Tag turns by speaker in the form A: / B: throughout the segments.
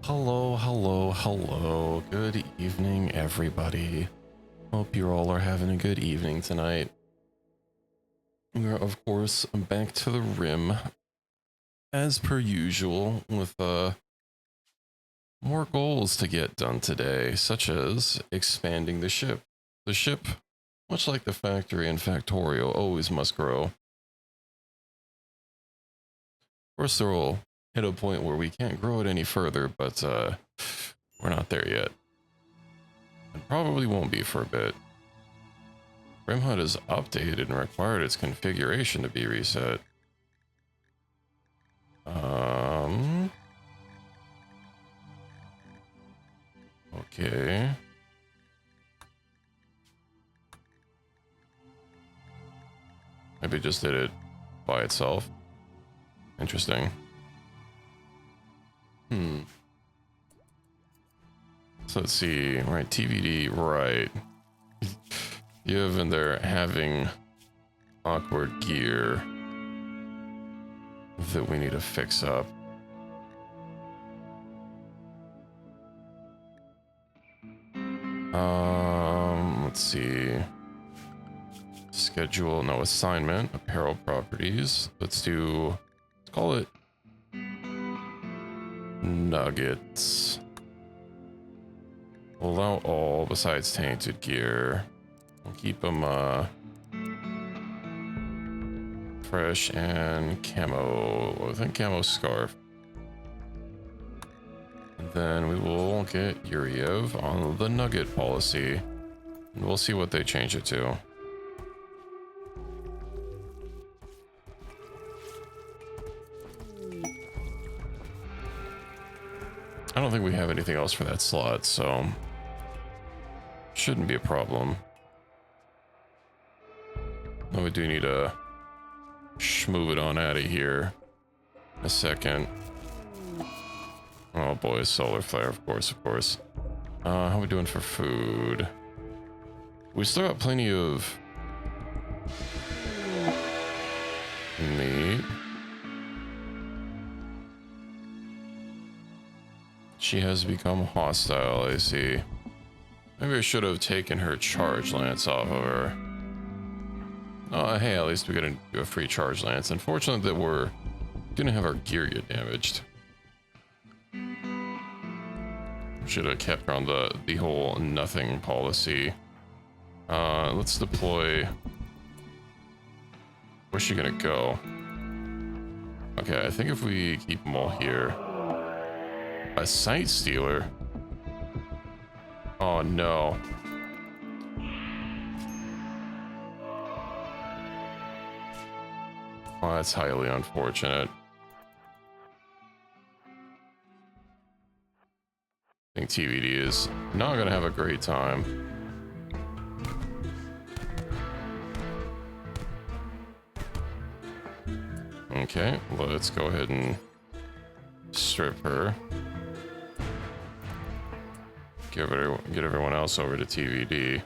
A: Hello, hello, hello. Good evening, everybody. Hope you all are having a good evening tonight. We're, of course, back to the Rim, as per usual, with more goals to get done today, such as expanding the ship. The ship, much like the factory and Factorio, always must grow. Of course, there will hit a point where we can't grow it any further, but we're not there yet. And probably won't be for a bit. Rimworld is updated and required its configuration to be reset. Okay. Maybe it just did it by itself. Interesting. So let's see. Right, TVD, right. You have in there having awkward gear that we need to fix up. Let's see. Schedule, no assignment, apparel properties. Let's call it nuggets. Allow all besides tainted gear. We'll keep them fresh and camo. I think camo scarf. And then we will get Yuriev on the nugget policy. And we'll see what they change it to. I don't think we have anything else for that slot, so shouldn't be a problem. No, we do need to schmove it on out of here in a second. Oh boy, solar flare, of course, of course. How are we doing for food? We still got plenty of meat. She has become hostile, I see. Maybe I should have taken her charge lance off of her. Oh, hey, at least we got a free charge lance. Unfortunate that we're gonna have our gear get damaged. Should have kept her on the whole nothing policy. Let's deploy. Where's she gonna go? Okay, I think if we keep them all here. A sight stealer? Oh no. Oh, that's highly unfortunate. I think TVD is not gonna have a great time. Okay, let's go ahead and strip her. Get everyone else over to TVD.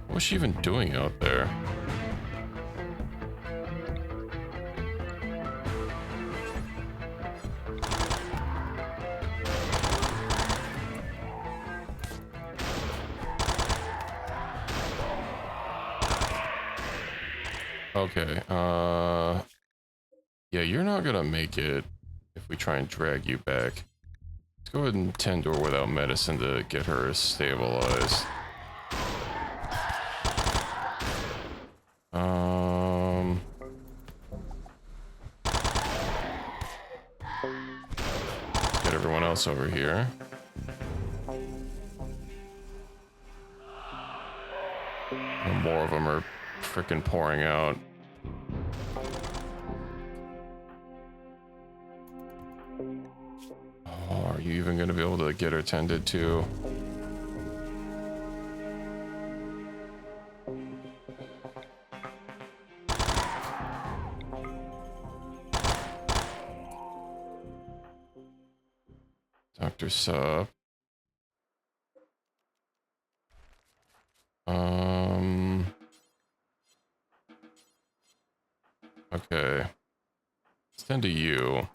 A: What's she even doing out there? Okay, yeah, you're not gonna make it if we try and drag you back. Let's go ahead and tend to her without medicine to get her stabilized. Get everyone else over here. And more of them are freaking pouring out. Oh, are you even going to be able to get her tended to? Dr. Sup. Okay. Send to you.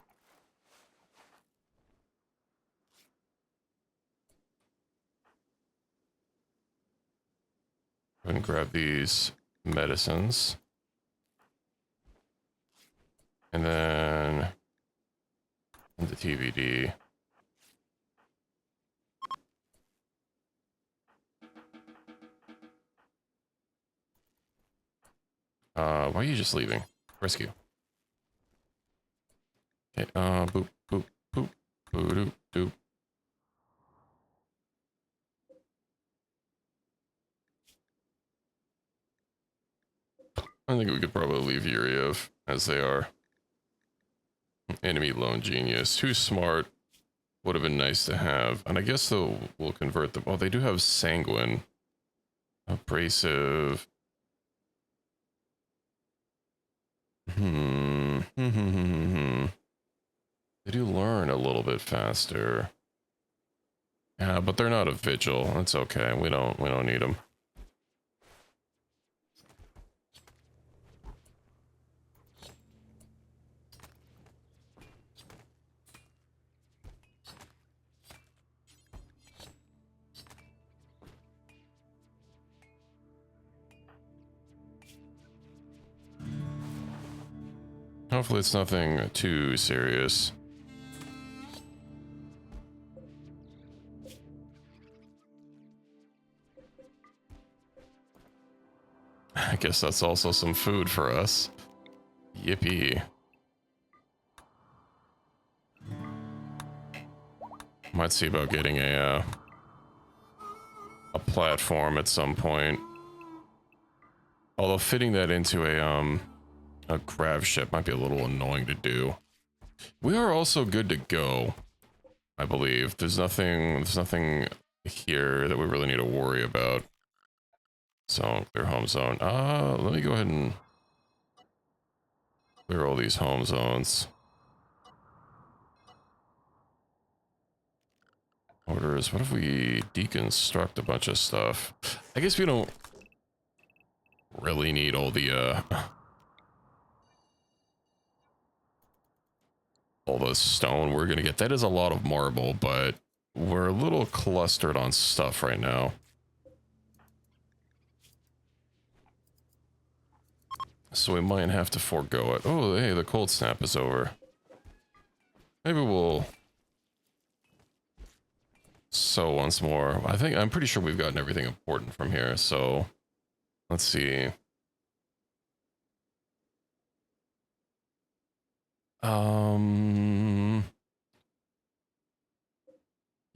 A: Go ahead and grab these medicines. And then the TVD. Why are you just leaving? Rescue. Okay, boop, boop, boop, boop, doop, doop. I think we could probably leave Yuriev as they are. Enemy lone genius. Too smart. Would have been nice to have. And I guess we'll convert them. Oh, they do have sanguine. Abrasive. They do learn a little bit faster. Yeah, but they're not a vigil. That's okay. We don't need them. Hopefully it's nothing too serious. I guess that's also some food for us. Yippee. Might see about getting a platform at some point. Although fitting that into a grav ship might be a little annoying to do. We are also good to go, I believe. There's nothing here that we really need to worry about. So, clear home zone. Let me go ahead and clear all these home zones. Orders. What if we deconstruct a bunch of stuff? I guess we don't really need all the stone we're gonna get. That is a lot of marble, but we're a little clustered on stuff right now. So we might have to forego it. Oh, hey, the cold snap is over. Maybe we'll sow once more. I'm pretty sure we've gotten everything important from here, so let's see.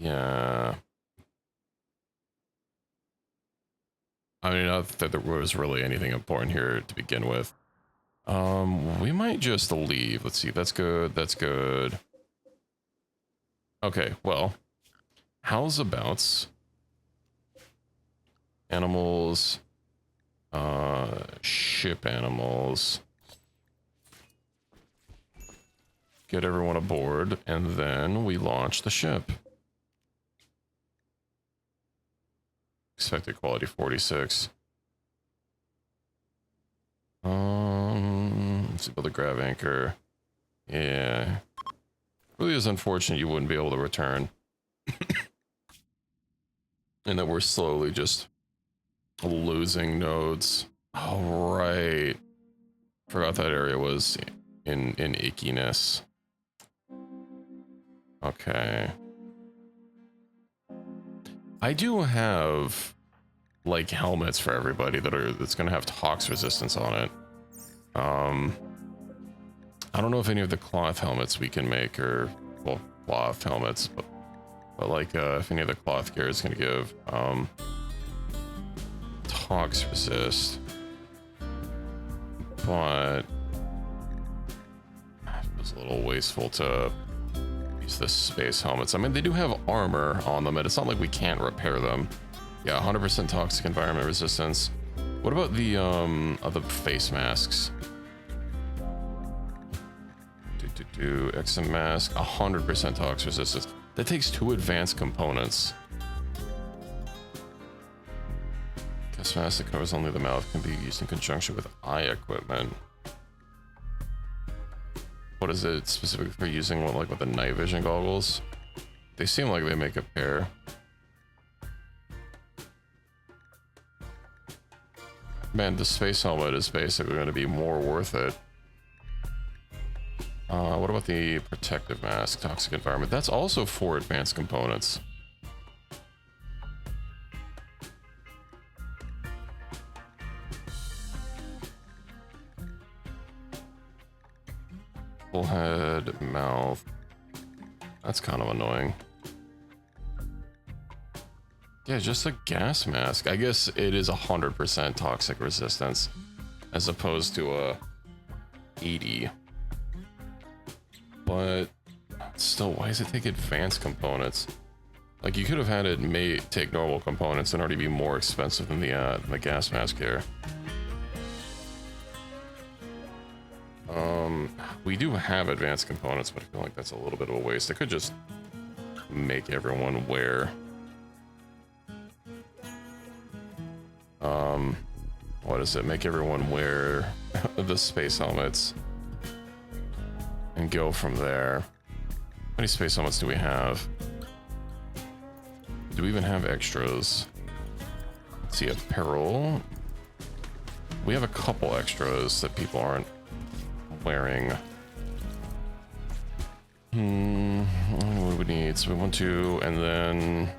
A: Yeah. I mean, not that there was really anything important here to begin with. We might just leave. Let's see. That's good. That's good. Okay, well, how's about animals, ship animals, get everyone aboard, and then we launch the ship. Expected quality 46. Let's see about the grav anchor. Yeah. Really is unfortunate you wouldn't be able to return. And that we're slowly just losing nodes. Oh, right. Forgot that area was in ickiness. Okay. I do have like helmets for everybody that's gonna have tox resistance on it. I don't know if any of the cloth helmets we can make or, well, cloth helmets, but like if any of the cloth gear is gonna give tox resist. But it was a little wasteful to use the space helmets. I mean, they do have armor on them, and it's not like we can't repair them. Yeah, 100% toxic environment resistance. What about the other face masks? XM mask, 100% tox resistance. That takes 2 advanced components. Gas mask that covers only the mouth can be used in conjunction with eye equipment. What is it specifically for using one like with the night vision goggles? They seem like they make a pair. Man, the space helmet is basically going to be more worth it. What about the protective mask? Toxic environment. That's also 4 advanced components. Full head, mouth. That's kind of annoying. Yeah, just a gas mask. I guess it is 100% toxic resistance as opposed to a 80. But still, why does it take advanced components? Like, you could have had it take normal components and already be more expensive than the gas mask here. We do have advanced components, but I feel like that's a little bit of a waste. I could just make everyone wear what is it? Make everyone wear the space helmets and go from there. How many space helmets do we have? Do we even have extras? Let's see, apparel. We have a couple extras that people aren't wearing. What do we need? So we want to, and then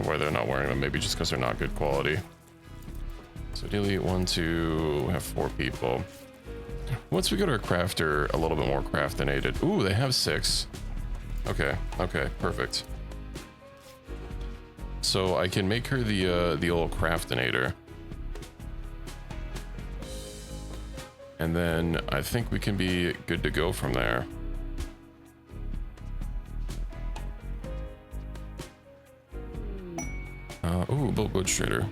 A: why they're not wearing them? Maybe just because they're not good quality. So ideally, 1, 2, we have 4 people. Once we get our crafter a little bit more craftinated. Ooh, they have 6. Okay, okay, perfect. So I can make her the old craftinator. And then I think we can be good to go from there. Ooh, boat trader.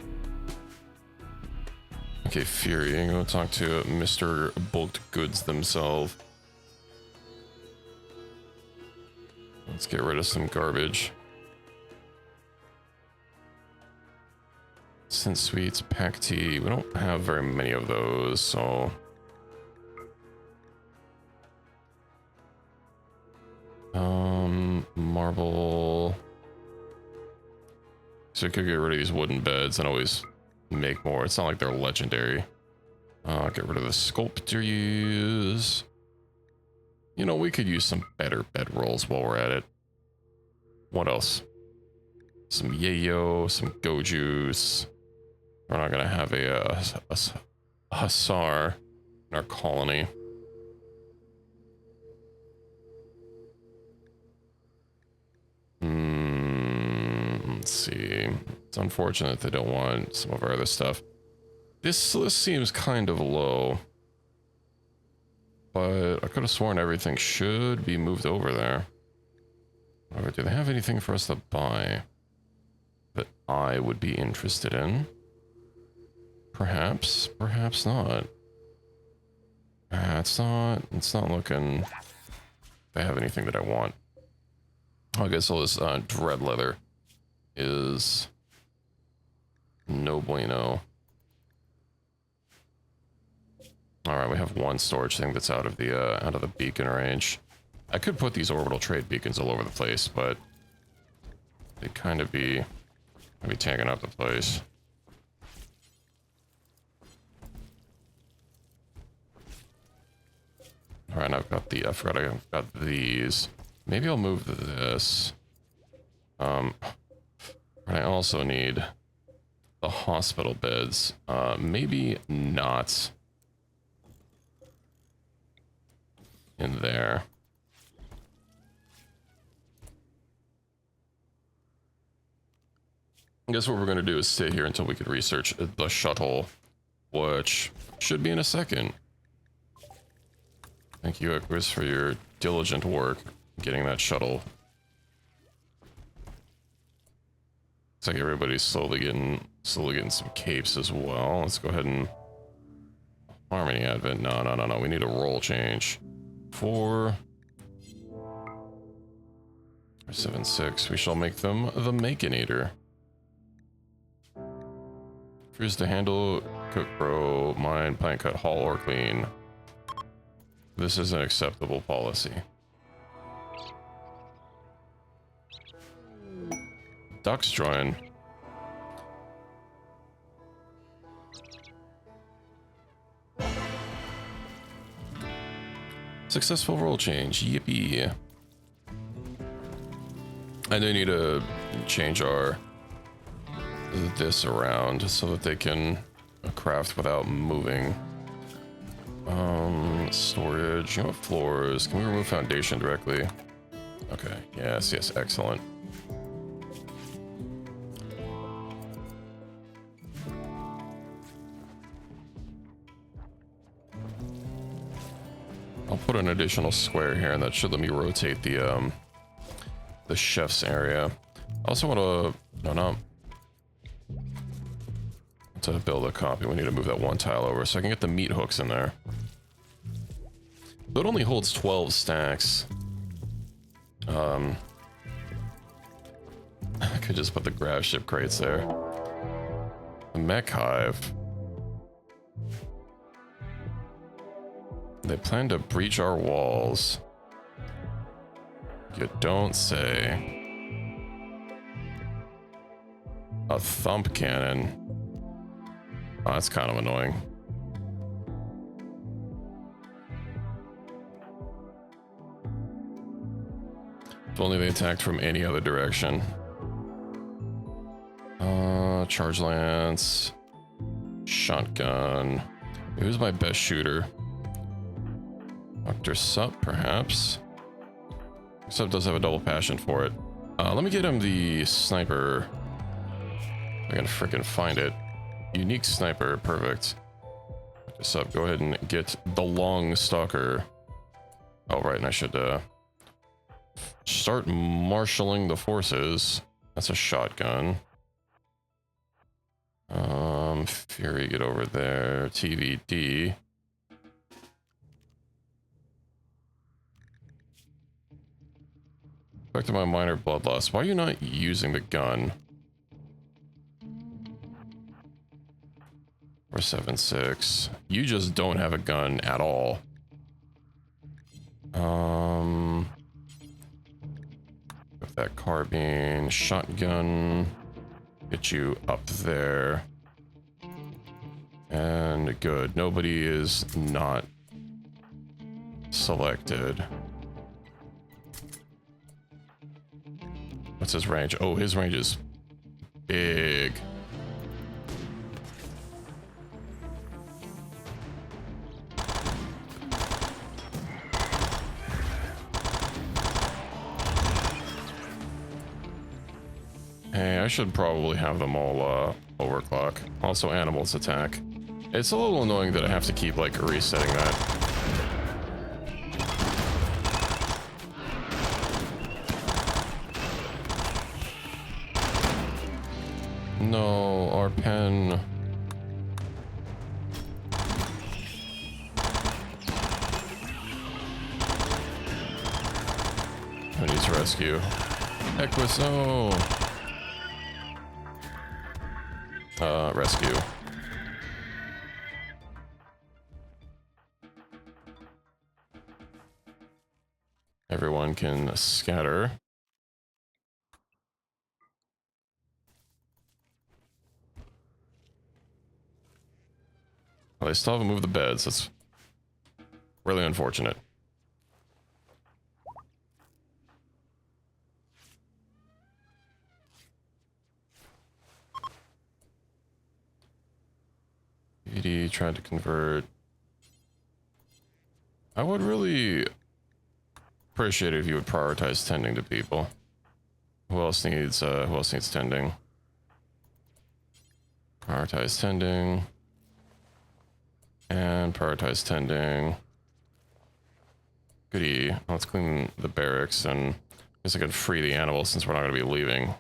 A: Okay, Fury, I'm gonna talk to Mr. Bulked Goods themselves. Let's get rid of some garbage. Scent sweets, pack tea. We don't have very many of those, so marble. So we could get rid of these wooden beds and always make more. It's not like they're legendary. Get rid of the sculptures. You know, we could use some better bed rolls while we're at it. What else? Some yayo, some go juice. We're not gonna have a hussar in our colony. Let's see. It's unfortunate they don't want some of our other stuff. This list seems kind of low, but I could have sworn everything should be moved over there. Alright, do they have anything for us to buy that I would be interested in? Perhaps, perhaps not. It's not looking. They have anything that I want. I guess all this dread leather is no bueno. All right, we have one storage thing that's out of the beacon range. I could put these orbital trade beacons all over the place, but they kind of be taking up the place. All right, I've got I forgot I've got these. Maybe I'll move this. I also need the hospital beds. Maybe not in there. I guess what we're going to do is sit here until we can research the shuttle, which should be in a second. Thank you, Equus, for your diligent work getting that shuttle. Looks like everybody's slowly getting some capes as well. Let's go ahead and Harmony Advent. No. We need a roll change. 4. 476. We shall make them the Makinator. Refuse to handle, cook, grow, mine, plant, cut, haul, or clean. This is an acceptable policy. Ducks join. Successful role change. Yippee. I do need to change this around so that they can craft without moving. Storage. You know what? Floors. Can we remove foundation directly? Okay. Yes, yes. Excellent. I'll put an additional square here, and that should let me rotate the chef's area. I also want to build a copy. We need to move that one tile over so I can get the meat hooks in there. It only holds 12 stacks. I could just put the grav ship crates there. The mech hive. They plan to breach our walls. You don't say. A thump cannon. Oh, that's kind of annoying. If only they attacked from any other direction. Charge lance. Shotgun. Who's my best shooter? Dr. Sup, perhaps. Sup does have a double passion for it. Let me get him the sniper. I can freaking find it. Unique sniper, perfect. Dr. Sup, go ahead and get the long stalker. Oh, right, and I should start marshaling the forces. That's a shotgun. Fury, get over there. TVD. Back to my minor blood loss. Why are you not using the gun? 476. You just don't have a gun at all. With that carbine, shotgun. Get you up there. And good. Nobody is not selected. What's his range? Oh, his range is big. Hey, I should probably have them all overclock. Also, animals attack. It's a little annoying that I have to keep like resetting that. No, our pen. Who needs rescue? Equus, no. Rescue. Everyone can scatter. Well, they still haven't moved the beds. That's really unfortunate. VD tried to convert. I would really appreciate it if you would prioritize tending to people. Who else needs tending? Prioritize tending. And prioritize tending. Goody. Let's clean the barracks, and I guess I can free the animals since we're not going to be leaving.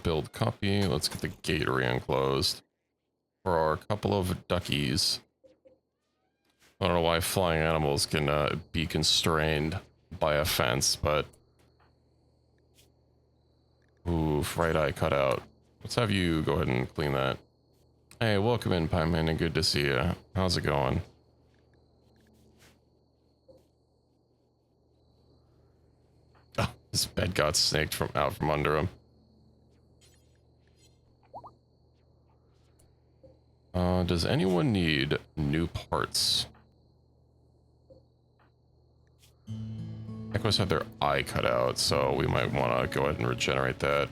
A: Build copy. Let's get the gate re-enclosed. for our couple of duckies. I don't know why flying animals can be constrained by a fence, but... Oof, right eye cut out. Let's have you go ahead and clean that. Hey, welcome in, Pieman, and good to see you. How's it going? Oh, his bed got snaked out from under him. Does anyone need new parts? Echoes have their eye cut out, so we might want to go ahead and regenerate that.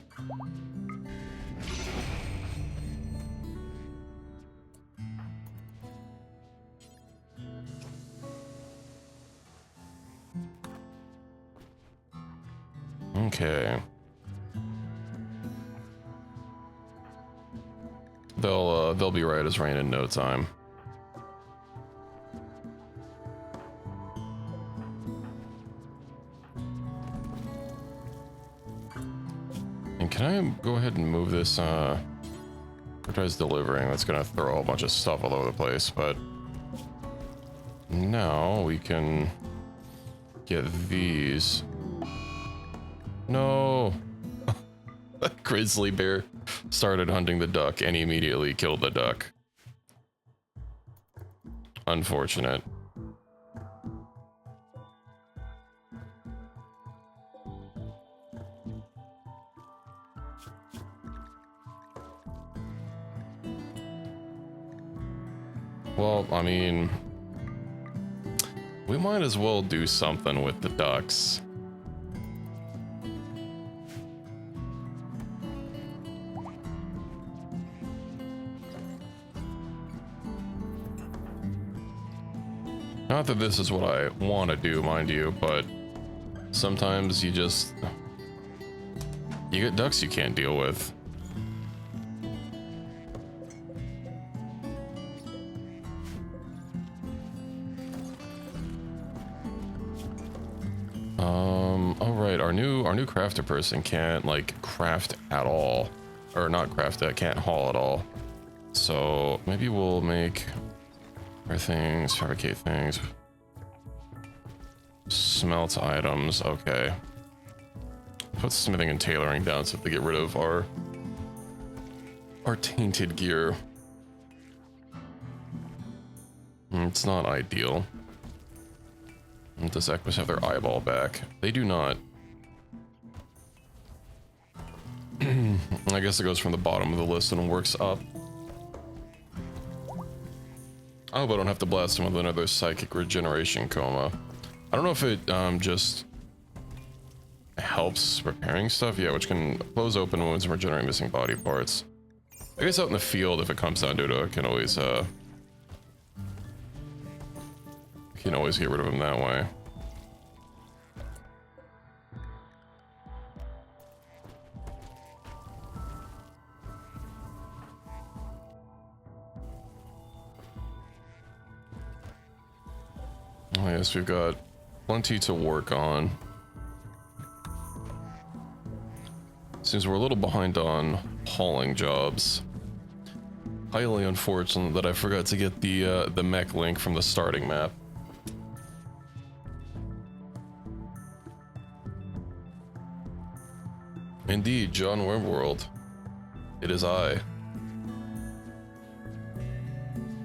A: Okay. They'll be right as rain in no time. And can I go ahead and move this, tries delivering? That's gonna throw a whole bunch of stuff all over the place, but now we can get these. No! Grizzly bear started hunting the duck and he immediately killed the duck. Unfortunate. Well, I mean, we might as well do something with the ducks. Not that this is what I want to do, mind you, but sometimes you get ducks you can't deal with. All right, our new crafter person can't like craft at all, or not craft, can't haul at all. So maybe we'll make our things, fabricate things, smelt items. Okay, put smithing and tailoring down so to get rid of our tainted gear. It's not ideal. Does Equus have their eyeball back? They do not. I guess it goes from the bottom of the list and works up. I hope I don't have to blast him with another psychic regeneration coma. I don't know if it just helps repairing stuff. Yeah, which can close open wounds and regenerate missing body parts. I guess out in the field, if it comes down to it, I can always get rid of him that way. Oh, yes, we've got plenty to work on. Seems we're a little behind on hauling jobs. Highly unfortunate that I forgot to get the mech link from the starting map. Indeed, John Rimworld. It is I.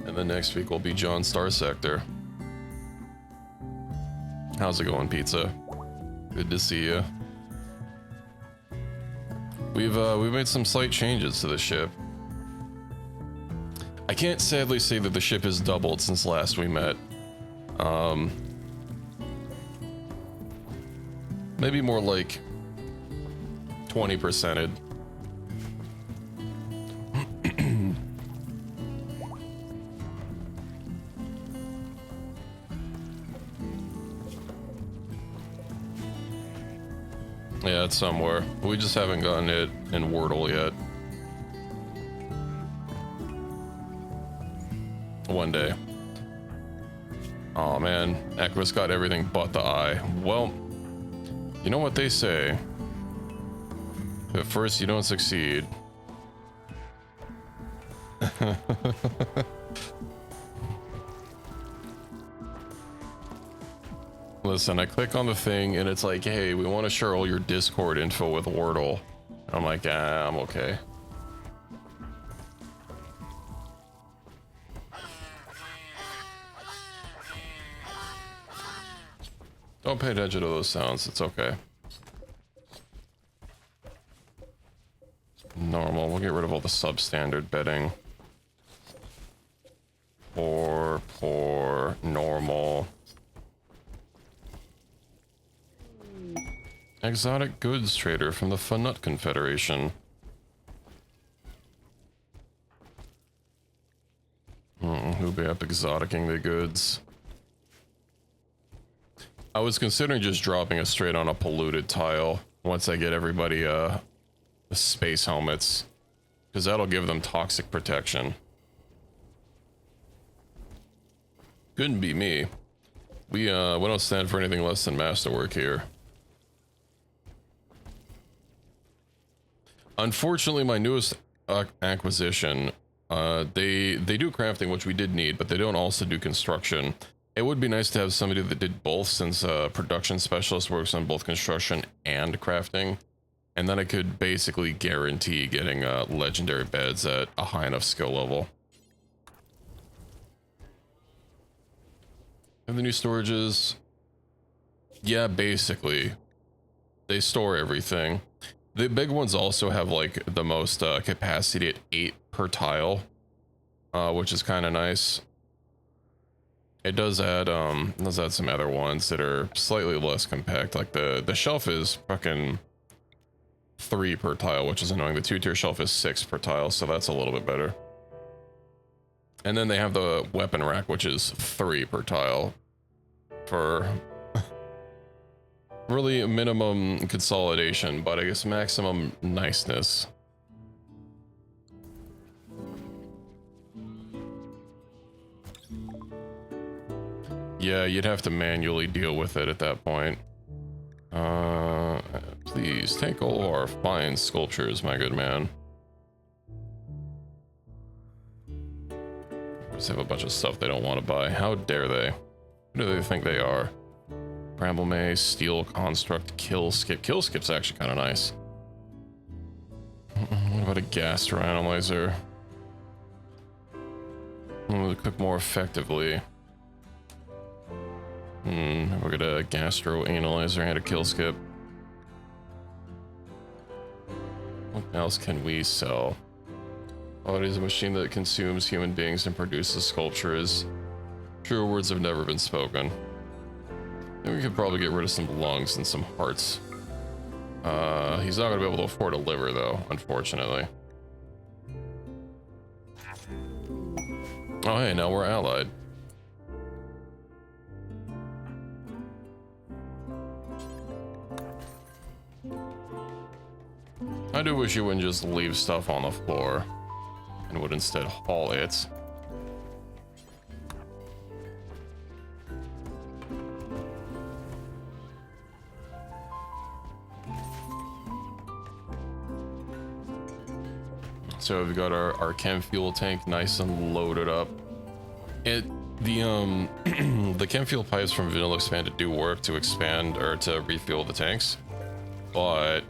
A: And then next week will be John Star Sector. How's it going, Pizza? Good to see you. We've made some slight changes to the ship. I can't sadly say that the ship has doubled since last we met. Maybe more like 20%ed. Yeah, it's somewhere. We just haven't gotten it in Wordle yet. One day. Oh man, Equus got everything but the eye. Well, you know what they say. At first you don't succeed. Listen, I click on the thing and it's like, hey, we want to share all your Discord info with Wordle. I'm like, I'm okay. Don't pay attention to those sounds, it's okay. Normal, we'll get rid of all the substandard bedding. Poor, normal. Exotic goods trader from the Funut Confederation. Who'll be up exoticing the goods? I was considering just dropping it straight on a polluted tile once I get everybody the space helmets, because that'll give them toxic protection. Couldn't be me. We don't stand for anything less than masterwork here. Unfortunately, my newest acquisition, they do crafting, which we did need, but they don't also do construction. It would be nice to have somebody that did both, since production specialist works on both construction and crafting, and then I could basically guarantee getting legendary beds at a high enough skill level. And the new storages, yeah, basically they store everything. The big ones also have like the most capacity at 8 per tile, which is kind of nice. It does add some other ones that are slightly less compact. Like the shelf is fucking 3 per tile, which is annoying. The 2-tier shelf is 6 per tile, so that's a little bit better. And then they have the weapon rack, which is 3 per tile for really minimum consolidation, but I guess maximum niceness. Yeah, you'd have to manually deal with it at that point. Please take all our fine sculptures, my good man. Just have a bunch of stuff they don't want to buy. How dare they? Who do they think they are? Bramble Maze, Steel Construct, Kill Skip. Kill Skip's actually kind of nice. What about a Gastro Analyzer? To cook more effectively. We'll get a Gastro Analyzer and a Kill Skip. What else can we sell? Oh, it is a machine that consumes human beings and produces sculptures. Truer words have never been spoken. And we could probably get rid of some lungs and some hearts. He's not going to be able to afford a liver, though, unfortunately. Oh, hey, now we're allied. I do wish you wouldn't just leave stuff on the floor and would instead haul it. So we've got our chem fuel tank nice and loaded up. The chem fuel pipes from Vanilla Expanded do work to expand or to refuel the tanks, but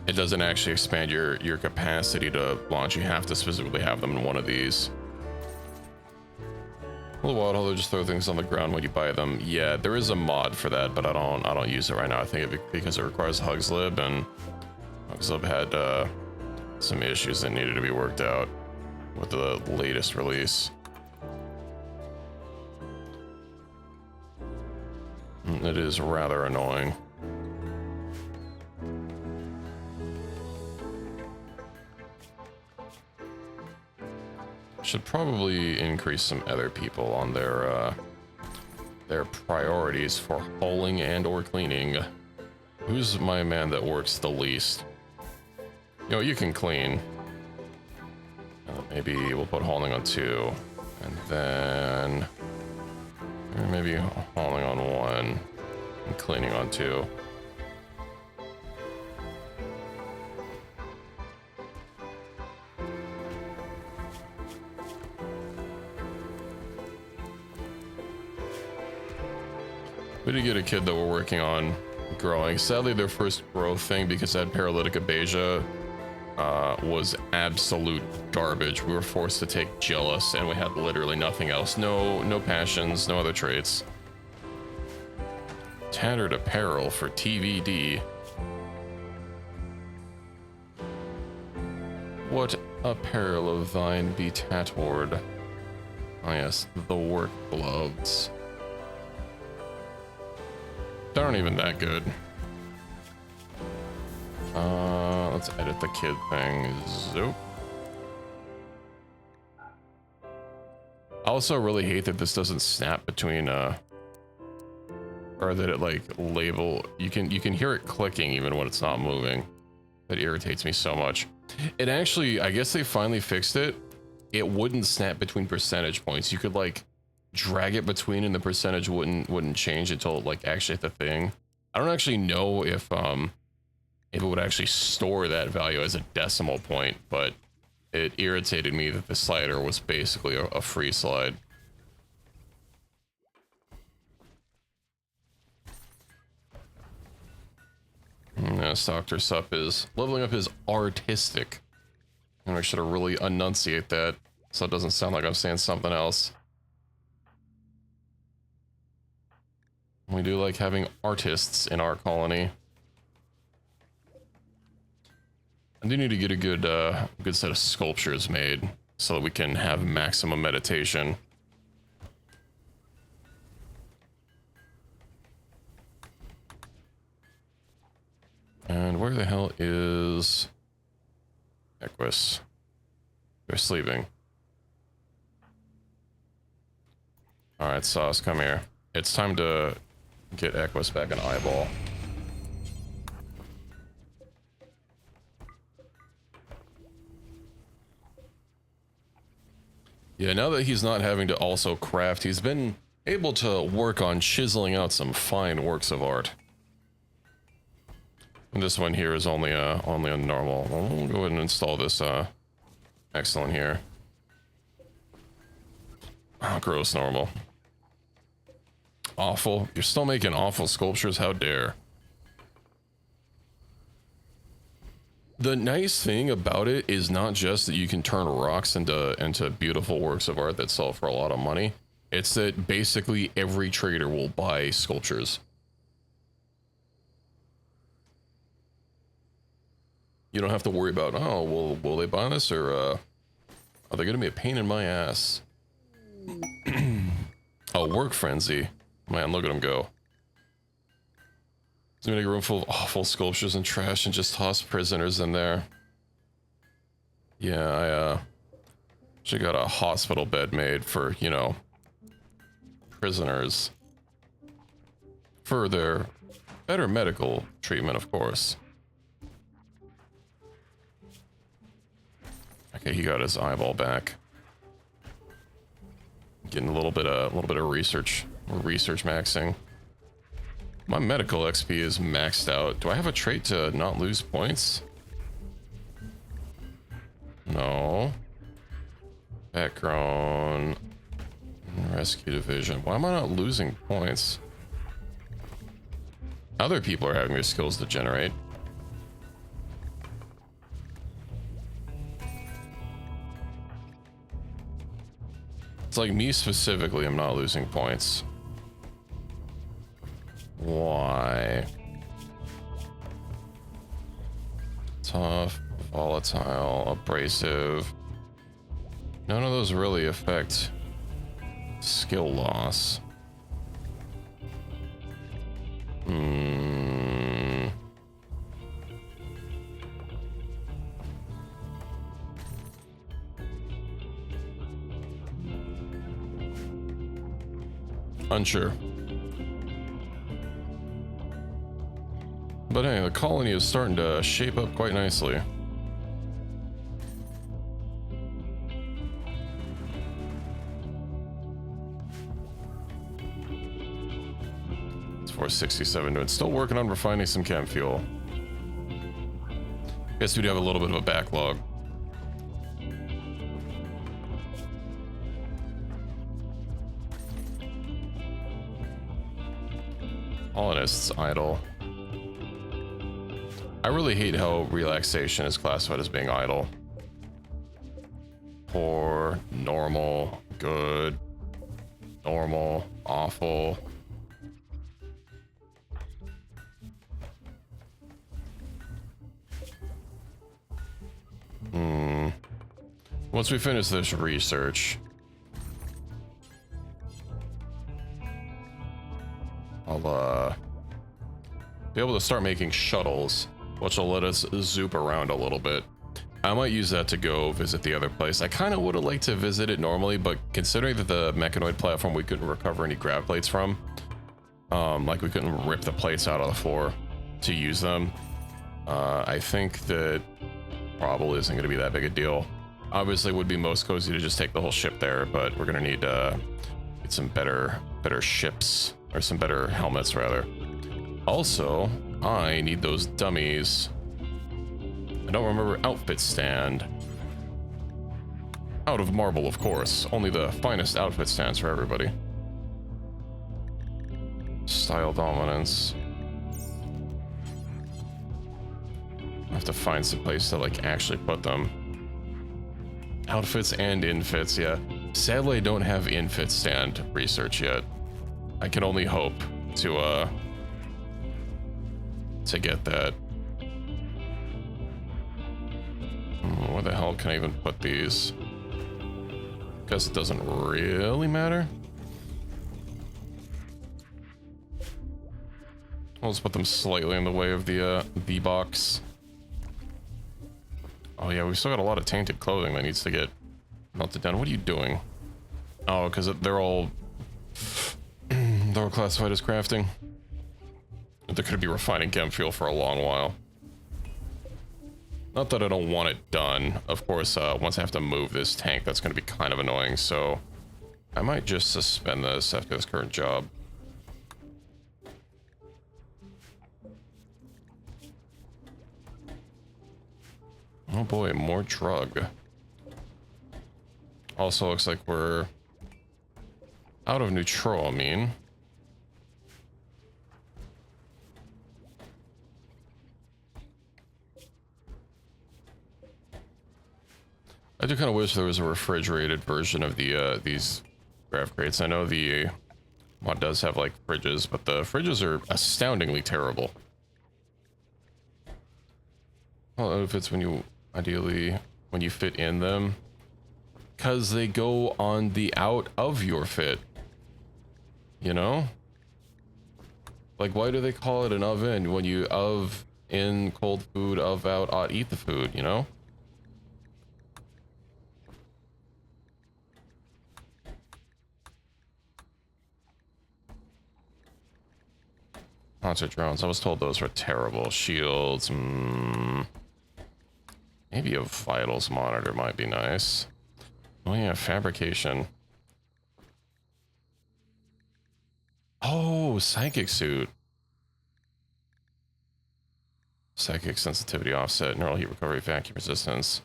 A: it doesn't actually expand your capacity to launch. You have to specifically have them in one of these. A little wild how they just throw things on the ground when you buy them. Yeah, there is a mod for that, but I don't use it right now. I think because it requires Hugslib, and Hugslib had some issues that needed to be worked out with the latest release. It is rather annoying. Should probably increase some other people on their priorities for hauling and or cleaning. Who's my man that works the least? You know, you can clean. Maybe we'll put hauling on 2, and then maybe hauling on 1 and cleaning on 2. We did get a kid that we're working on growing. Sadly, their first growth thing, because they had paralytic abasia, was absolute garbage. We were forced to take jealous, and we had literally nothing else. No passions, no other traits. Tattered apparel for TVD. What apparel of thine be tattered? Oh yes, the work gloves. They aren't even that good. Let's edit the kid thing. Zoop. I also really hate that this doesn't snap between or that it like label. You can hear it clicking even when it's not moving. That irritates me so much. It actually, I guess they finally fixed it. It wouldn't snap between percentage points. You could like drag it between and the percentage wouldn't change until it like actually hit the thing. I don't actually know if it would actually store that value as a decimal point, but it irritated me that the slider was basically a free slide. Yes, Dr. Sup is leveling up his artistic. And I should really enunciate that so it doesn't sound like I'm saying something else. We do like having artists in our colony. I do need to get a good set of sculptures made so that we can have maximum meditation. And where the hell is Equus? They're sleeping. All right, Sauce, come here. It's time to get Equus back an eyeball. Yeah, now that he's not having to also craft, he's been able to work on chiseling out some fine works of art. And this one here is only a normal. We'll go ahead and install this excellent here. Oh, gross normal. Awful. You're still making awful sculptures, how dare. The nice thing about it is not just that you can turn rocks into beautiful works of art that sell for a lot of money. It's that basically every trader will buy sculptures. You don't have to worry about, oh, will they buy this, or are they gonna be a pain in my ass? Oh, work frenzy. Man, look at him go. He's gonna make a room full of awful sculptures and trash and just toss prisoners in there. Yeah, I should got a hospital bed made for, you know, prisoners. For their better medical treatment, of course. Okay, he got his eyeball back. Getting a little bit of research maxing. My medical XP is maxed out. Do I have a trait to not lose points? No. Background. Rescue division. Why am I not losing points? Other people are having their skills degenerate. It's like me specifically, I'm not losing points. Why? Tough, volatile, abrasive. None of those really affect skill loss. Unsure. But hey, the colony is starting to shape up quite nicely. It's 467 to it. Still working on refining some chem fuel. Guess we do have a little bit of a backlog. Colonists idle. I really hate how relaxation is classified as being idle. Poor, normal, good, normal, awful. Once we finish this research, I'll be able to start making shuttles, which will let us zoop around a little bit. I might use that to go visit the other place. I kind of would have liked to visit it normally, but considering that the mechanoid platform we couldn't recover any grav plates from, like we couldn't rip the plates out of the floor to use them, I think that probably isn't going to be that big a deal. Obviously, it would be most cozy to just take the whole ship there, but we're going to need get some better ships, or some better helmets rather. Also, I need those dummies. I don't remember outfit stand. Out of marble, of course. Only the finest outfit stands for everybody. Style dominance. I have to find some place to like actually put them. Outfits and infits, yeah. Sadly, I don't have infit stand research yet. I can only hope to get that. Where the hell can I even put these? Guess it doesn't really matter. I'll just put them slightly in the way of the box. Oh yeah, we've still got a lot of tainted clothing that needs to get melted down. What are you doing? Oh, because they're all classified as crafting. They're going to be refining chem fuel for a long while. Not that I don't want it done. Of course, once I have to move this tank, that's going to be kind of annoying. So I might just suspend this after this current job. Oh boy, more drug. Also looks like we're out of neutroamine. I do kind of wish there was a refrigerated version of the these grav crates. I know the mod does have like fridges, but the fridges are astoundingly terrible. Well, if it's when you when you fit in them, because they go on the out of your fit. You know? Like, why do they call it an oven when you of in cold food, of out, ought eat the food, you know? Concert drones. I was told those were terrible. Shields. Maybe a vitals monitor might be nice. Oh yeah, fabrication. Oh, psychic suit. Psychic sensitivity offset, neural heat recovery, vacuum resistance.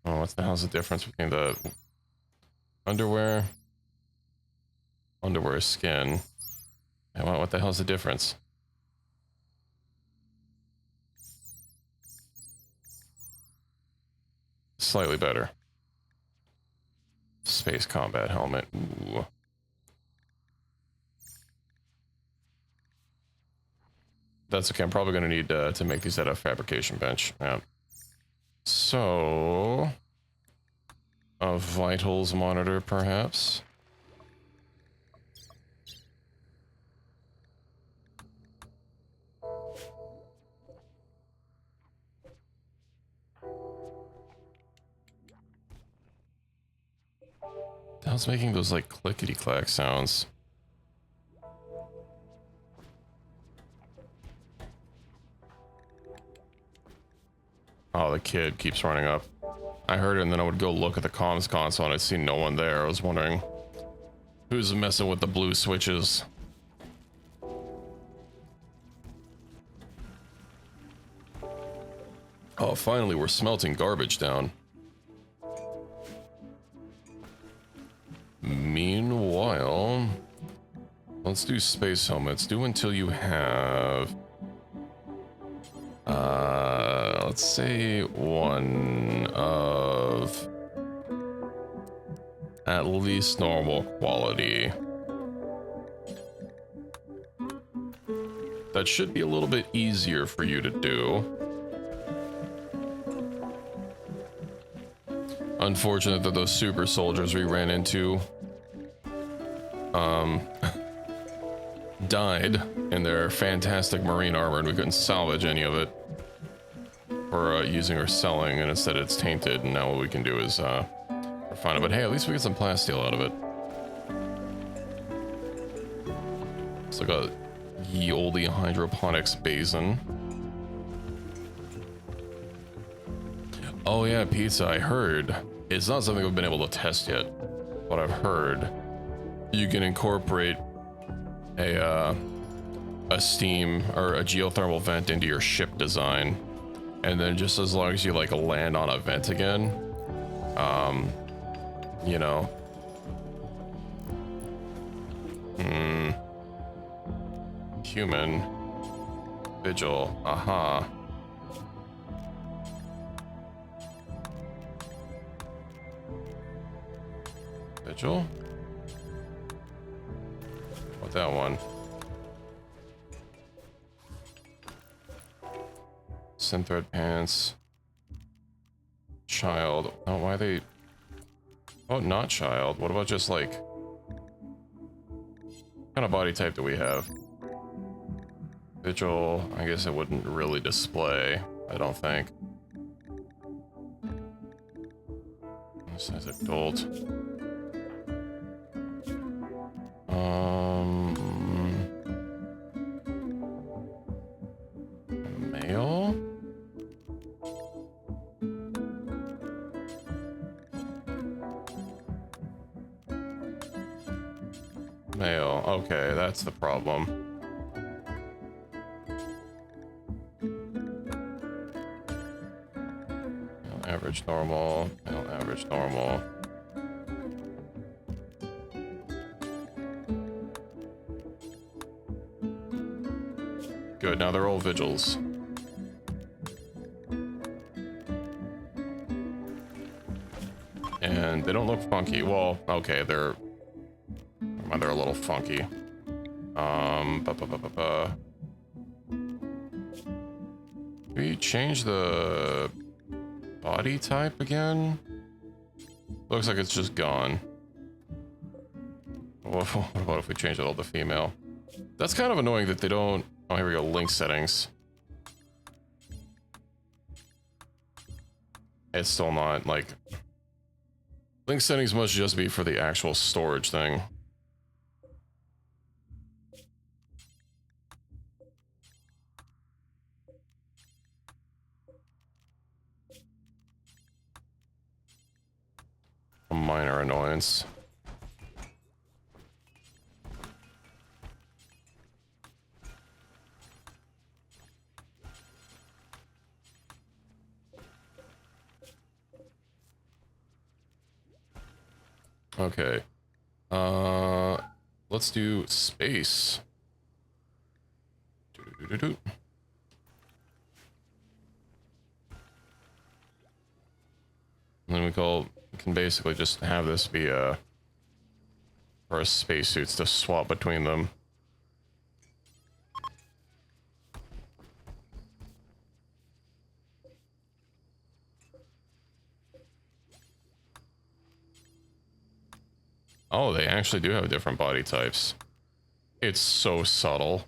A: Oh, what the hell's the difference between the underwear skin? And what the hell's the difference? Slightly better. Space combat helmet. Ooh. That's okay. I'm probably going to need to make these at a fabrication bench. Yeah. So, a vitals monitor, perhaps. The hell's making those like clickety clack sounds? Oh, the kid keeps running up. I heard it and then I would go look at the comms console and I'd see no one there. I was wondering who's messing with the blue switches. Oh, finally we're smelting garbage down. Meanwhile, Let's do space helmets. Do until you have... let's say one of at least normal quality. That should be a little bit easier for you to do. Unfortunate that those super soldiers we ran into died in their fantastic marine armor, and we couldn't salvage any of it for using or selling, and instead it's tainted, and now what we can do is refine it. But hey, at least we get some plasteel out of it. It's like a ye olde hydroponics basin. Oh yeah, pizza, I heard. It's not something we've been able to test yet, but I've heard you can incorporate a steam or a geothermal vent into your ship design, and then just as long as you like land on a vent again, you know, human vigil, aha. Vigil? What, that one? Synthread pants. Child. Oh, why are they... Oh, not child. What about just like... What kind of body type do we have? Vigil, I guess it wouldn't really display, I don't think. This is adult. Male? Male, okay, that's the problem. Average normal, male average normal. Good, now they're all vigils. And they don't look funky. Well, okay, they're a little funky. We change the body type again? Looks like it's just gone. What about if we change it all to female? That's kind of annoying that they don't... Oh, here we go, link settings. It's still not, like... Link settings must just be for the actual storage thing. A minor annoyance. Okay. Let's do space. And then we can basically just have this be for our spacesuits to swap between them. Oh, they actually do have different body types. It's so subtle.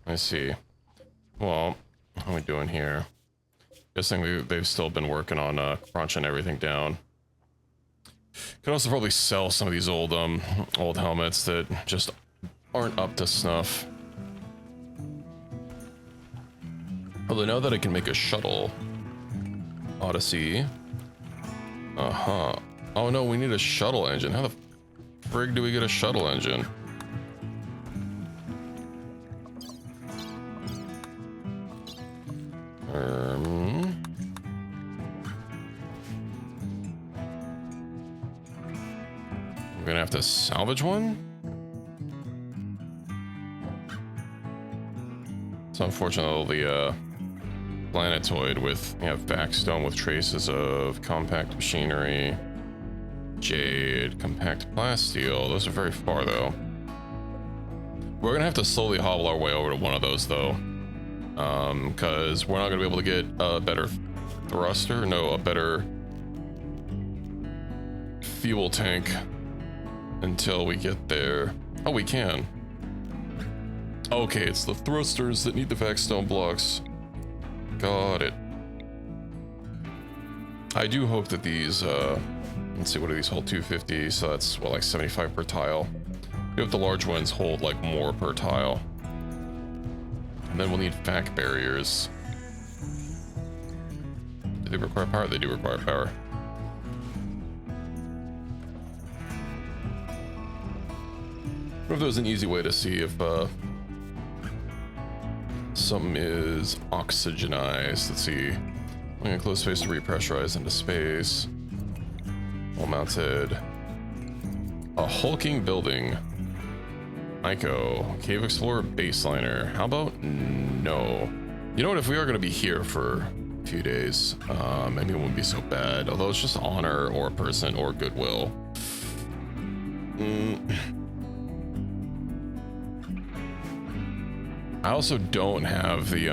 A: I see. Well, how are we doing here? Guessing they've still been working on crunching everything down. Could also probably sell some of these old helmets that just aren't up to snuff. Although now that I can make a shuttle, Odyssey, Uh-huh. Oh no, we need a shuttle engine. How the frig do we get a shuttle engine? We're gonna have to salvage one? It's unfortunate the planetoid with vac stone with traces of compact machinery, jade, compact plasteel. Those are very far though. We're gonna have to slowly hobble our way over to one of those though, because we're not gonna be able to get a better thruster, no, a better fuel tank until we get there. Oh, we can. Okay, it's the thrusters that need the vac stone blocks. Got it. I do hope that these, let's see, what do these hold? 250, so that's, what, like 75 per tile. I hope the large ones hold, like, more per tile. And then we'll need vac barriers. Do they require power? They do require power. I wonder if there's an easy way to see if, something is oxygenized. Let's see. Looking at close space to repressurize into space. Well mounted. A hulking building. Ico. Cave Explorer Baseliner. How about no? You know what? If we are going to be here for a few days, maybe it wouldn't be so bad. Although it's just honor or person or goodwill. I also don't have the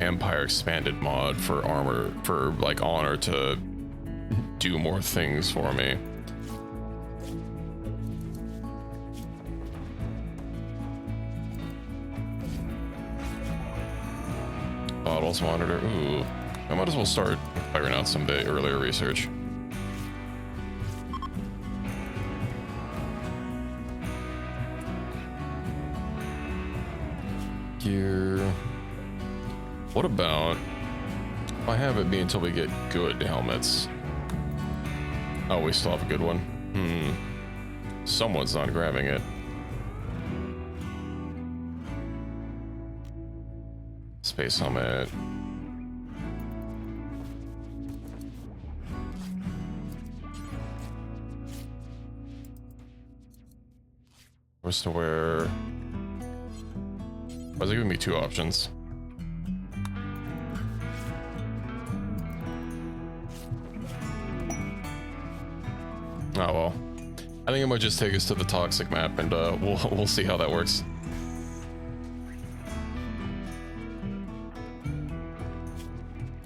A: Empire Expanded mod for armor, for like honor to do more things for me. Bottles monitor. Ooh, I might as well start firing out some earlier research. Gear. What about I have it be until we get good helmets? Oh, we still have a good one. Someone's not grabbing it. Space helmet. What's to wear? Why is it giving me two options? Oh well. I think it might just take us to the toxic map, and we'll see how that works.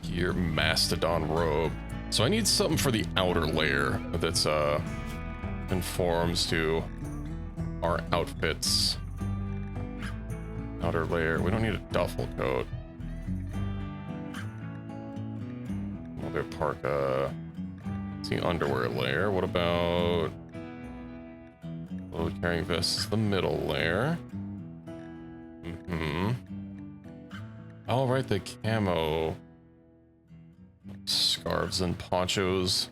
A: Gear Mastodon robe. So I need something for the outer layer that's conforms to our outfits. Outer layer. We don't need a duffel coat. Another parka. It's the underwear layer. What about load carrying vest is the middle layer. All right, the camo scarves and ponchos.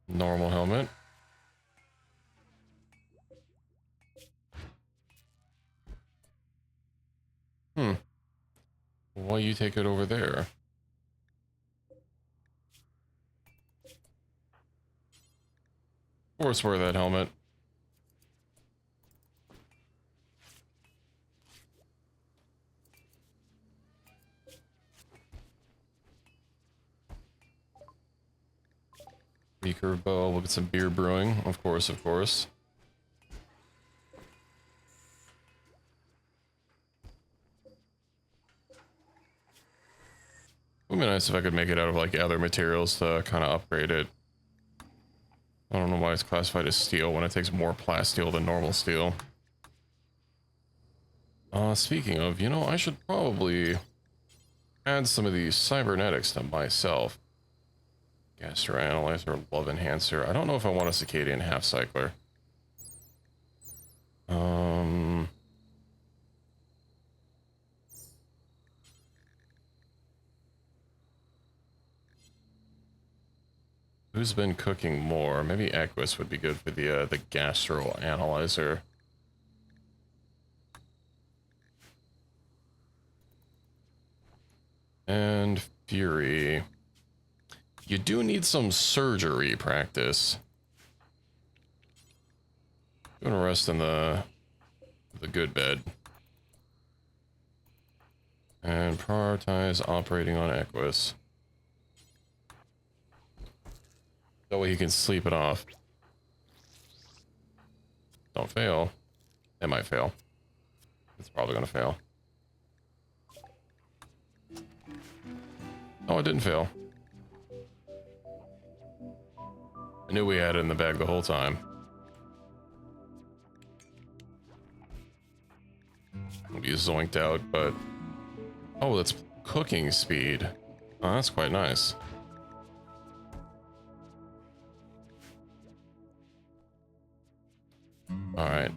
A: Normal helmet. Why you take it over there? Of course, wear that helmet. Recurve bow. We'll get some beer brewing. Of course, of course. It would be nice if I could make it out of like other materials to kind of upgrade it. I don't know why it's classified as steel when it takes more plasteel than normal steel. Speaking of, you know, I should probably add some of these cybernetics to myself. Gastro Analyzer, Love Enhancer. I don't know if I want a Circadian Half Cycler. Um, who's been cooking more? Maybe Equus would be good for the gastro analyzer. And Fury. You do need some surgery practice. I'm gonna rest in the good bed. And prioritize operating on Equus. That way he can sleep it off. Don't fail. It might fail. It's probably gonna fail. Oh, it didn't fail. I knew we had it in the bag the whole time. Be zoinked out, but... Oh, that's cooking speed. Oh, that's quite nice. Alright,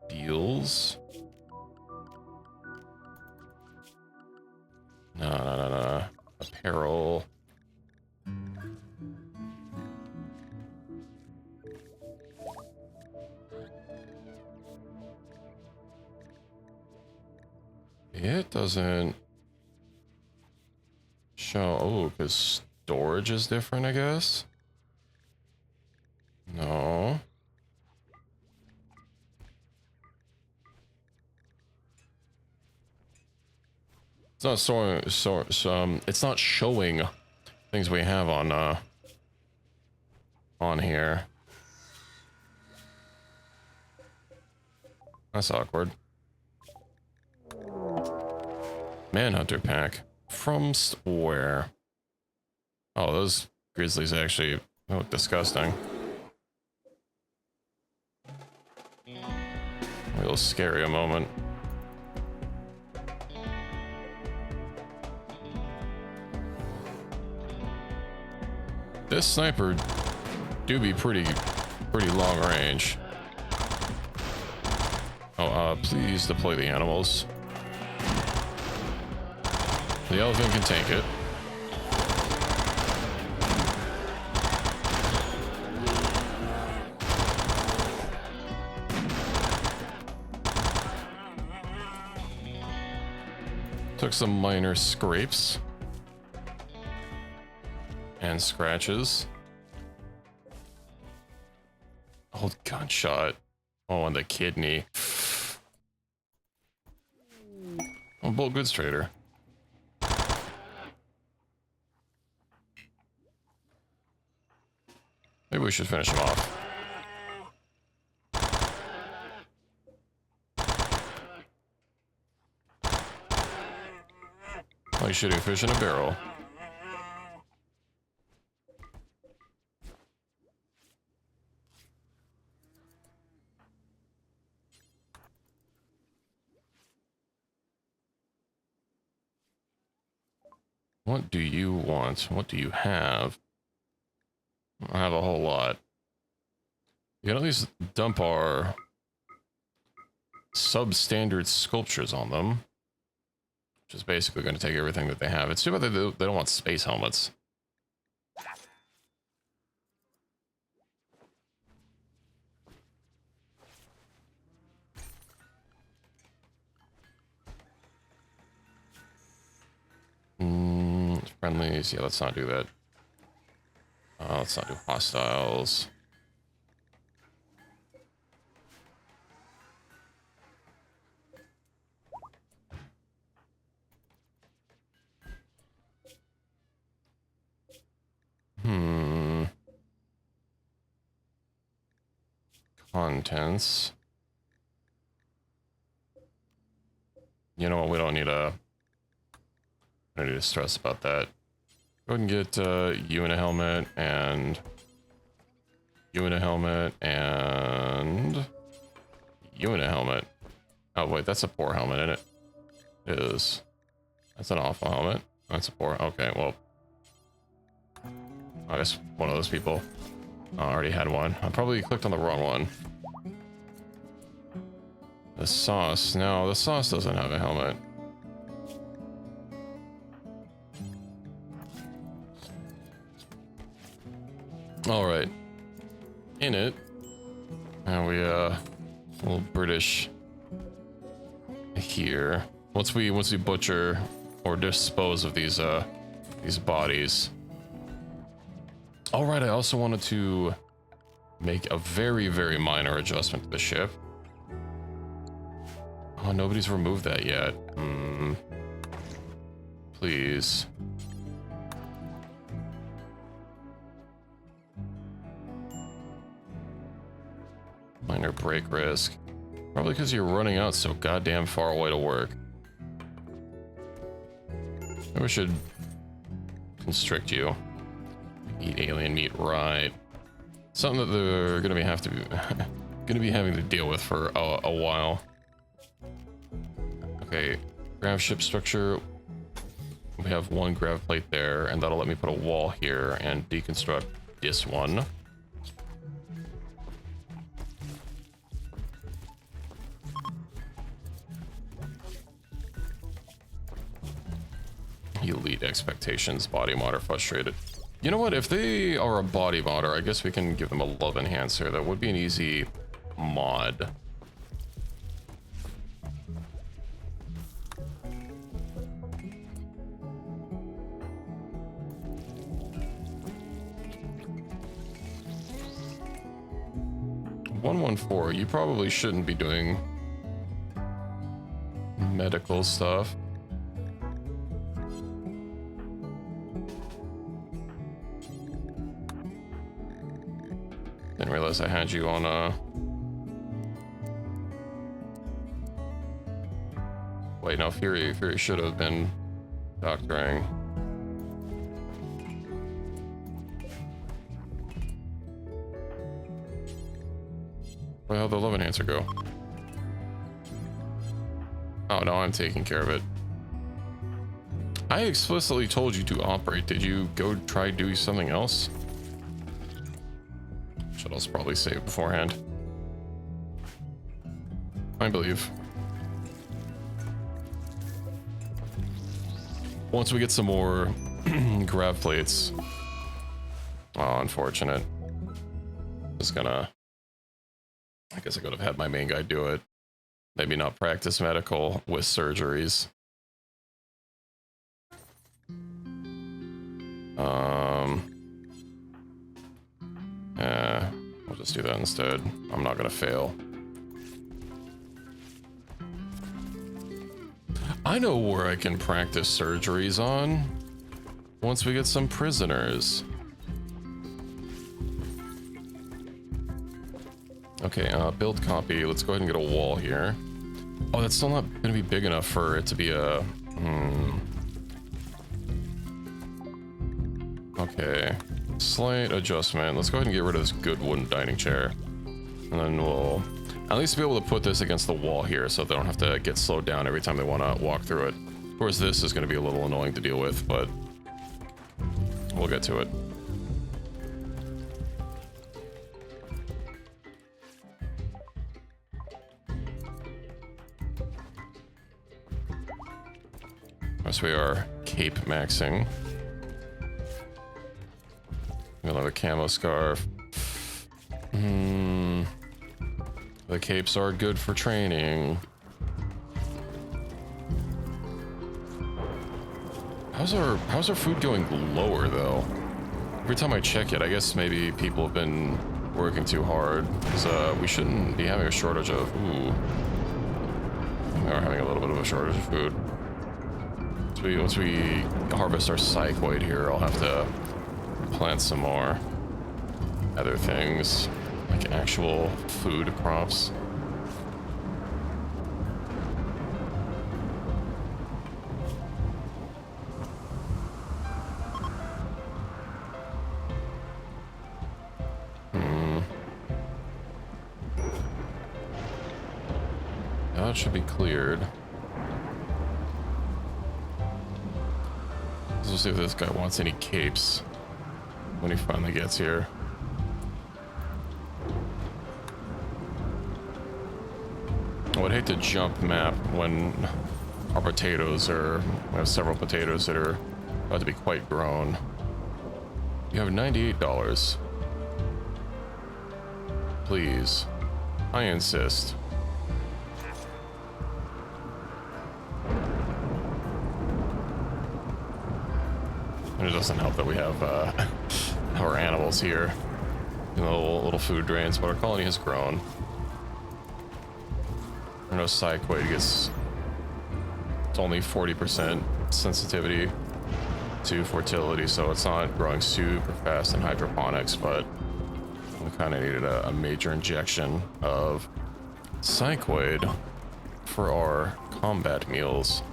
A: deals. No. Apparel. It doesn't show. Oh, because storage is different, I guess. No. It's not it's not showing things we have on here. That's awkward. Manhunter pack from where? Oh, those grizzlies actually look disgusting. A little scary a moment. This sniper do be pretty long range. Oh, please deploy the animals. The elephant can tank it. Took some minor scrapes. And scratches. Oh, gunshot. Oh, and the kidney. Oh, bold goods trader. Maybe we should finish him off. Like shooting fish in a barrel. What do you want? What do you have? I have a whole lot. You can at least dump our substandard sculptures on them. Which is basically going to take everything that they have. It's too bad they don't want space helmets. Friendlies. Yeah, let's not do that. Let's not do hostiles. Contents. You know what? We don't need to stress about that. Go ahead and get you in a helmet, and you in a helmet, and you in a helmet. Oh wait, that's a poor helmet, isn't it? It is. That's an awful helmet. That's a poor. Okay, well, I guess one of those people. Oh, I already had one. I probably clicked on the wrong one. The sauce. No, the sauce doesn't have a helmet. All right. In it. And we little British here. Once we butcher or dispose of these bodies. All right, I also wanted to make a very, very minor adjustment to the ship. Oh, nobody's removed that yet. Please. Minor brake risk. Probably because you're running out so goddamn far away to work. Maybe we should constrict you. Eat alien meat, right? Something that they're gonna be having to deal with for a while. Okay, grav ship structure. We have one grav plate there, and that'll let me put a wall here and deconstruct this one. Elite expectations, body modder frustrated. You know what? If they are a body modder, I guess we can give them a love enhancer. That would be an easy mod. $114. You probably shouldn't be doing medical stuff. Didn't realize I had you on Wait, no, Fury should have been doctoring. Where the hell did the love enhancer go? Oh no, I'm taking care of it. I explicitly told you to operate. Did you go try doing something else? Shuttle's probably saved beforehand. I believe. Once we get some more grav plates. Oh, unfortunate. Just gonna... I guess I could have had my main guy do it. Maybe not practice medical with surgeries. I'll just do that instead. I'm not gonna fail. I know where I can practice surgeries on. Once we get some prisoners. Okay, build copy. Let's go ahead and get a wall here. Oh, that's still not gonna be big enough for it to be a... Okay. Slight adjustment. Let's go ahead and get rid of this good wooden dining chair. And then we'll at least be able to put this against the wall here so they don't have to get slowed down every time they want to walk through it. Of course, this is going to be a little annoying to deal with, but we'll get to it. Yes, we are cape maxing. Another camo scarf. The capes are good for training. How's our food going lower though? Every time I check it, I guess maybe people have been working too hard. Because we shouldn't be having a shortage of... Ooh. We are having a little bit of a shortage of food. Once we harvest our psychoid here, I'll have to plant some more other things, like actual food crops. That should be cleared. Let's see if this guy wants any capes when he finally gets here. would hate to jump map when our potatoes are... We have several potatoes that are about to be quite grown. You have $98. Please. I insist. And it doesn't help that we have our animals here. You know, little food drains, but our colony has grown. I know cycloid gets... It's only 40% sensitivity to fertility, so it's not growing super fast in hydroponics, but we kind of needed a major injection of cycloid for our combat meals.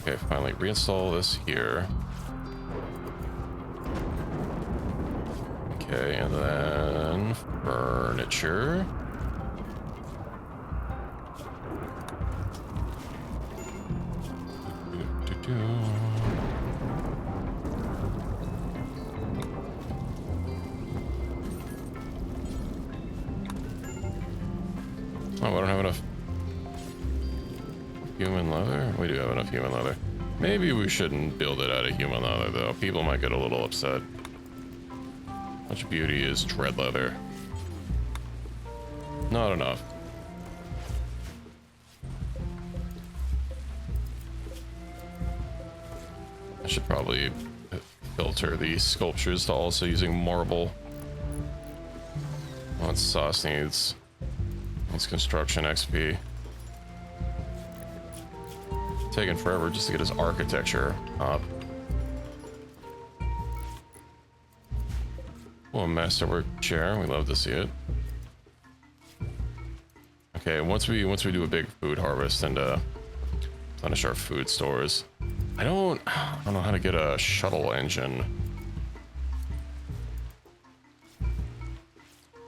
A: Okay, finally reinstall this here. Okay, and then furniture. Oh, we don't have enough human leather? We do have enough human leather. Maybe we shouldn't build it out of human leather, though. People might get a little upset. Much beauty is dread leather. Not enough. I should probably filter the sculptures to also using marble. What sauce needs? Needs construction XP. Taking forever just to get his architecture up. Oh, a masterwork chair. We love to see it. Okay, once we do a big food harvest and replenish our food stores. I don't know how to get a shuttle engine.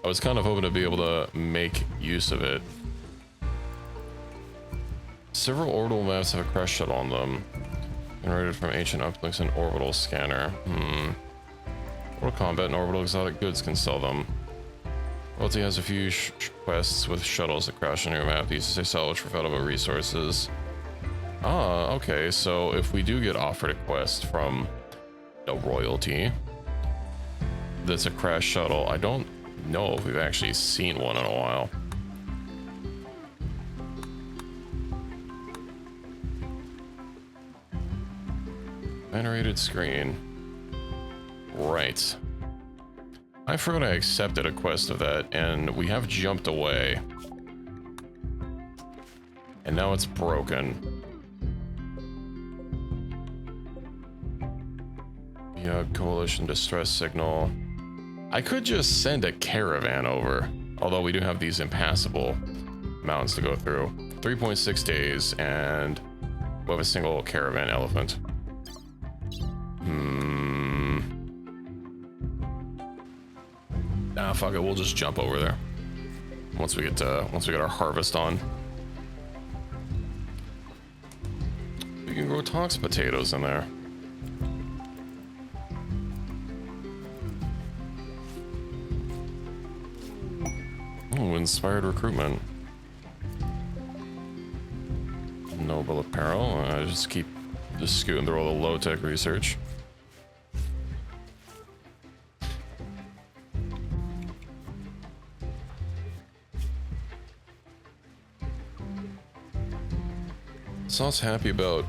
A: I was kind of hoping to be able to make use of it. Several orbital maps have a crash shuttle on them. Generated from ancient uplinks and orbital scanner. Orbital combat and orbital exotic goods can sell them. Royalty has a few quests with shuttles that crash on your map. These stay salvage for valuable resources. Ah, okay, so if we do get offered a quest from a royalty that's a crash shuttle, I don't know if we've actually seen one in a while. Generated screen. Right. I forgot I accepted a quest of that, and we have jumped away. And now it's broken. Yeah, coalition distress signal. I could just send a caravan over, although we do have these impassable mountains to go through. 3.6 days, and we have a single caravan elephant. Nah, fuck it. We'll just jump over there once we get our harvest on. We can grow tox potatoes in there. Oh, inspired recruitment. Noble apparel. I just keep scooting through all the low-tech research. Sauce happy about.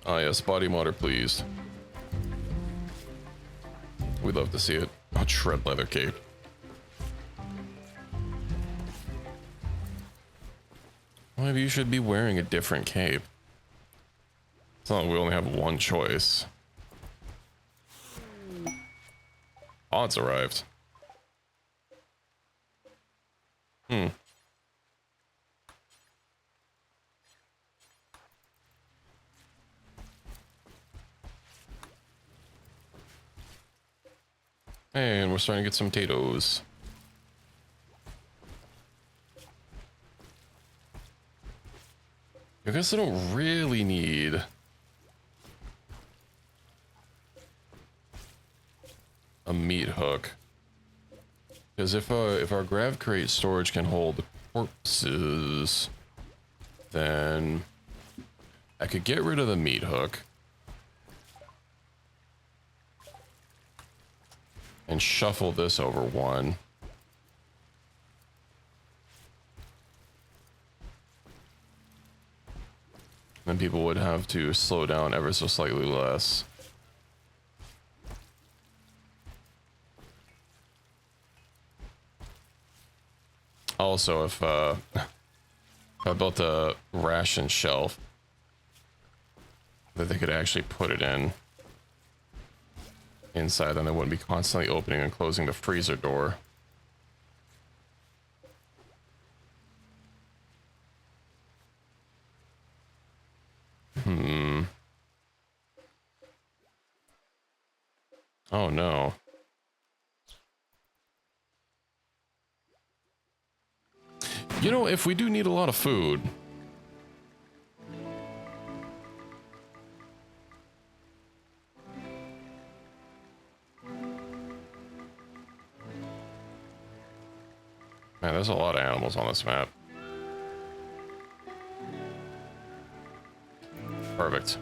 A: Ah, yes, body mod are pleased. We'd love to see it. Oh, shred leather cape. Well, maybe you should be wearing a different cape. It's not like we only have one choice. Odds arrived. And we're starting to get some potatoes. I guess I don't really need a meat hook, because if our grav crate storage can hold corpses, then I could get rid of the meat hook and shuffle this over one. Then people would have to slow down ever so slightly less. Also, if I built a ration shelf that they could actually put it in inside, then they wouldn't be constantly opening and closing the freezer door. Oh no. You know, if we do need a lot of food, man, there's a lot of animals on this map. Perfect.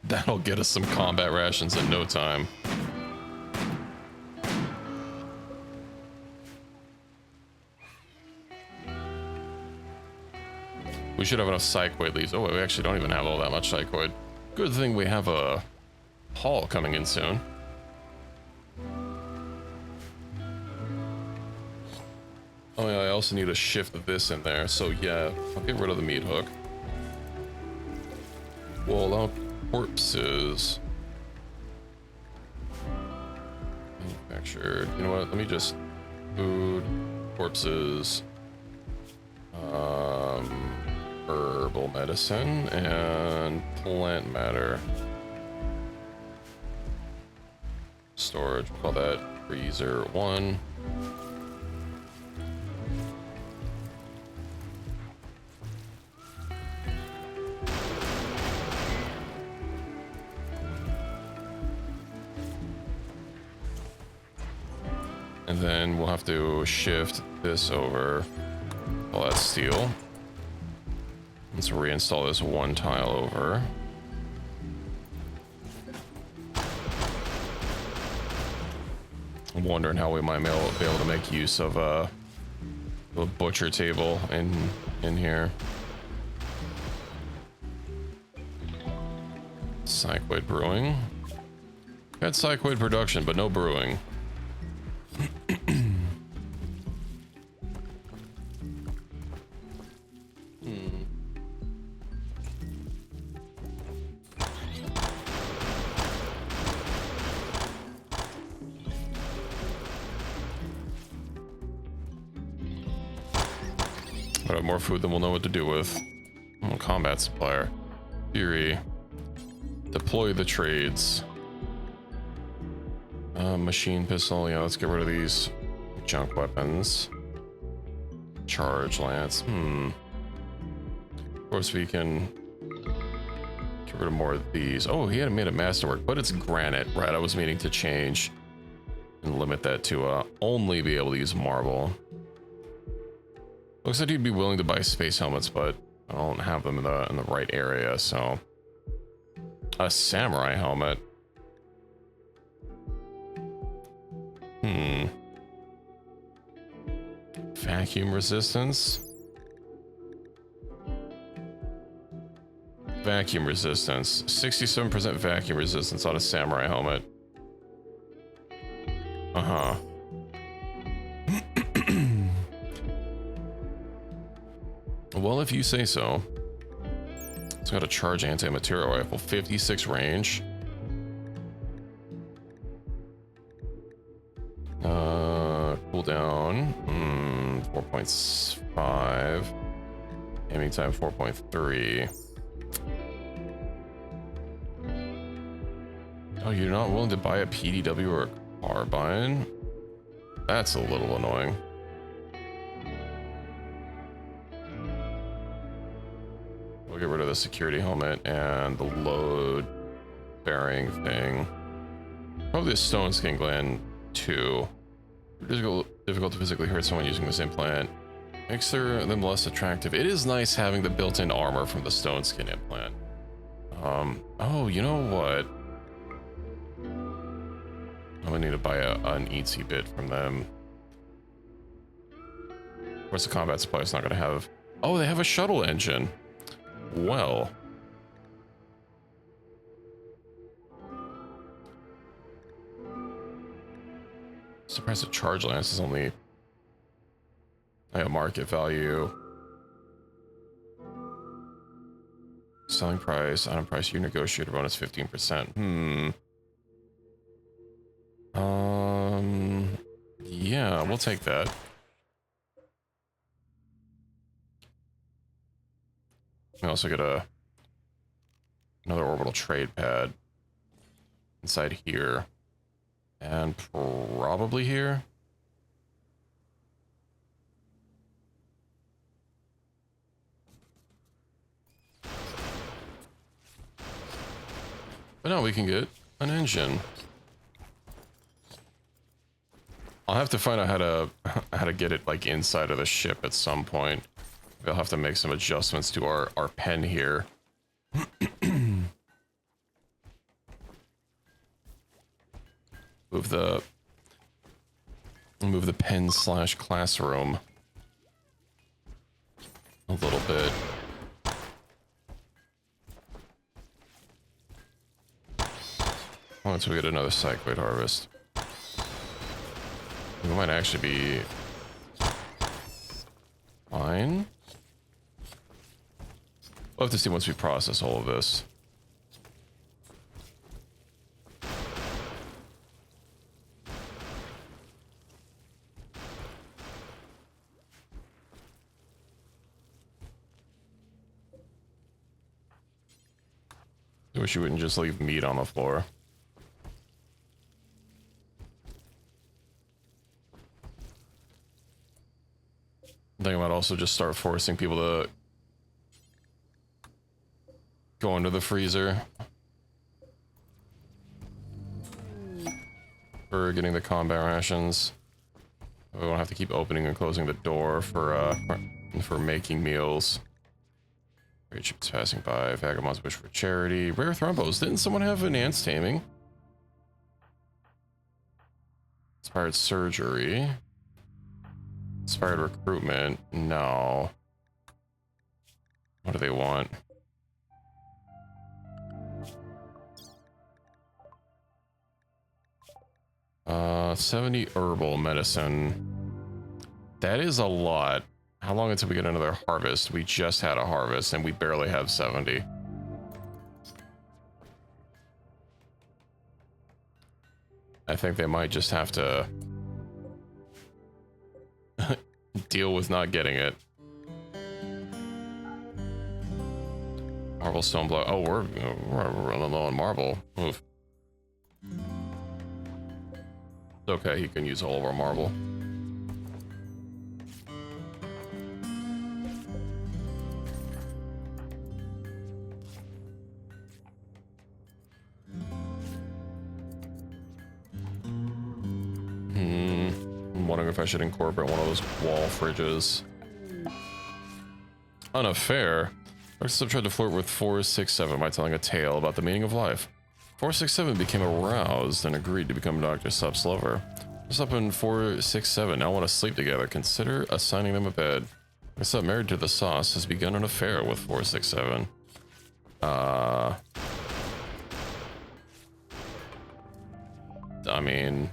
A: That'll get us some combat rations in no time. We should have enough psychoid leaves. Oh, we actually don't even have all that much psychoid. Good thing we have a haul coming in soon. Oh yeah, I also need to shift this in there. So yeah, I'll get rid of the meat hook. Wall out corpses. Manufactured. You know what? Let me just food, corpses, herbal medicine, and plant matter. Storage. We'll call that freezer 1. And then we'll have to shift this over. All that steel. Let's reinstall this one tile over. I'm wondering how we might be able to make use of a butcher table in here. Psychoid brewing. Got psychoid production, but no brewing. But have more food than we'll know what to do with. Oh, combat supplier. Fury. Deploy the trades. Machine pistol. Yeah, let's get rid of these junk weapons. Charge lance. Of course, we can get rid of more of these. Oh, he had made a masterwork, but it's granite, right? I was meaning to change and limit that to only be able to use marble. Looks like he'd be willing to buy space helmets, but I don't have them in the right area. So, a samurai helmet. Vacuum resistance. Vacuum resistance. 67% vacuum resistance on a samurai helmet. Uh-huh. Well, if you say so. It's got a charge anti-material rifle. 56 range. Cooldown. 4.5. Aiming time 4.3. Oh, you're not willing to buy a PDW or a carbine? That's a little annoying. We'll get rid of the security helmet and the load bearing thing. Probably a stone skin gland too. Difficult to physically hurt someone using this implant. Makes them less attractive. It is nice having the built-in armor from the stone skin implant. Oh, you know what? I'm gonna need to buy an ET bit from them. Of course, the combat supply is not gonna have... Oh, they have a shuttle engine. Well. Surprised the charge lance is only... I have market value. Selling price, item price, you negotiate bonus 15%. Yeah, we'll take that. We also get another orbital trade pad inside here. And probably here. But no, we can get an engine. I'll have to find out how to get it like inside of the ship at some point. We'll have to make some adjustments to our pen here. Move the pen / classroom a little bit. Once we get another cycloid harvest. We might actually be fine. We'll have to see once we process all of this. I wish you wouldn't just leave meat on the floor. I think I might also just start forcing people to go into the freezer for getting the combat rations. We won't have to keep opening and closing the door for making meals. Great ships passing by. Vagabonds wish for charity. Rare thrombos. Didn't someone have enhanced taming? Inspired surgery. Inspired recruitment. No. What do they want? Uh, 70 herbal medicine. That is a lot. How long until we get another harvest? We just had a harvest and we barely have 70. I think they might just have to deal with not getting it. Marble stone block. Oh, we're running low on marble. Oof. Okay, he can use all of our marble. I'm wondering if I should incorporate one of those wall fridges. Unaffair. Arxsub tried to flirt with 467 by telling a tale about the meaning of life. 467 became aroused and agreed to become Dr. Sub's lover. Sup and 467 now want to sleep together. Consider assigning them a bed. Sub, married to the sauce, has begun an affair with 467. I mean...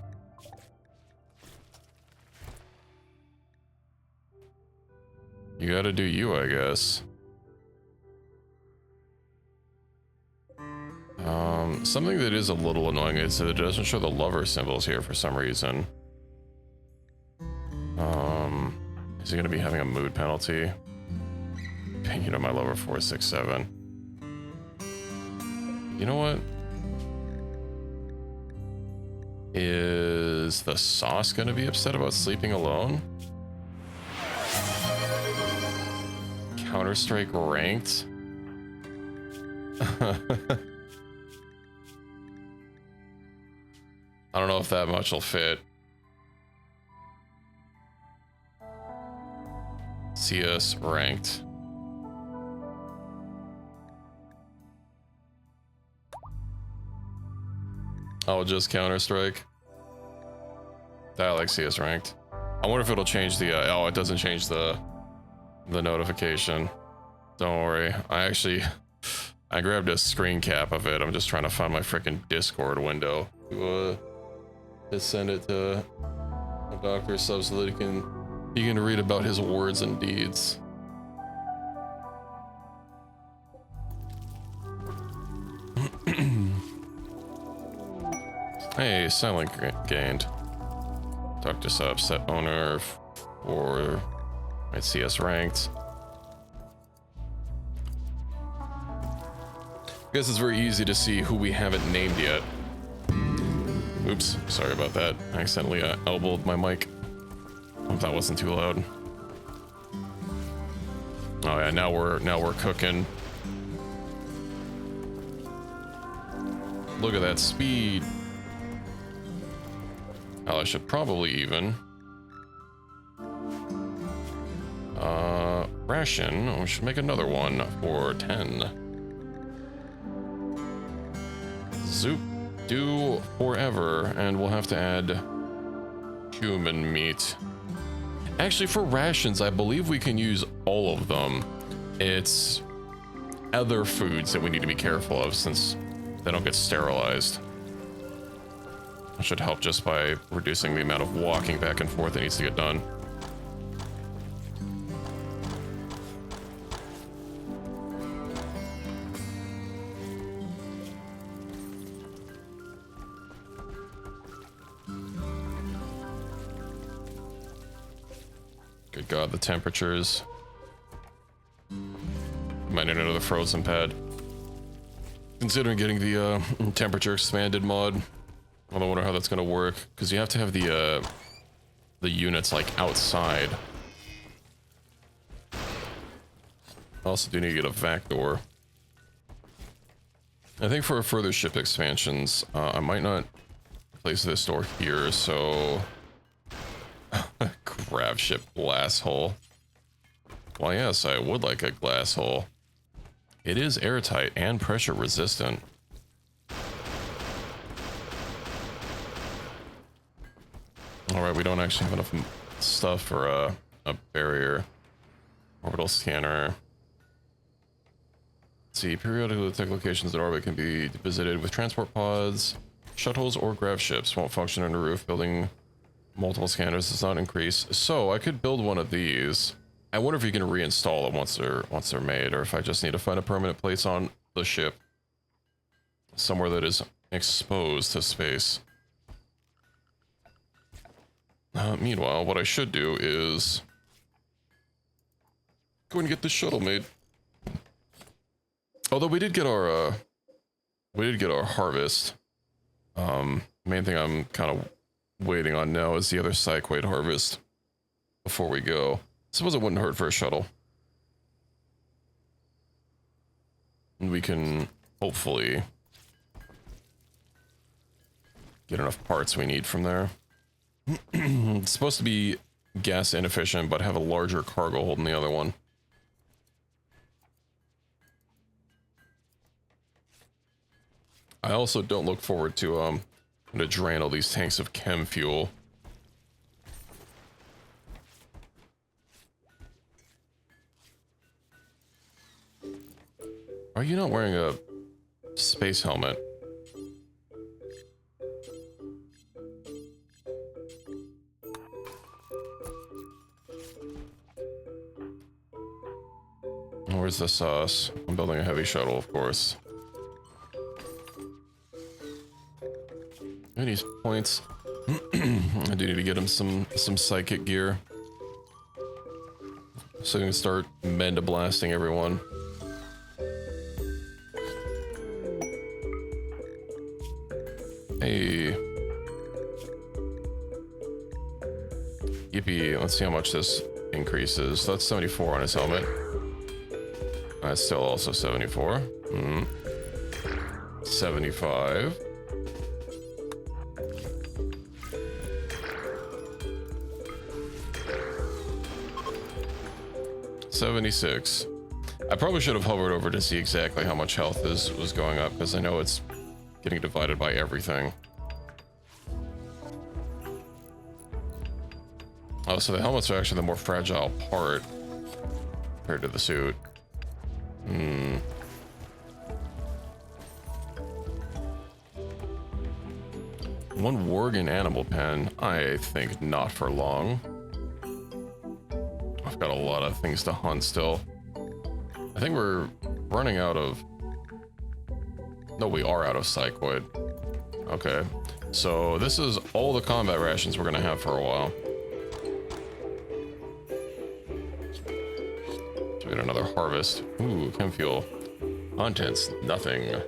A: you gotta do you, I guess. Something that is a little annoying is that it doesn't show the lover symbols here for some reason. Is he gonna be having a mood penalty? Opinion of my lover 467. You know what? Is the sauce gonna be upset about sleeping alone? Counter-Strike ranked? I don't know if that much will fit. CS ranked. Oh, just Counter-Strike. I like CS ranked. I wonder if it'll change the, oh, it doesn't change the notification. Don't worry. I grabbed a screen cap of it. I'm just trying to find my freaking Discord window to send it to a Dr. Sub so that he can read about his words and deeds. Hey, silent gained. Dr. Sub set owner for my CS ranked. I guess it's very easy to see who we haven't named yet. Oops, sorry about that. I accidentally elbowed my mic. Hope that wasn't too loud. Oh yeah, now we're cooking. Look at that speed. Oh, I should probably even. Ration. We should make another one for 10. Zoop. Do forever, and we'll have to add human meat. Actually, for rations, I believe we can use all of them. It's other foods that we need to be careful of since they don't get sterilized. That should help just by reducing the amount of walking back and forth that needs to get done. Good God, the temperatures. Might need another frozen pad. Considering getting the temperature expanded mod. I don't wonder how that's gonna work, because you have to have the units like outside. I also do need to get a vac door. I think for further ship expansions, I might not place this door here, so grav ship glass hole. Why yes, I would like a glass hole. It is airtight and pressure resistant. Alright, we don't actually have enough stuff for a barrier. Orbital scanner. Let's see, periodically detect locations in orbit can be visited with transport pods. Shuttles or grav ships won't function under roof. Building multiple scanners does not increase. So I could build one of these. I wonder if you can reinstall them once they're made, or if I just need to find a permanent place on the ship. Somewhere that is exposed to space. Meanwhile, what I should do is go and get the shuttle made. Although we did get our harvest. Main thing I'm kind of waiting on now is the other Psychoid harvest before we go. Suppose it wouldn't hurt for a shuttle. And we can hopefully get enough parts we need from there. It's supposed to be gas inefficient, but have a larger cargo hold than the other one. I also don't look forward to drain all these tanks of chem fuel. Are you not wearing a space helmet? Where's the sauce? I'm building a heavy shuttle, of course. Any points? I do need to get him some psychic gear, so he can start menda blasting everyone. Hey. Yippee. Let's see how much this increases. So that's 74 on his helmet. That's still also 74. 75. 76. I probably should have hovered over to see exactly how much health was going up, because I know it's getting divided by everything. Oh, so the helmets are actually the more fragile part compared to the suit. Hmm. One Worgen animal pen. I think not for long. I've got a lot of things to hunt still. I think we're running out of... No, we are out of psychoid. Okay. So this is all the combat rations we're going to have for a while. So we got another harvest. Ooh, chem fuel. Contents, nothing.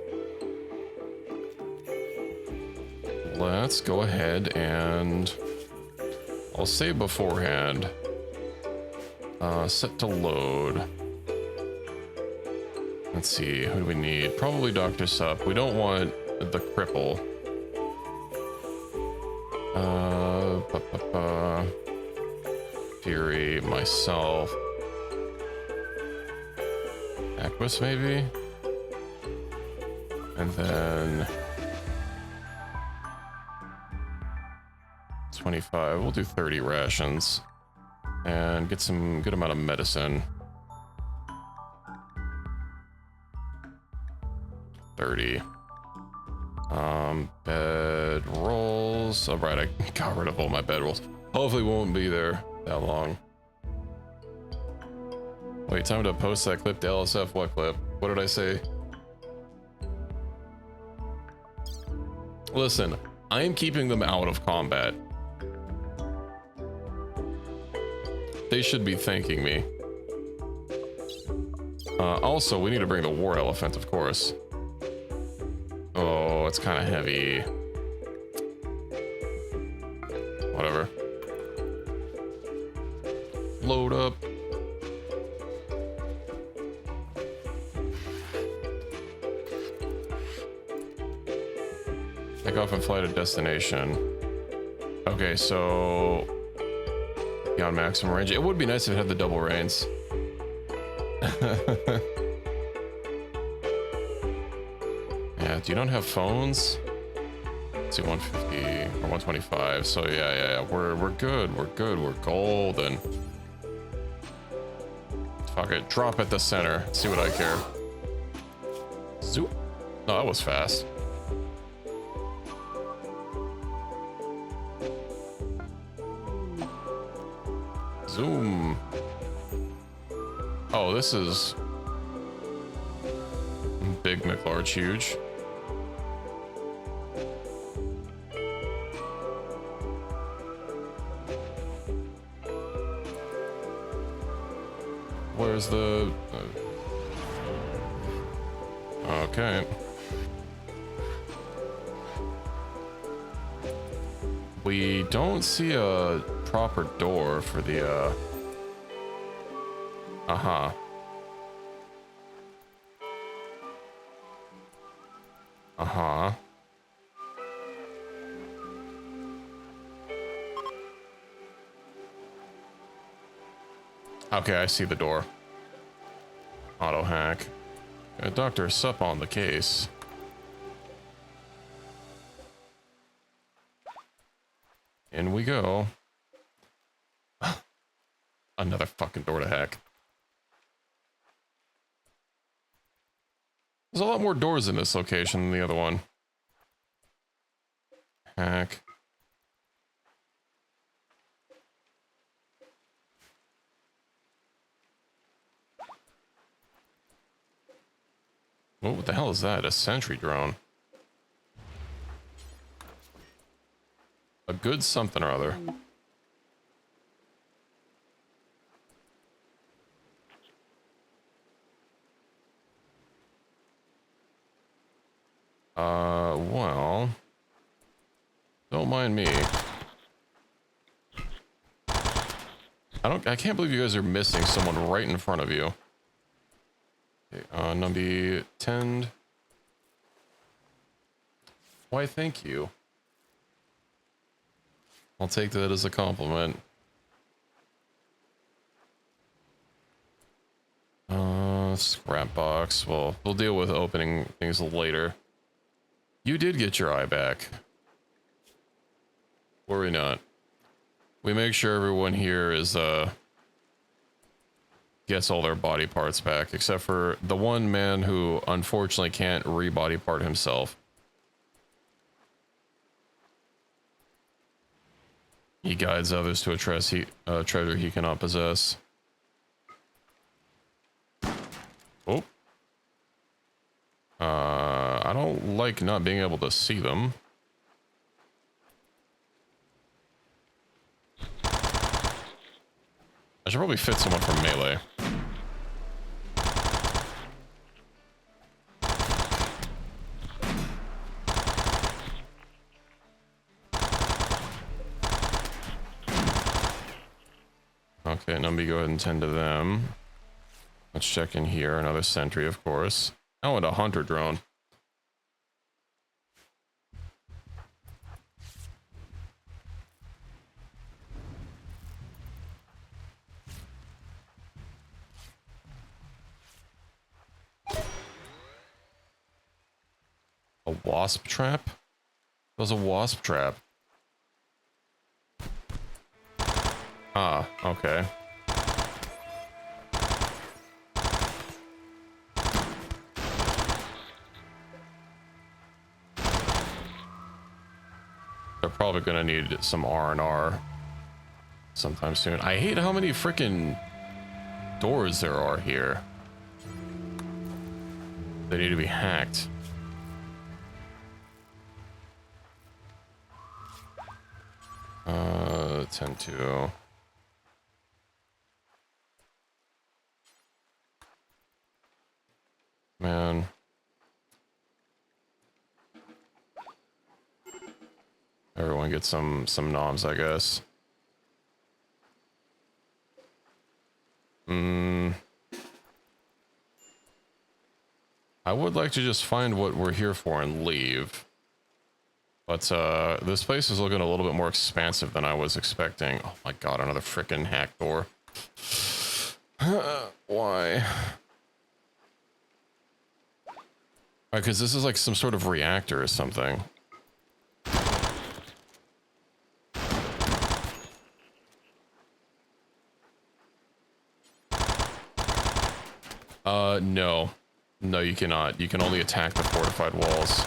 A: Let's go ahead and... I'll save beforehand. Set to load. Let's see, who do we need? Probably Dr. Sup. We don't want the cripple. Fury, myself. Aquas, maybe? And then... 25. We'll do 30 rations. And get some good amount of medicine. 30. Bed rolls. All right, I got rid of all my bed rolls. Hopefully won't be there that long. Wait, time to post that clip to LSF. What clip? What did I say? Listen, I am keeping them out of combat. They should be thanking me. Also, we need to bring the war elephant, of course. Oh, it's kind of heavy. Whatever. Load up. Take off and fly to destination. Okay, so... Beyond maximum range. It would be nice if it had the double reins. Yeah, do you not have phones? Let's see, 150 or 125. So yeah, we're good. We're good. We're golden. Fuck it. Drop at the center. See what I care. Zoop. No, that was fast. Zoom. Oh, this is big, McLarge, huge. Where's the... Okay. We don't see a proper door for the, Uh-huh. Uh-huh. Okay, I see the door. Auto hack. Dr. Sup on the case. In we go. Another fucking door to hack. There's a lot more doors in this location than the other one. Hack. What the hell is that? A sentry drone. A good something or other. Well, don't mind me. I can't believe you guys are missing someone right in front of you. Okay, Numby tend. Why, thank you. I'll take that as a compliment. Scrap box. Well, we'll deal with opening things later. You did get your eye back. Worry not. We make sure everyone here is gets all their body parts back, except for the one man who unfortunately can't re-body part himself. He guides others to a treasure he cannot possess. Oh. I don't like not being able to see them. I should probably fit someone from melee. Okay, Numby, go ahead and tend to them. Let's check in here. Another sentry, of course. Oh, and a hunter drone. A wasp trap? That was a wasp trap. Ah, okay. They're probably gonna need some R&R sometime soon. I hate how many freaking doors there are here. They need to be hacked. Tend to. Man. Everyone gets some noms, I guess. I would like to just find what we're here for and leave. But this place is looking a little bit more expansive than I was expecting. Oh my god, another frickin' hack door. Why? Because this is like some sort of reactor or something. No. No, you cannot. You can only attack the fortified walls.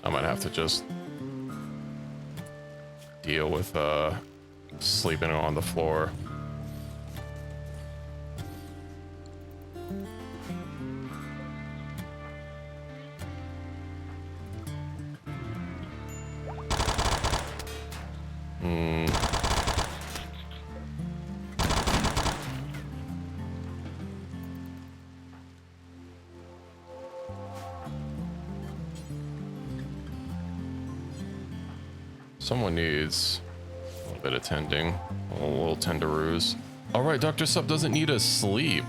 A: I might have to just deal with sleeping on the floor. Someone needs a little bit of tending, a little tenderoos. All right, Dr. Sup doesn't need a sleep.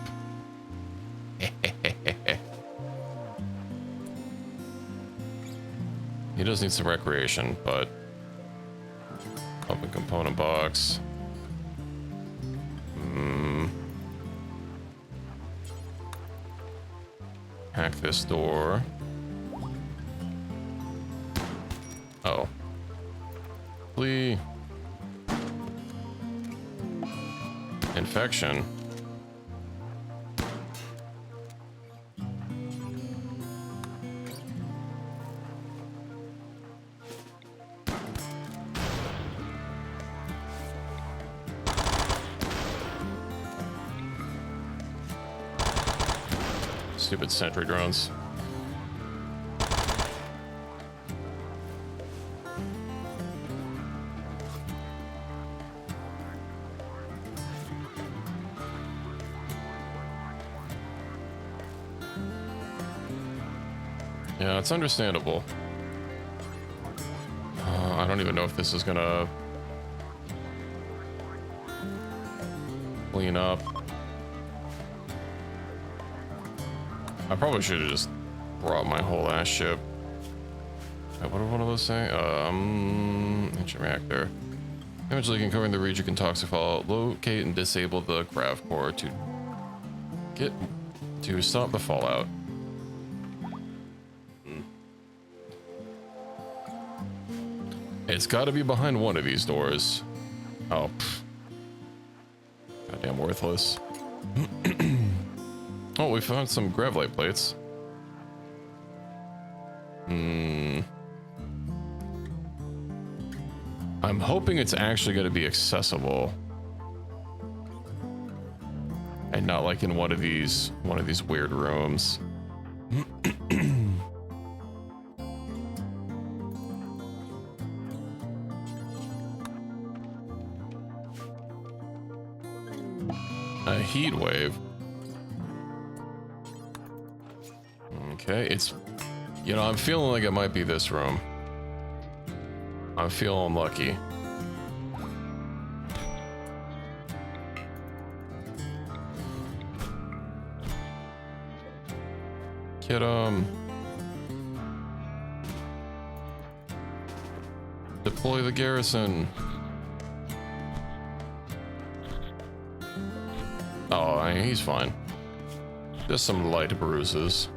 A: He does need some recreation, but open component box. Hack this door. Oh. Infection. Stupid sentry drones. Yeah, it's understandable. I don't even know if this is gonna clean up. I probably should have just brought my whole ass ship. What did one of those say? Engine reactor. Damage leaking covering the region can toxic fallout. Locate and disable the craft core to stop the fallout. It's got to be behind one of these doors. Oh, pff. Goddamn worthless. Oh, we found some gravlite plates. I'm hoping it's actually going to be accessible, and not like in one of these weird rooms. A heat wave. Okay, it's, you know, I'm feeling like it might be this room. I'm feeling lucky. Get deploy the garrison. Oh, he's fine. Just some light bruises.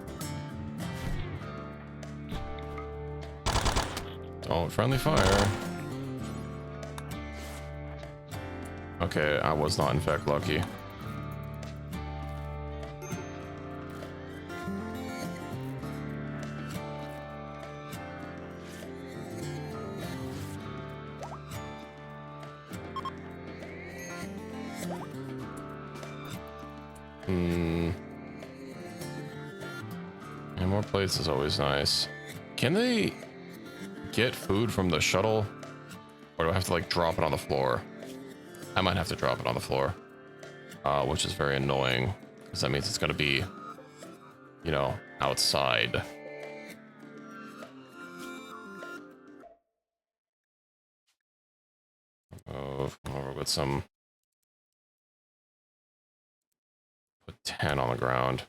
A: Oh, friendly fire. Okay, I was not in fact lucky. And more plates is always nice. Can they get food from the shuttle, or do I have to like drop it on the floor? I might have to drop it on the floor, which is very annoying because that means it's going to be, you know, outside. Oh, come over with some. Put 10 on the ground.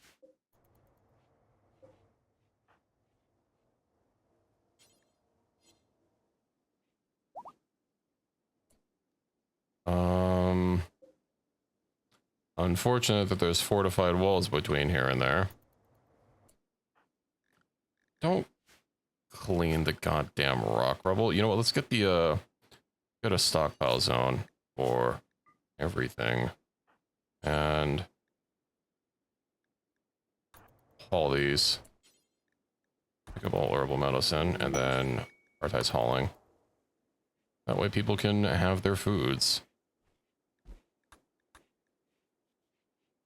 A: Unfortunate that there's fortified walls between here and there. Don't clean the goddamn rock rubble. You know what? Let's get the get a stockpile zone for everything, and haul these. Pick up all herbal medicine, and then prioritize hauling. That way people can have their foods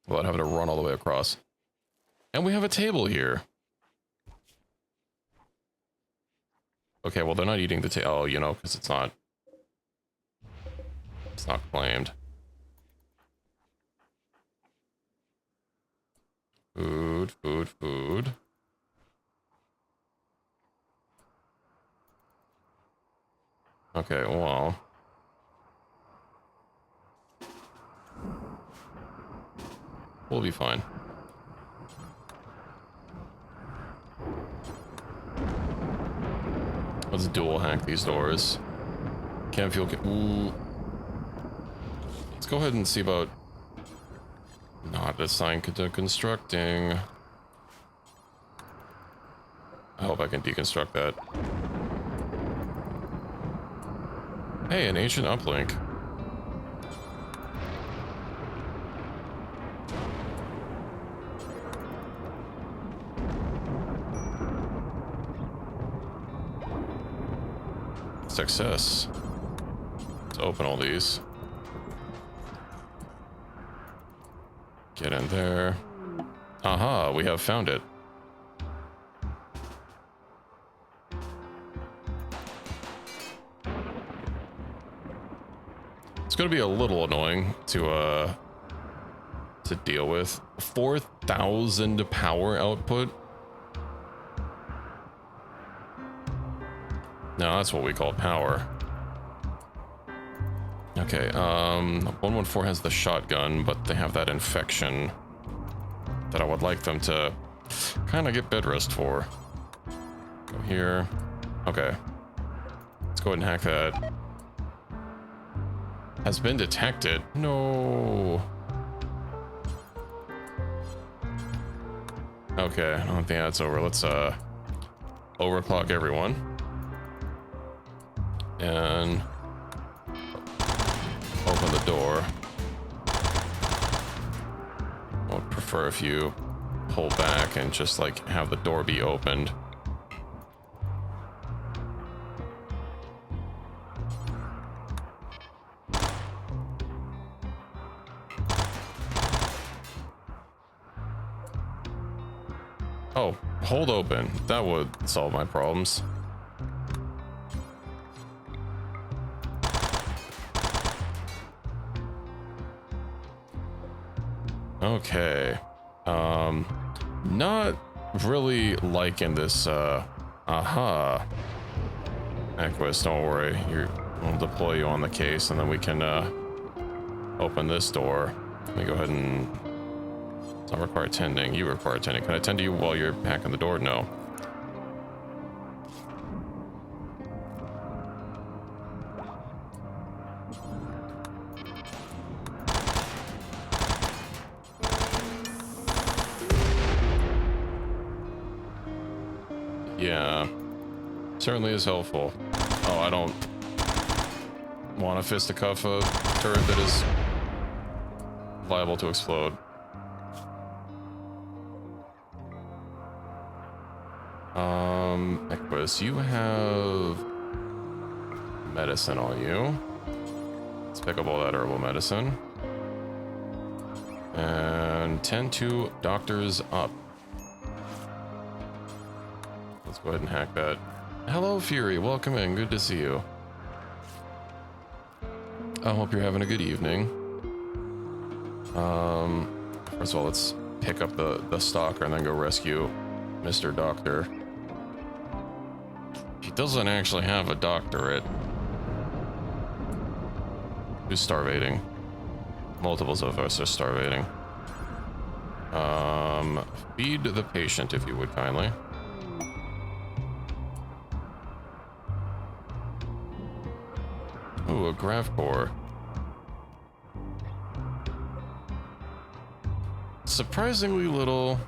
A: without having to run all the way across. And we have a table here. Okay, well, they're not eating the table. Oh, you know, because it's not claimed. Food, food, food. Okay, well. We'll be fine. Let's dual hack these doors. Can't feel... Ooh. Let's go ahead and see about not assigned to constructing. I hope I can deconstruct that. Hey, an ancient uplink. Success. Let's open all these. Get in there. Aha, we have found it. It's going to be a little annoying to deal with. 4,000 power output. No, that's what we call power. Okay, 114 has the shotgun, but they have that infection that I would like them to kind of get bed rest for. Go here. Okay. Let's go ahead and hack that. Has been detected. No. Okay, I don't think that's over. Let's overclock everyone. And open the door. I would prefer if you pull back and just like have the door be opened. Oh, hold open. That would solve my problems. Okay. Not really liking this, aha. Equus, don't worry. We'll deploy you on the case and then we can, open this door. Let me go ahead and... It's not require tending. You require tending. Can I tend to you while you're hacking the door? No. Yeah. Certainly is helpful. Oh, I don't want to fisticuff a turret that is liable to explode. Equus, you have medicine on you. Let's pick up all that herbal medicine. And tend to doctors up. Let's go ahead and hack that. Hello, Fury. Welcome in. Good to see you. I hope you're having a good evening. First of all, let's pick up the stalker and then go rescue Mr. Doctor. He doesn't actually have a doctorate. Who's starvating? Multiples of us are starvating. Feed the patient if you would kindly. Ooh, a grav core. Surprisingly little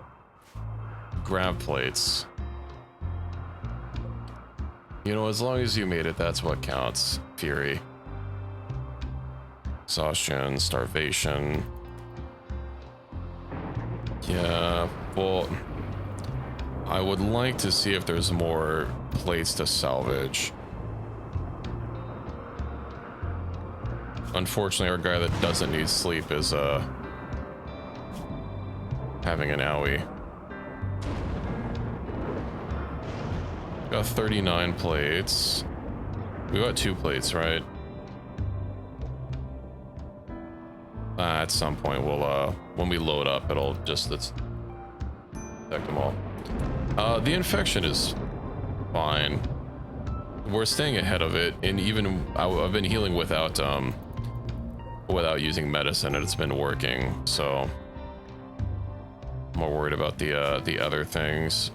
A: grav plates. You know, as long as you made it, that's what counts. Fury. Exhaustion, starvation. Yeah, well, I would like to see if there's more plates to salvage. Unfortunately, our guy that doesn't need sleep is having an owie. Got 39 plates. We got 2 plates, right? At some point, we'll when we load up, it'll just detect them all. The infection is fine. We're staying ahead of it, and even I've been healing without using medicine, and it's been working. So I'm more worried about the other things.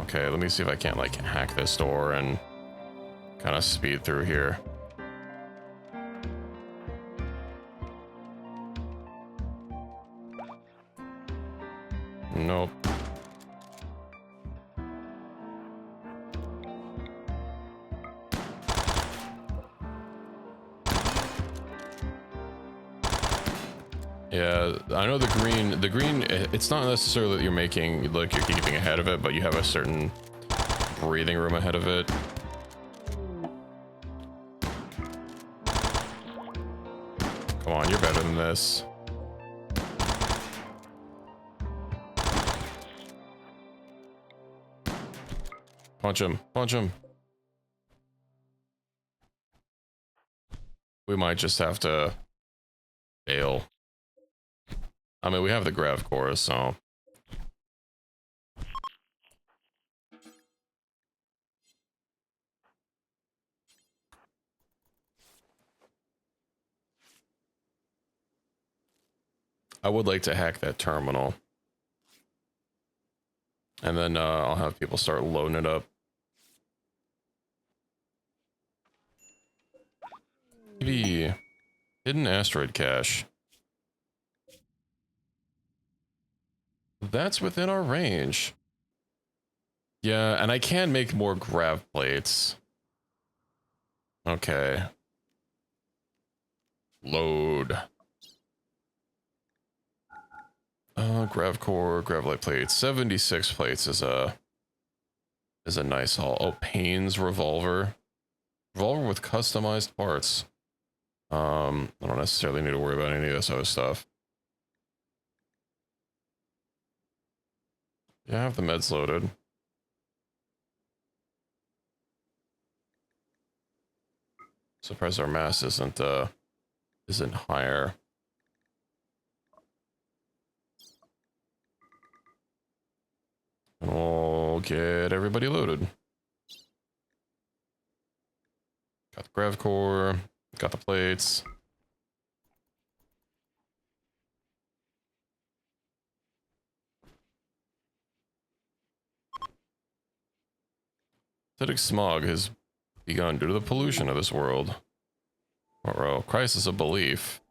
A: Okay, let me see if I can't like hack this door and kind of speed through here. Nope. Yeah, I know the green, it's not necessarily that you're making, like you're keeping ahead of it, but you have a certain breathing room ahead of it. Come on, you're better than this. Punch him, punch him. We might just have to bail. I mean, we have the grav core, so. I would like to hack that terminal. And then I'll have people start loading it up. Hidden asteroid cache. That's within our range. Yeah, and I can make more grav plates. Okay. Load. Grav core, gravlite plates. 76 plates is a nice haul. Oh, Payne's revolver. Revolver with customized parts. I don't necessarily need to worry about any of this other stuff. Yeah, I have the meds loaded. Surprised our mass isn't higher. And we'll get everybody loaded. Got the grav core, got the plates. Acidic smog has begun due to the pollution of this world. Or crisis of belief.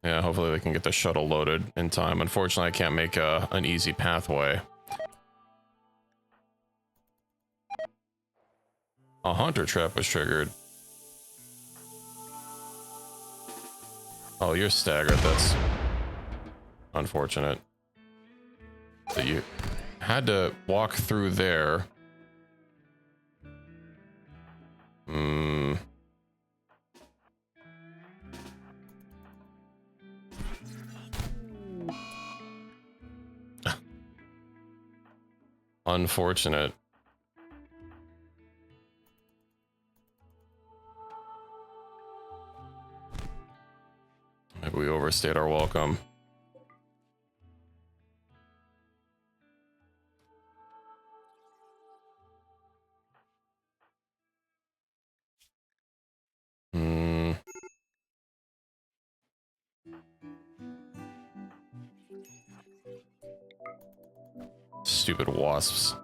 A: Yeah, hopefully they can get the shuttle loaded in time. Unfortunately, I can't make an easy pathway. A hunter trap was triggered. Oh, you're staggered. That's unfortunate. So you had to walk through there. Hmm. Unfortunate. Maybe we overstayed our welcome. Hmm. Stupid wasps.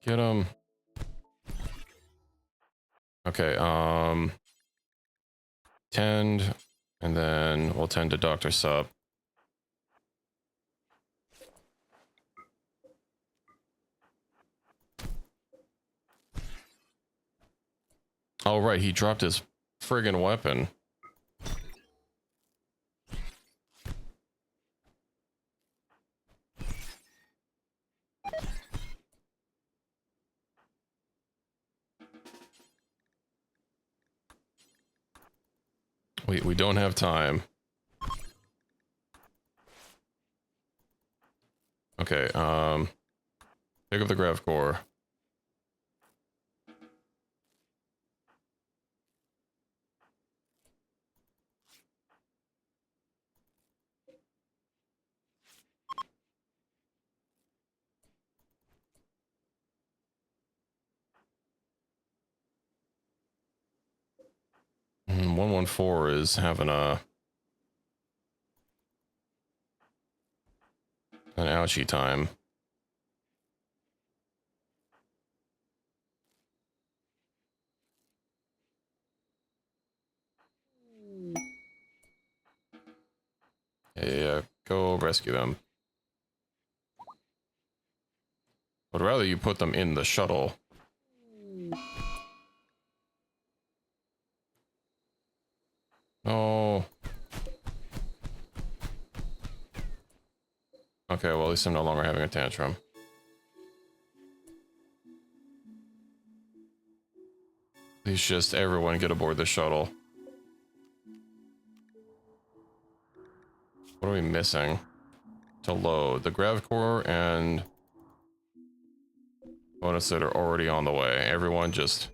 A: Get them. Okay, tend, and then we'll tend to Dr. Sup. Oh, right, he dropped his friggin' weapon. We don't have time. Okay, pick up the grav core. Mm, 114 is having an ouchie time. Yeah, go rescue them. I'd rather you put them in the shuttle. Oh. Okay, well, at least I'm no longer having a tantrum. Please just everyone get aboard the shuttle. What are we missing to load? The grav core and bonus that are already on the way. Everyone just...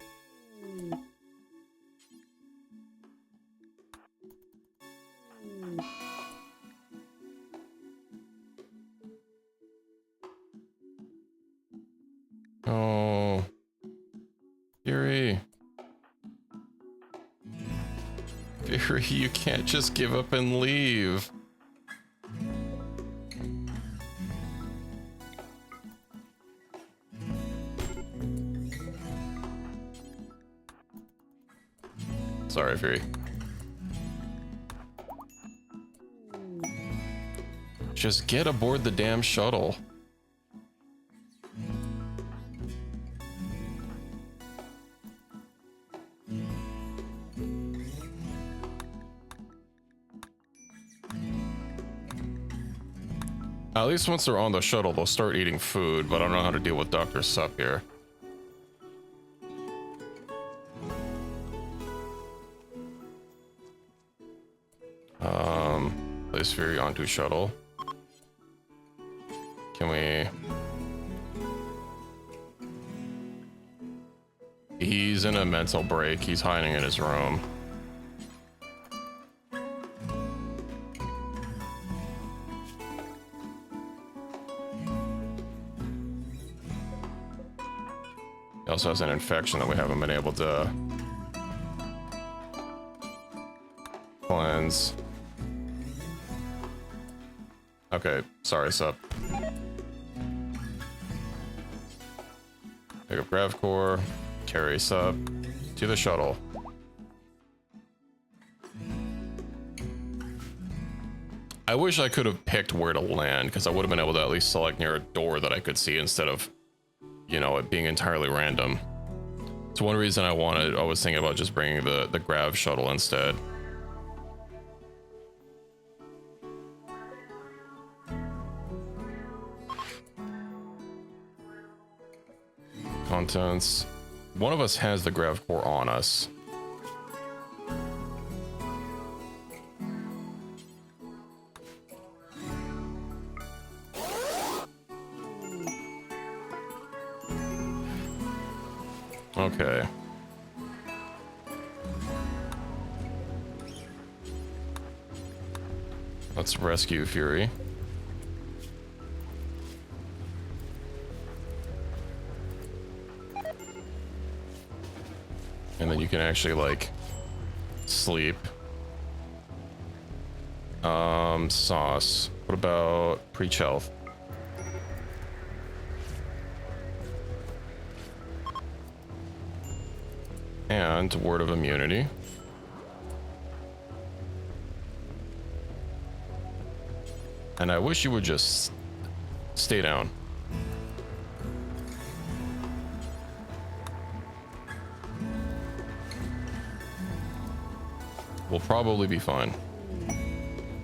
A: Oh. Yuri. Fury, you can't just give up and leave. Sorry, Fury. Just get aboard the damn shuttle. At least once they're on the shuttle, they'll start eating food, but I don't know how to deal with Dr. Sup here. Place Fury onto shuttle. Can we... He's in a mental break. He's hiding in his room. He also has an infection that we haven't been able to cleanse. Okay, sorry, Sup. Pick up Grav Core, carry Sup to the shuttle. I wish I could have picked where to land, because I would have been able to at least select near a door that I could see instead of, you know, it being entirely random. It's one reason I was thinking about just bringing the Grav shuttle instead. Contents. One of us has the Grav Core on us. Okay. Let's rescue Fury. And then you can actually, like, sleep. Sauce. What about preach health? And word of immunity. And I wish you would just stay down. We'll probably be fine.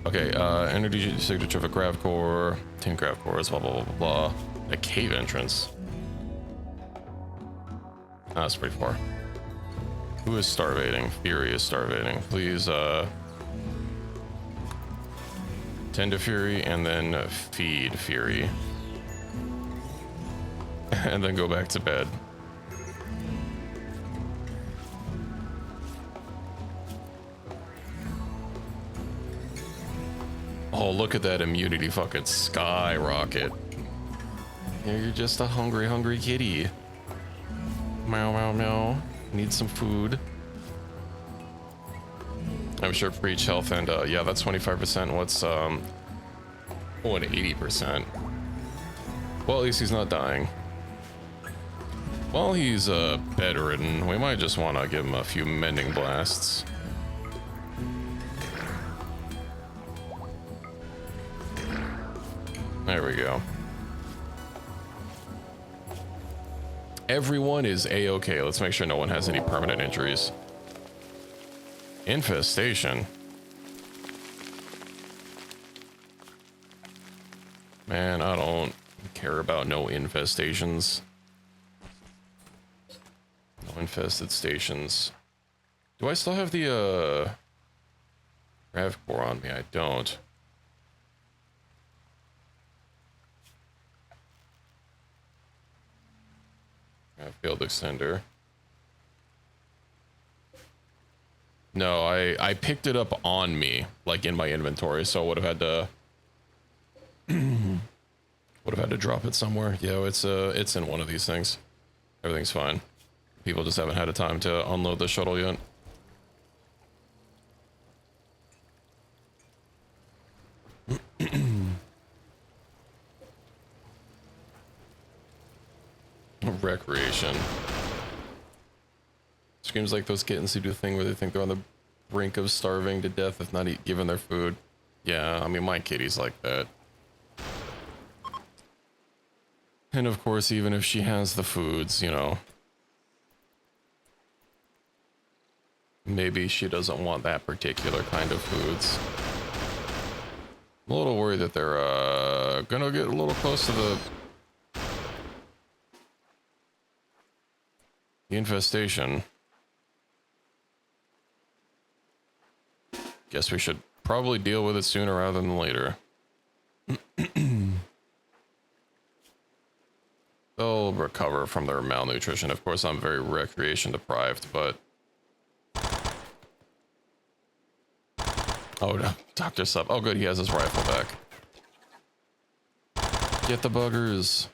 A: Okay, energy signature of a Grav Core, 10 Grav Cores, blah, blah, blah, blah, blah. A cave entrance. That's pretty far. Who is starvating? Fury is starvating. Please, tend to Fury and then feed Fury. And then go back to bed. Oh, look at that immunity fucking skyrocket. You're just a hungry, hungry kitty. Meow, meow, meow. Need some food. I'm sure preach health and, yeah, that's 25%. What's, oh, and 80%. Well, at least he's not dying. While he's, bedridden, we might just want to give him a few mending blasts. There we go. Everyone is A-okay. Let's make sure no one has any permanent injuries. Infestation. Man, I don't care about no infestations. No infested stations. Do I still have the, Grav Core on me? I don't. Field extender. No, I picked it up on me, like in my inventory, so I would have had to drop it somewhere. Yeah, it's in one of these things. Everything's fine. People just haven't had a time to unload the shuttle yet. recreation. Screams like those kittens who do a thing where they think they're on the brink of starving to death if not given their food. Yeah, I mean, my kitty's like that. And of course, even if she has the foods, you know, maybe she doesn't want that particular kind of foods. I'm a little worried that they're gonna get a little close to the infestation. Guess we should probably deal with it sooner rather than later. They'll recover from their malnutrition. Of course, I'm very recreation deprived, but... Oh, no. Dr. Sub. Oh, good. He has his rifle back. Get the buggers.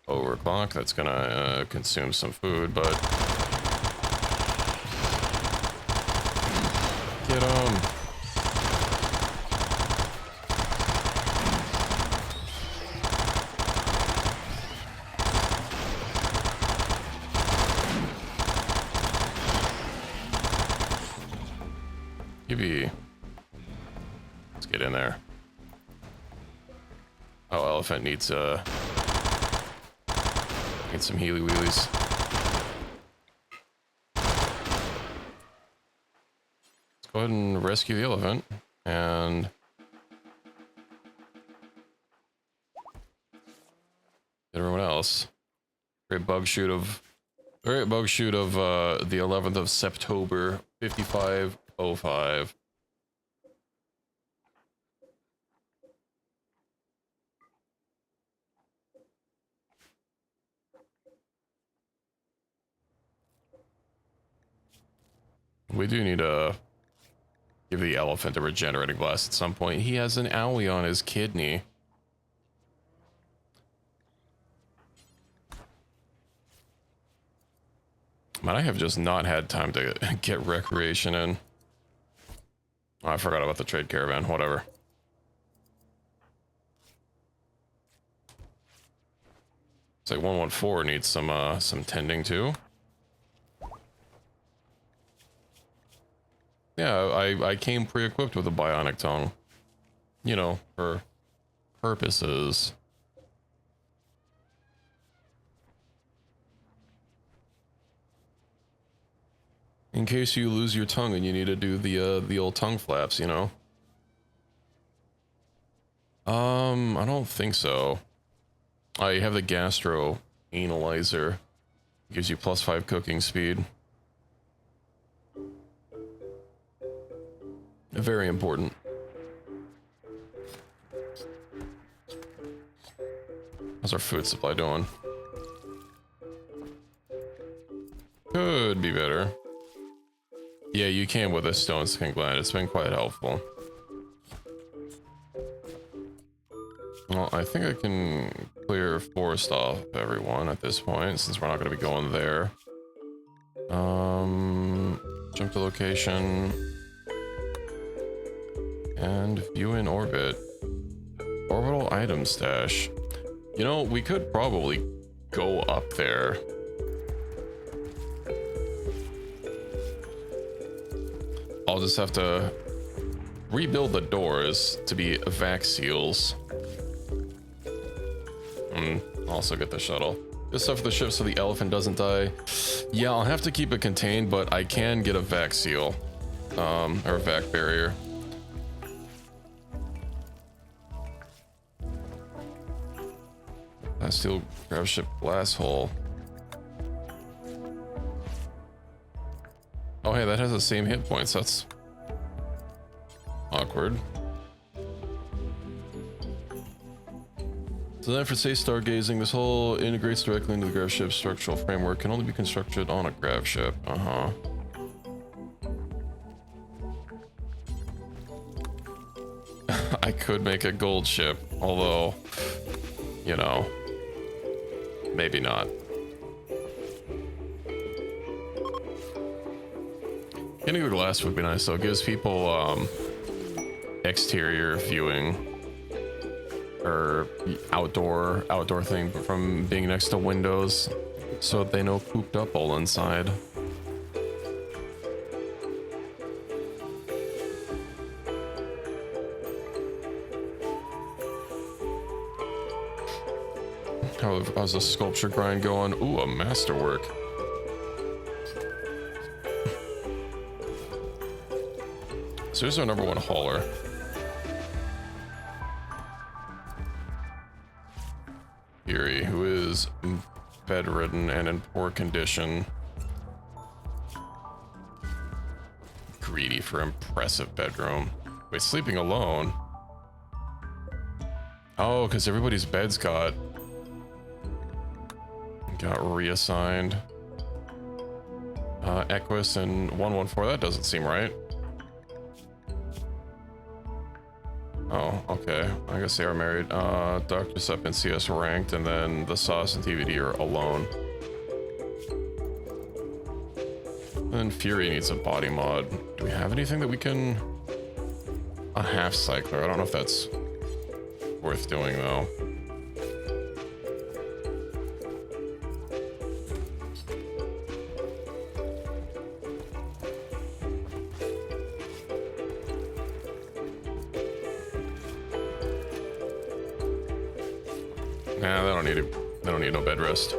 A: Overclock. That's gonna consume some food, but... Get him. Gibby. Let's get in there. Oh, elephant needs some healy wheelies. Let's go ahead and rescue the elephant and everyone else. Great bug shoot of the 11th of September 5505. We do need to give the elephant a regenerating blast at some point. He has an owie on his kidney. Man, I have just not had time to get recreation in. Oh, I forgot about the trade caravan. Whatever. It's like 114 needs some tending too. Yeah, I came pre-equipped with a bionic tongue. You know, for purposes. In case you lose your tongue and you need to do the old tongue flaps, you know. I don't think so. I have the gastro analyzer. Gives you +5 cooking speed. Very important. How's our food supply doing? Could be better. Yeah, you can with a stone skin gland. It's been quite helpful. Well, I think I can clear forest off everyone at this point, since we're not going to be going there. Jump to location. And view in orbit. Orbital item stash. You know, we could probably go up there. I'll just have to rebuild the doors to be vac seals. Also get the shuttle. Good stuff for the ship so the elephant doesn't die. Yeah, I'll have to keep it contained, but I can get a vac seal. Or a vac barrier. I still grab ship glass hole. Oh hey, that has the same hit points. That's awkward. Designed for safe stargazing, this hull integrates directly into the grav ship's structural framework. Can only be constructed on a grav ship. I could make a gold ship, although, you know, maybe not. Getting the glass would be nice though. It gives people exterior viewing or outdoor thing from being next to windows, so they know pooped up all inside. How's the sculpture grind going? Ooh, a masterwork. So here's our number one hauler. Fury, who is bedridden and in poor condition. Greedy for impressive bedroom. Wait, sleeping alone? Oh, because everybody's beds got reassigned. Equus and 114, that doesn't seem right. Oh, okay. I guess they are married. Dr. Sup and CS ranked, and then the Sauce and TVD are alone. And then Fury needs a body mod. Do we have anything that we can... A half cycler. I don't know if that's worth doing, though. Nah, they don't need it. They don't need no bed rest.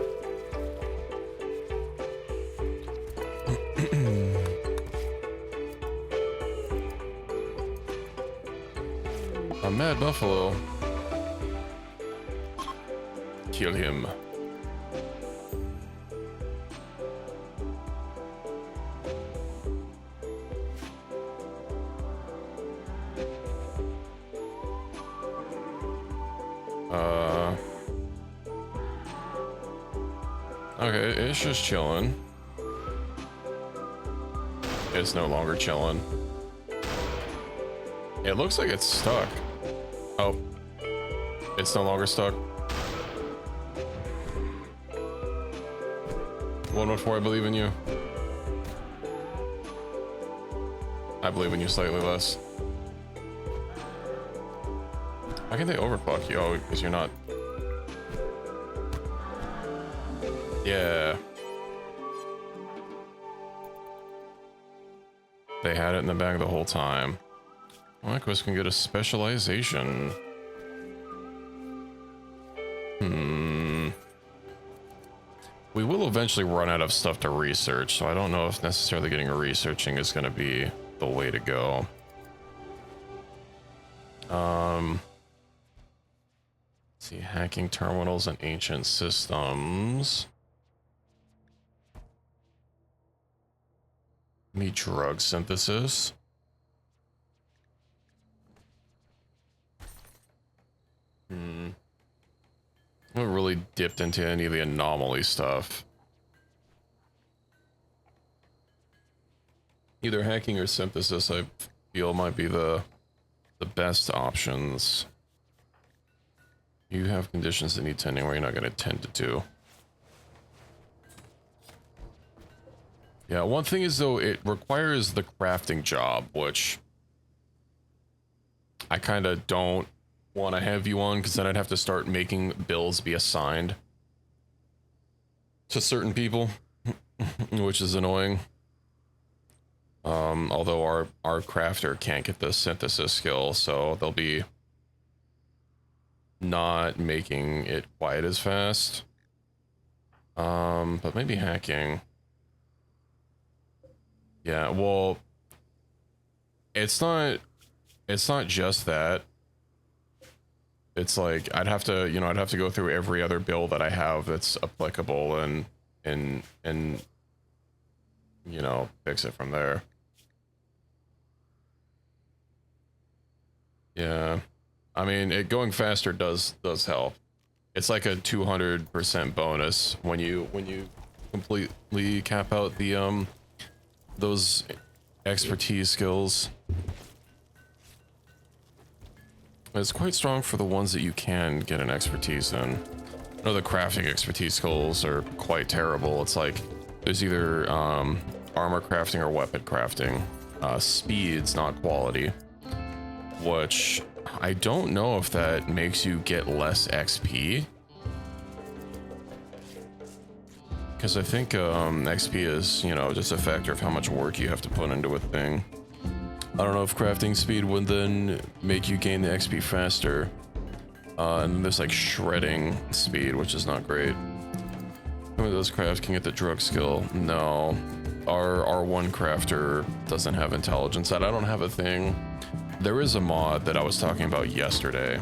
A: A mad buffalo. Kill him. Okay, it's just chilling. It's no longer chilling. It looks like it's stuck. Oh, it's no longer stuck. 114, I believe in you. I believe in you slightly less. How can they overclock you? Oh, because you're not. Yeah. They had it in the bag the whole time. Equus can get a specialization. We will eventually run out of stuff to research, so I don't know if necessarily getting a researching is going to be the way to go. Let's see, hacking terminals and ancient systems. Me drug synthesis. I haven't really dipped into any of the anomaly stuff. Either hacking or synthesis, I feel might be the best options. You have conditions that need tending where you're not going to tend to do. Yeah, one thing is though, it requires the crafting job, which I kind of don't want to have you on, because then I'd have to start making bills be assigned to certain people, which is annoying. Although our crafter can't get the synthesis skill, so they'll be not making it quite as fast. But maybe hacking. Yeah, well, it's not just that. It's like I'd have to go through every other build that I have that's applicable and you know, fix it from there. Yeah. I mean, going faster does help. It's like a 200% bonus when you completely cap out the those expertise skills. It's quite strong for the ones that you can get an expertise in. I know the crafting expertise skills are quite terrible. It's like there's either armor crafting or weapon crafting. Speed's not quality. which I don't know if that makes you get less XP. Because I think XP is, you know, just a factor of how much work you have to put into a thing. I don't know if crafting speed would then make you gain the XP faster. And then there's like shredding speed, which is not great. Some of those crafts can get the drug skill. No, our one crafter doesn't have intelligence. I don't have a thing. There is a mod that I was talking about yesterday.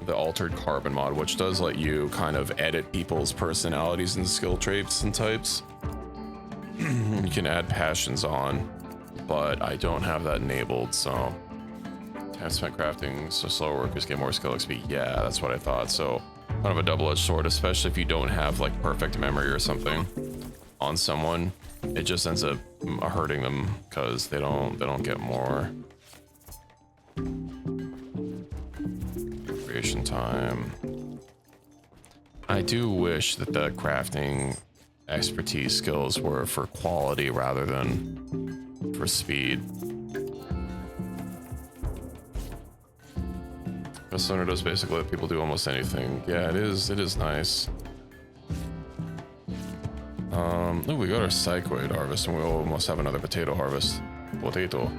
A: The altered carbon mod, which does let you kind of edit people's personalities and skill traits and types. You can add passions on, but I don't have that enabled, so time spent crafting so slower workers get more skill XP. Yeah, that's what I thought. So kind of a double-edged sword, especially if you don't have like perfect memory or something on someone. It just ends up hurting them because they don't get more creation time. I do wish that the crafting expertise skills were for quality rather than for speed. This center does basically let people do almost anything. Yeah, it is nice. Oh, we got our cycloid harvest and we almost have another potato harvest. Potato.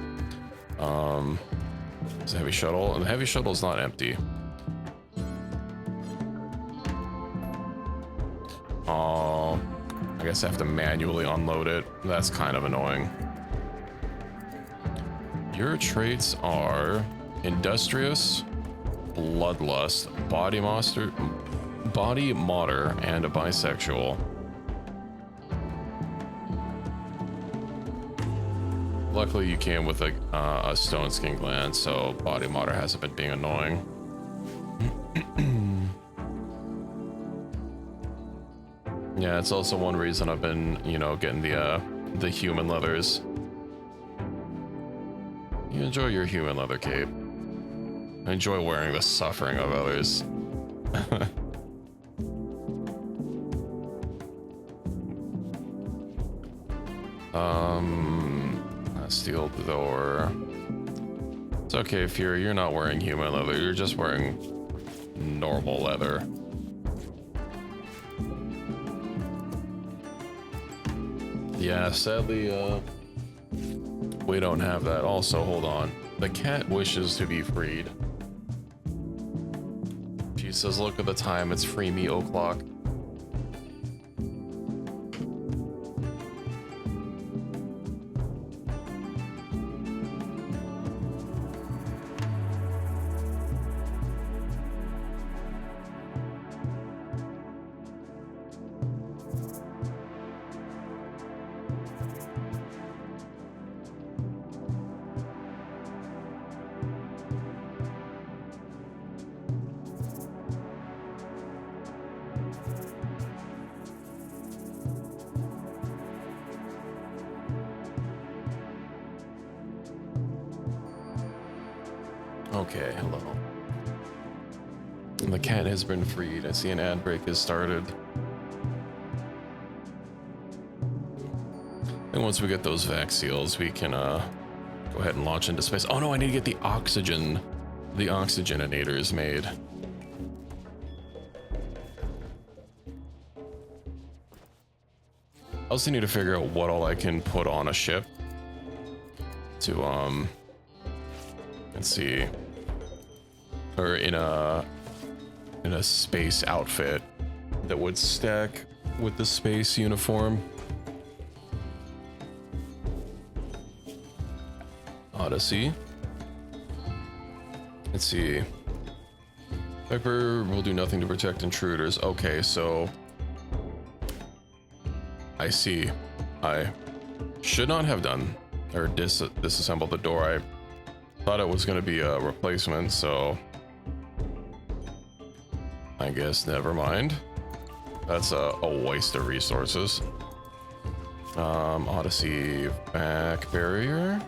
A: It's a heavy shuttle, and the heavy shuttle is not empty. Oh, I guess I have to manually unload it. That's kind of annoying. Your traits are industrious, bloodlust, body modder, and a bisexual. Luckily, you came with a stone skin gland, so body modder hasn't been being annoying. Yeah, it's also one reason I've been, you know, getting the human leathers. You enjoy your human leather cape. I enjoy wearing the suffering of others. Steel door. It's okay if you're not wearing human leather, you're just wearing normal leather. Yeah, sadly, we don't have that. Also, hold on. The cat wishes to be freed. She says, look at the time, it's free me o'clock. Okay, hello. The cat has been freed. I see an ad break has started. And once we get those vac seals, we can go ahead and launch into space. Oh no, I need to get the oxygenators made. I also need to figure out what all I can put on a ship to let's see, or in a space outfit that would stack with the space uniform. Odyssey. Let's see. Viper will do nothing to protect intruders. Okay, so I see. I should not have done or disassembled the door. I thought it was going to be a replacement, so I guess never mind. That's a waste of resources. Odyssey back barrier.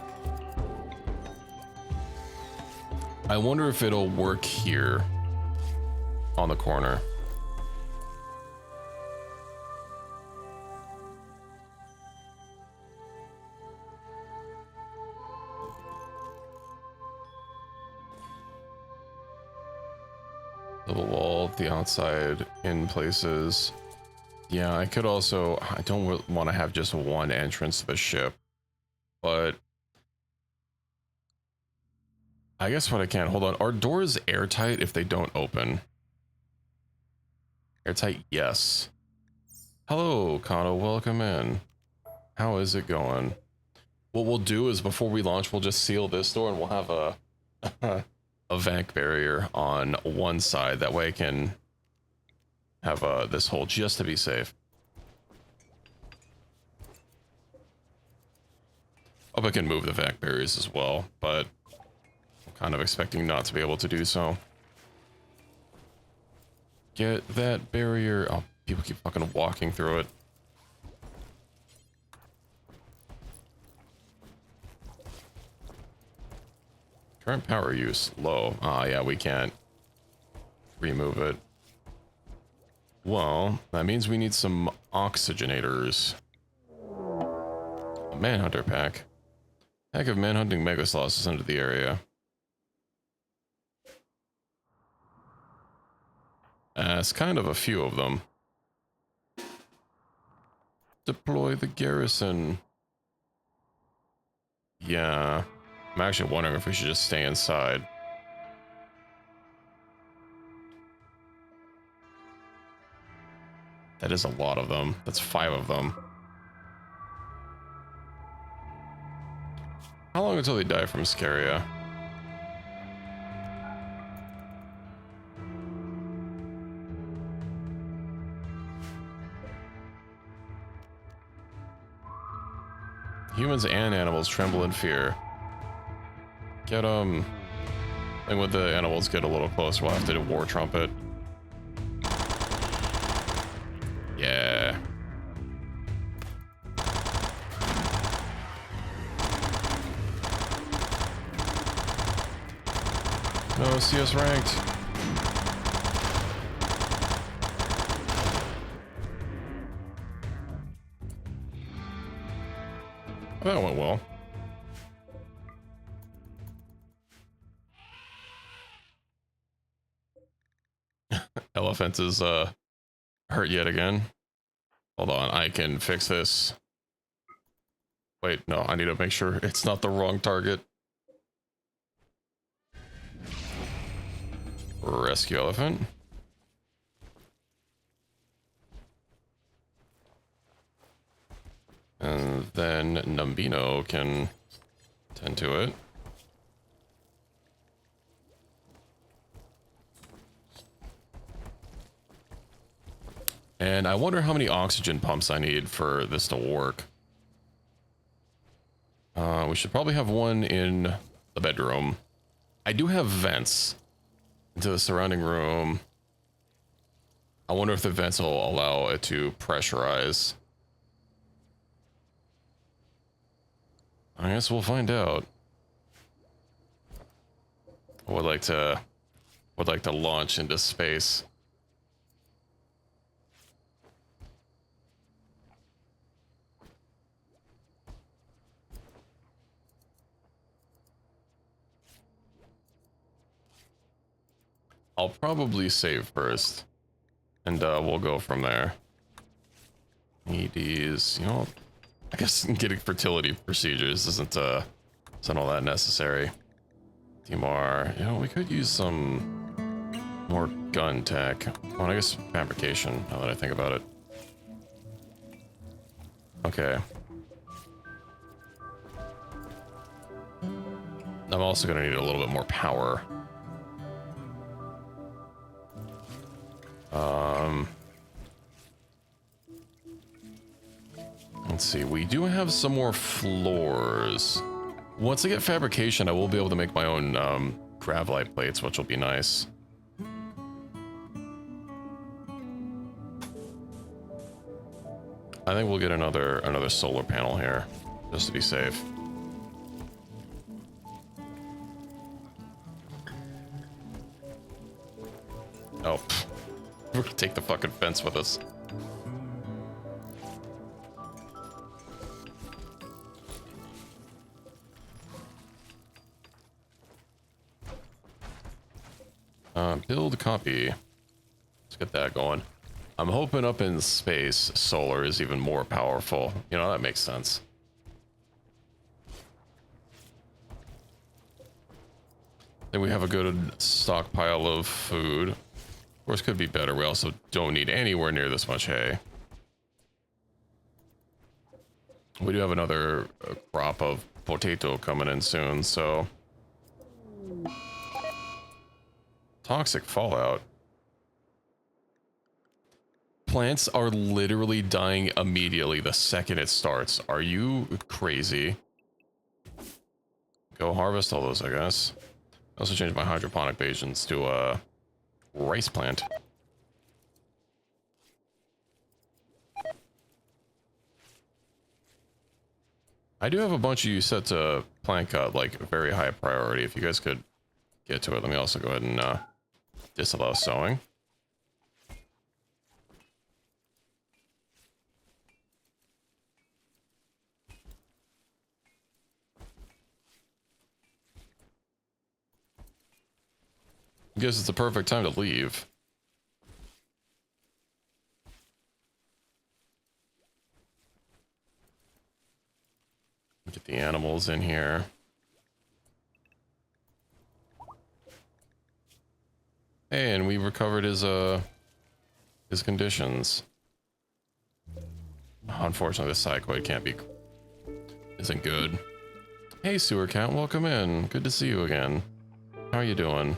A: I wonder if it'll work here on the corner. Double wall the outside in places. Yeah, I could also, I don't want to have just one entrance to the ship, but I guess what I can, hold on, are doors airtight if they don't open? Airtight, yes. Hello, Kano, welcome in. How is it going? What we'll do is before we launch, we'll just seal this door and we'll have a a vac barrier on one side. That way I can have this hole just to be safe. Hope I can move the vac barriers as well, but I'm kind of expecting not to be able to do so. Get that barrier. Oh, people keep fucking walking through it. Current power use low. Ah, yeah, we can't remove it. Well, that means we need some oxygenators. A manhunter pack. Pack of manhunting megasloths is under the area. It's kind of a few of them. Deploy the garrison. Yeah. I'm actually wondering if we should just stay inside. That is a lot of them. That's 5 of them. How long until they die from Scaria? Humans and animals tremble in fear. Get them. And when the animals get a little closer, we'll have to do war trumpet. Yeah. No, CS ranked. That went well. Elephant is hurt yet again. Hold on, I can fix this. Wait, no, I need to make sure it's not the wrong target. Rescue elephant. And then Numbino can tend to it. And I wonder how many oxygen pumps I need for this to work. We should probably have one in the bedroom. I do have vents into the surrounding room. I wonder if the vents will allow it to pressurize. I guess we'll find out. I would like to launch into space. I'll probably save first, and we'll go from there. EDs, you know, I guess getting fertility procedures isn't all that necessary. DMR, you know, we could use some more gun tech. Well, I guess fabrication, now that I think about it. Okay. I'm also gonna need a little bit more power. Let's see, we do have some more floors. Once I get fabrication, I will be able to make my own gravlite plates, which will be nice. I think we'll get another solar panel here, just to be safe. Oh, we're gonna take the fucking fence with us. build copy. Let's get that going. I'm hoping up in space, solar is even more powerful. You know, that makes sense. Then we have a good stockpile of food. Of course, could be better. We also don't need anywhere near this much hay. We do have another crop of potato coming in soon, so... Toxic fallout. Plants are literally dying immediately the second it starts. Are you crazy? Go harvest all those, I guess. I also changed my hydroponic basins to a rice plant. I do have a bunch of you set to plant cut, like very high priority. If you guys could get to it, let me also go ahead and disallow sowing. I guess it's the perfect time to leave. Get the animals in here. Hey, and we recovered his conditions. Unfortunately, the psychoid isn't good. Hey, sewer cat, welcome in. Good to see you again. How are you doing?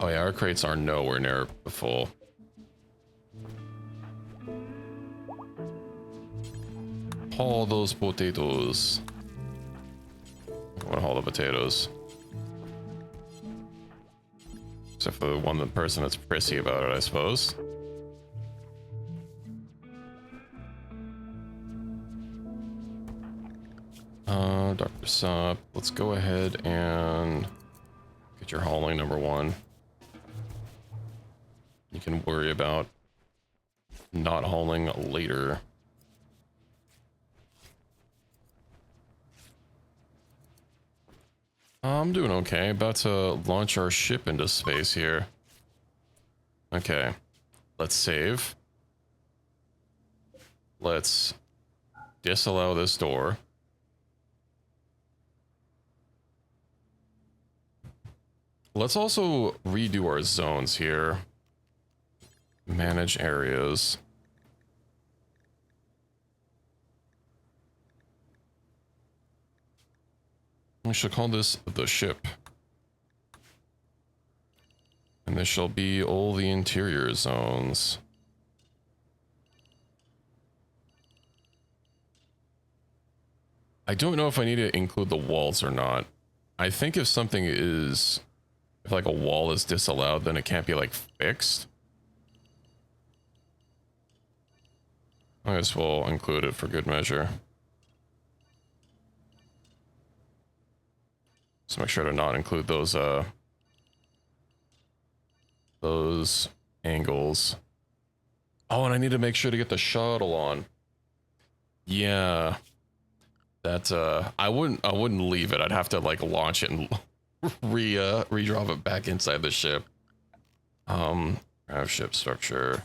A: Oh yeah, our crates are nowhere near full. Haul those potatoes. I want to haul the potatoes. Except for the person that's prissy about it, I suppose. Dr. Sop, let's go ahead and get your hauling number 1. You can worry about not hauling later. I'm doing okay. About to launch our ship into space here. Okay. Let's save. Let's disallow this door. Let's also redo our zones here. Manage areas. We should call this the ship. And this shall be all the interior zones. I don't know if I need to include the walls or not. I think if something is... If like a wall is disallowed, then it can't be like fixed. I guess we'll include it for good measure. So make sure to not include those angles. Oh, and I need to make sure to get the shuttle on. Yeah. That I wouldn't leave it. I'd have to like launch it and redrop it back inside the ship. Have ship structure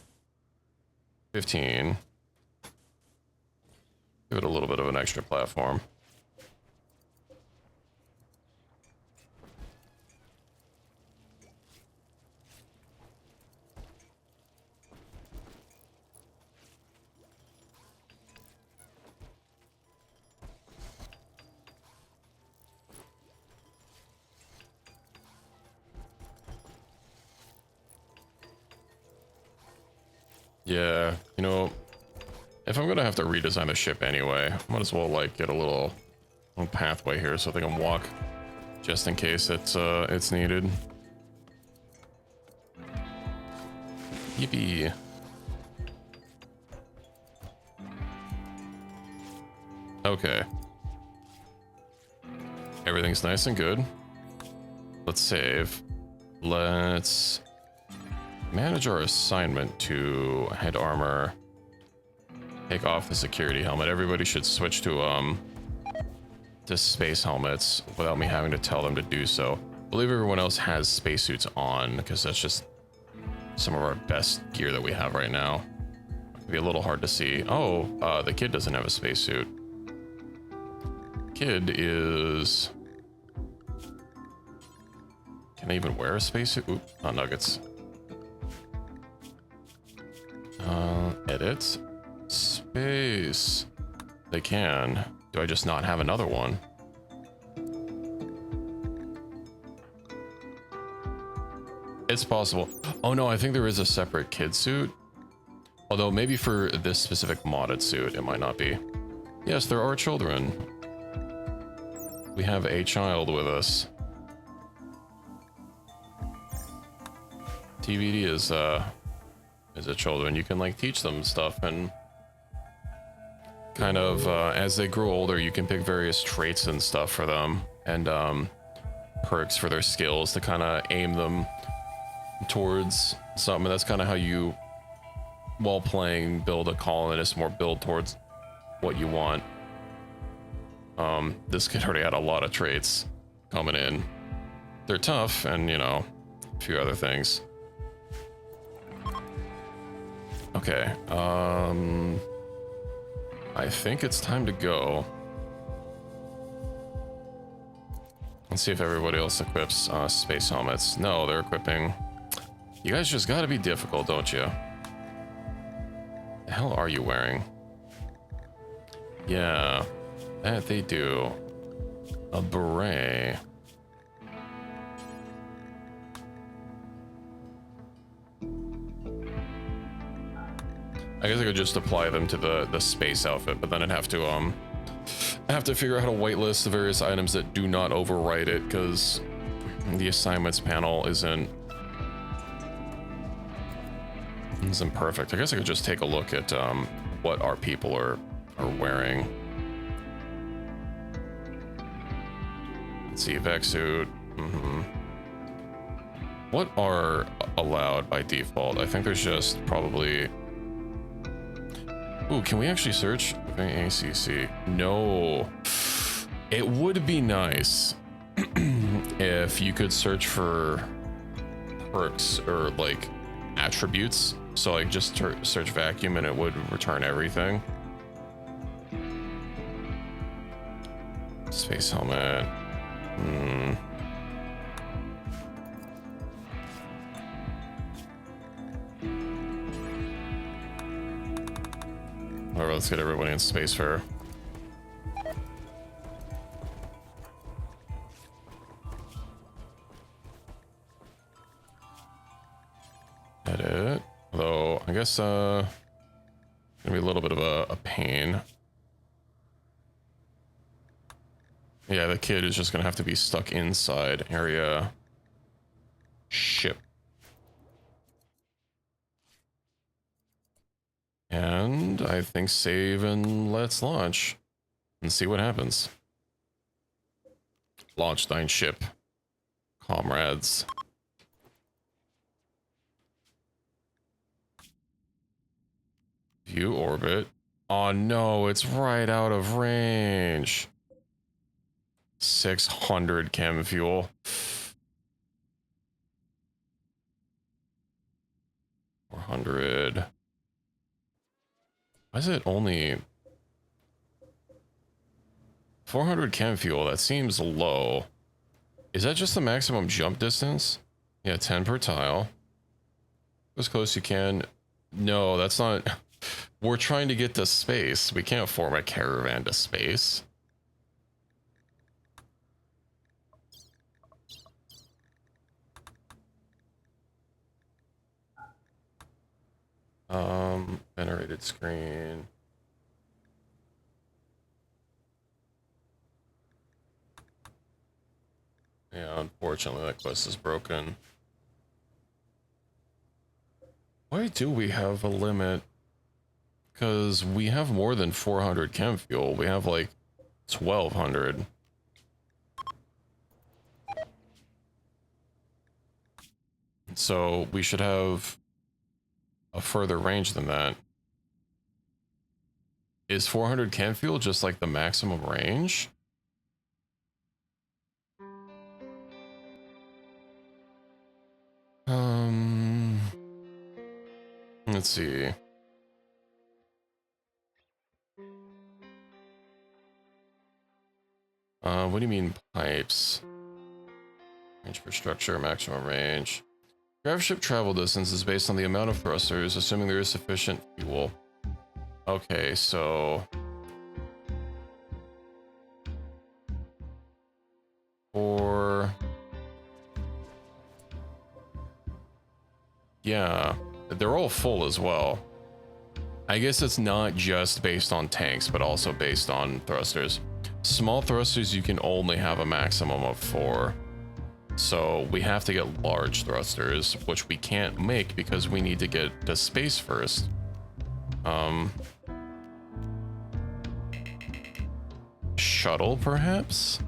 A: 15. Give it a little bit of an extra platform. Yeah, you know, if I'm gonna have to redesign the ship anyway, I might as well like get a little pathway here so they can walk, just in case it's needed. Yippee! Okay, everything's nice and good. Let's save. Let's manage our assignment to head armor. Take off the security helmet. Everybody should switch to to space helmets without me having to tell them to do so. I believe everyone else has spacesuits on because that's just some of our best gear that we have right now. It'd be a little hard to see. Oh, the kid doesn't have a spacesuit. Kid is... Can I even wear a spacesuit? Oop, not nuggets. Edit. Space. They can. Do I just not have another one? It's possible. Oh no, I think there is a separate kid suit. Although maybe for this specific modded suit, it might not be. Yes, there are children. We have a child with us. TBD is a children. You can like teach them stuff and kind of as they grow older, you can pick various traits and stuff for them and perks for their skills to kind of aim them towards something. That's kind of how you, while playing, build a colonist, more build towards what you want. This kid already had a lot of traits coming in. They're tough and, you know, a few other things. Okay, I think it's time to go. Let's see if everybody else equips space helmets. No, they're equipping. You guys just gotta be difficult, don't you? The hell are you wearing? Yeah, that they do. A beret. I guess I could just apply them to the space outfit, but then I'd have to figure out how to whitelist the various items that do not overwrite it, because the assignments panel isn't perfect. I guess I could just take a look at what our people are wearing. Let's see, Vex suit. What are allowed by default? I think there's just probably... Ooh, can we actually search ACC? No. It would be nice if you could search for perks or like attributes. So like just search vacuum and it would return everything. Space helmet. Alright, let's get everybody in space fair. Edit. Although, I guess, gonna be a little bit of a pain. Yeah, the kid is just gonna have to be stuck inside area. Ship. And I think save and let's launch and see what happens. Launch thine ship, comrades. View orbit. Oh no, it's right out of range. 600 chem fuel. 400. Why is it only 400 chem fuel? That seems low. Is that just the maximum jump distance? Yeah, 10 per tile. As close as you can. No, that's not. We're trying to get to space. We can't form a caravan to space. Generated screen. Yeah, unfortunately that quest is broken. Why do we have a limit? Because we have more than 400 chem fuel. We have like 1200. So we should have a further range than that. Is 400 chem fuel just like the maximum range? Let's see. What do you mean pipes? Range for structure, maximum range. Grav ship travel distance is based on the amount of thrusters, assuming there is sufficient fuel. Okay, so... for... yeah, they're all full as well. I guess it's not just based on tanks, but also based on thrusters. Small thrusters, you can only have a maximum of 4. So we have to get large thrusters, which we can't make because we need to get to space first. Shuttle, perhaps?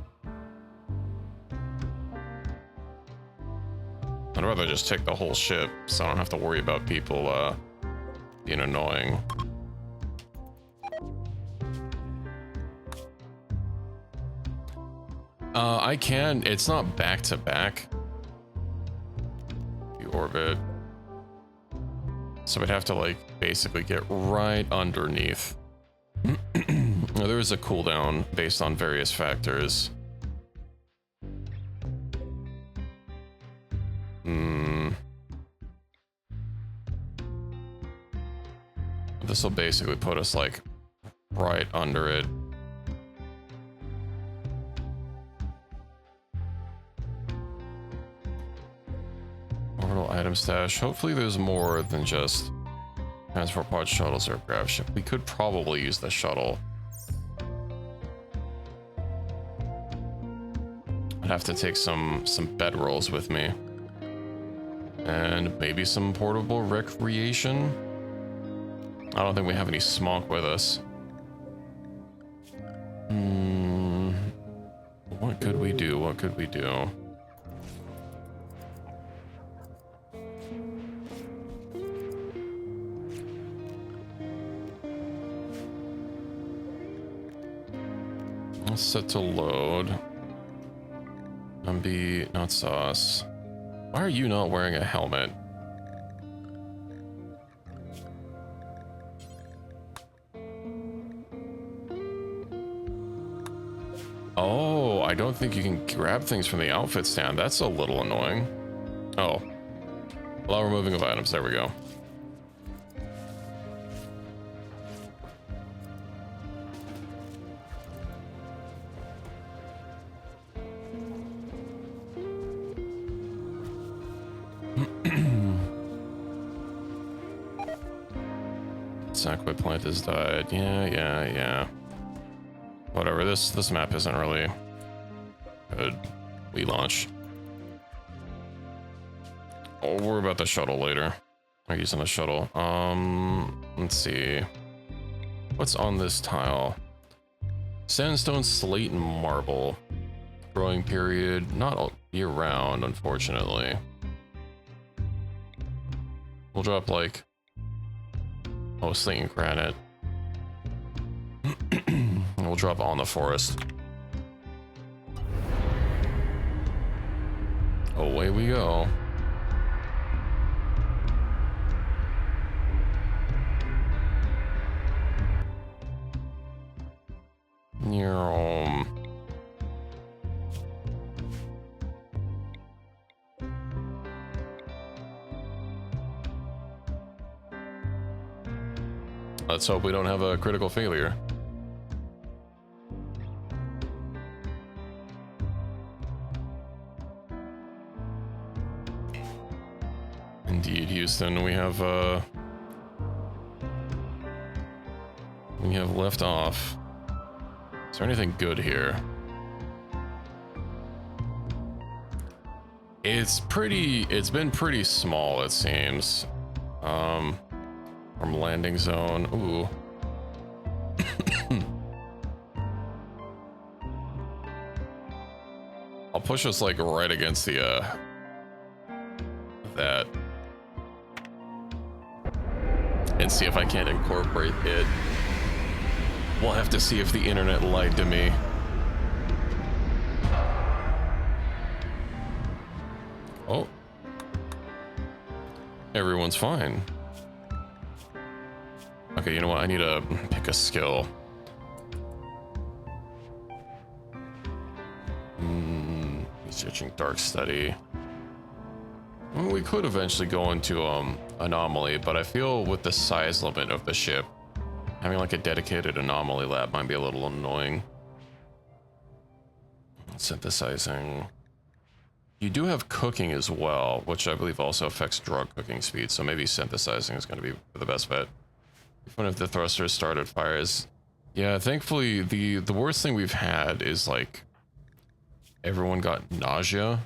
A: I'd rather just take the whole ship, so I don't have to worry about people being annoying. I can. It's not back to back. The orbit. So we'd have to like basically get right underneath. There is a cooldown based on various factors. This will basically put us like right under it. Orbital item stash. Hopefully there's more than just transport pod shuttles or grav ship. We could probably use the shuttle. I'd have to take some bedrolls with me. And maybe some portable recreation. I don't think we have any smoke with us. What could we do? What could we do? Let's set to load. Not sauce. Why are you not wearing a helmet? Oh, I don't think you can grab things from the outfit stand. That's a little annoying. Oh. Allow removing of items. There we go. Sackwood plant has died. Yeah. Whatever, this map isn't really good. We launch. I'll worry about the shuttle later. I'm using the shuttle. Let's see. What's on this tile? Sandstone, slate, and marble. Growing period, not all year round, unfortunately. We'll drop like... oh, slate and granite. We'll drop on the forest. Away we go. Near home. Let's hope we don't have a critical failure. Indeed, Houston, we have left off. Is there anything good here? It's been pretty small, it seems. From landing zone. Ooh. I'll push us like right against the that. And see if I can't incorporate it. We'll have to see if the internet lied to me. Oh. Everyone's fine. Okay, you know what? I need to pick a skill. Researching Dark Study. I mean, we could eventually go into Anomaly, but I feel with the size limit of the ship, having like a dedicated Anomaly lab might be a little annoying. Synthesizing. You do have cooking as well, which I believe also affects drug cooking speed, so maybe synthesizing is going to be the best bet. Even if the thrusters started fires. Yeah, thankfully, the worst thing we've had is like everyone got nausea.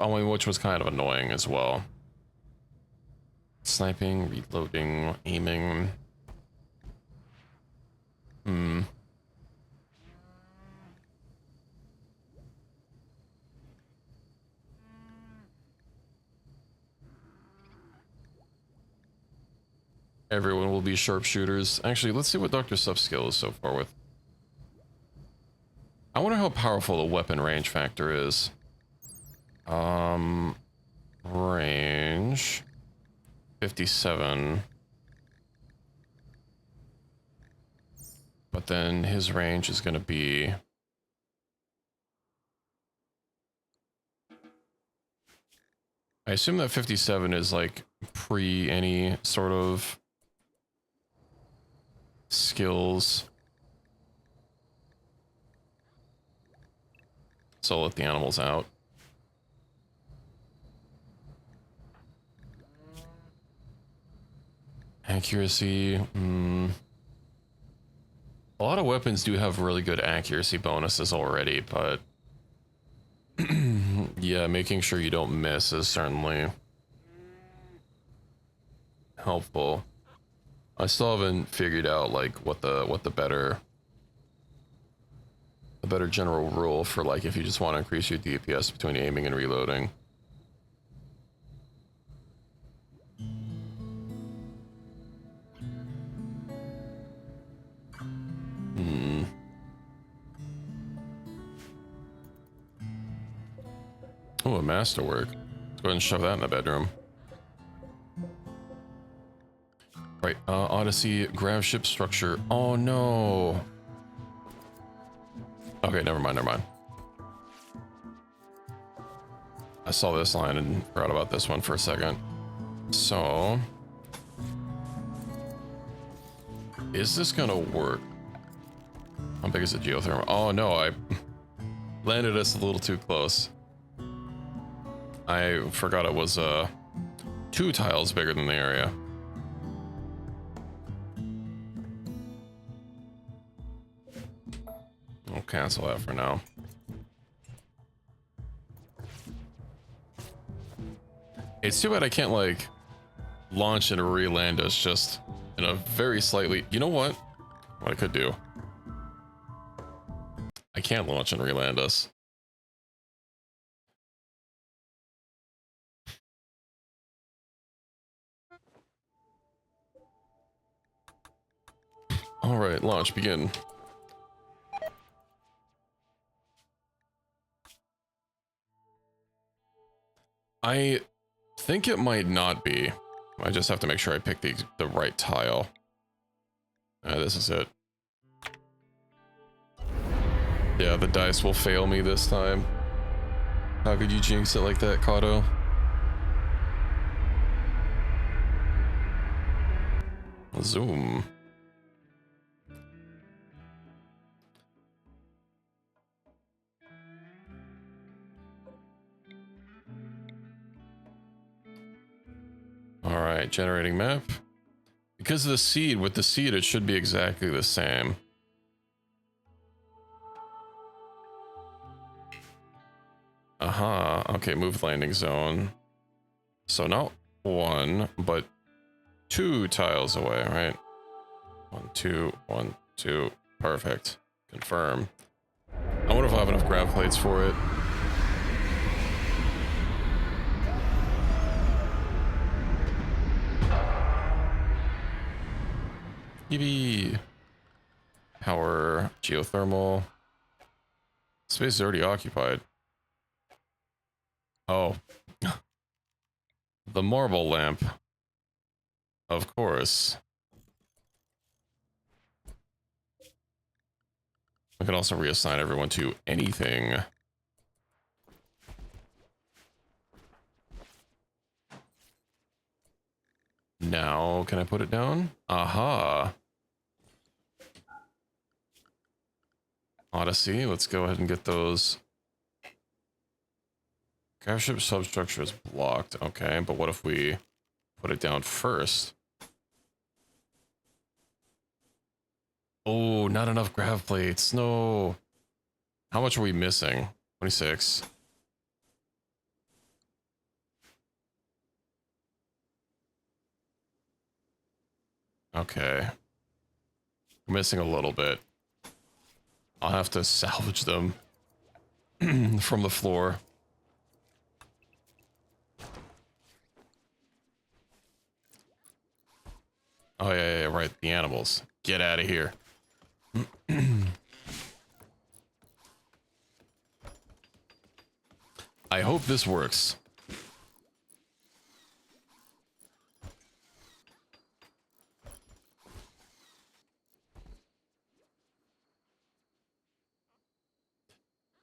A: I mean, which was kind of annoying as well. Sniping, reloading, aiming. Everyone will be sharpshooters. Actually, let's see what Dr. Stuff's skill is so far with. I wonder how powerful the weapon range factor is. Range 57. But then his range is going to be... I assume that 57 is like pre any sort of skills. So I'll let the animals out. Accuracy. A lot of weapons do have really good accuracy bonuses already, but yeah, making sure you don't miss is certainly helpful. I still haven't figured out like what the better general rule for like if you just want to increase your DPS between aiming and reloading. Oh, a masterwork. Let's go ahead and shove that in the bedroom. Right, Odyssey, grav ship structure. Oh no. Okay, never mind. I saw this line and forgot about this one for a second. So, is this gonna work? How big is the geothermal? Oh no, I landed us a little too close. I forgot it was 2 tiles bigger than the area. I'll cancel that for now. It's too bad I can't like launch and re-land us just in a very slightly... You know what? What I could do. I can't launch and re-land us. All right, launch, begin. I think it might not be. I just have to make sure I pick the right tile. This is it. Yeah, the dice will fail me this time. How could you jinx it like that, Kato? Zoom. All right, generating map. Because of the seed, with the seed, it should be exactly the same. Aha, okay, move landing zone. So not 1, but 2 tiles away, right? 1, 2, 1, 2, perfect. Confirm. I wonder if I have enough grab plates for it. EV. Power, geothermal. Space is already occupied. Oh. The marble lamp. Of course. I can also reassign everyone to anything. Now, can I put it down? Aha. Odyssey, let's go ahead and get those. Grav-ship substructure is blocked. Okay, but what if we put it down first? Oh, not enough grav plates. No. How much are we missing? 26. Okay. We're missing a little bit. I'll have to salvage them from the floor. Oh, yeah, right. The animals. Get out of here. I hope this works.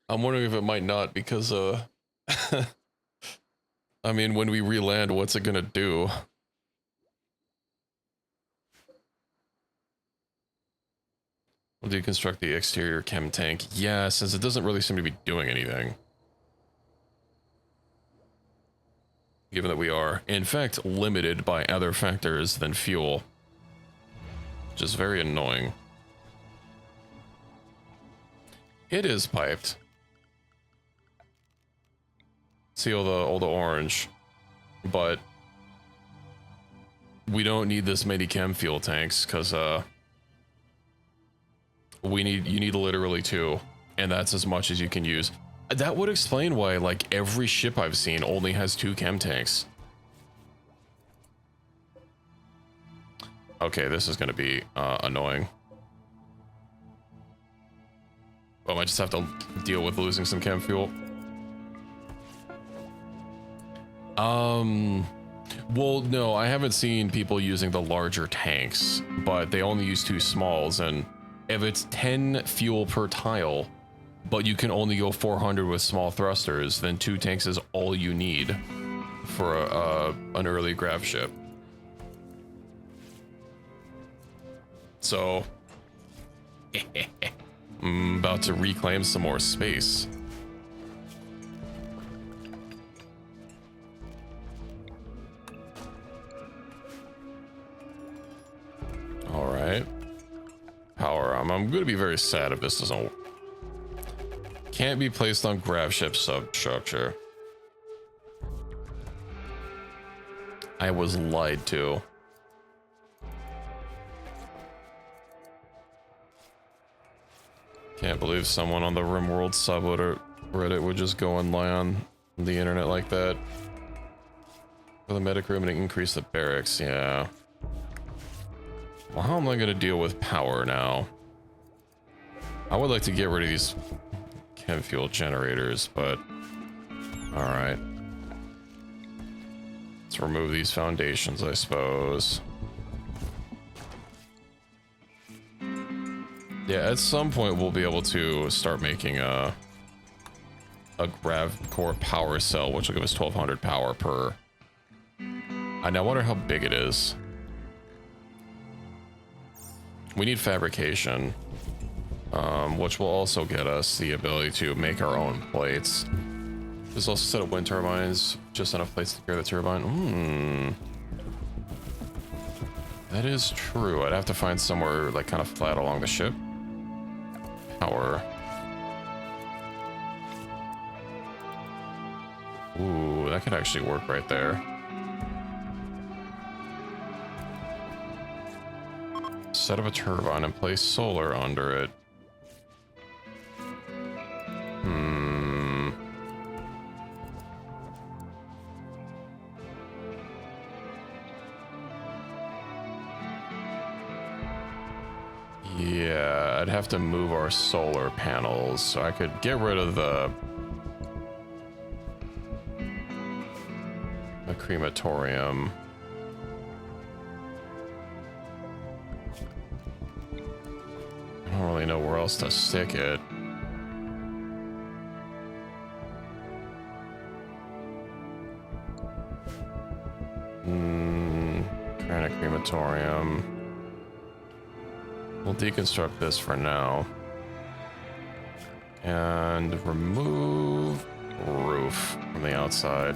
A: I'm wondering if it might not because, I mean, when we re-land, what's it gonna do? We'll deconstruct the exterior chem tank. Yeah, since it doesn't really seem to be doing anything. Given that we are, in fact, limited by other factors than fuel. Which is very annoying. It is piped. See all the orange. But we don't need this many chem fuel tanks, because, you need literally 2, and that's as much as you can use. That would explain why, like, every ship I've seen only has 2 chem tanks. Okay, this is gonna be, annoying. Well, I just have to deal with losing some chem fuel. Well, no, I haven't seen people using the larger tanks, but they only use 2 smalls, and if it's 10 fuel per tile, but you can only go 400 with small thrusters, then 2 tanks is all you need for an early grav ship. So, I'm about to reclaim some more space. All right. Power. I'm going to be very sad if this doesn't work. Can't be placed on grav ship substructure. I was lied to. Can't believe someone on the Rimworld subreddit would just go and lie on the internet like that. For the medic room and increase the barracks, yeah. Well, how am I going to deal with power now? I would like to get rid of these chem fuel generators, but all right. Let's remove these foundations, I suppose. Yeah, at some point we'll be able to start making a grav core power cell, which will give us 1200 power per. I now wonder how big it is. We need fabrication, which will also get us the ability to make our own plates. There's also a set of wind turbines, just enough plates to carry the turbine. That is true. I'd have to find somewhere like kind of flat along the ship. Power. Ooh, that could actually work right there. Set up a turbine and place solar under it. Yeah, I'd have to move our solar panels, so I could get rid of the crematorium. I don't really know where else to stick it. Kind of crematorium. We'll deconstruct this for now. And remove roof from the outside.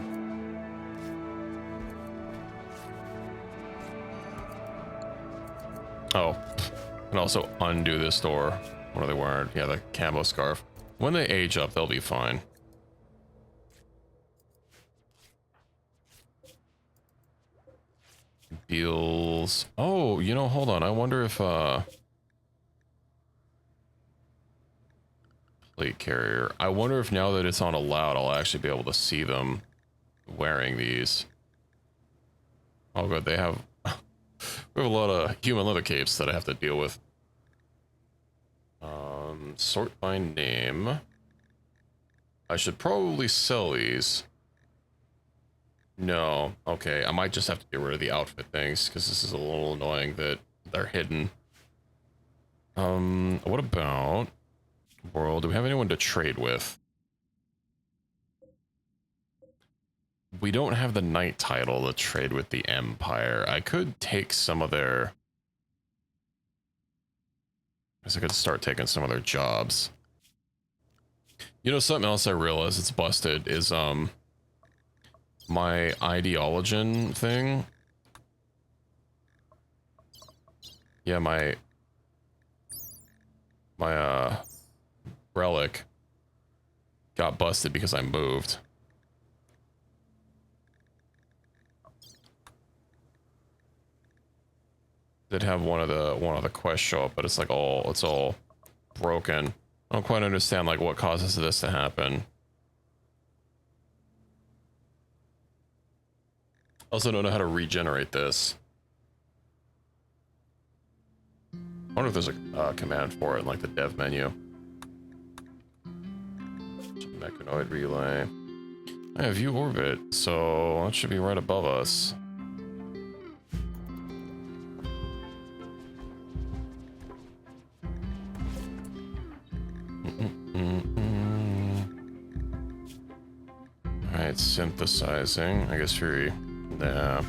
A: Oh, and also undo this door. What are they wearing? Yeah, the camo scarf. When they age up, they'll be fine. Deals. Oh, you know, hold on. I wonder if plate carrier. I wonder if now that it's on allowed, I'll actually be able to see them wearing these. Oh, good. They have. We have a lot of human leather capes that I have to deal with. Sort by name. I should probably sell these. No. Okay, I might just have to get rid of the outfit things, because this is a little annoying that they're hidden. What about world? Do we have anyone to trade with? We don't have the knight title to trade with the Empire. I could take some of their... I guess I could start taking some of their jobs. You know, something else I realized it's busted is, my ideologen thing. Yeah, my relic got busted because I moved. Did have one of the quests show up, but it's like it's all broken. I don't quite understand like what causes this to happen. Also don't know how to regenerate this. I wonder if there's a command for it in like the dev menu. Mechanoid relay. I have view orbit, so that should be right above us. Alright, synthesizing. I guess Fury. Nah.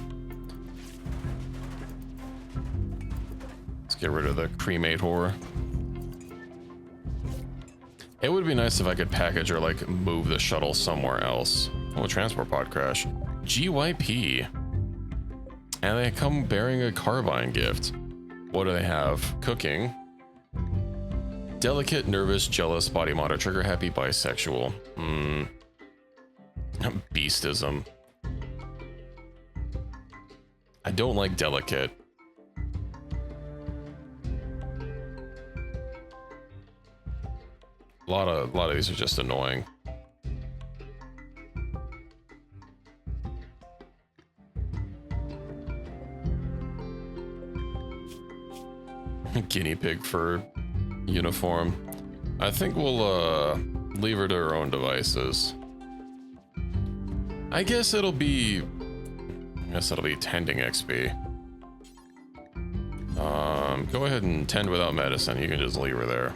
A: Let's get rid of the cremator. It would be nice if I could package or like move the shuttle somewhere else. Oh, a transport pod crash. GYP. And they come bearing a carbine gift. What do they have? Cooking. Delicate, nervous, jealous, body mod, trigger happy, bisexual. Beastism. I don't like delicate. A lot of these are just annoying. Guinea pig fur uniform. I think we'll leave her to her own devices. I guess it'll be tending XP. Go ahead and tend without medicine. You can just leave her there.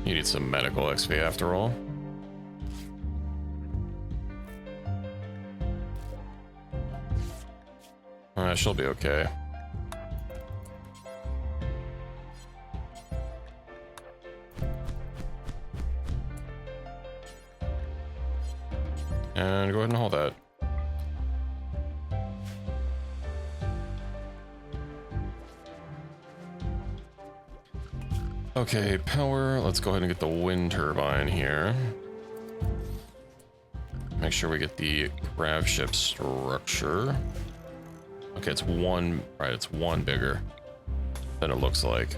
A: You need some medical XP after all. She'll be okay. And go ahead and hold that. Okay, power. Let's go ahead and get the wind turbine here. Make sure we get the grav ship structure. Okay, it's one, right, it's one bigger than it looks like.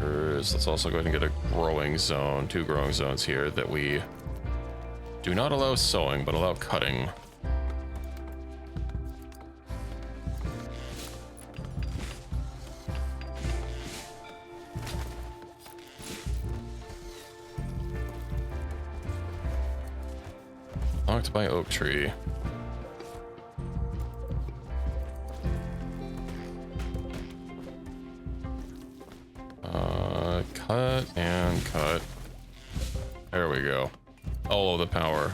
A: Let's also go ahead and get a growing zone, 2 growing zones here that we do not allow sewing, but allow cutting. Locked by oak tree. cut and cut. There we go. All of the power.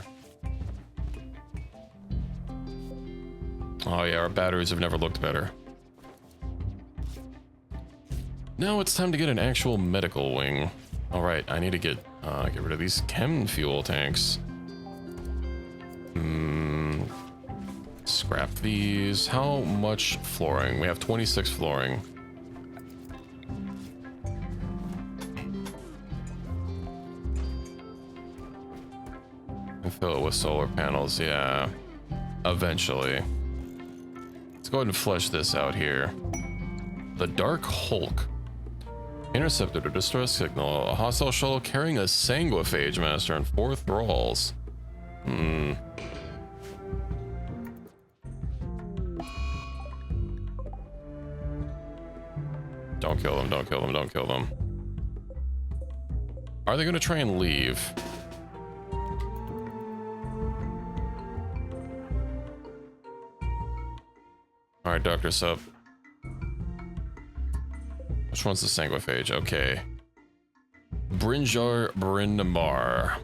A: Oh yeah, our batteries have never looked better. Now it's time to get an actual medical wing. All right, I need to get rid of these chem fuel tanks. Scrap these. How much flooring? We have 26 flooring. And fill it with solar panels, yeah. Eventually. Let's go ahead and flesh this out here. The Dark Hulk. Intercepted a distress signal. A hostile shuttle carrying a Sanguiphage Master and 4 thralls. Don't kill them, don't kill them, don't kill them. Are they going to try and leave? Alright, Dr. Sup. Which one's the Sanguiphage? Okay. Brinjar Brindamar.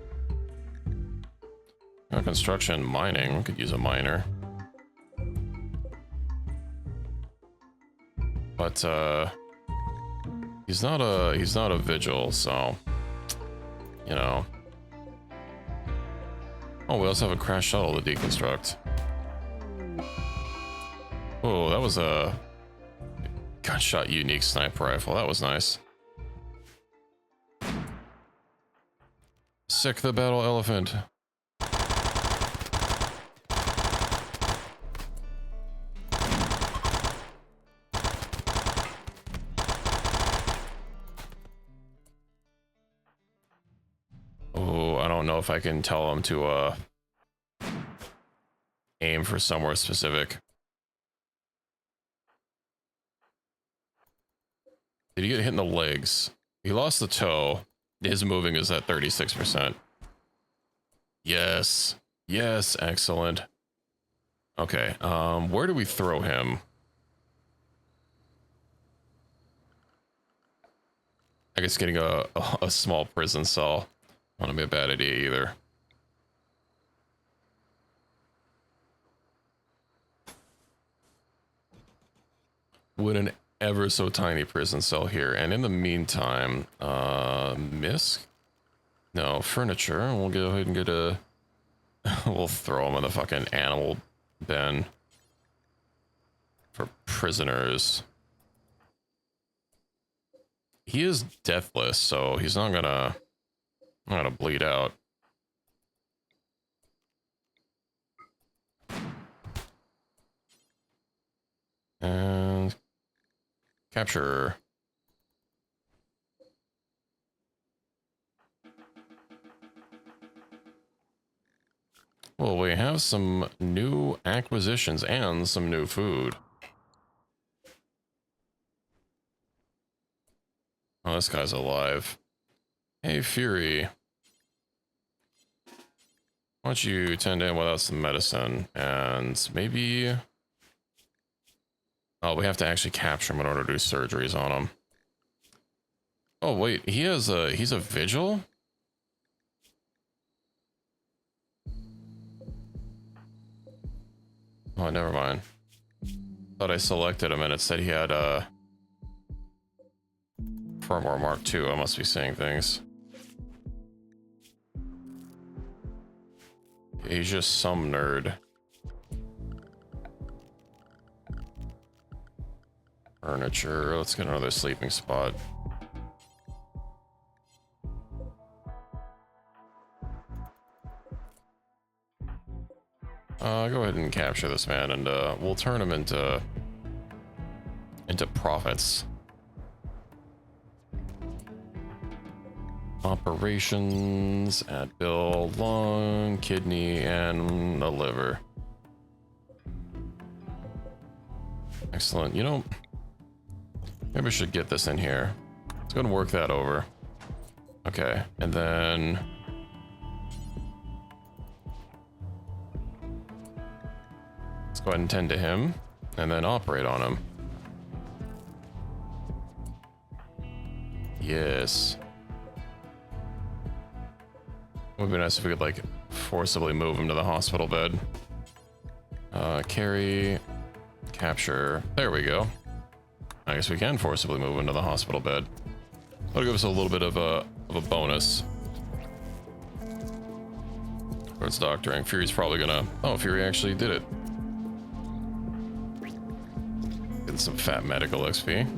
A: Construction, mining. We could use a miner. But, he's not a vigil, so, you know. Oh, we also have a crash shuttle to deconstruct. Oh, that was a gunshot unique sniper rifle. That was nice. Sick the battle elephant. Oh, I don't know if I can tell him to aim for somewhere specific. Did he get hit in the legs? He lost the toe. His moving is at 36%. Yes. Yes, excellent. Okay, where do we throw him? I guess getting a small prison cell wouldn't be a bad idea either. Would an ever so tiny prison cell here, and in the meantime, misc? No, furniture. We'll go ahead and get a. We'll throw him in the fucking animal bin for prisoners. He is deathless, so he's not gonna bleed out. And capture. Well, we have some new acquisitions and some new food. Oh, this guy's alive. Hey, Fury. Why don't you tend in without some medicine? And maybe... Oh, we have to actually capture him in order to do surgeries on him. Oh, wait. He's a vigil? Oh, never mind. Thought I selected him and it said he had firmware Mark II. I must be saying things. He's just some nerd. Furniture. Let's get another sleeping spot. Go ahead and capture this man, and we'll turn him into profits. Operations, add bill, lung, kidney, and a liver. Excellent. You know, maybe I should get this in here. Let's go and work that over. Okay, and then let's go ahead and tend to him, and then operate on him. Would be nice if we could like forcibly move him to the hospital bed. Carry, capture. There we go. I guess we can forcibly move him to the hospital bed. That'll give us a little bit of a bonus. Towards doctoring. Fury's probably gonna. Oh, Fury actually did it. Getting some fat medical XP.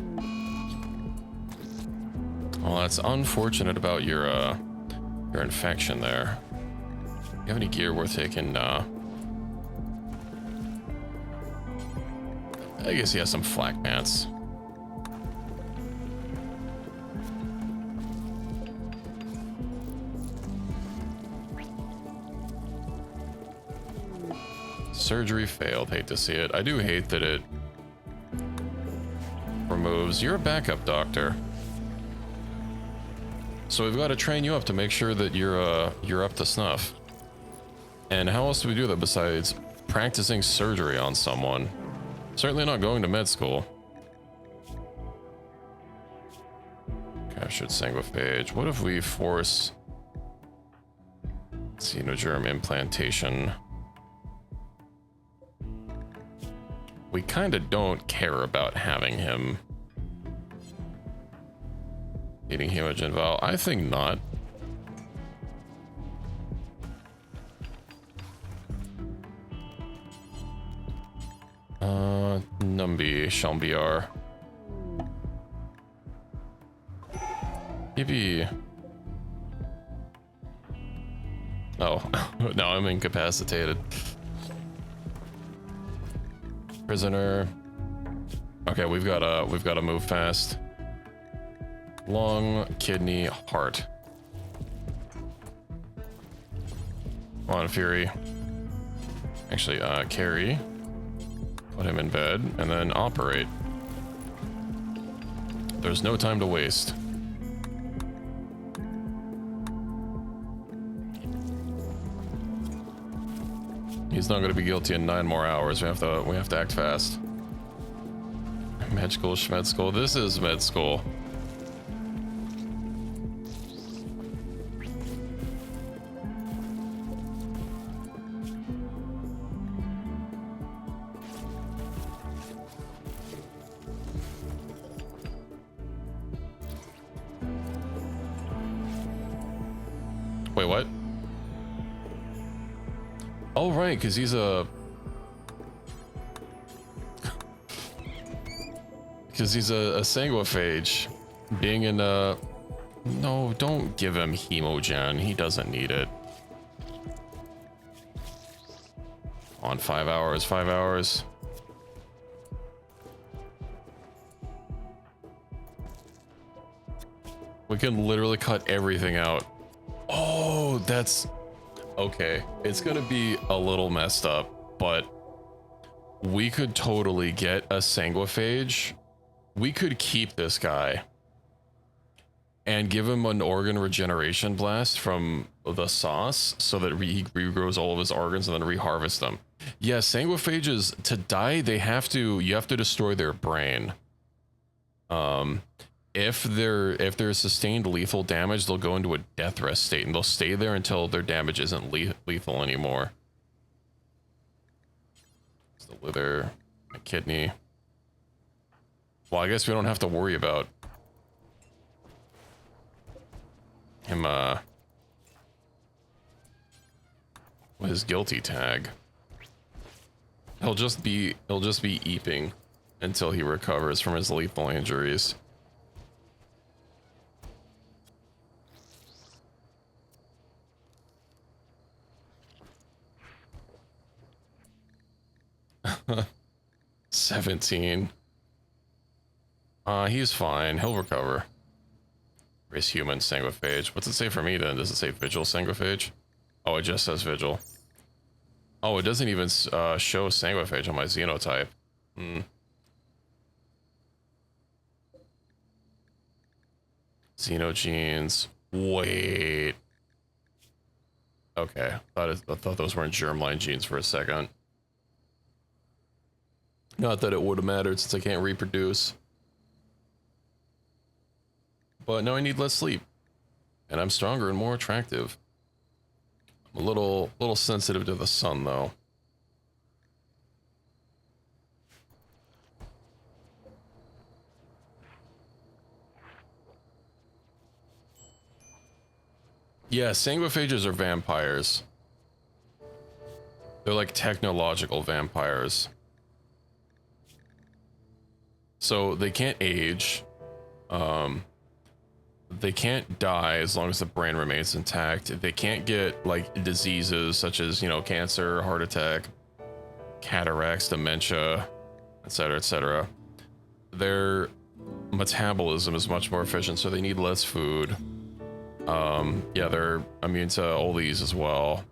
A: Well, that's unfortunate about your infection there. Do you have any gear worth taking? I guess he has some flak pants. Surgery failed. Hate to see it. I do hate that it removes. You're a backup doctor. So we've got to train you up to make sure that you're up to snuff. And how else do we do that besides practicing surgery on someone? Certainly not going to med school. Captured sanguiphage. What if we force xenogerm implantation? We kind of don't care about having him eating hemogen vial. I think not. Shambiar. Maybe. Oh, no, I'm incapacitated. Prisoner. Okay, we've got to move fast. Lung, kidney, heart. Come on, Fury. Actually, carry. Put him in bed and then operate. There's no time to waste. He's not going to be guilty in 9 more hours. We have to act fast. Med school, schmed school. This is med school. Wait, what? Oh, right, because he's a... Because he's a sanguiphage. Being in a... No, don't give him hemogen. He doesn't need it. On 5 hours, 5 hours. We can literally cut everything out. Oh, that's... Okay, it's gonna be a little messed up, but we could totally get a sanguiphage. We could keep this guy and give him an organ regeneration blast from the sauce so that he regrows all of his organs and then reharvest them. Yeah, sanguiphages, to die, you have to destroy their brain. If there's sustained lethal damage, they'll go into a death rest state and they'll stay there until their damage isn't lethal anymore. It's the liver, the kidney. Well, I guess we don't have to worry about him, with his guilty tag. He'll just be eeping until he recovers from his lethal injuries. $17. He's fine. He'll recover. Race human sanguiphage. What's it say for me then? Does it say vigil sanguiphage? Oh, it just says vigil. Oh, it doesn't even show sanguiphage on my xenotype. Xenogenes. Wait. Okay. I thought those weren't germline genes for a second. Not that it would have mattered since I can't reproduce. But now I need less sleep. And I'm stronger and more attractive. I'm a little sensitive to the sun though. Yeah, sanguiphages are vampires. They're like technological vampires. So they can't age. They can't die as long as the brain remains intact. They can't get like diseases such as, you know, cancer, heart attack, cataracts, dementia, etc., etc. Their metabolism is much more efficient, so they need less food. Yeah, they're immune to all these as well.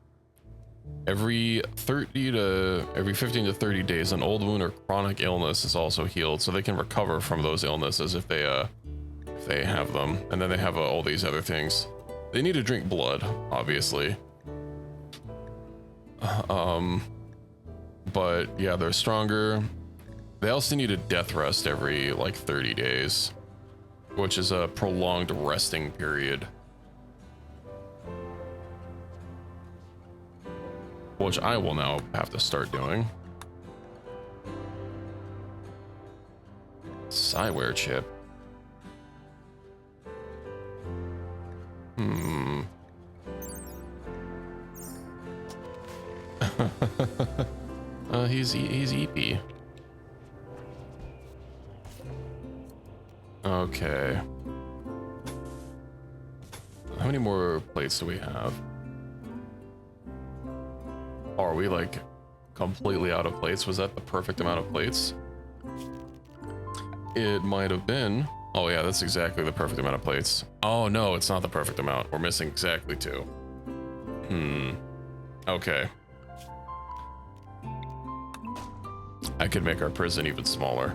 A: Every 15 to 30 days, an old wound or chronic illness is also healed, so they can recover from those illnesses if they have them. And then they have all these other things. They need to drink blood, obviously. But yeah, they're stronger. They also need a death rest every like 30 days, which is a prolonged resting period. Which I will now have to start doing. Psyware chip. He's EP. Okay. How many more plates do we have? Oh, are we like completely out of plates? Was that the perfect amount of plates? It might have been. Oh yeah, that's exactly the perfect amount of plates. Oh no, it's not the perfect amount. We're missing exactly 2. Okay. I could make our prison even smaller.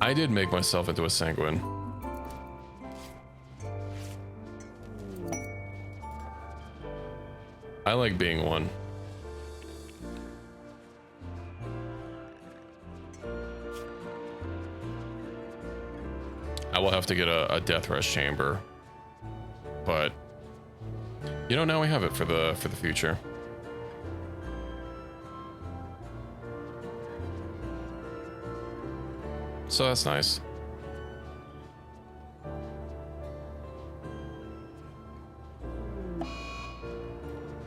A: I did make myself into a sanguine. I like being one. I will have to get a death rush chamber, but you know, now we have it for the future. So that's nice.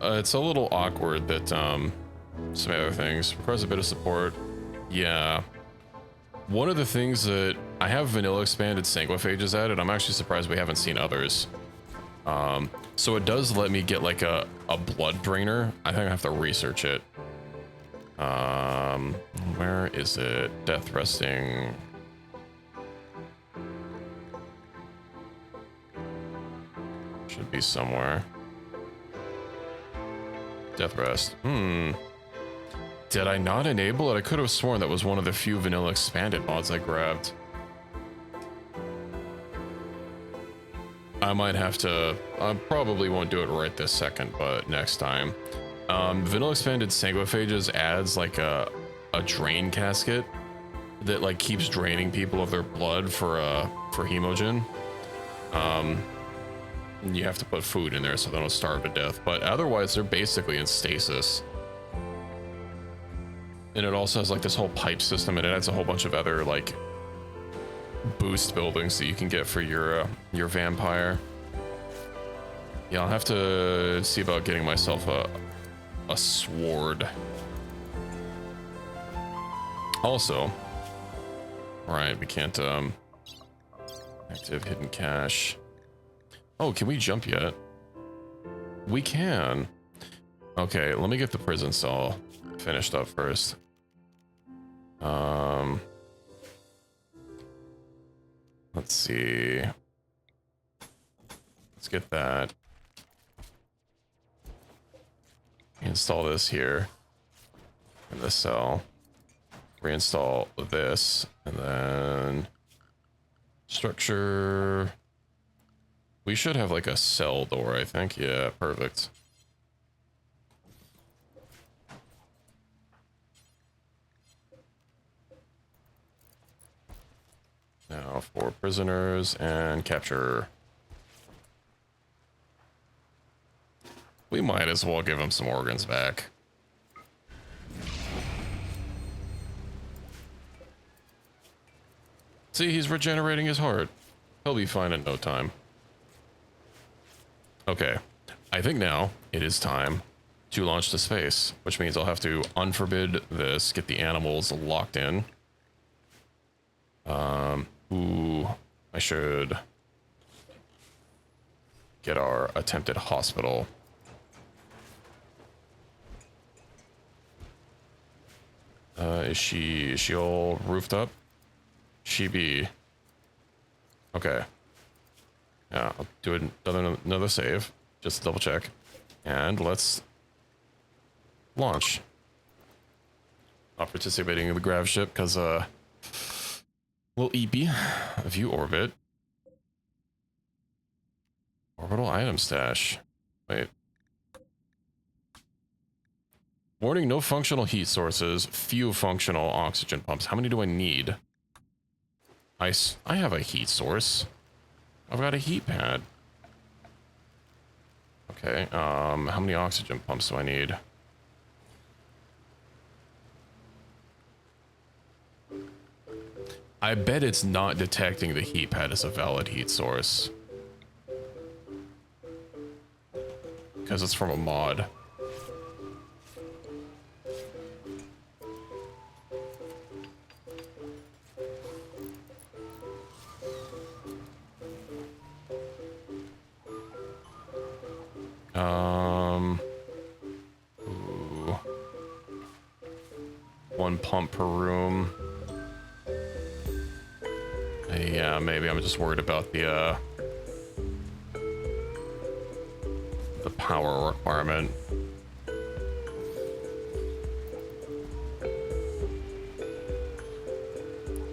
A: It's a little awkward that some other things requires a bit of support. Yeah. One of the things that I have vanilla expanded sanguiphages at, and I'm actually surprised we haven't seen others. So it does let me get like a blood drainer. I think I have to research it. Where is it? Death resting. Should be somewhere. Death rest. Did I not enable it? I could have sworn that was one of the few vanilla expanded mods I grabbed. I might have to, I probably won't do it right this second, but next time. Vanilla expanded sanguiphages adds like a drain casket that like keeps draining people of their blood for hemogen. You have to put food in there so they don't starve to death, but otherwise they're basically in stasis. And it also has like this whole pipe system, and it adds a whole bunch of other like boost buildings that you can get for your vampire. Yeah, I'll have to see about getting myself a sword. Also, right, we can't active hidden cache. Oh, can we jump yet? We can. Okay, let me get the prison cell finished up first. Let's see. Let's get that. Install this here in the cell. Reinstall this, and then structure. We should have like a cell door, I think. Yeah, perfect. Now for prisoners and capture. We might as well give him some organs back. See, he's regenerating his heart. He'll be fine in no time. Okay, I think now it is time to launch to space, which means I'll have to unforbid this, get the animals locked in. Ooh, I should get our attempted hospital. Is she all roofed up? She be. Okay. Yeah, I'll do another save, just to double check. And let's launch. Not participating in the grav ship because little EP, view orbit. Orbital item stash. Wait. Warning, no functional heat sources, few functional oxygen pumps. How many do I need? I have a heat source. I've got a heat pad. Okay, how many oxygen pumps do I need? I bet it's not detecting the heat pad as a valid heat source. Because it's from a mod. Ooh. One pump per room. Yeah, maybe I'm just worried about the power requirement.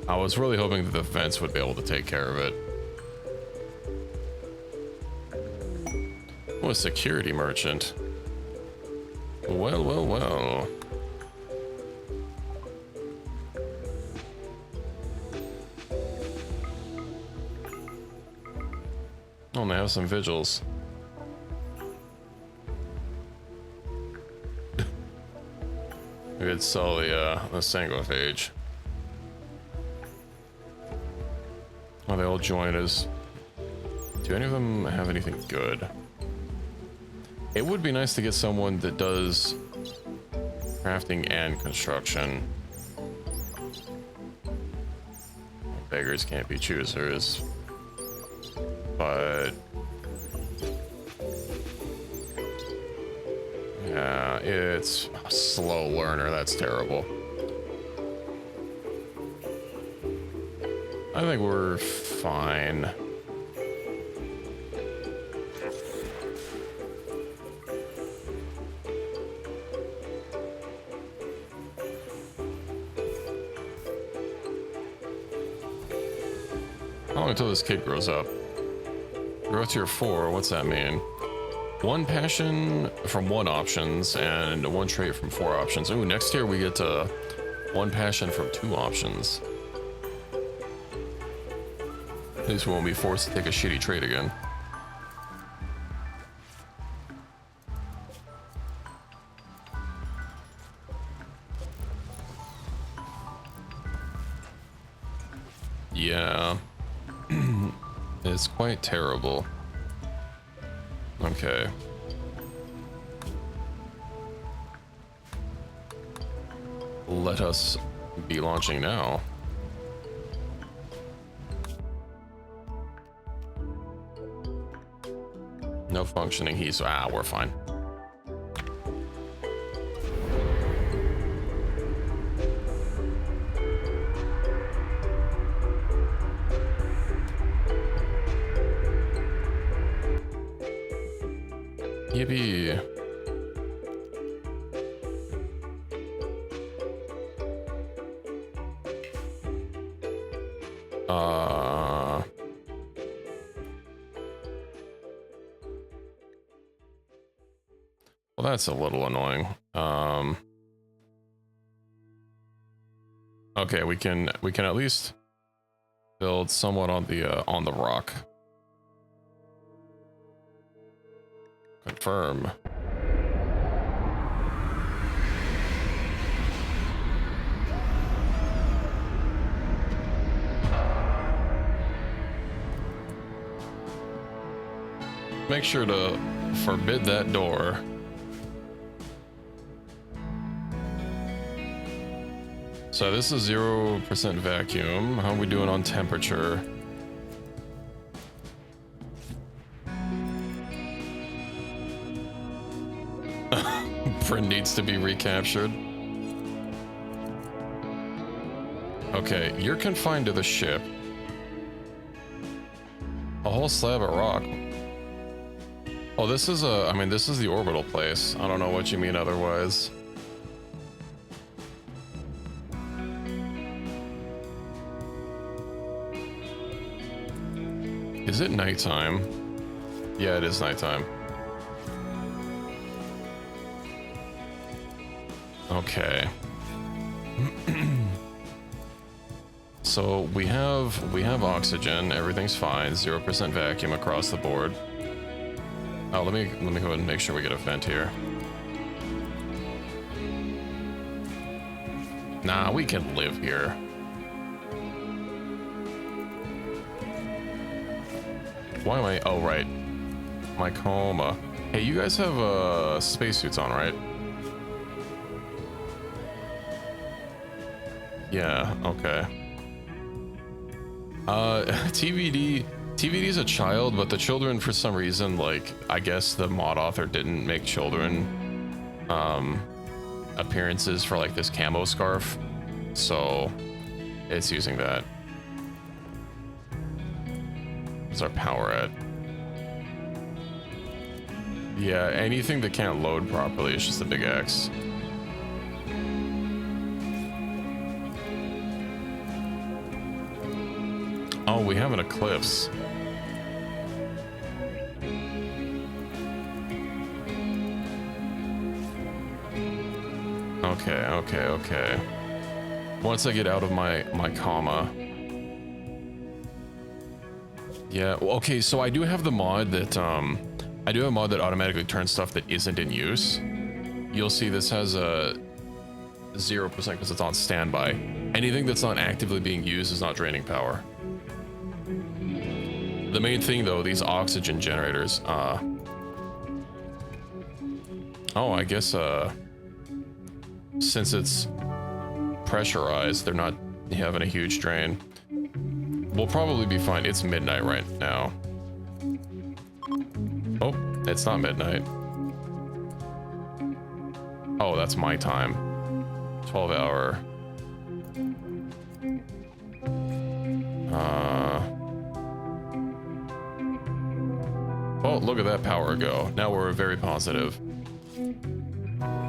A: I was really hoping that the vents would be able to take care of it. Oh, a security merchant. Well, well, well. Oh, and they have some vigils. We could sell the sanguiphage. Oh, they all join us. Do any of them have anything good? It would be nice to get someone that does crafting and construction. Beggars can't be choosers. But yeah, it's a slow learner. That's terrible. I think we're fine. How long until this kid grows up? Grow tier 4, what's that mean? One passion from 1 options and 1 trait from 4 options. Ooh, next tier we get 1 passion from 2 options. At least we won't be forced to take a shitty trait again. Yeah. It's quite terrible. Okay. Let us be launching now. No functioning heat, so we're fine. Yippee. Well, that's a little annoying. Okay, we can at least build somewhat on the rock. Confirm. Make sure to forbid that door. So this is 0% vacuum. How are we doing on temperature? Bryn needs to be recaptured. Okay, you're confined to the ship. A whole slab of rock. Oh, this is I mean, this is the orbital place. I don't know what you mean otherwise. Is it nighttime? Yeah, it is nighttime. Okay. So we have oxygen, everything's fine, 0% vacuum across the board. Oh, let me go ahead and make sure we get a vent here. Nah, we can live here. Why am I? Oh, right. My coma. Hey, you guys have spacesuits on, right? Yeah. Okay. TVD's a child, but the children, for some reason, like, I guess the mod author didn't make children appearances for like this camo scarf, so it's using that. What's our power at? Yeah, anything that can't load properly is just a big X. Oh, we have an eclipse. Okay. Once I get out of my coma. Yeah, well, okay, so I do have the mod that I do have a mod that automatically turns stuff that isn't in use. You'll see this has a 0% because it's on standby. Anything that's not actively being used is not draining power. The main thing though, these oxygen generators, oh, I guess since it's pressurized, they're not having a huge drain. We'll probably be fine. It's midnight right now. Oh, it's not midnight. Oh, that's my time. 12-hour. Oh, look at that power go. Now we're very positive.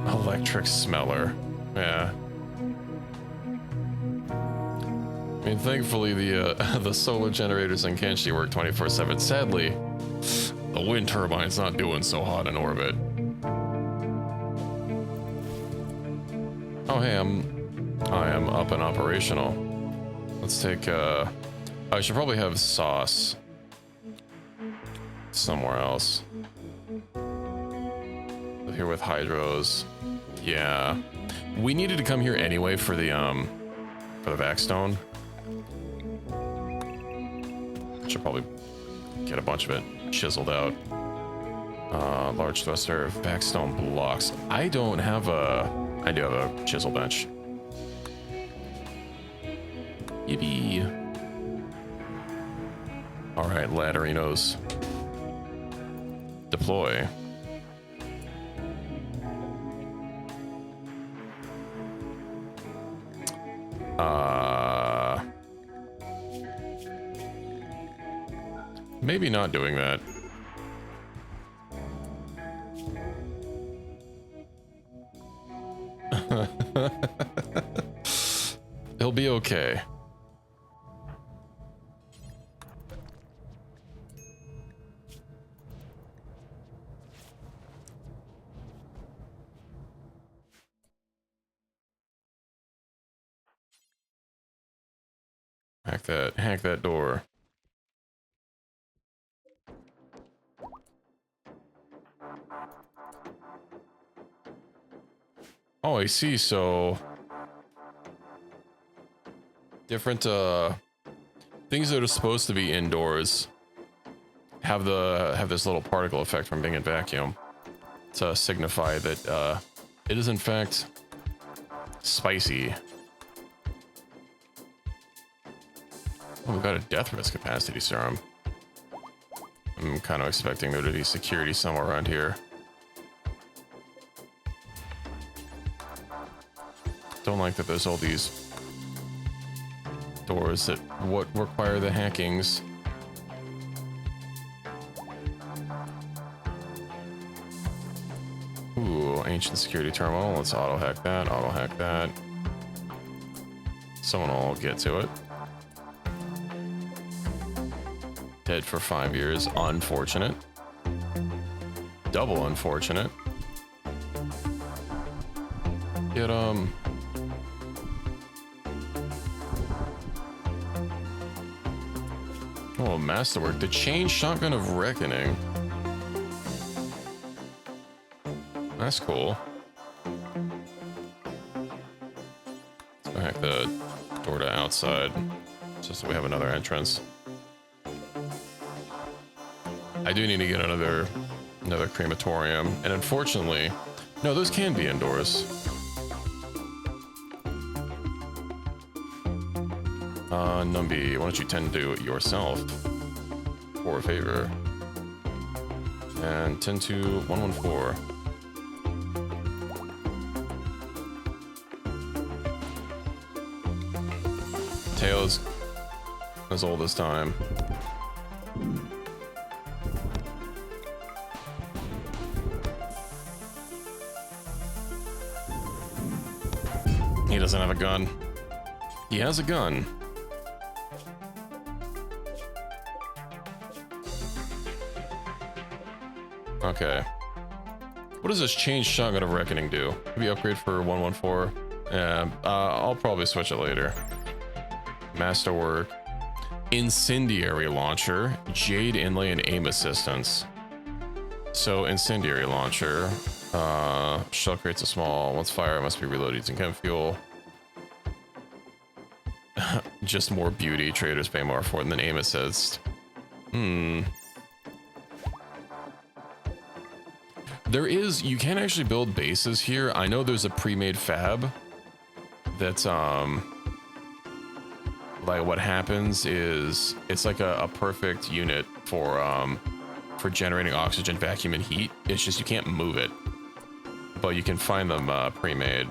A: Electric smeller. Yeah. I mean, thankfully the solar generators in Kenshi work 24/7. Sadly, the wind turbine's not doing so hot in orbit. Oh, hey, I am up and operational. Let's take I should probably have sauce somewhere else. Live here with hydros. Yeah. We needed to come here anyway for the vac stone. Should probably get a bunch of it chiseled out. Large thruster, vac stone blocks. I don't have I do have a chisel bench. Yippee. All right, ladderinos. Deploy. Maybe not doing that. He'll be okay. Hack that door. Oh, I see. So different things that are supposed to be indoors have this little particle effect from being in vacuum to signify that it is in fact spicy. Oh, we've got a death risk capacity serum. I'm kind of expecting there to be security somewhere around here. Don't like that there's all these doors that require the hackings. Ooh, ancient security terminal. Let's auto hack that, auto hack that. Someone will get to it. Dead for 5 years. Unfortunate. Double unfortunate. Get, oh, masterwork. The chain shotgun of reckoning. That's cool. Let's go hack the door to outside, just so we have another entrance. I do need to get another crematorium, and unfortunately, no, those can be indoors. Numby, why don't you tend to do it yourself for a favor? And tend to 114. Tails as old as time. He doesn't have a gun. He has a gun. Okay. What does this chain shotgun of reckoning do? Maybe upgrade for 114. Yeah, I'll probably switch it later. Masterwork. Incendiary launcher. Jade inlay and aim assistance. So incendiary launcher. Shell creates a small. Once fire, it must be reloaded using chem fuel. Just more beauty. Traders pay more for it than aim assist. There is, you can actually build bases here. I know there's a pre-made fab that's like what happens is it's like a perfect unit for generating oxygen, vacuum, and heat. It's just you can't move it, but you can find them pre-made.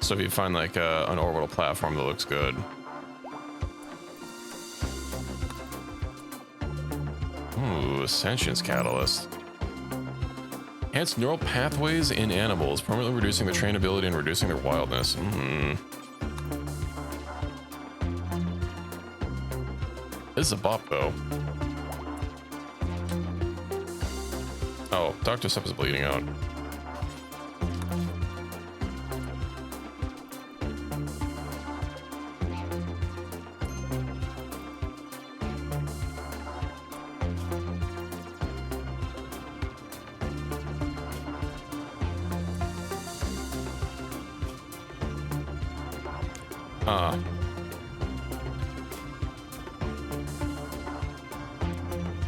A: So if you find like an orbital platform that looks good. Ooh, sentience catalyst. Enhance neural pathways in animals, permanently reducing their trainability and reducing their wildness. This is a bop, though. Oh, Dr. Sup is bleeding out.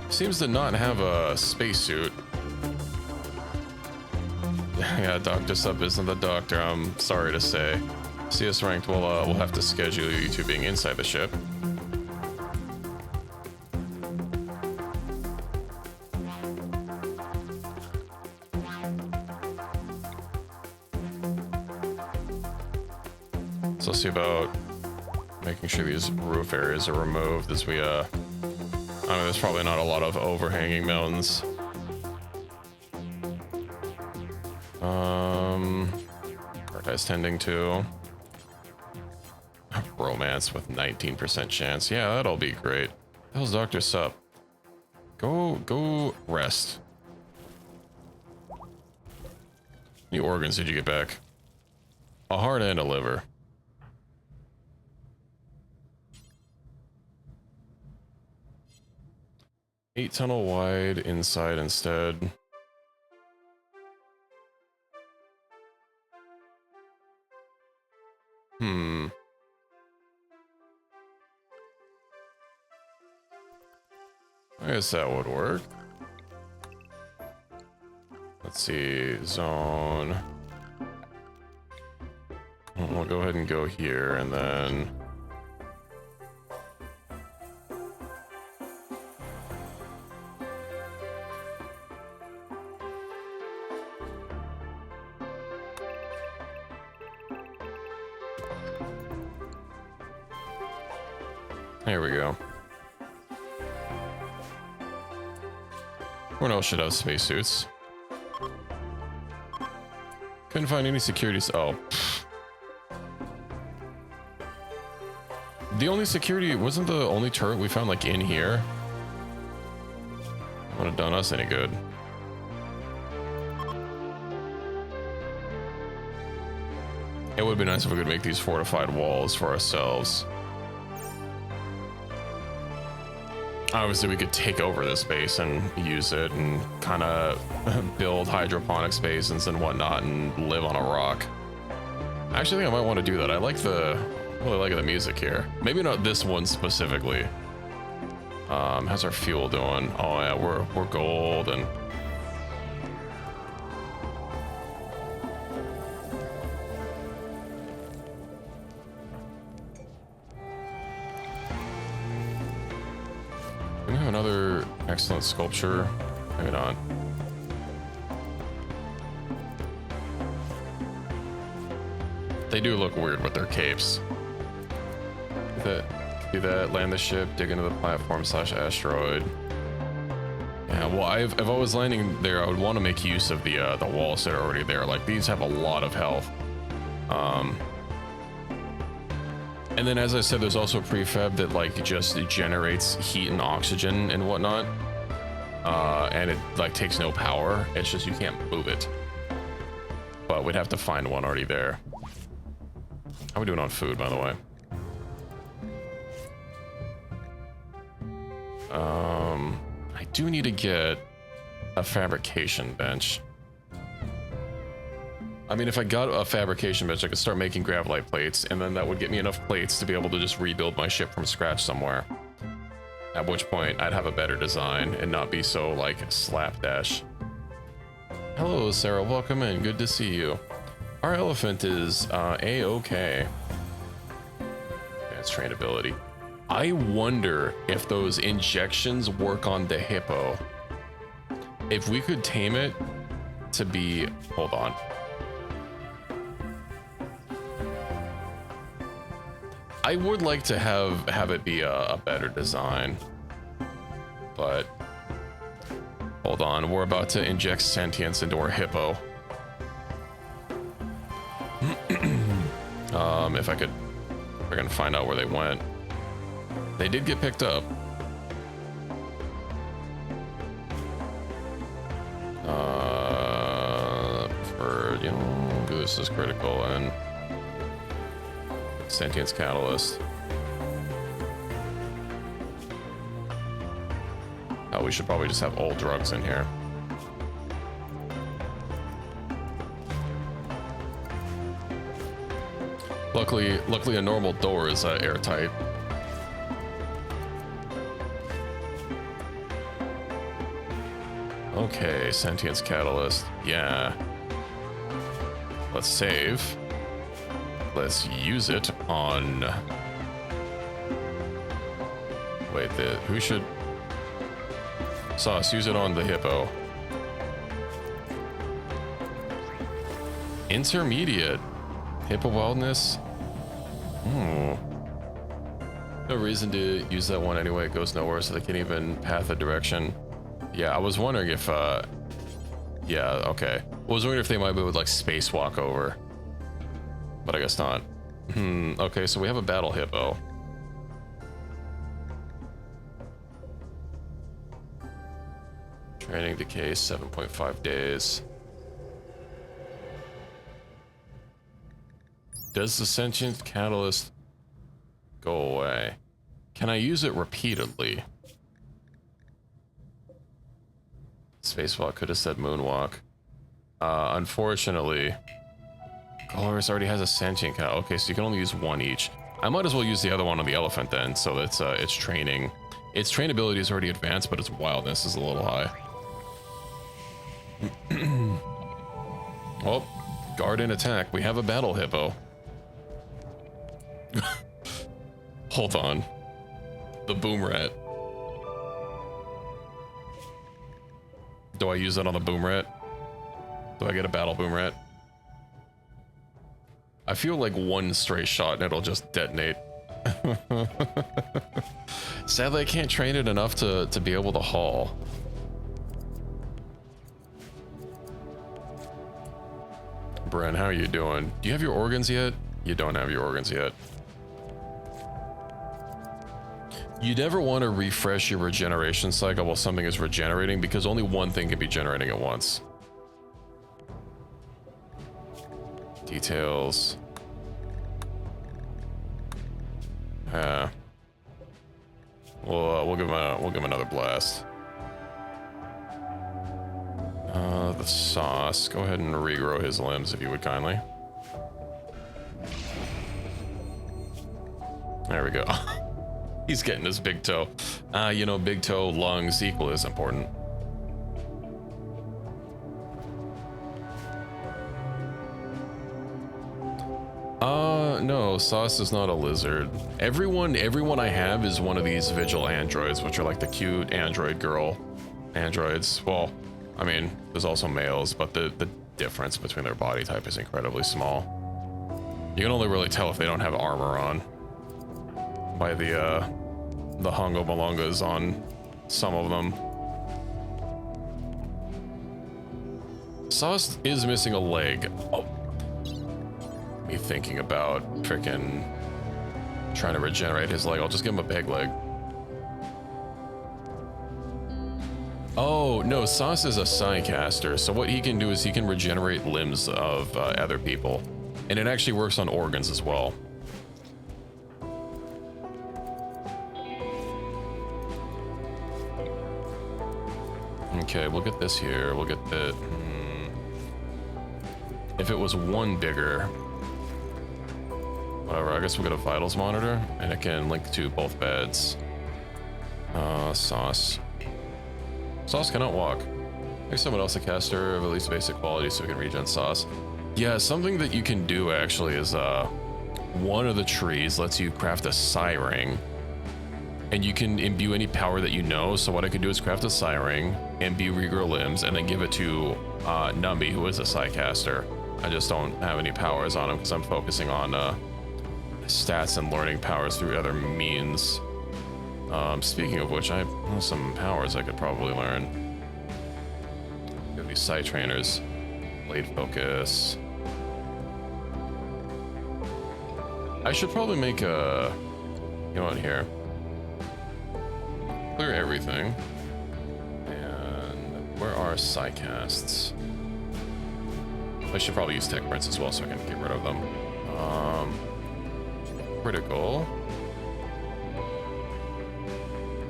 A: Seems to not have a spacesuit. Yeah, Dr. Sub isn't the doctor, I'm sorry to say. CS ranked, we'll have to schedule you two being inside the ship. So let's see about making sure these roof areas are removed as we I mean, there's probably not a lot of overhanging mountains. Prioritize tending to romance with 19% chance. Yeah, that'll be great. How's Dr. Sup? Go rest. How many organs did you get back? A heart and a liver. 8 tunnel wide inside instead. I guess that would work. Let's see, zone. We'll go ahead and go here and then... There we go. Everyone else should have spacesuits. Couldn't find any securities. Oh. The only security wasn't the only turret we found like in here. Wouldn't have done us any good. It would be nice if we could make these fortified walls for ourselves. Obviously, we could take over this base and use it and kind of build hydroponic spaces and whatnot and live on a rock. I actually think I might want to do that. I really like the music here. Maybe not this one specifically. How's our fuel doing? Oh yeah, we're gold and... We have another excellent sculpture. Maybe not. They do look weird with their capes. Do that, land the ship, dig into the platform / asteroid. Yeah, well, if I was landing there, I would want to make use of the walls that are already there. Like, these have a lot of health. And then, as I said, there's also prefab that like just generates heat and oxygen and whatnot, and it like takes no power. It's just you can't move it. But we'd have to find one already there. How are we doing on food, by the way? I do need to get a fabrication bench. I mean, if I got a fabrication bench, I could start making gravelite plates, and then that would get me enough plates to be able to just rebuild my ship from scratch somewhere. At which point, I'd have a better design and not be so, like, slapdash. Hello, Sarah. Welcome in. Good to see you. Our elephant is A-okay. Advanced trainability. I wonder if those injections work on the hippo. If we could tame it to be... Hold on. I would like to have it be a better design, but hold on, we're about to inject sentience into our hippo. If I could, we're gonna find out where they went. They did get picked up. For this is critical and. Sentience catalyst. Oh, we should probably just have old drugs in here. Luckily a normal door is airtight. Okay, sentience catalyst. Yeah. Let's save. Let's use it on... Wait, who should... Sauce, use it on the hippo. Intermediate. Hippo wildness? No reason to use that one anyway. It goes nowhere, so they can't even path a direction. Yeah, I was wondering if... Yeah, okay. I was wondering if they might be able to, like, spacewalk over. But I guess not. Okay, so we have a battle hippo. Training decay, 7.5 days. Does the sentient catalyst go away? Can I use it repeatedly? Spacewalk could have said moonwalk. Unfortunately, Colores already has a sentient cow. Okay, so you can only use one each. I might as well use the other one on the elephant then, so that's its training. Its trainability is already advanced, but its wildness is a little high. Oh, guard and attack. We have a battle hippo. Hold on. The boom rat. Do I use that on the boom rat? Do I get a battle boom rat? I feel like one stray shot and it'll just detonate. Sadly, I can't train it enough to be able to haul. Bren, how are you doing? Do you have your organs yet? You don't have your organs yet. You never want to refresh your regeneration cycle while something is regenerating because only one thing can be generating at once. Details. We'll give him another blast. The sauce. Go ahead and regrow his limbs if you would kindly. There we go. He's getting his big toe. You know, big toe, lungs, equal is important. No, Sauce is not a lizard. Everyone I have is one of these Vigil androids, which are like the cute android girl androids. Well, I mean, there's also males, but the difference between their body type is incredibly small. You can only really tell if they don't have armor on by the Hongo Malongas on some of them. Sauce is missing a leg. Oh. Me thinking about frickin' trying to regenerate his leg. I'll just give him a peg leg. Oh, no, Sauce is a Psycaster, so what he can do is he can regenerate limbs of other people. And it actually works on organs as well. Okay, we'll get this here. We'll get the... If it was one bigger... Whatever, I guess we'll get a vitals monitor, and it can link to both beds. Sauce. Sauce cannot walk. Maybe someone else a caster of at least basic quality so we can regen Sauce. Yeah, something that you can do actually is one of the trees lets you craft a Psy ring, and you can imbue any power that you know. So what I could do is craft a Psy ring, imbue regrow limbs, and then give it to Numby, who is a Psycaster. I just don't have any powers on him because I'm focusing on stats and learning powers through other means. Speaking of which, I have some powers I could probably learn. Give these Psy trainers. Blade focus. I should probably make a... You know what, here. Clear everything. And where are Psy casts? I should probably use Tech Prints as well so I can get rid of them. Critical.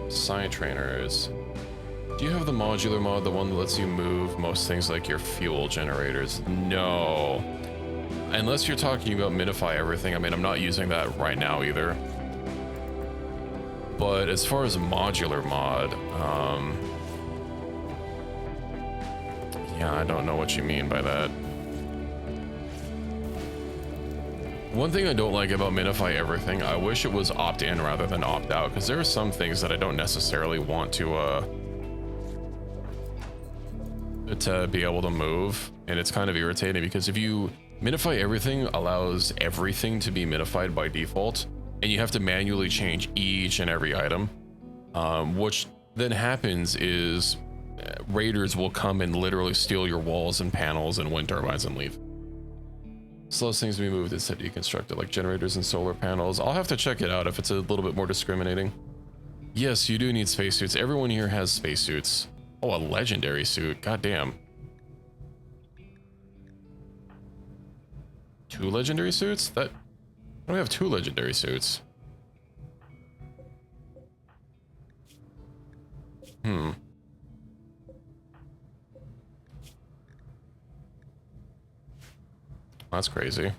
A: Psy trainers. Do you have the modular mod, the one that lets you move most things like your fuel generators? No. Unless you're talking about minify everything. I mean, I'm not using that right now either. But as far as modular mod, yeah, I don't know what you mean by that. One thing I don't like about minify everything, I wish it was opt-in rather than opt-out, because there are some things that I don't necessarily want to be able to move, and it's kind of irritating because if you minify everything allows everything to be minified by default, and you have to manually change each and every item, which then happens is raiders will come and literally steal your walls and panels and wind turbines and leave. Slows things to be moved instead deconstructed, like generators and solar panels. I'll have to check it out if it's a little bit more discriminating. Yes, you do need spacesuits. Everyone here has spacesuits. Oh, a legendary suit. God damn. 2 legendary suits? That... Why do we have 2 legendary suits? That's crazy.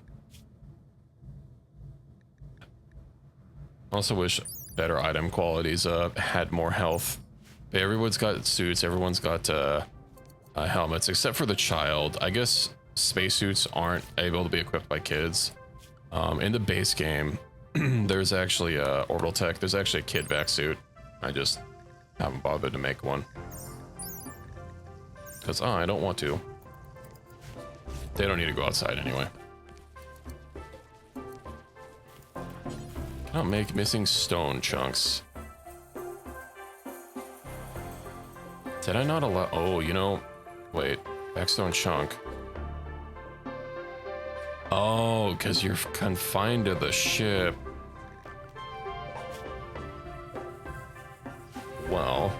A: Also wish better item qualities had more health. But everyone's got suits, everyone's got helmets, except for the child. I guess spacesuits aren't able to be equipped by kids. In the base game, there's actually orbital tech. There's actually a kid vac suit. I just haven't bothered to make one. Because I don't want to. They don't need to go outside anyway. Cannot make missing stone chunks. Did I not allow? Oh, you know, wait, backstone chunk. Oh, because you're confined to the ship. Well,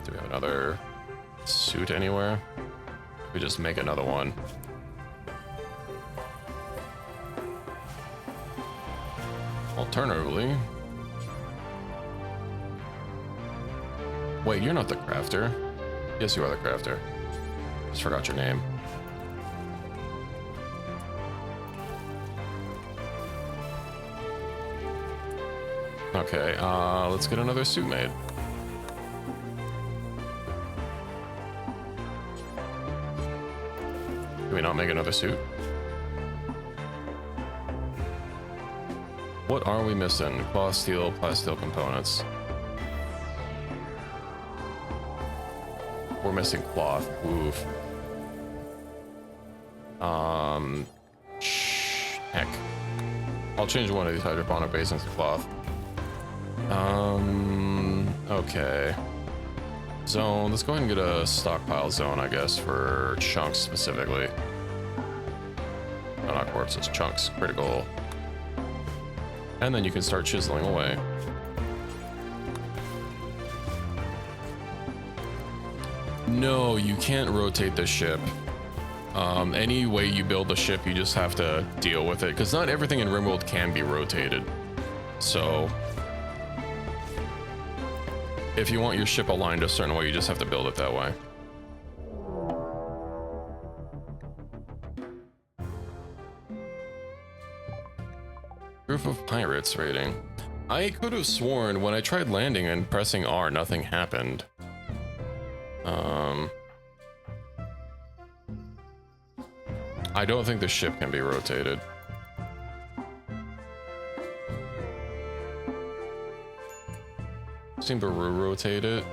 A: do we have another suit anywhere? We just make another one. Alternatively, wait, you're not the crafter. Yes, you are the crafter. Just forgot your name. Okay, let's get another suit made. Can we not make another suit? What are we missing? Cloth, steel, plasteel components. We're missing cloth. Oof. Heck. I'll change one of these hydroponic basins to cloth. Okay. Zone. Let's go ahead and get a stockpile zone, I guess, for chunks specifically. No, not corpses, chunks. Critical. And then you can start chiseling away. No, you can't rotate the ship. Any way you build the ship, you just have to deal with it, because not everything in Rimworld can be rotated. So if you want your ship aligned a certain way, you just have to build it that way. Group of pirates raiding. I could have sworn when I tried landing and pressing R, nothing happened. I don't think the ship can be rotated. Seem to rotate it.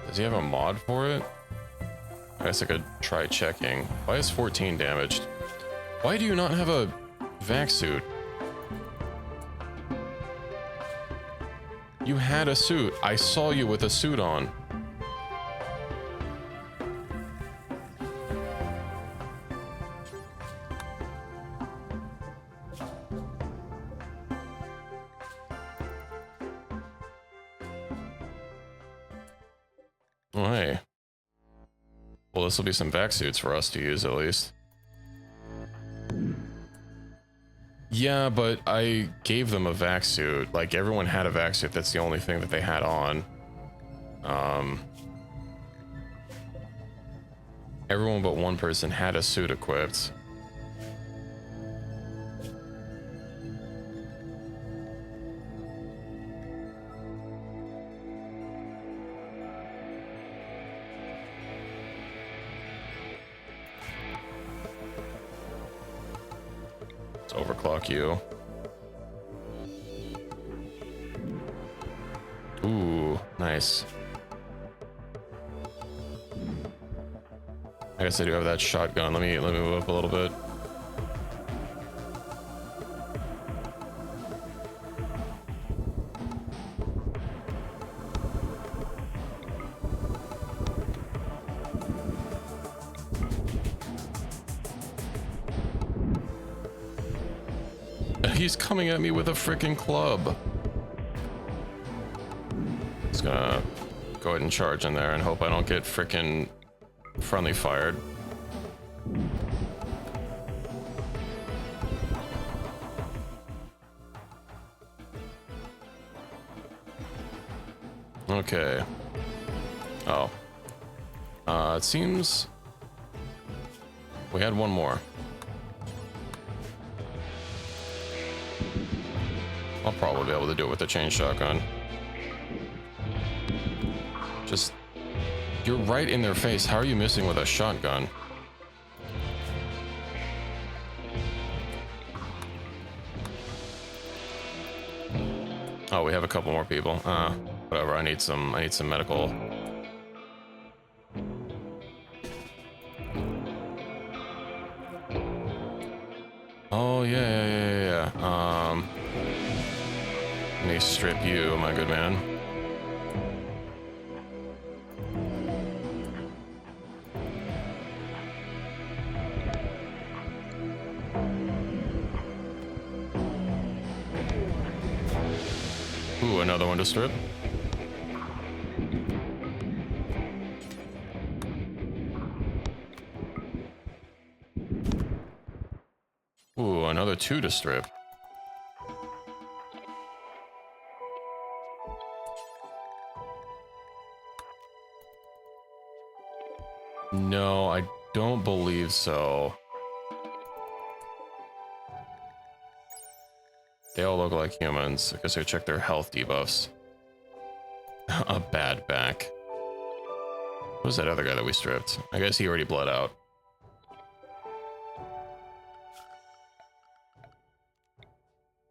A: Does he have a mod for it? I guess I could try checking. Why is 14 damaged? Why do you not have a vac suit? You had a suit. I saw you with a suit on. Oh, hey. Well, this will be some vac suits for us to use at least. Yeah, but I gave them a vac suit. Like, everyone had a vac suit. That's the only thing that they had on. Everyone but one person had a suit equipped. Let's overclock you. Ooh, nice. I guess I do have that shotgun. Let me move up a little bit. He's coming at me with a freaking club. Just gonna go ahead and charge in there and hope I don't get freaking friendly fired. Okay. Oh. It seems we had one more. I'll probably be able to do it with the chain shotgun. Just, you're right in their face. How are you missing with a shotgun? Oh, we have a couple more people. Whatever. I need some medical. Oh yeah. Let me strip you, my good man. Ooh, another one to strip. Ooh, another 2 to strip. No, I don't believe so. They all look like humans. I guess I check their health debuffs. A bad back. Who's that other guy that we stripped? I guess he already bled out.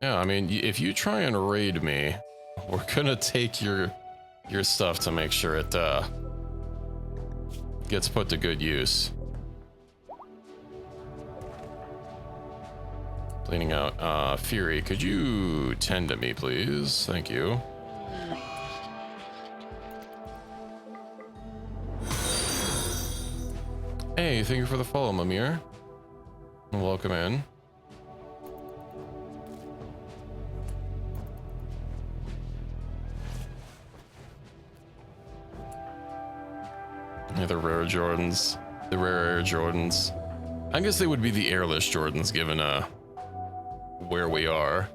A: Yeah, I mean, if you try and raid me, we're gonna take your stuff to make sure it gets put to good use. Cleaning out. Fury, could you tend to me, please? Thank you. Hey, thank you for the follow, Mimir. Welcome in. Yeah, the rare Jordans. The rare Air Jordans. I guess they would be the airless Jordans given where we are.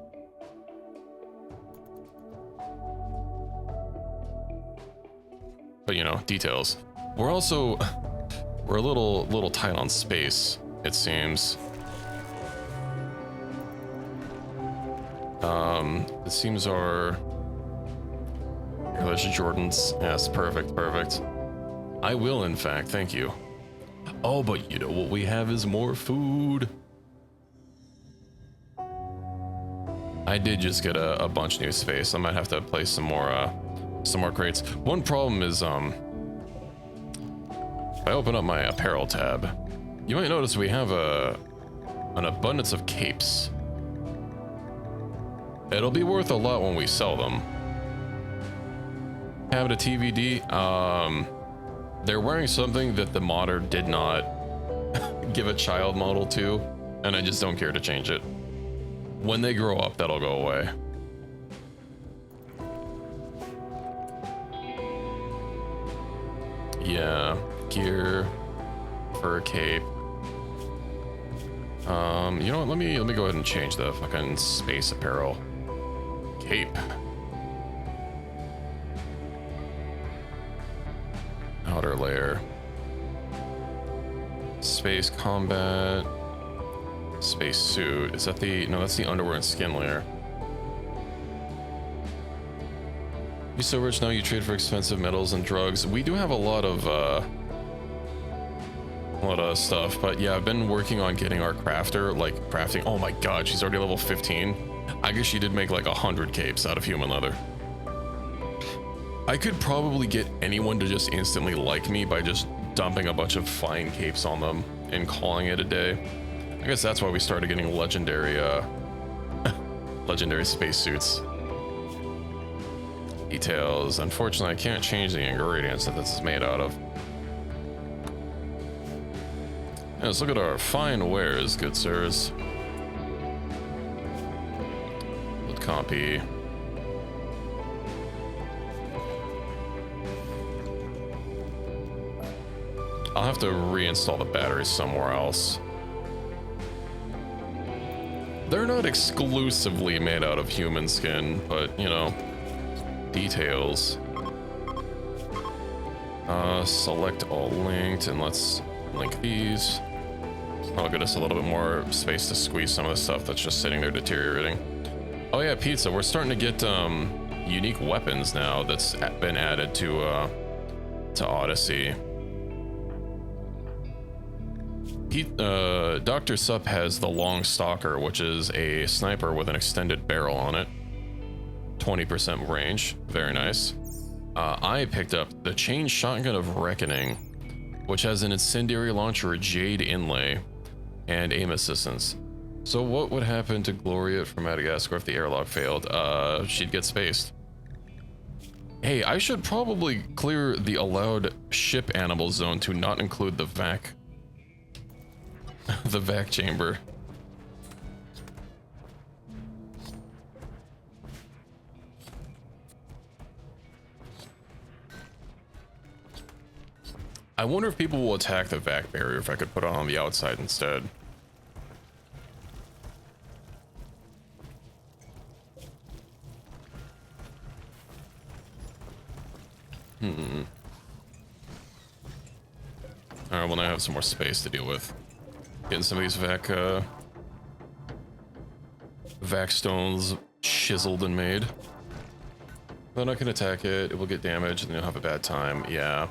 A: But you know, details. We're also we're a little tight on space, it seems. It seems our airless Jordans. Yes, perfect. I will, in fact, thank you. Oh, but you know what we have is more food. I did just get a bunch new space. I might have to place some more crates. One problem is, if I open up my apparel tab, you might notice we have an abundance of capes. It'll be worth a lot when we sell them. Have it a TVD. They're wearing something that the modder did not give a child model to, and I just don't care to change it. When they grow up, that'll go away. Yeah, gear, fur cape. You know what? Let me go ahead and change the fucking space apparel. Cape. Outer layer. Space combat. Space suit. Is that the... No, that's the underwear and skin layer. You're so rich now you trade for expensive metals and drugs. We do have a lot of stuff, but yeah, I've been working on getting our crafter, like crafting. Oh my god, she's already level 15. I guess she did make like 100 capes out of human leather. I could probably get anyone to just instantly like me by just dumping a bunch of fine capes on them and calling it a day. I guess that's why we started getting legendary legendary spacesuits. Details. Unfortunately, I can't change the ingredients that this is made out of. Yeah, let's look at our fine wares, good sirs. Let's copy. I'll have to reinstall the batteries somewhere else. They're not exclusively made out of human skin, but, you know, details. Select all linked, and let's link these. That'll get us a little bit more space to squeeze some of the stuff that's just sitting there deteriorating. Oh yeah, pizza. We're starting to get unique weapons now that's been added to Odyssey. Dr. Sup has the Long Stalker, which is a sniper with an extended barrel on it. 20% range. Very nice. I picked up the Chain Shotgun of Reckoning, which has an incendiary launcher, a Jade inlay, and aim assistance. So what would happen to Gloria from Madagascar if the airlock failed? She'd get spaced. Hey, I should probably clear the allowed ship animal zone to not include the vac. The vac chamber. I wonder if people will attack the vac barrier if I could put it on the outside instead. Alright, well now I have some more space to deal with. Getting some of these vac stones chiseled and made. Then I can attack it, it will get damaged, and then you'll have a bad time. Yeah.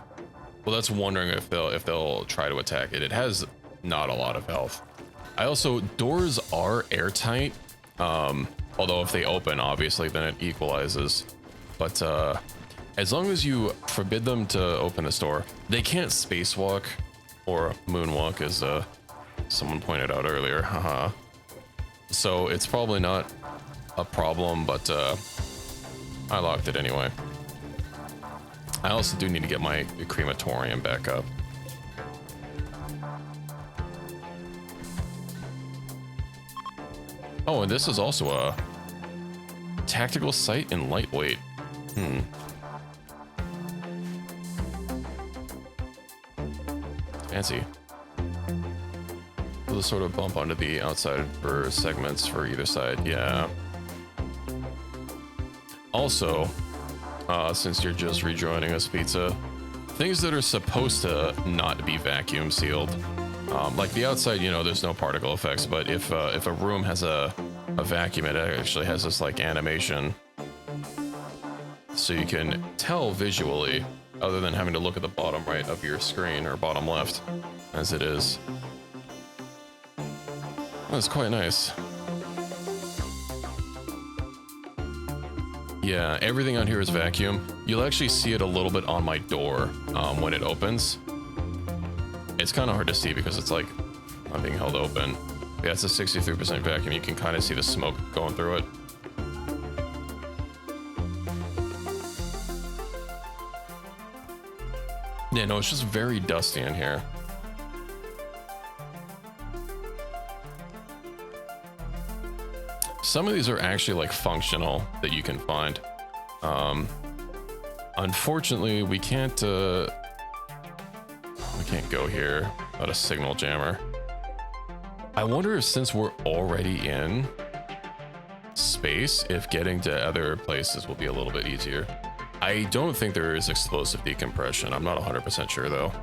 A: Well, that's wondering if they'll try to attack it. It has not a lot of health. I also, doors are airtight. Although if they open, obviously, then it equalizes. But as long as you forbid them to open this door, they can't spacewalk or moonwalk, as someone pointed out earlier. Haha. So it's probably not a problem, but I locked it anyway. I also do need to get my crematorium back up. Oh, and this is also a tactical sight and lightweight. Fancy. We'll just sort of bump onto the outside for segments for either side. Yeah. Also, since you're just rejoining us, Pizza, things that are supposed to not be vacuum sealed, like the outside, you know, there's no particle effects, but if a room has a vacuum, it actually has this like animation, so you can tell visually, other than having to look at the bottom right of your screen or bottom left, as it is. That's quite nice. Yeah, everything on here is vacuum. You'll actually see it a little bit on my door when it opens. It's kind of hard to see because it's like not being held open. Yeah, it's a 63% vacuum. You can kind of see the smoke going through it. Yeah, no, it's just very dusty in here. Some of these are actually like functional that you can find. Unfortunately, we can't go here without a signal jammer. I wonder if, since we're already in space, if getting to other places will be a little bit easier. I don't think there is explosive decompression. I'm not 100% sure though.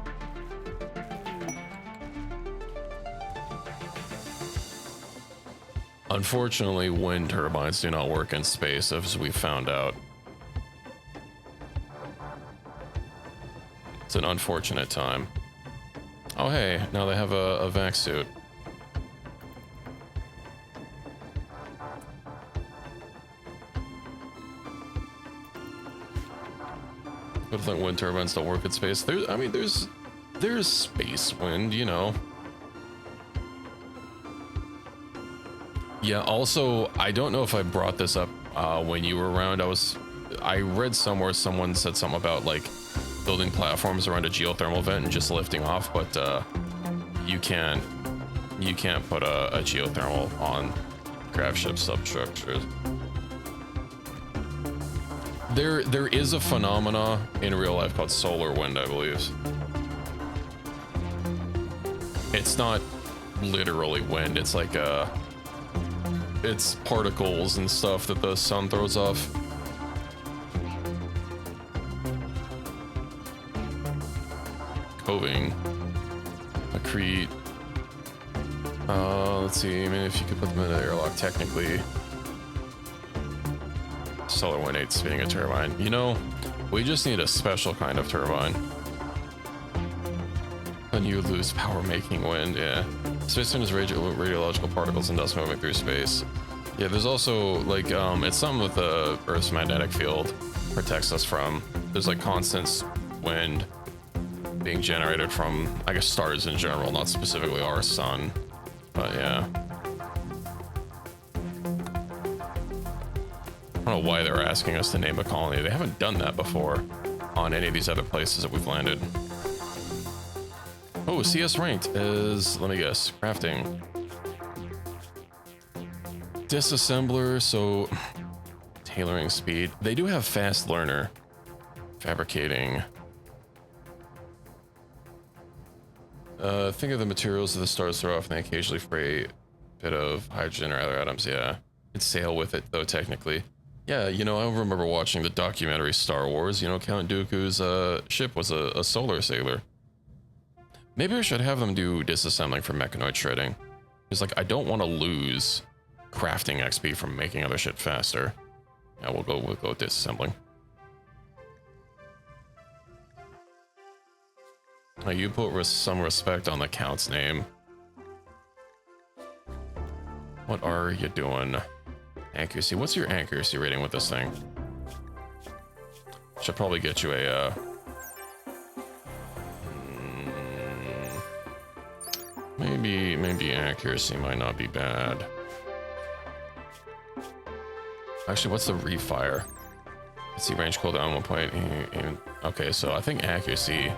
A: Unfortunately, wind turbines do not work in space, as we found out. It's an unfortunate time. Oh hey, now they have a vac suit. But like wind turbines don't work in space. There's space wind, you know. Yeah, also, I don't know if I brought this up when you were around. I read somewhere someone said something about like building platforms around a geothermal vent and just lifting off, but you can't put a geothermal on craft ship substructures. There is a phenomena in real life called solar wind, I believe. It's not literally wind, it's like it's particles and stuff that the sun throws off. coving. Accrete. Let's see, I mean, if you could put them in an airlock, technically. Solar Wind 8 spinning a turbine. You know, we just need a special kind of turbine. Then you lose power making wind, yeah. Space wind is radiological particles and dust moving through space. Yeah, there's also, like, it's something with the Earth's magnetic field protects us from. There's, like, constant wind being generated from, I guess, stars in general, not specifically our sun. But, yeah. I don't know why they're asking us to name a colony. They haven't done that before on any of these other places that we've landed. Oh, CS ranked is, let me guess, crafting. Disassembler, so tailoring speed. They do have fast learner. Fabricating. Think of the materials that the stars throw off and they occasionally fray a bit of hydrogen or other atoms. Yeah, it's sail with it though, technically. Yeah, you know, I remember watching the documentary Star Wars. You know, Count Dooku's ship was a solar sailor. Maybe I should have them do disassembling for mechanoid shredding. It's like, I don't want to lose crafting XP from making other shit faster. Yeah, we'll go disassembling. Now you put some respect on the Count's name. What are you doing? Accuracy. What's your accuracy rating with this thing? Should probably get you a maybe accuracy might not be bad. Actually, what's the refire? Let's see, range cooldown 1 point. Okay, so I think accuracy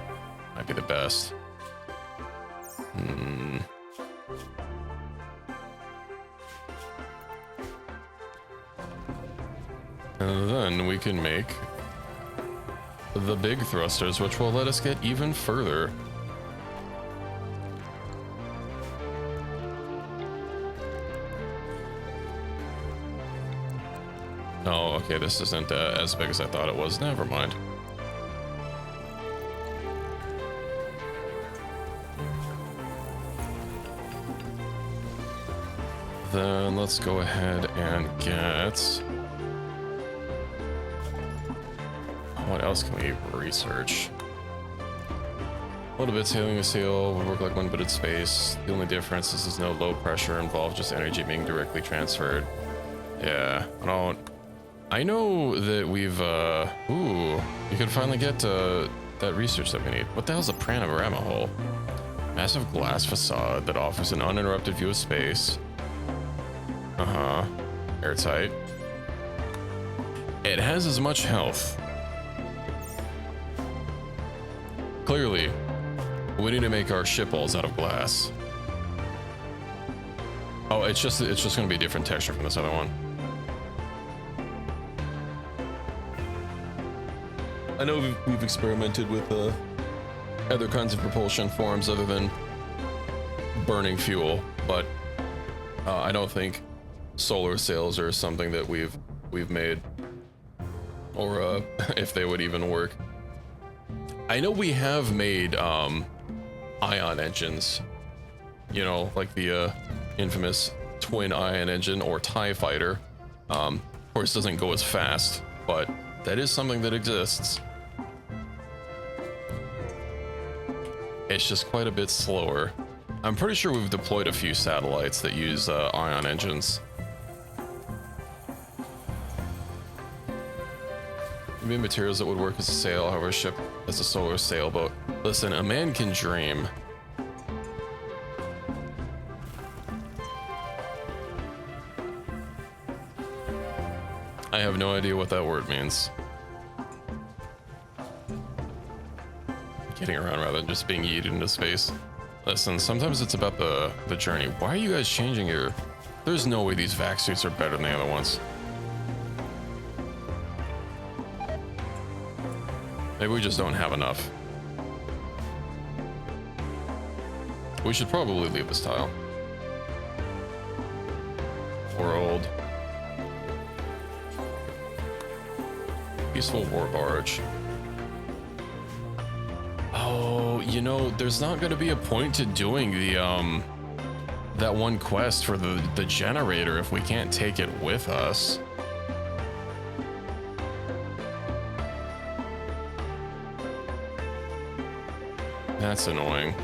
A: might be the best. And then we can make the big thrusters, which will let us get even further. Oh, okay, this isn't as big as I thought it was. Never mind. Then let's go ahead and get... What else can we research? A little bit sailing a sail would work like one, but it's space. The only difference is there's no low pressure involved, just energy being directly transferred. Yeah, I know that we've, ooh, you can finally get that research that we need. What the hell's a panorama hole? Massive glass facade that offers an uninterrupted view of space. Airtight. It has as much health. Clearly, we need to make our ship balls out of glass. Oh, it's just gonna be a different texture from this other one. I know we've experimented with other kinds of propulsion forms other than burning fuel, but I don't think solar sails are something that we've made, or if they would even work. I know we have made ion engines, you know, like the infamous twin ion engine or TIE fighter. Of course, it doesn't go as fast, but that is something that exists. It's just quite a bit slower. I'm pretty sure we've deployed a few satellites that use ion engines. Maybe materials that would work as a sail, however, a ship as a solar sailboat. Listen, a man can dream. I have no idea what that word means. Getting around rather than just being yeeted into space. Listen, sometimes it's about the journey. Why are you guys changing your... There's no way these vac suits are better than the other ones. Maybe we just don't have enough. We should probably leave this tile. World. Peaceful war barge. Oh, Oh, you know, there's not going to be a point to doing the that one quest for the generator if we can't take it with us. That's annoying.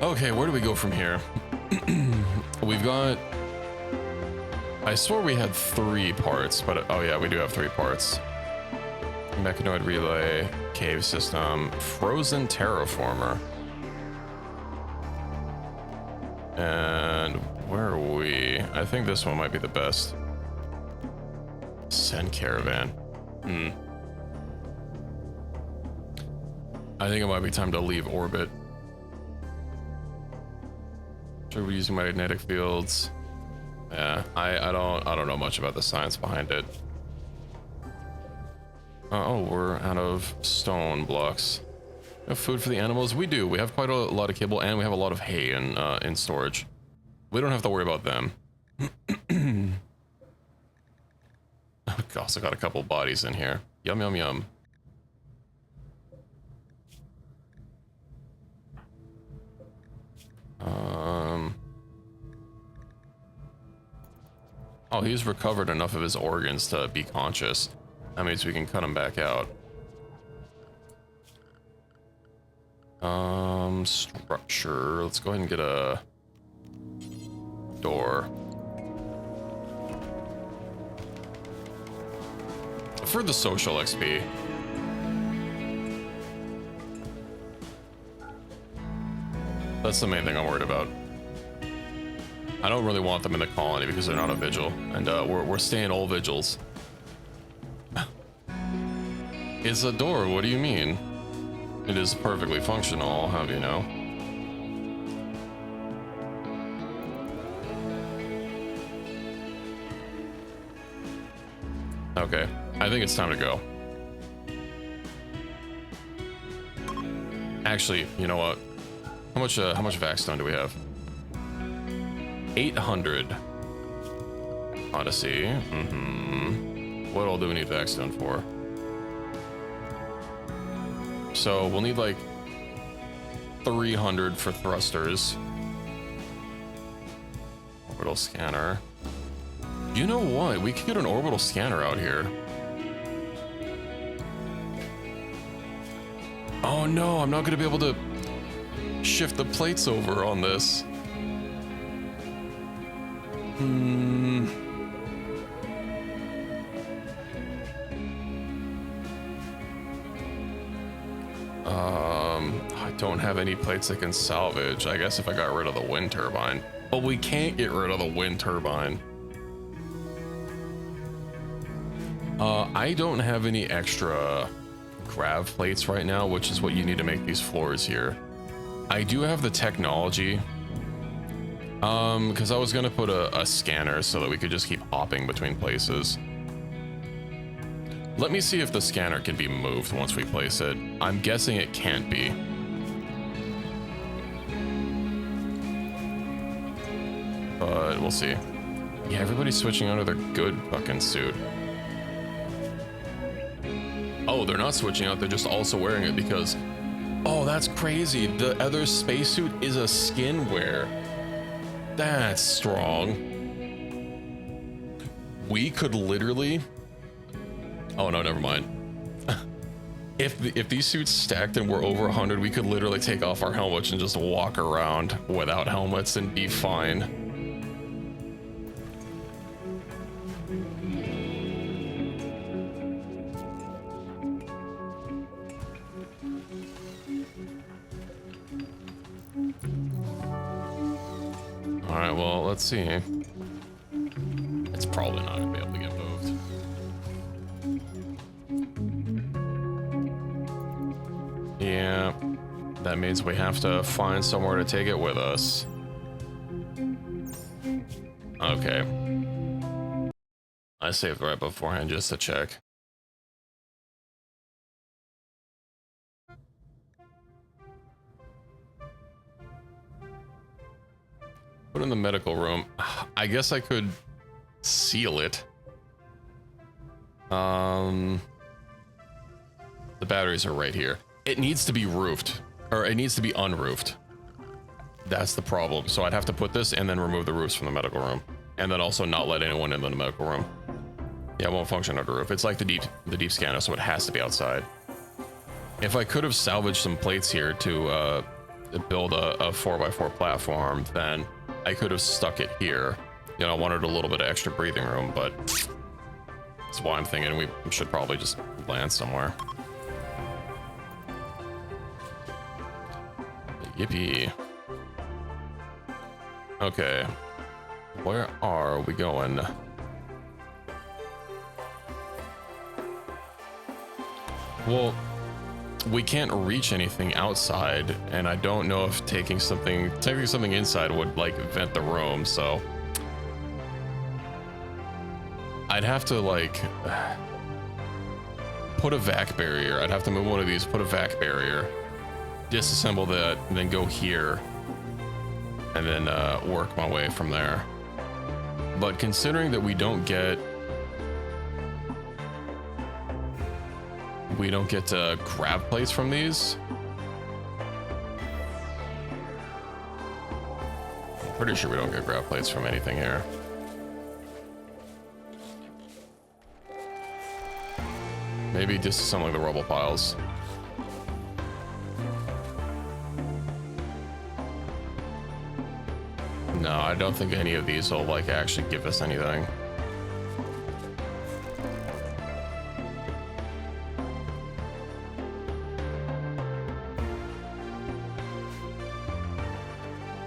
A: Okay, where do we go from here? We've got... I swore we had 3 parts, but oh yeah, we do have 3 parts. Mechanoid relay, cave system, frozen terraformer. And where are we? I think this one might be the best. Send caravan. I think it might be time to leave orbit. Should we be using magnetic fields? Yeah, I don't know much about the science behind it. Oh, we're out of stone blocks. We have food for the animals. We do. We have quite a lot of kibble, and we have a lot of hay in storage. We don't have to worry about them. We also got a couple bodies in here. Yum yum yum. Oh, he's recovered enough of his organs to be conscious. That means we can cut him back out. Structure. Let's go ahead and get a door. For the social XP. That's the main thing I'm worried about. I don't really want them in the colony because they're not a vigil, and we're staying all vigils. It's a door. What do you mean? It is perfectly functional, I'll have you know. Okay, I think it's time to go. Actually, you know what? How much vac stone do we have? 800. Odyssey. What all do we need vac stone for? So we'll need like 300 for thrusters. Orbital scanner. You know what? We could get an orbital scanner out here. Oh no, I'm not gonna be able to shift the plates over on this. I don't have any plates that can salvage. I guess if I got rid of the wind turbine. But we can't get rid of the wind turbine. I don't have any extra grav plates right now, which is what you need to make these floors here. I do have the technology. Because I was gonna put a scanner so that we could just keep hopping between places. Let me see if the scanner can be moved once we place it. I'm guessing it can't be. But we'll see. Yeah, everybody's switching out of their good fucking suit. Oh, they're not switching out, they're just also wearing it because... Oh, that's crazy. The other spacesuit is a skin wear. That's strong. We could literally... Oh no, never mind. If these suits stacked and we're over 100, we could literally take off our helmets and just walk around without helmets and be fine. All right, well, let's see. It's probably not gonna be able to get moved. Yeah, that means we have to find somewhere to take it with us. Okay. I saved right beforehand just to check. Put in the medical room. I guess I could seal it. The batteries are right here. It needs to be roofed, or it needs to be unroofed. That's the problem. So I'd have to put this and then remove the roofs from the medical room, and then also not let anyone in the medical room. Yeah, it won't function under roof. It's like the deep scanner, so it has to be outside. If I could have salvaged some plates here to build a 4x4 platform, then I could have stuck it here. You know, I wanted a little bit of extra breathing room, but that's why I'm thinking we should probably just land somewhere. Yippee. Okay. Where are we going? Well, we can't reach anything outside, and I don't know if taking something inside would like vent the room, so I'd have to like put a vac barrier. I'd have to move one of these, put a vac barrier, disassemble that, and then go here, and then work my way from there. But considering that we don't get grab plates from these, I'm pretty sure we don't get grab plates from anything here. Maybe disassembling the rubble piles. No, I don't think any of these will like actually give us anything.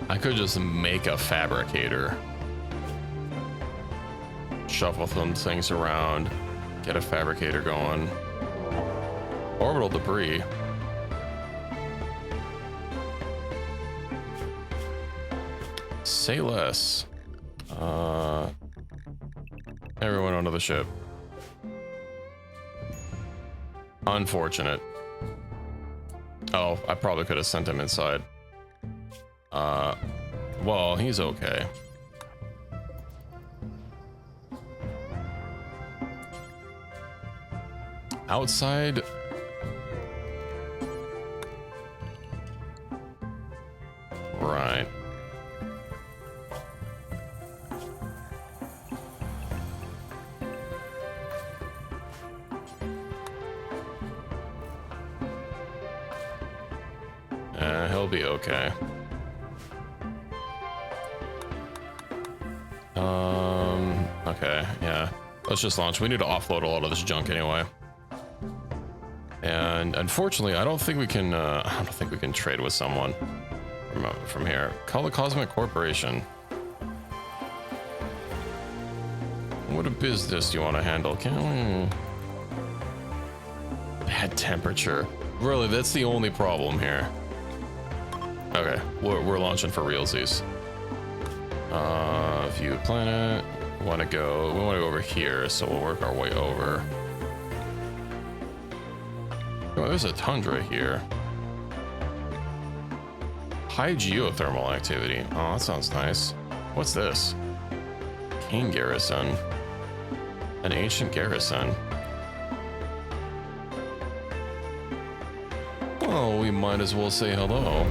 A: I could just make a fabricator. Shuffle some things around, get a fabricator going. Orbital debris. Say less. Everyone onto the ship. Unfortunate. Oh, I probably could have sent him inside. Well, he's okay. Outside. Right. He'll be okay. Okay, yeah. Let's just launch. We need to offload a lot of this junk anyway. And unfortunately, I don't think we can trade with someone from here. Call the Cosmic Corporation. What a business do you want to handle? Can we... Bad temperature. Really, that's the only problem here. Okay, we're launching for realsies. View planet. We want to go over here, so we'll work our way over. Oh, there's a tundra here. High geothermal activity. Oh, that sounds nice. What's this? Kane Garrison. An ancient garrison. Well, we might as well say hello.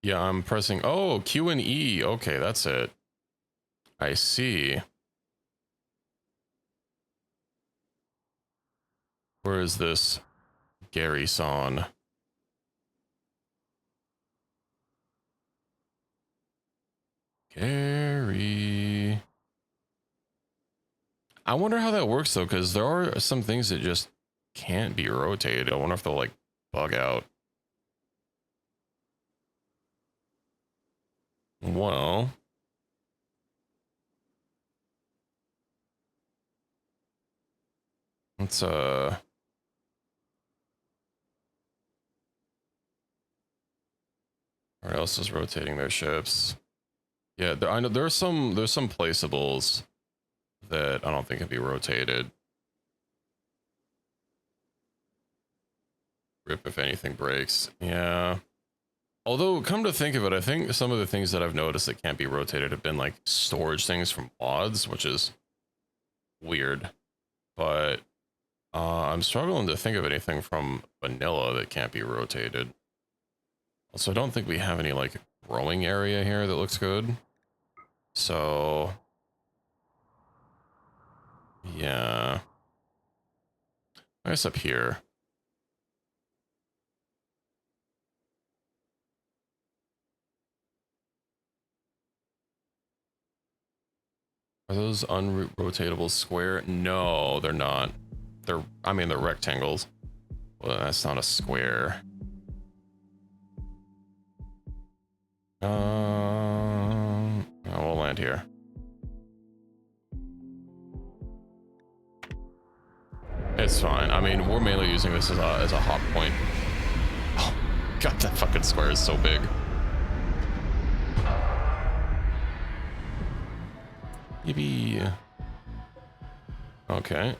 A: Yeah, I'm pressing. Oh, Q and E. Okay, that's it. I see. Where is this Gary-san? Gary. I wonder how that works though, because there are some things that just can't be rotated. I wonder if they'll like bug out. Well, Let's where else is rotating their ships? Yeah, I know there's some placeables that I don't think can be rotated. Rip if anything breaks. Yeah. Although, come to think of it, I think some of the things that I've noticed that can't be rotated have been like storage things from mods, which is weird. But I'm struggling to think of anything from vanilla that can't be rotated. Also, I don't think we have any like growing area here that looks good. So, yeah. I guess up here. Are those unrotatable square? No, they're not. I mean, they're rectangles. Well, that's not a square. We'll land here. It's fine. I mean, we're mainly using this as a hop point. Oh, God, that fucking square is so big. Yippee. Okay.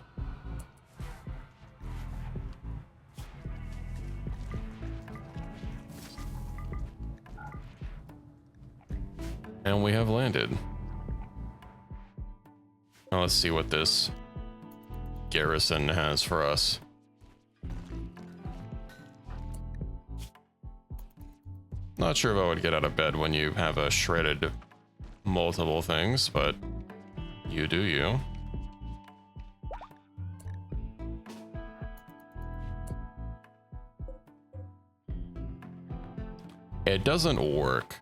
A: And we have landed. Now let's see what this garrison has for us. Not sure if I would get out of bed when you have a shredded multiple things, but you do you. It doesn't work.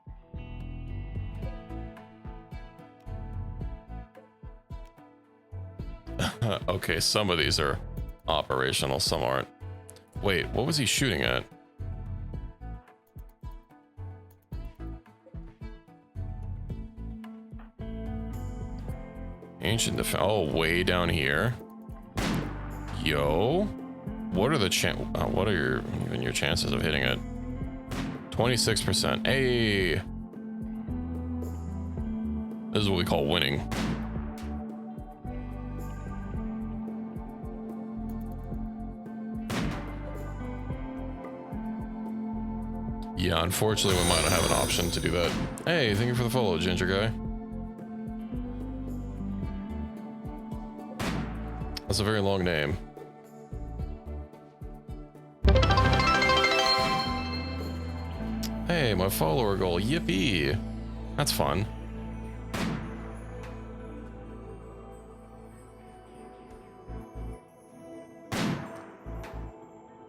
A: Okay, some of these are operational, some aren't. Wait, what was he shooting at? Ancient defense. Oh, way down here. Yo, what are the what are your chances of hitting it? 26%. Hey, this is what we call winning. Yeah, unfortunately, we might not have an option to do that. Hey, thank you for the follow, Ginger Guy. That's a very long name. Hey, my follower goal. Yippee. That's fun.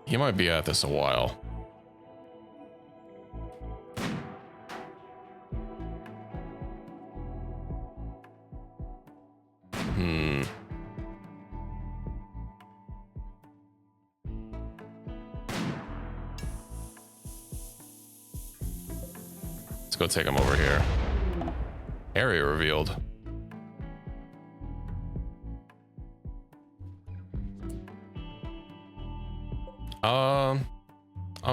A: He might be at this a while. Let's go take him over here. Area revealed.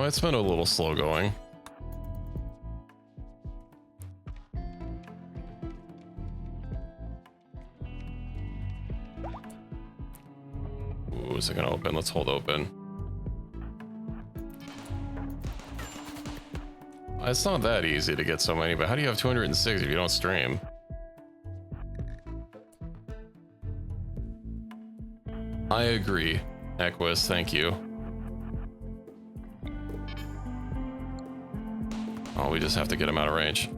A: It's been a little slow going. Ooh, is it gonna open? Let's hold open. It's not that easy to get so many, but how do you have 206 if you don't stream? I agree, Equus, thank you. Oh, we just have to get him out of range.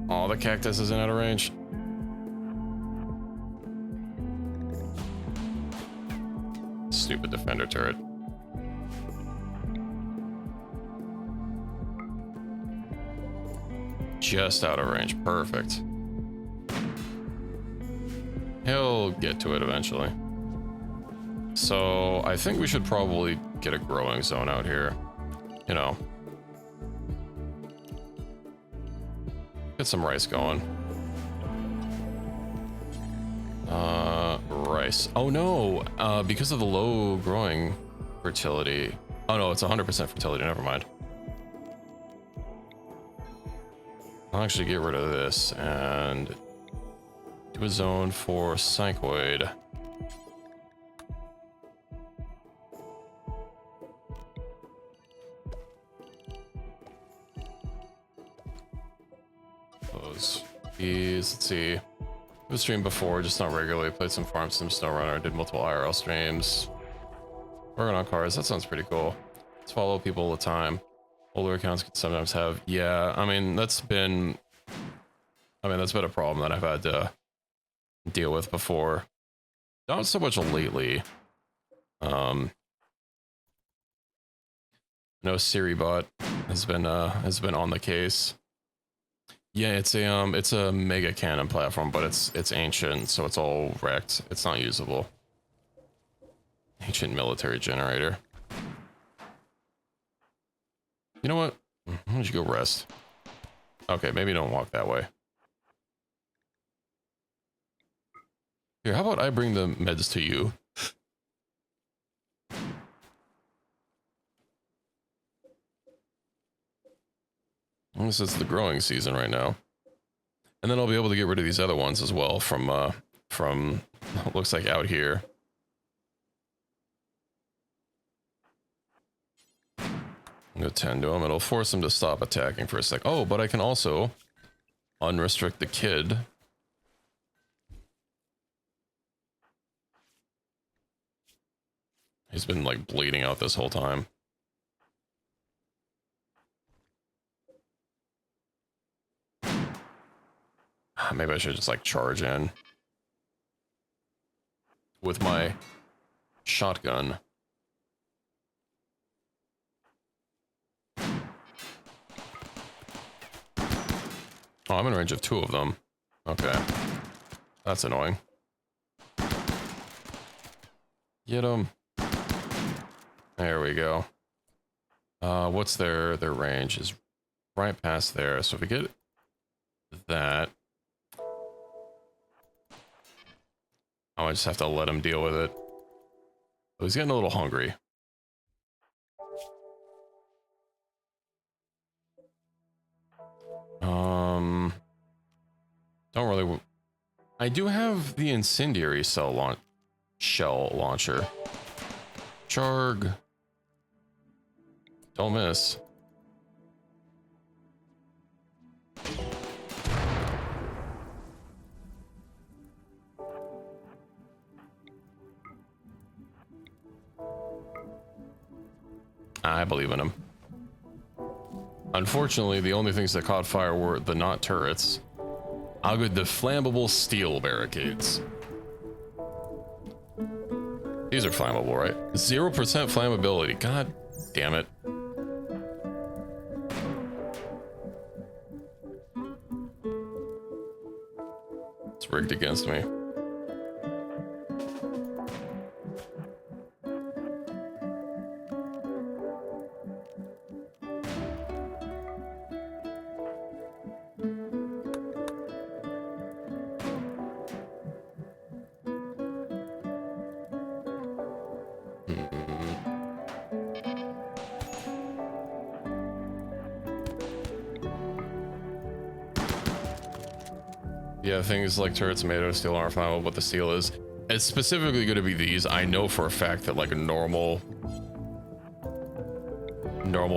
A: Oh, the cactus isn't out of range. Stupid defender turret. Just out of range, perfect. He'll get to it eventually. So I think we should probably get a growing zone out here. You know, get some rice going. Rice. Nice. Oh no, because of the low growing fertility. Oh no, it's 100% fertility, never mind. I'll actually get rid of this and do a zone for Psychoid. Close these, let's see. I've streamed before, just not regularly. Played some Farm Sim SnowRunner, did multiple IRL streams. Working on cars, that sounds pretty cool. Let's follow people all the time. Older accounts can sometimes have, yeah, I mean, that's been a problem that I've had to deal with before. Not so much lately. No Siri bot has been on the case. Yeah, it's a mega cannon platform, but it's ancient, so it's all wrecked. It's not usable. Ancient military generator. You know what? Why don't you go rest? Okay, maybe don't walk that way. Here, how about I bring the meds to you? This is the growing season right now. And then I'll be able to get rid of these other ones as well from looks like out here. I'm gonna tend to them. It'll force them to stop attacking for a sec. Oh, but I can also unrestrict the kid. He's been like bleeding out this whole time. Maybe I should just like charge in with my shotgun. Oh, I'm in range of 2 of them. Okay. That's annoying. Get them. There we go. What's their range? Is right past there. So if we get that, I just have to let him deal with it. Oh, he's getting a little hungry. Don't really. I do have the incendiary shell launcher. Charg. Don't miss. I believe in him. Unfortunately, the only things that caught fire were the not turrets. How good the flammable steel barricades. These are flammable, right? 0% flammability. God damn it. It's rigged against me. Yeah, things like turrets made out of steel aren't flammable, but the steel is. It's specifically going to be these. I know for a fact that like normal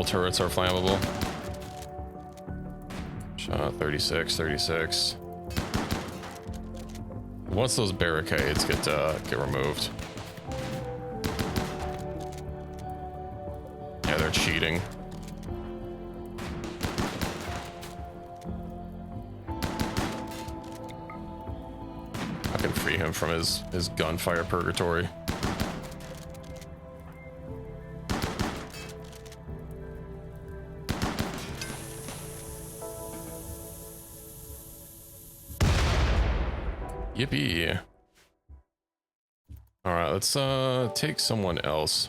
A: turrets are flammable. 36. Once those barricades get removed. Yeah, they're cheating. I can free him from his gunfire purgatory. Yippee. All right, let's take someone else.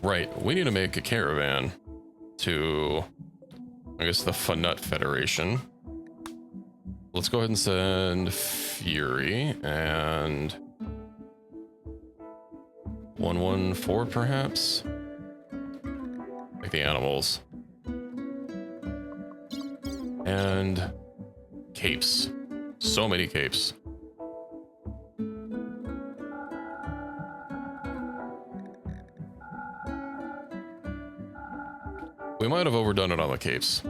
A: Right, we need to make a caravan to, I guess, the Funut Federation. let's go ahead and send Fury and 114 perhaps. Like the animals. And capes. So many capes. We might have overdone it on the capes.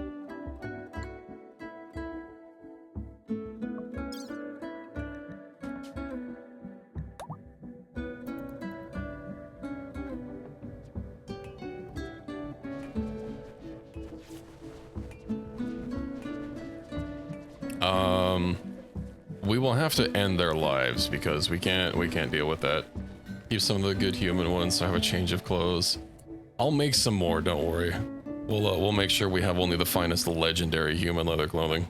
A: We will have to end their lives because we can't deal with that. Keep some of the good human ones so I have a change of clothes. I'll make some more, don't worry. We'll make sure we have only the finest legendary human leather clothing.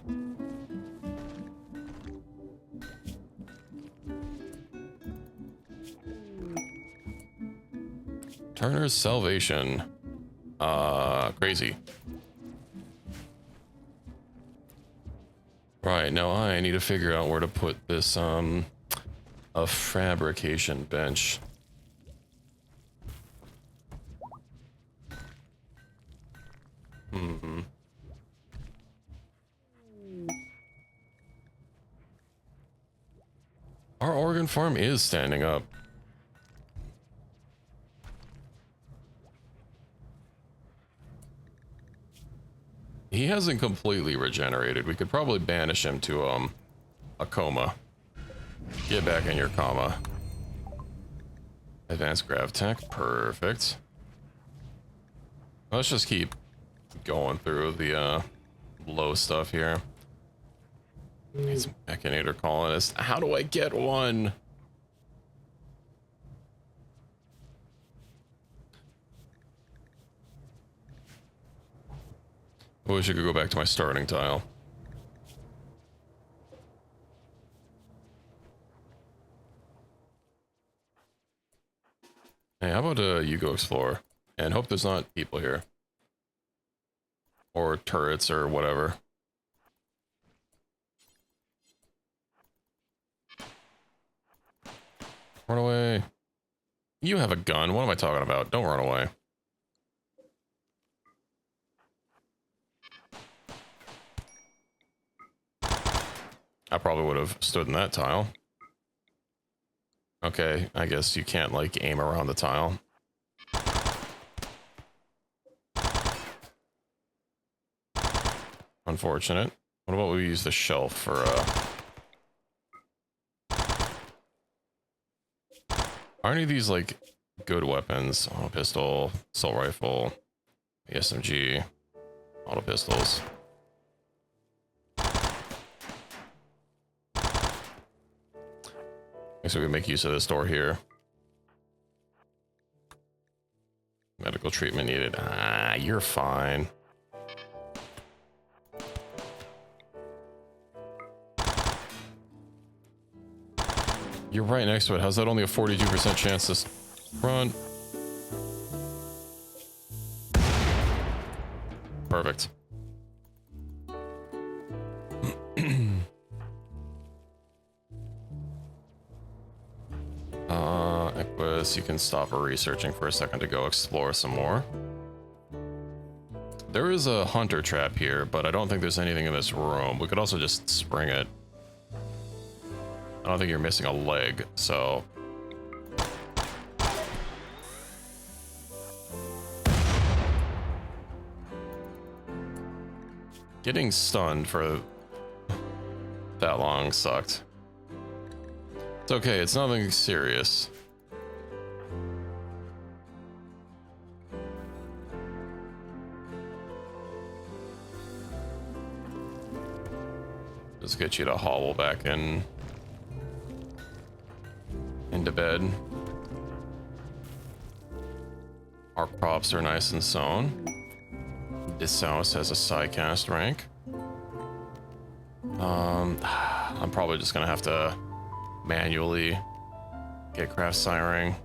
A: Turner's Salvation. Crazy. Right, now I need to figure out where to put this, a fabrication bench. Our organ farm is standing up. He hasn't completely regenerated. We could probably banish him to, a coma. Get back in your coma. Advanced grav tech, perfect. Let's just keep going through the, low stuff here. Need some Mechanator colonist. How do I get one? I wish I could go back to my starting tile. Hey, how about you go explore? And hope there's not people here. Or turrets or whatever. Run away. You have a gun. What am I talking about? Don't run away. I probably would have stood in that tile. Okay, I guess you can't, like, aim around the tile. Unfortunate. What about we use the shelf for, Are any of these, like, good weapons? Auto pistol, assault rifle, SMG, auto pistols. So we make use of this door here. Medical treatment needed. Ah, you're fine. You're right next to it. How's that only a 42% chance to run? Perfect. Equus, you can stop researching for a second to go explore some more. There is a hunter trap here, but I don't think there's anything in this room. We could also just spring it. I don't think you're missing a leg, so... Getting stunned for that long sucked. It's okay, it's nothing serious. Just get you to hobble back into bed. Our crops are nice and sown. This house has a psycast rank. I'm probably just gonna have to manually get craft siring.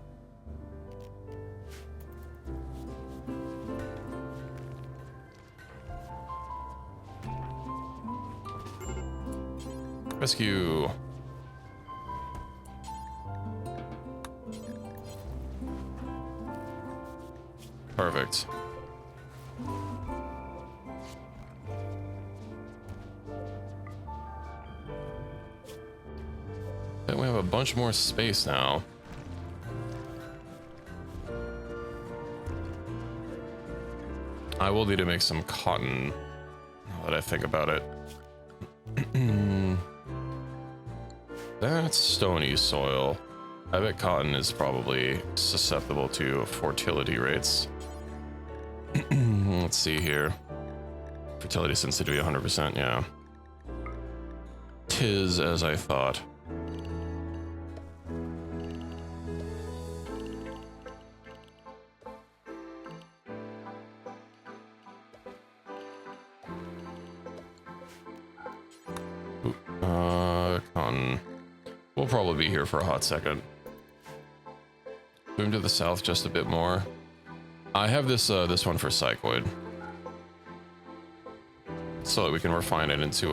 A: Rescue. Perfect. Then we have a bunch more space now. I will need to make some cotton, now that I think about it. That's stony soil. I bet cotton is probably susceptible to fertility rates. Let's see here. Fertility sensitivity 100%, yeah. Tis as I thought. Cotton. We'll probably be here for a hot second. Move to the south just a bit more. I have this this one for psychoid, so that we can refine it into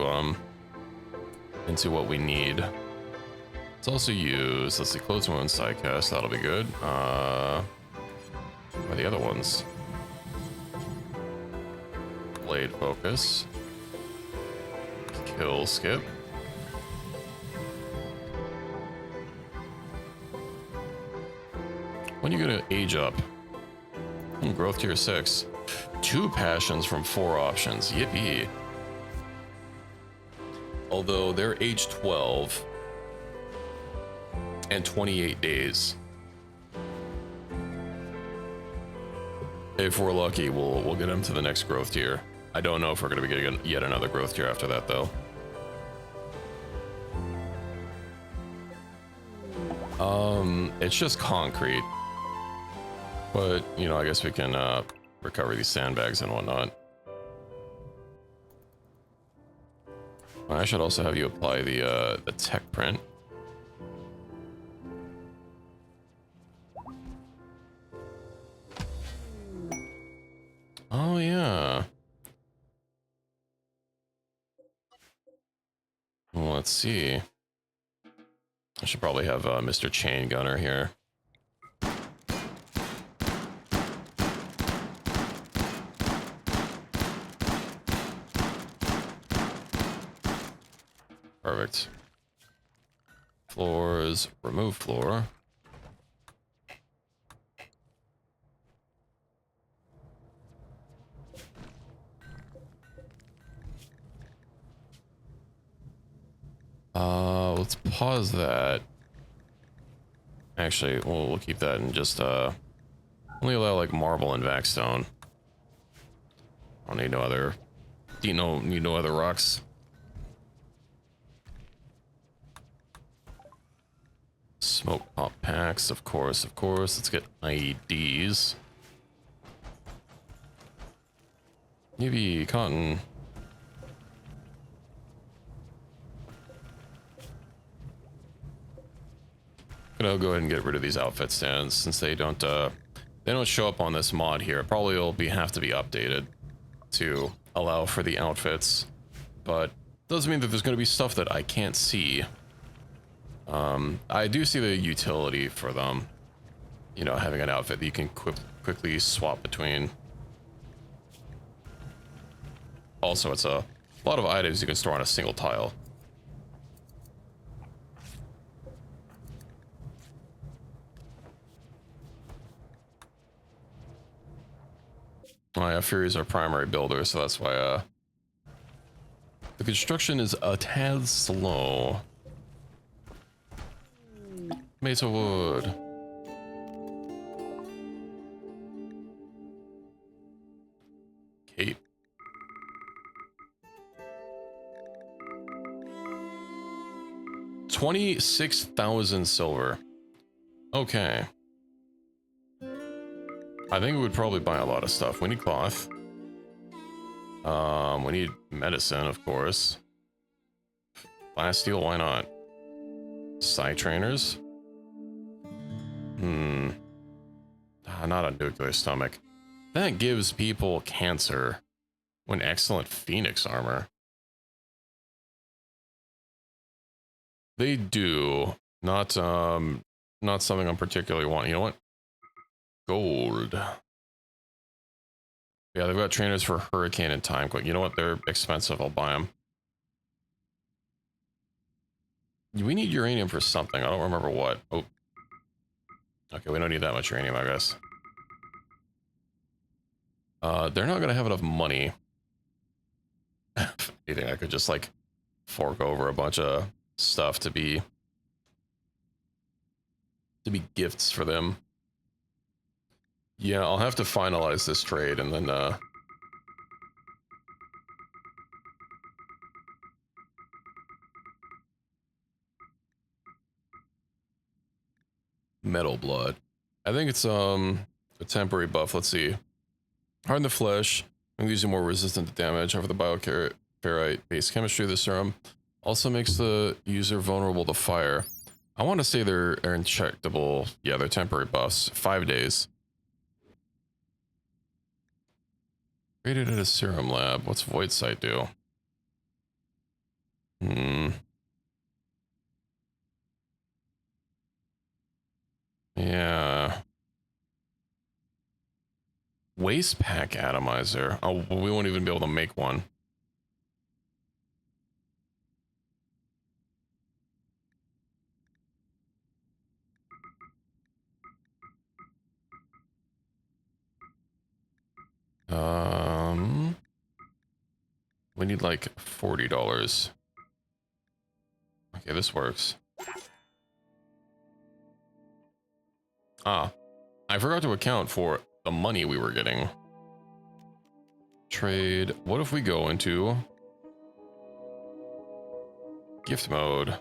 A: what we need. Let's also use, let's see, close wound sidecast. That'll be good. What are the other ones? Blade focus. Kill skip. When are you gonna age up? Growth tier 6. 2 passions from 4 options. Yippee. Although they're age 12 and 28 days. If we're lucky, we'll get them to the next growth tier. I don't know if we're gonna be getting yet another growth tier after that though. It's just concrete. But, you know, I guess we can recover these sandbags and whatnot. I should also have you apply the tech print. Oh, yeah. Well, let's see. I should probably have Mr. Chain Gunner here. Perfect. Floors, remove floor. Let's pause that. Actually, we'll keep that and just only allow like marble and vaxstone. I don't need no other. Need no other rocks. Smoke pop packs, of course, of course. Let's get IEDs. Maybe cotton. Gonna go ahead and get rid of these outfit stands since they don't show up on this mod here. It probably will have to be updated to allow for the outfits, but doesn't mean that there's gonna be stuff that I can't see. I do see the utility for them, you know, having an outfit that you can quickly swap between. Also, it's a lot of items you can store on a single tile. Oh yeah, Fury's our primary builder, so that's why the construction is a tad slow. Mesa wood. Cape. $26,000 silver. Okay. I think we would probably buy a lot of stuff. We need cloth. We need medicine, of course. Glass steel, why not? Side trainers. Not a nuclear stomach. That gives people cancer. When excellent phoenix armor. They do. Not something I'm particularly wanting. You know what? Gold. Yeah, they've got trainers for Hurricane and Time Quick. You know what? They're expensive. I'll buy them. We need uranium for something. I don't remember what. Oh. Okay, we don't need that much uranium, I guess. They're not going to have enough money. If anything, I could just, like, fork over a bunch of stuff to be gifts for them. Yeah, I'll have to finalize this trade and then, Metal Blood. I think it's, a temporary buff. Let's see. Harden the flesh. I'm using more resistant to damage over the bioferrite based chemistry of the serum. Also makes the user vulnerable to fire. I want to say they're injectable. Yeah, they're temporary buffs. 5 days. Created at a serum lab. What's Void Sight do? Yeah. Waste pack atomizer. Oh, we won't even be able to make one. We need like $40. Okay, this works. Ah, I forgot to account for the money we were getting. Trade. What if we go into gift mode?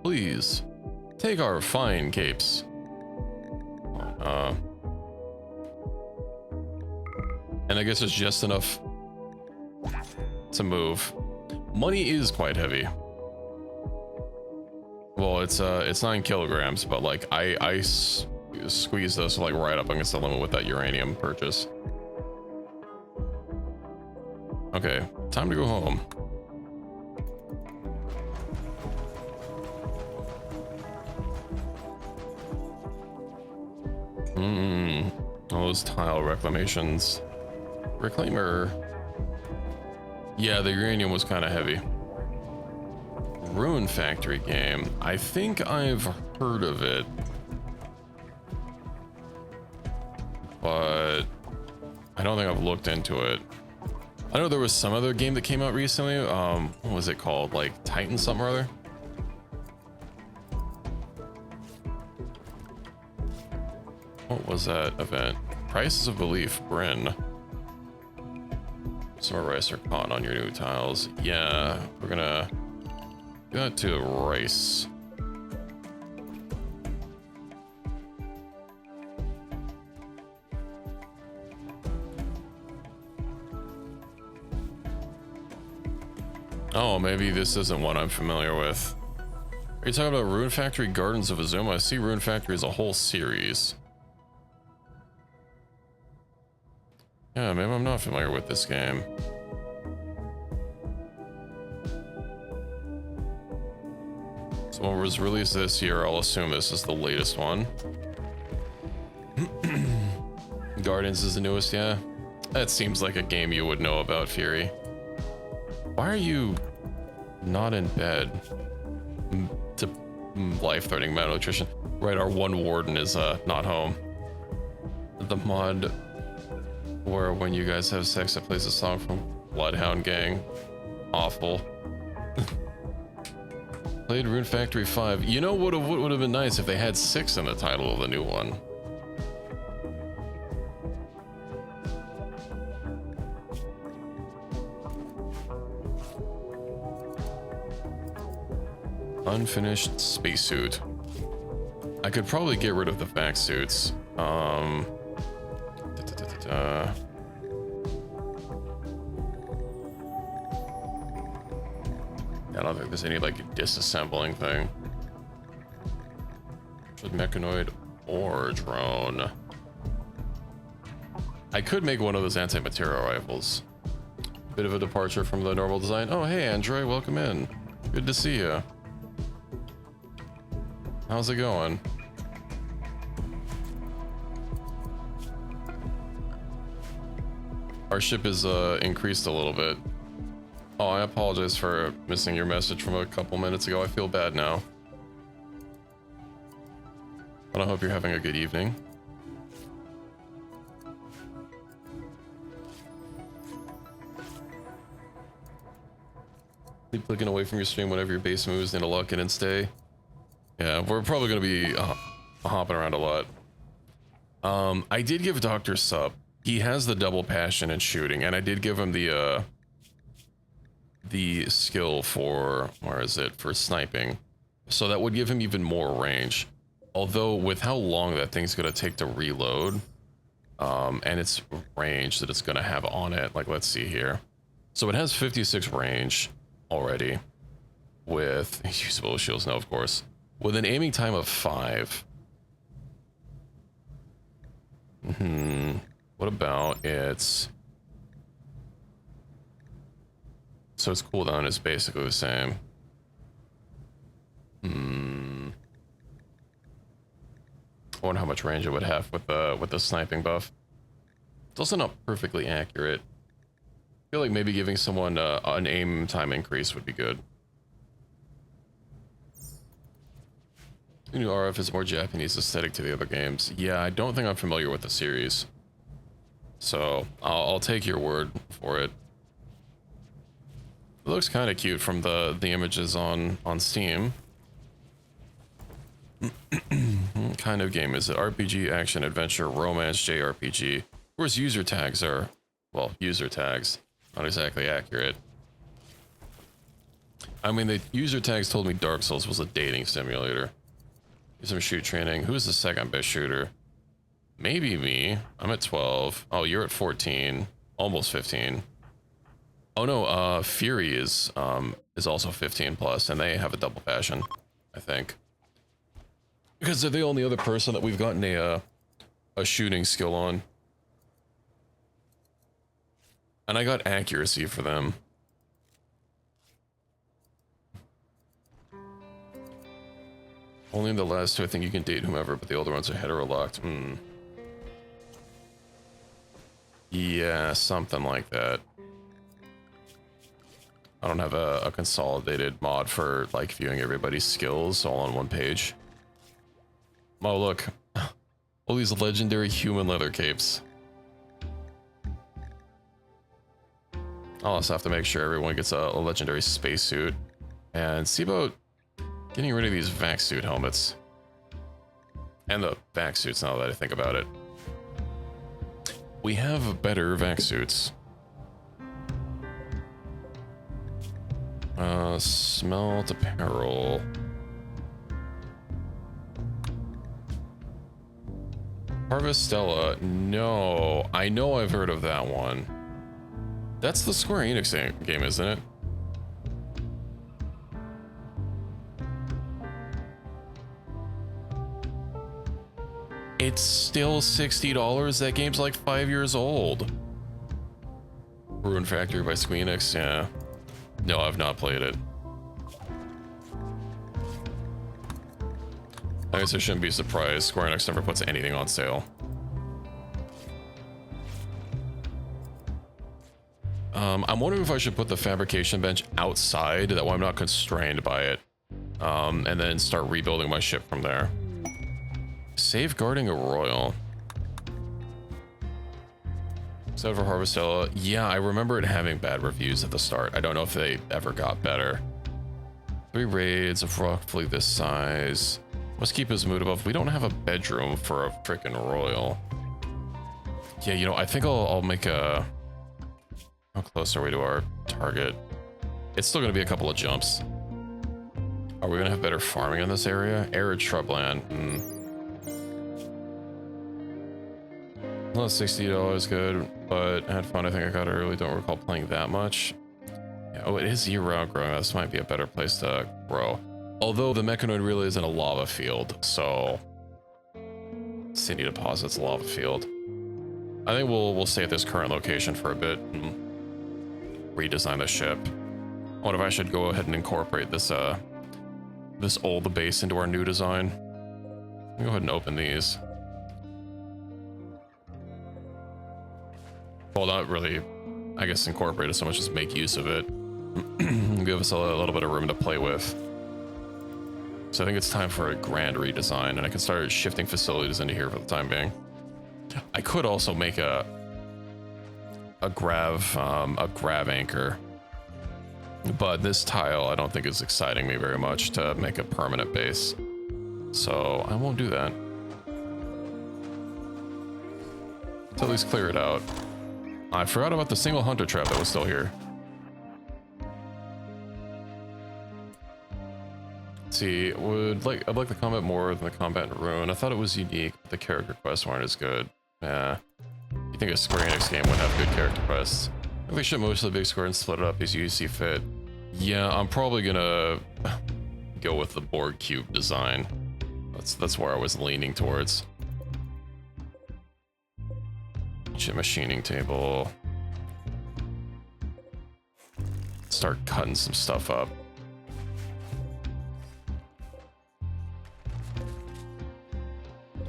A: Please take our fine capes. And I guess it's just enough to move. Money is quite heavy. Well, it's 9 kilograms, but like I squeeze this like right up against the limit with that uranium purchase. Okay, time to go home. All those tile reclamations. Reclaimer. Yeah, the uranium was kind of heavy. Ruin Factory game. I think I've heard of it, but I don't think I've looked into it. I know there was some other game that came out recently. What was it called? Like Titan something or other? What was that event? Prices of Belief, Bryn. Summer rice or cotton on your new tiles. Yeah, we're gonna do that to rice. Oh, maybe this isn't one I'm familiar with. Are you talking about Ruin Factory Gardens of Azuma? I see Ruin Factory as a whole series. Yeah, maybe I'm not familiar with this game. So what was released this year, I'll assume this is the latest one. Gardens is the newest, yeah. That seems like a game you would know about, Fury. Why are you not in bed? To life-threatening malnutrition. Right, our one warden is not home. The mod where when you guys have sex it plays a song from Bloodhound Gang. Awful. Played Rune Factory 5. You know what would have been nice if they had 6 in the title of the new one. Unfinished spacesuit. I could probably get rid of the vac suits. I don't think there's any like disassembling thing. Mechanoid or drone. I could make one of those anti-material rifles. Bit of a departure from the normal design. Oh, hey, Android, welcome in. Good to see you. How's it going? Our ship is increased a little bit. Oh, I apologize for missing your message from a couple minutes ago. I feel bad now. But I hope you're having a good evening. Keep clicking away from your stream whenever your base moves into lock in and stay. Yeah, we're probably going to be hopping around a lot. I did give Dr. Sup. He has the double passion in shooting, and I did give him the skill for, where is it, for sniping. So that would give him even more range. Although with how long that thing's going to take to reload, and its range that it's going to have on it, like let's see here. So it has 56 range already with usable shields now, of course, with an aiming time of 5. What about its... So its cooldown is basically the same. I wonder how much range it would have with the sniping buff. It's also not perfectly accurate. I feel like maybe giving someone an aim time increase would be good. The new RF is more Japanese aesthetic to the other games. Yeah, I don't think I'm familiar with the series. So, I'll take your word for it. It looks kind of cute from the images on Steam. What kind of game is it? RPG, action, adventure, romance, JRPG. Of course, user tags are, well, user tags. Not exactly accurate. I mean, the user tags told me Dark Souls was a dating simulator. Do some shoot training. Who's the second best shooter? Maybe me. I'm at 12. Oh, you're at 14. Almost 15. Oh no, Fury is also 15 plus, and they have a double passion, I think. Because they're the only other person that we've gotten a shooting skill on. And I got accuracy for them. Only in the last two, I think you can date whomever, but the older ones are hetero-locked. Yeah, something like that. I don't have a consolidated mod for, like, viewing everybody's skills all on one page. Oh, look. All these legendary human leather capes. I'll also have to make sure everyone gets a legendary spacesuit. And see about getting rid of these vac suit helmets. And the vac suits, now that I think about it. We have better vac suits. Smelt apparel. Harvestella. No, I know I've heard of that one. That's the Square Enix game, isn't it? It's still $60. That game's like 5 years old. Ruin Factory by Square Enix, yeah. No, I've not played it. I guess I shouldn't be surprised. Square Enix never puts anything on sale. I'm wondering if I should put the fabrication bench outside, that way I'm not constrained by it. And then start rebuilding my ship from there. Safeguarding a royal. Except for Harvestella. Yeah, I remember it having bad reviews at the start. I don't know if they ever got better. 3 raids of roughly this size. Let's keep his mood above. We don't have a bedroom for a freaking royal. Yeah, you know, I think I'll make a... How close are we to our target? It's still going to be a couple of jumps. Are we going to have better farming in this area? Arid shrubland. Not $60 good, but I had fun. I think I got it early. Don't recall playing that much. Yeah, oh, it is year-round growing. This might be a better place to grow. Although the mechanoid really is in a lava field, so... City deposits lava field. I think we'll stay at this current location for a bit and redesign the ship. What if I should go ahead and incorporate this this old base into our new design? Go ahead and open these. Well, not really, I guess, incorporate it so much as make use of it. Give us a little bit of room to play with. So I think it's time for a grand redesign, and I can start shifting facilities into here for the time being. I could also make a grav anchor, but this tile I don't think is exciting me very much to make a permanent base, so I won't do that. Let's at least clear it out. I forgot about the single hunter trap that was still here. Let's see, I'd like the combat more than the combat in Ruin. I thought it was unique, but the character quests weren't as good. Yeah. You think a Square Enix game would have good character quests? If they ship most of the big square and split it up as you see fit. Yeah, I'm probably gonna go with the board cube design. That's where I was leaning towards. Chip machining table. Start cutting some stuff up.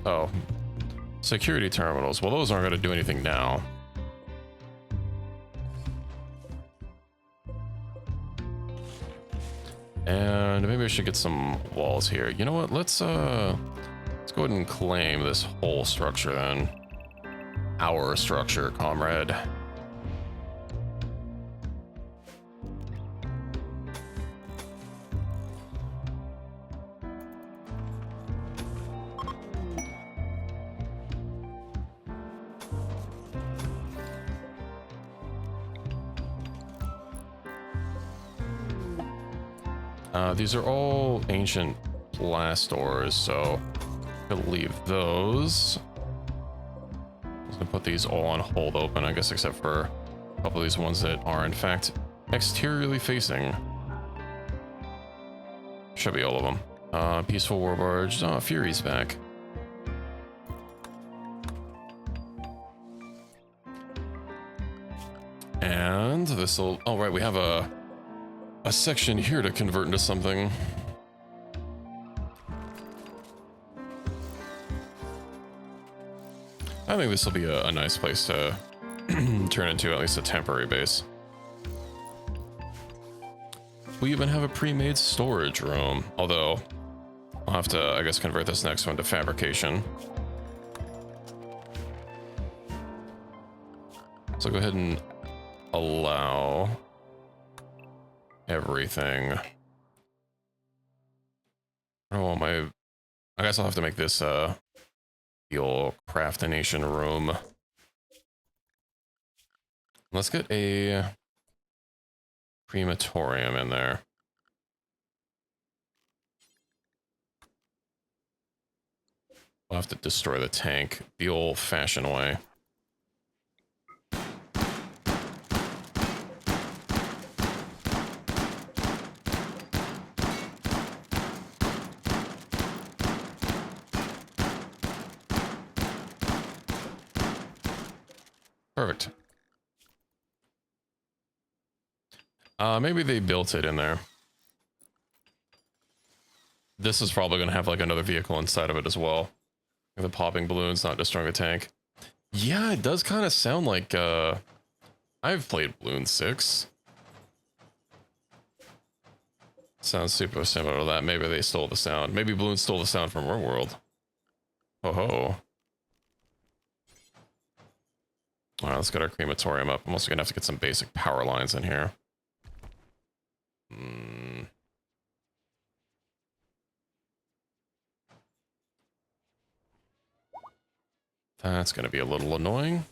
A: Oh. Security terminals. Well, those aren't going to do anything now. And maybe I should get some walls here. You know what? Let's go ahead and claim this whole structure then. Our structure, comrade. These are all ancient blast doors, so I'll leave those. I'm just gonna put these all on hold open, I guess, except for a couple of these ones that are in fact exteriorly facing. Should be all of them. Peaceful War Barge. Oh, Fury's back. And this'll... Oh, right, we have a section here to convert into something. I think this will be a nice place to turn into at least a temporary base. We even have a pre-made storage room, although I'll have to, I guess, convert this next one to fabrication. So go ahead and allow everything. Oh, I guess I'll have to make this the old craftination room. Let's get a crematorium in there. We'll have to destroy the tank the old-fashioned way. Perfect. Maybe they built it in there. This is probably going to have like another vehicle inside of it as well. The popping balloons not destroying the tank. Yeah, it does kind of sound like I've played Balloon 6. Sounds super similar to that. Maybe they stole the sound. Maybe Balloon stole the sound from Rimworld. Oh ho. Alright, let's get our crematorium up. I'm also gonna have to get some basic power lines in here. That's gonna be a little annoying.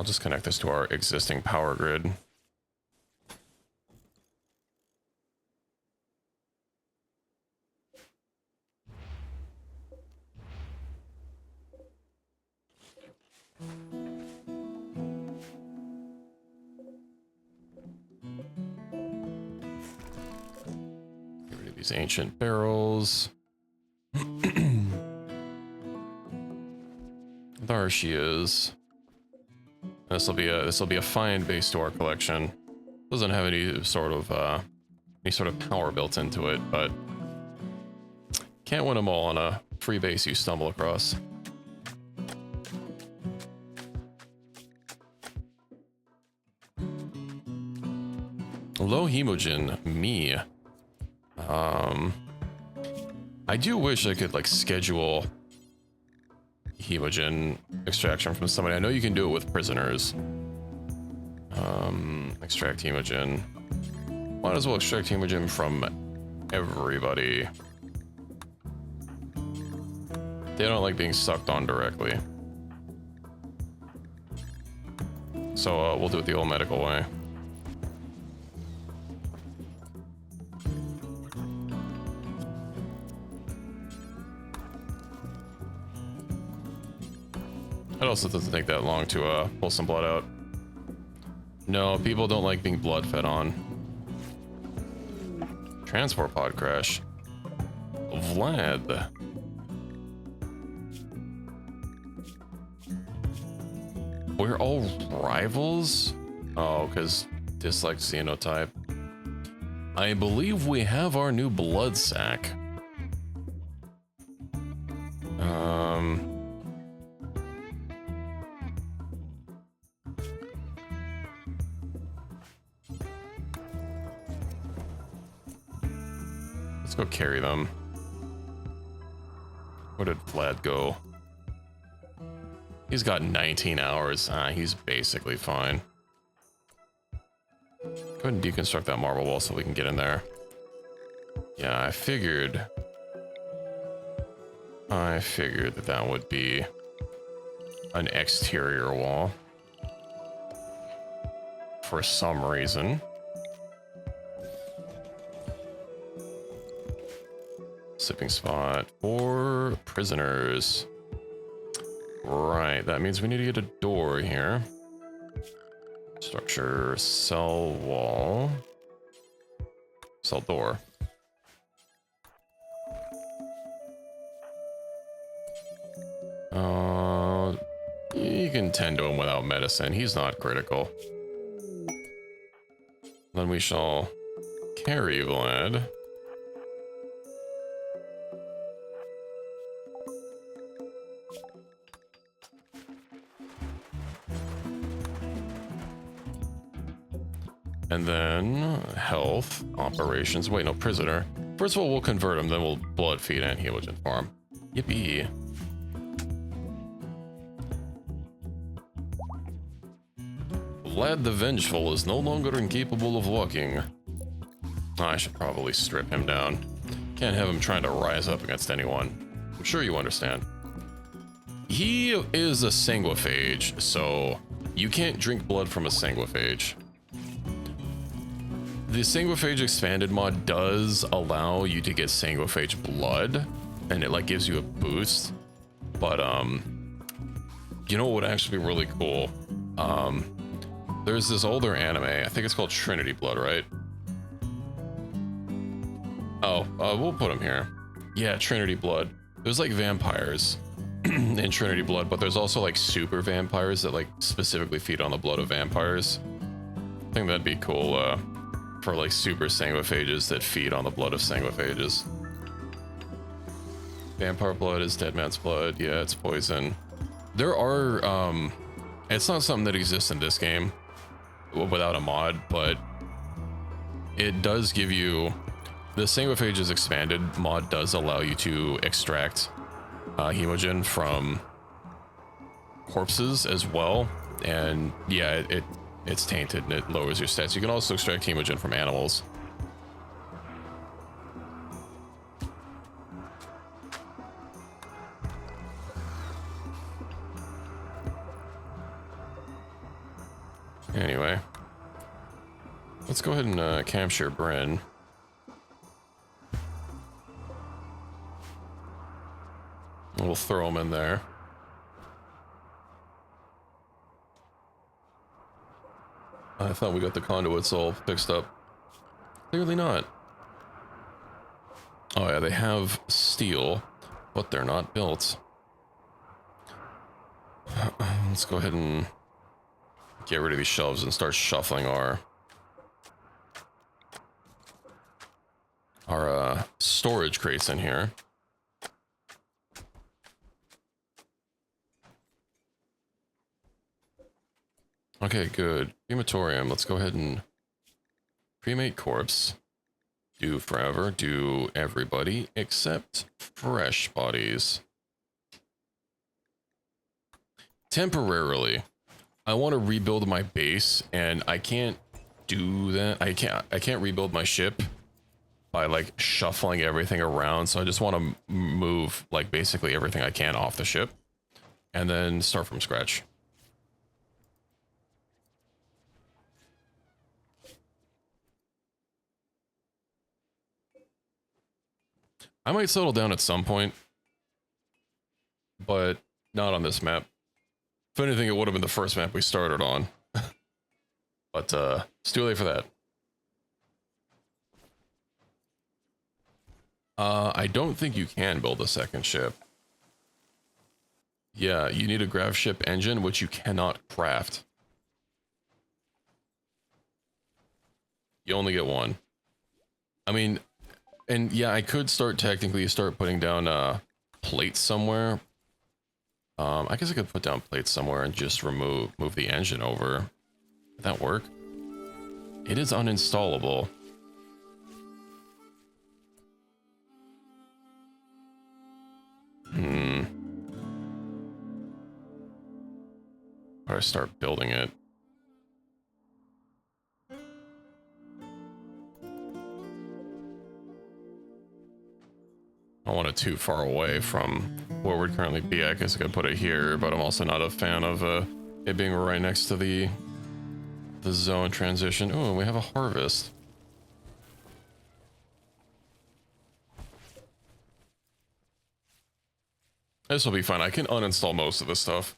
A: I'll just connect this to our existing power grid. Get rid of these ancient barrels. There she is. This will be a fine base to our collection. Doesn't have any sort of power built into it, but can't win them all on a free base you stumble across. Low hemogen, me. I do wish I could like schedule hemogen extraction from somebody. I know you can do it with prisoners. Extract hemogen. Might as well extract hemogen from everybody. They don't like being sucked on directly. So we'll do it the old medical way. It also doesn't take that long to pull some blood out. No, people don't like being blood fed on. Transport pod crash. Vlad. We're all rivals? Oh, because dislike xenotype. I believe we have our new blood sac. Let's go carry them. Where did Vlad go? He's got 19 hours. He's basically fine. Go ahead and deconstruct that marble wall so we can get in there. Yeah, I figured that that would be an exterior wall. For some reason. Sipping spot for prisoners. Right, that means we need to get a door here. Structure, cell wall. Cell door. You can tend to him without medicine. He's not critical. Then we shall carry Vlad. And then health, operations. Wait, no, prisoner. First of all, we'll convert him, then we'll blood feed and hemogen farm. Yippee. Vlad the Vengeful is no longer incapable of walking. I should probably strip him down. Can't have him trying to rise up against anyone. I'm sure you understand. He is a sanguiphage, so you can't drink blood from a sanguiphage. The Sanguiphage Expanded mod does allow you to get Sanguiphage blood, and it like gives you a boost. But you know what would actually be really cool? There's this older anime, I think it's called Trinity Blood, right? Oh, we'll put him here. Yeah, Trinity Blood. There's like vampires in Trinity Blood, but there's also like super vampires that like specifically feed on the blood of vampires. I think that'd be cool, for like super sanguiphages that feed on the blood of sanguiphages. Vampire blood is dead man's blood. Yeah, it's poison. There are, it's not something that exists in this game without a mod, but it does give you, the Sanguiphages Expanded mod does allow you to extract hemogen from corpses as well. And yeah, it's tainted and it lowers your stats. You can also extract hemogen from animals. Anyway, let's go ahead and capture Bryn. We'll throw him in there. I thought we got the conduits all fixed up. Clearly not. Oh yeah, they have steel, but they're not built. Let's go ahead and get rid of these shelves and start shuffling our storage crates in here. Okay, good. Crematorium. Let's go ahead and cremate corpse. Do forever. Do everybody except fresh bodies. Temporarily, I want to rebuild my base, and I can't do that. I can't rebuild my ship by like shuffling everything around. So I just want to move like basically everything I can off the ship and then start from scratch. I might settle down at some point, but not on this map. If anything, it would have been the first map we started on. But it's too late for that. I don't think you can build a second ship. Yeah, you need a grav ship engine, which you cannot craft. You only get one. I mean, and yeah, I could technically start putting down plates somewhere. I guess I could put down plates somewhere and just move the engine over. Would that work? It is uninstallable. Or I start building it. I don't want it too far away from where we'd currently be. I guess I could put it here, but I'm also not a fan of it being right next to the zone transition. Oh, we have a harvest. This will be fine. I can uninstall most of this stuff.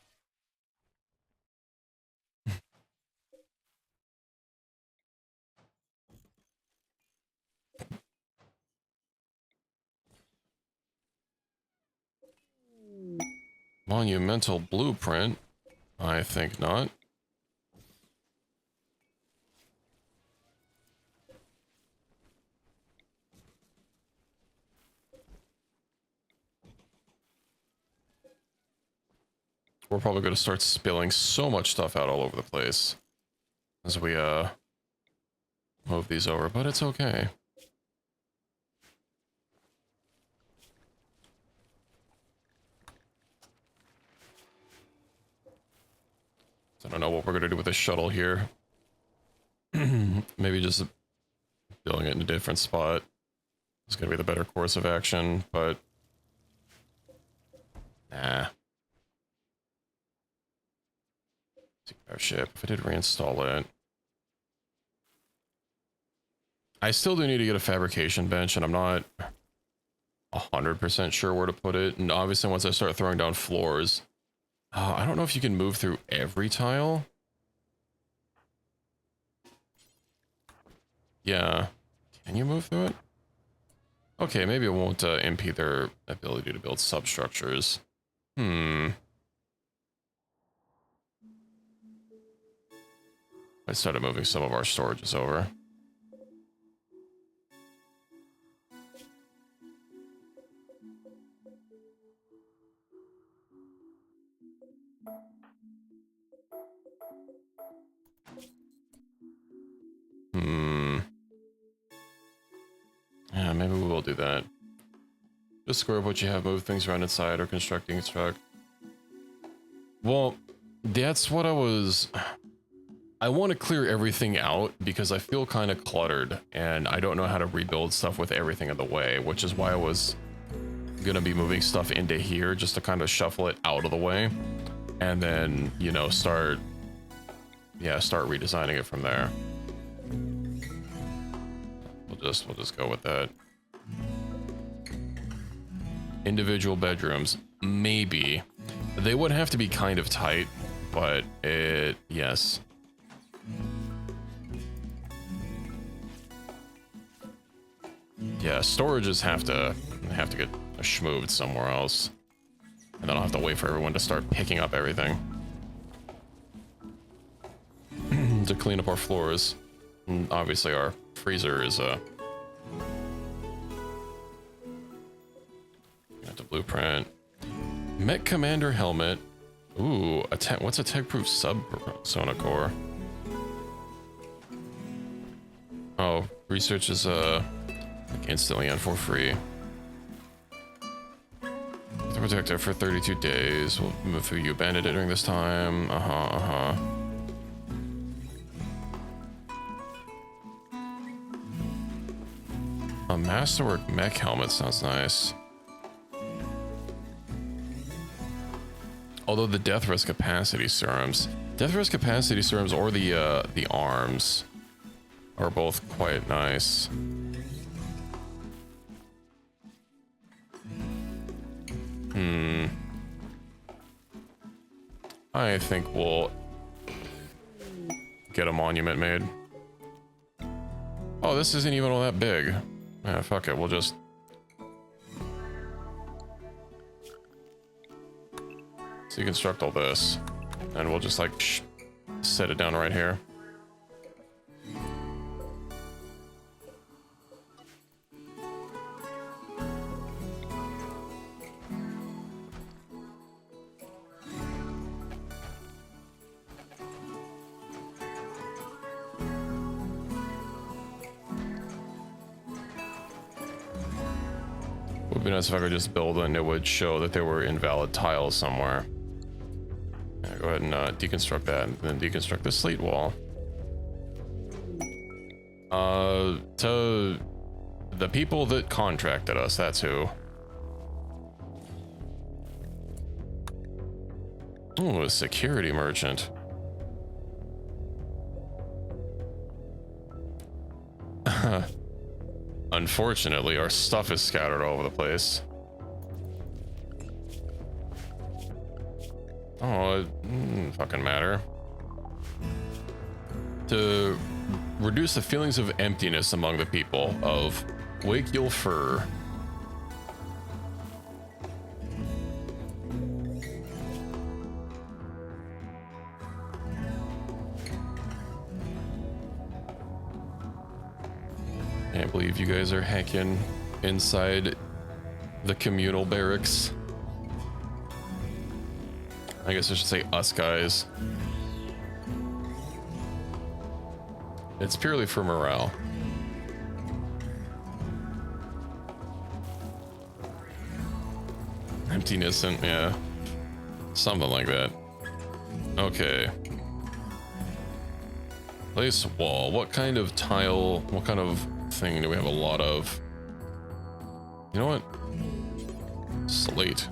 A: Monumental blueprint? I think not. We're probably going to start spilling so much stuff out all over the place as we move these over, but it's okay. I don't know what we're going to do with this shuttle here. Maybe just building it in a different spot is going to be the better course of action, but nah. Our ship, if I did reinstall it. I still do need to get a fabrication bench, and I'm not 100% sure where to put it. And obviously once I start throwing down floors, I don't know if you can move through every tile. Yeah. Can you move through it? Okay, maybe it won't impede their ability to build substructures. I started moving some of our storages over. Yeah, maybe we will do that. Just square what you have, move things around inside, or constructing a truck. Well, that's what I want to clear everything out because I feel kind of cluttered and I don't know how to rebuild stuff with everything in the way, which is why I was gonna be moving stuff into here just to kind of shuffle it out of the way and then, you know, start redesigning it from there. We'll just go with that. Individual bedrooms, maybe. They would have to be kind of tight, but yes. Yeah, storages have to get schmooved somewhere else. And then I'll have to wait for everyone to start picking up everything. to clean up our floors. And obviously our freezer is got the blueprint. Mech Commander helmet. Ooh, what's a tech-proof sub-sona core? Oh, research is like instantly and for free. The protector for 32 days. We'll move through you abandoned it during this time. A Masterwork mech helmet sounds nice. Although the death risk capacity serums, or the arms are both quite nice. I think we'll get a monument made. Oh, this isn't even all that big. Yeah, fuck it, we'll just... deconstruct all this, and we'll just like set it down right here. Would be nice if I could just build and it would show that there were invalid tiles somewhere. Yeah, go ahead and deconstruct that, and then deconstruct the slate wall. To the people that contracted us, that's who. Oh, a security merchant. Unfortunately, our stuff is scattered all over the place. Oh, it doesn't fucking matter. To reduce the feelings of emptiness among the people of Wakefield Fur. Can't believe you guys are hacking inside the communal barracks. I guess I should say us guys. It's purely for morale. Emptiness and yeah, something like that. Okay. Place wall. What kind of tile? What kind of thing do we have a lot of? You know what? Slate.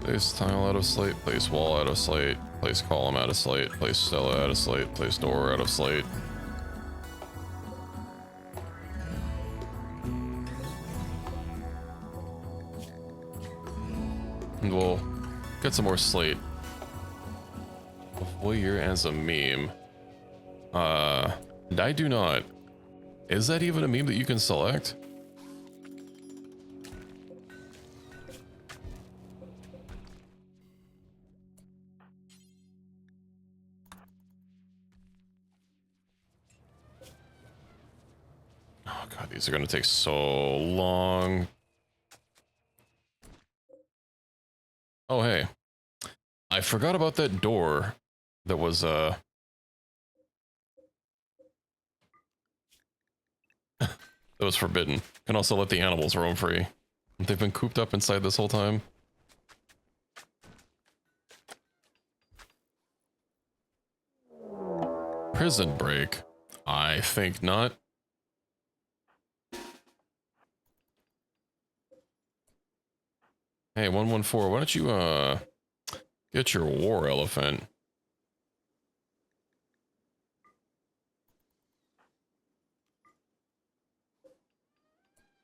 A: Place tile out of slate. Place wall out of slate. Place column out of slate. Place stella out of slate. Place door out of slate. And we'll get some more slate. A full year as a meme. I do not. Is that even a meme that you can select? Oh god, these are gonna take so long. Oh hey, I forgot about that door that was that was forbidden. Can also let the animals roam free. They've been cooped up inside this whole time. Prison break? I think not. Hey, 114, why don't you get your war elephant?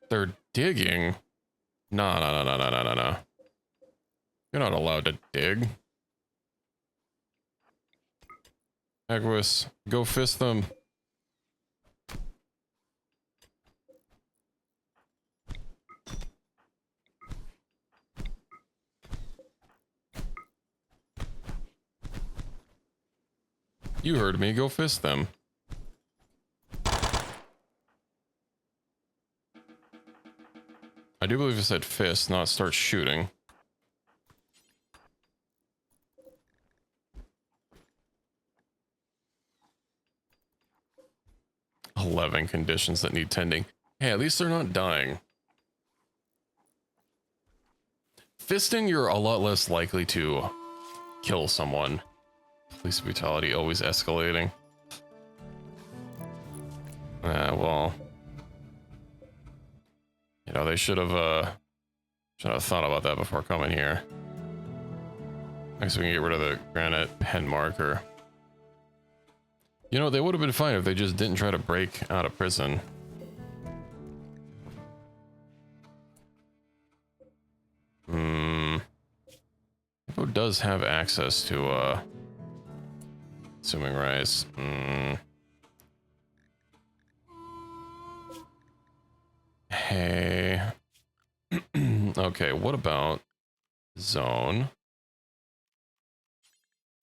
A: They're digging? No, no, no, no, no, no, no. You're not allowed to dig. Agwis, go fist them. You heard me. Go fist them. I do believe I said fist, not start shooting. "11 conditions that need tending." Hey, at least they're not dying. Fisting, you're a lot less likely to kill someone. Police brutality always escalating. Well, you know, they should have thought about that before coming here. I guess we can get rid of the granite pen marker. You know, they would have been fine if they just didn't try to break out of prison. Who does have access to, consuming rice? Hey. Okay, what about zone?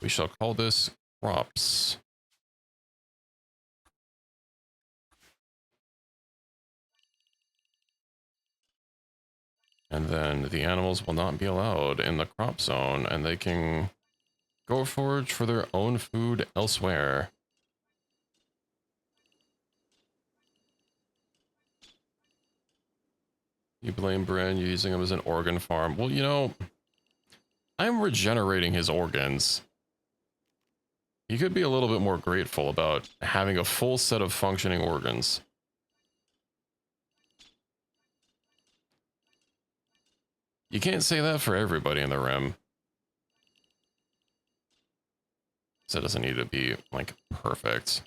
A: We shall call this crops. And then the animals will not be allowed in the crop zone, and they can go forage for their own food elsewhere. You blame Bren, you're using him as an organ farm. Well, you know, I'm regenerating his organs. He could be a little bit more grateful about having a full set of functioning organs. You can't say that for everybody in the Rim. So it doesn't need to be, like, perfect.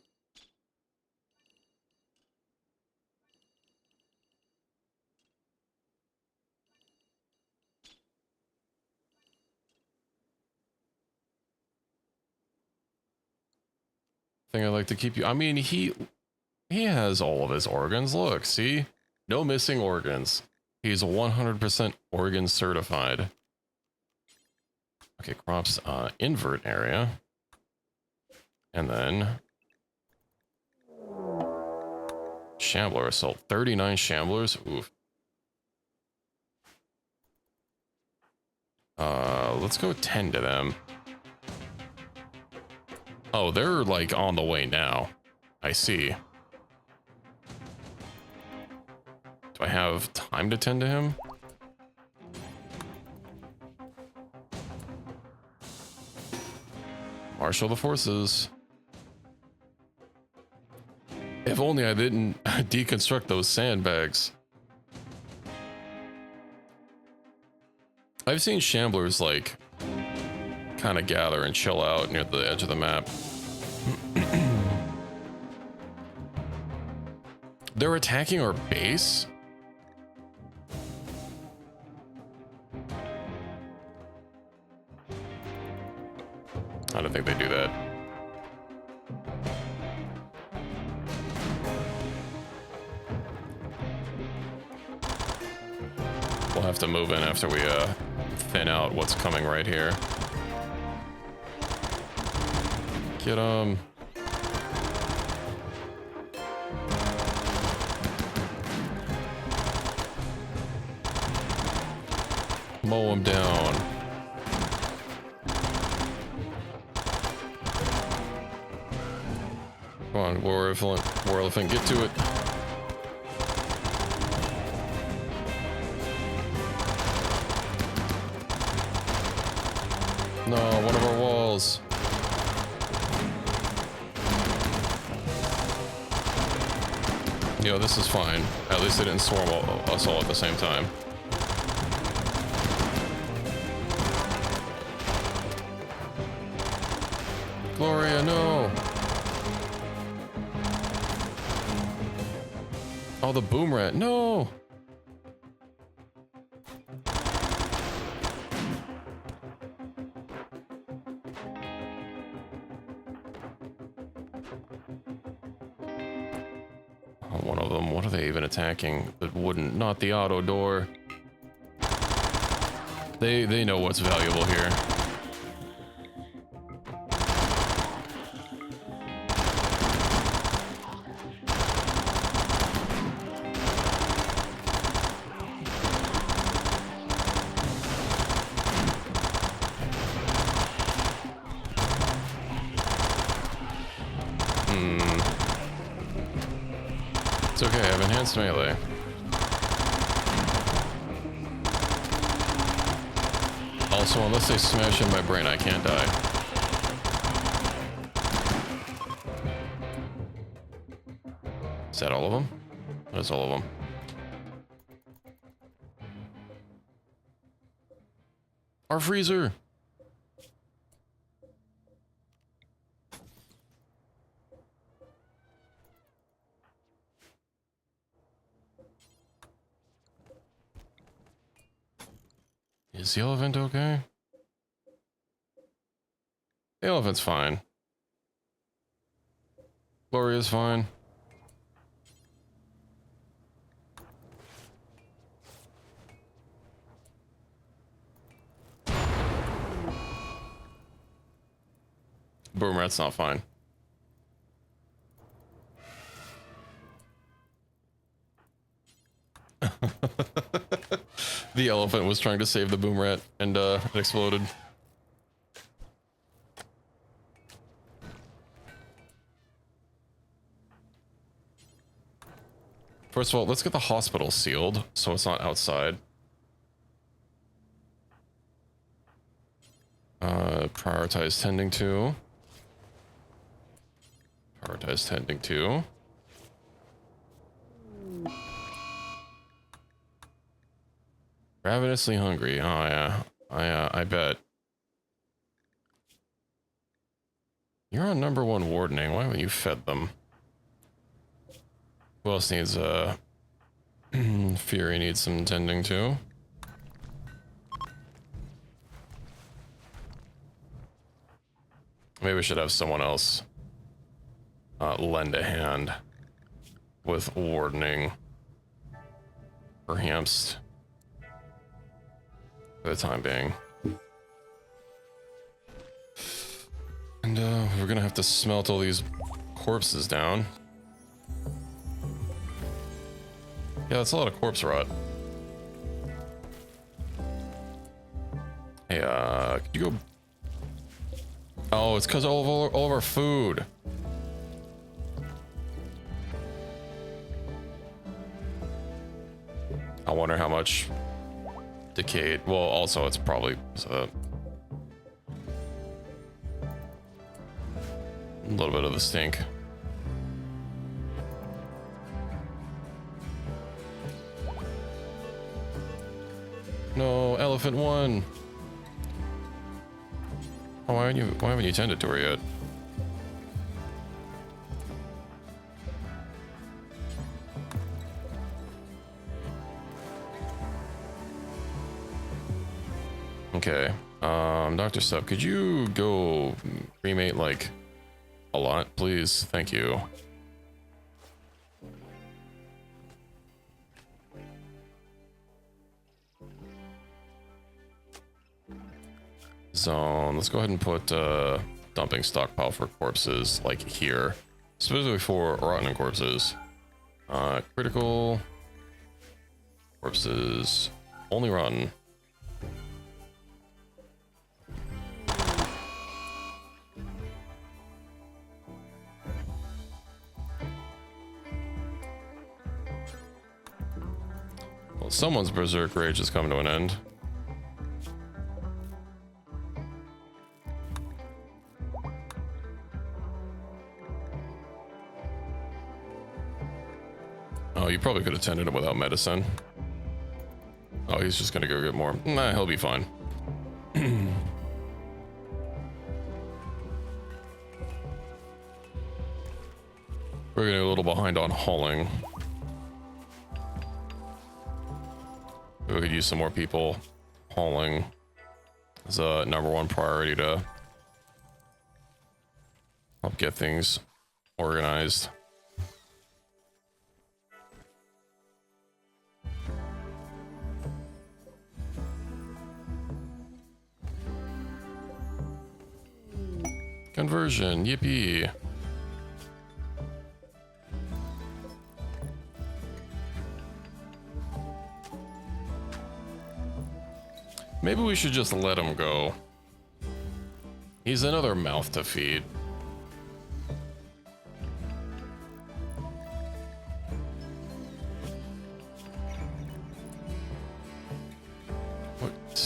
A: Thing I like to keep you... I mean, he has all of his organs. Look, see? No missing organs. He's 100% organ certified. Okay, crops, invert area. And then... Shambler assault. 39 shamblers. Oof. Let's go tend to them. Oh, they're like on the way now. I see. Do I have time to tend to him? Marshal the forces. If only I didn't deconstruct those sandbags. I've seen shamblers like kind of gather and chill out near the edge of the map. They're attacking our base? I don't think they do that. We'll have to move in after we thin out what's coming right here. Get him. Mow him down. Come on, war elephant, get to it. No, one of our walls. You know, this is fine. At least they didn't swarm us all at the same time. Gloria, no! Oh, the boom rat, no! One of them, what are they even attacking? The wooden, not the auto door. They know what's valuable here. have enhanced melee. Also, unless they smash in my brain, I can't die. Is that all of them? That's all of them. Our freezer! Is the elephant okay? The elephant's fine. Gloria's fine. Boom rat's not fine. The elephant was trying to save the boom rat and it exploded. First of all, let's get the hospital sealed so it's not outside. Prioritize tending to. Prioritize tending to. Ravenously hungry. Oh yeah. I bet. You're on #1 wardening. Why haven't you fed them? Who else needs Fury needs some tending to. Maybe we should have someone else lend a hand with wardening. Perhaps for the time being. And we're gonna have to smelt all these corpses down. Yeah, that's a lot of corpse rot. Hey, could you go? Oh, it's because all of our food. I wonder how much decayed. Well, also it's probably a little bit of the stink. No, elephant one. Oh, why haven't you tended to her yet? Okay. Dr. Sub, could you go cremate like a lot, please? Thank you. Zone. Let's go ahead and put dumping stockpile for corpses like here, specifically for rotten corpses. Critical corpses only rotten. Well, someone's berserk rage has come to an end. Oh, you probably could have tended him without medicine. Oh, he's just gonna go get more. Nah, he'll be fine. We're getting a little behind on hauling. We could use some more people hauling as a #1 priority to help get things organized. Conversion, yippee. Maybe we should just let him go. He's another mouth to feed.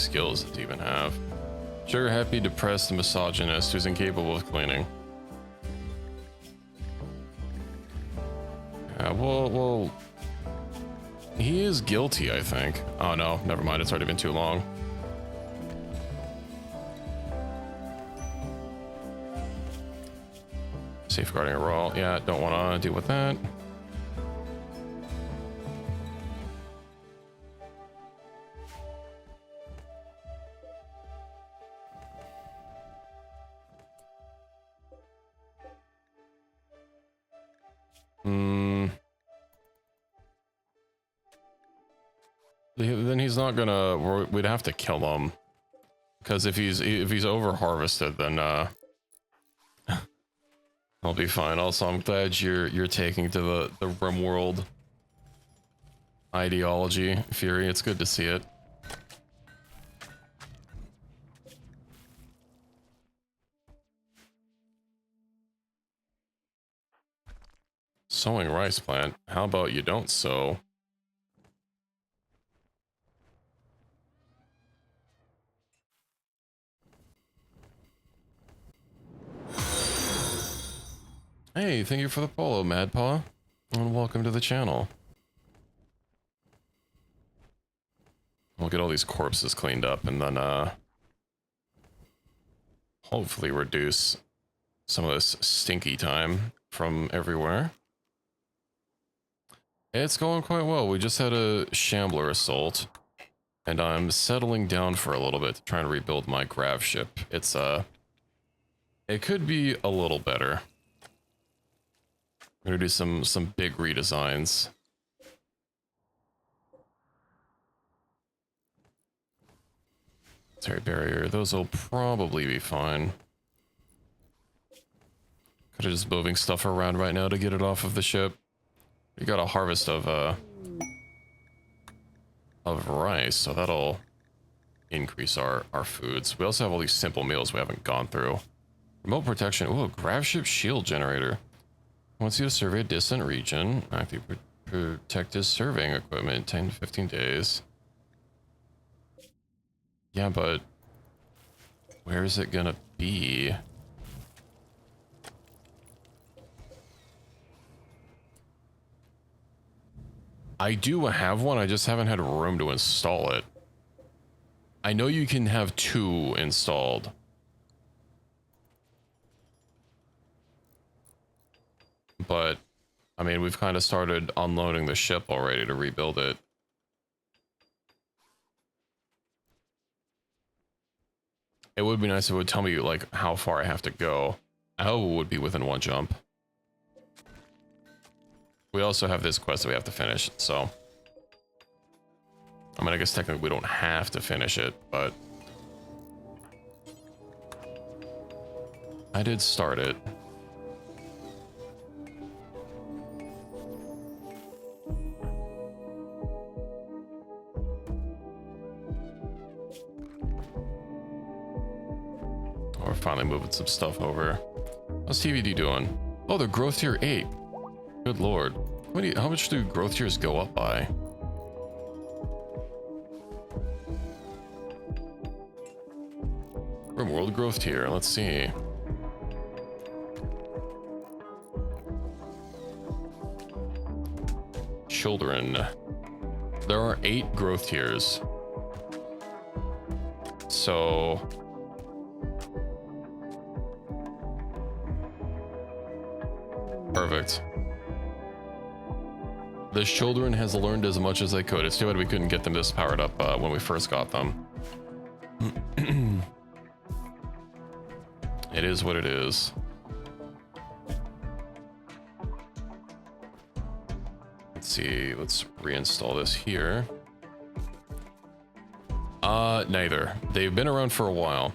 A: skills does he even have? Sugar happy, depressed, misogynist who's incapable of cleaning. Well, he is guilty, I think. Oh no, never mind. It's already been too long. Safeguarding a roll. Yeah, don't want to deal with that. Then he's not gonna. We'd have to kill him, because if he's over harvested, then I'll be fine. Also, I'm glad you're taking to the Rimworld ideology, Fury. It's good to see it. Sowing rice plant. How about you don't sow? Hey, thank you for the follow, Madpaw, and welcome to the channel. We'll get all these corpses cleaned up and then hopefully reduce some of this stinky time from everywhere. It's going quite well. We just had a Shambler assault, and I'm settling down for a little bit to try and rebuild my grav ship. It's it could be a little better. I'm gonna do some big redesigns. Military barrier, those will probably be fine. Could have just moving stuff around right now to get it off of the ship. We got a harvest of rice, so that'll increase our foods. We also have all these simple meals we haven't gone through. Remote protection. Ooh, grav ship shield generator. Wants you to survey a distant region. Actively protect his surveying equipment. 10 to 15 days. Yeah, but where is it gonna be? I do have one, I just haven't had room to install it. I know you can have 2 installed. But, I mean, we've kind of started unloading the ship already to rebuild it. It would be nice if it would tell me, like, how far I have to go. I hope it would be within 1 jump. We also have this quest that we have to finish, so... I mean, I guess technically we don't have to finish it, but... I did start it. We're finally moving some stuff over. How's TVD doing? Oh, they're growth tier 8. Good lord. How much do growth tiers go up by? Rimworld growth tier, let's see. Children. There are 8 growth tiers. So... perfect. The children has learned as much as they could. It's too bad we couldn't get them this powered up when we first got them. It is what it is. Let's see. Let's reinstall this here. Neither. They've been around for a while.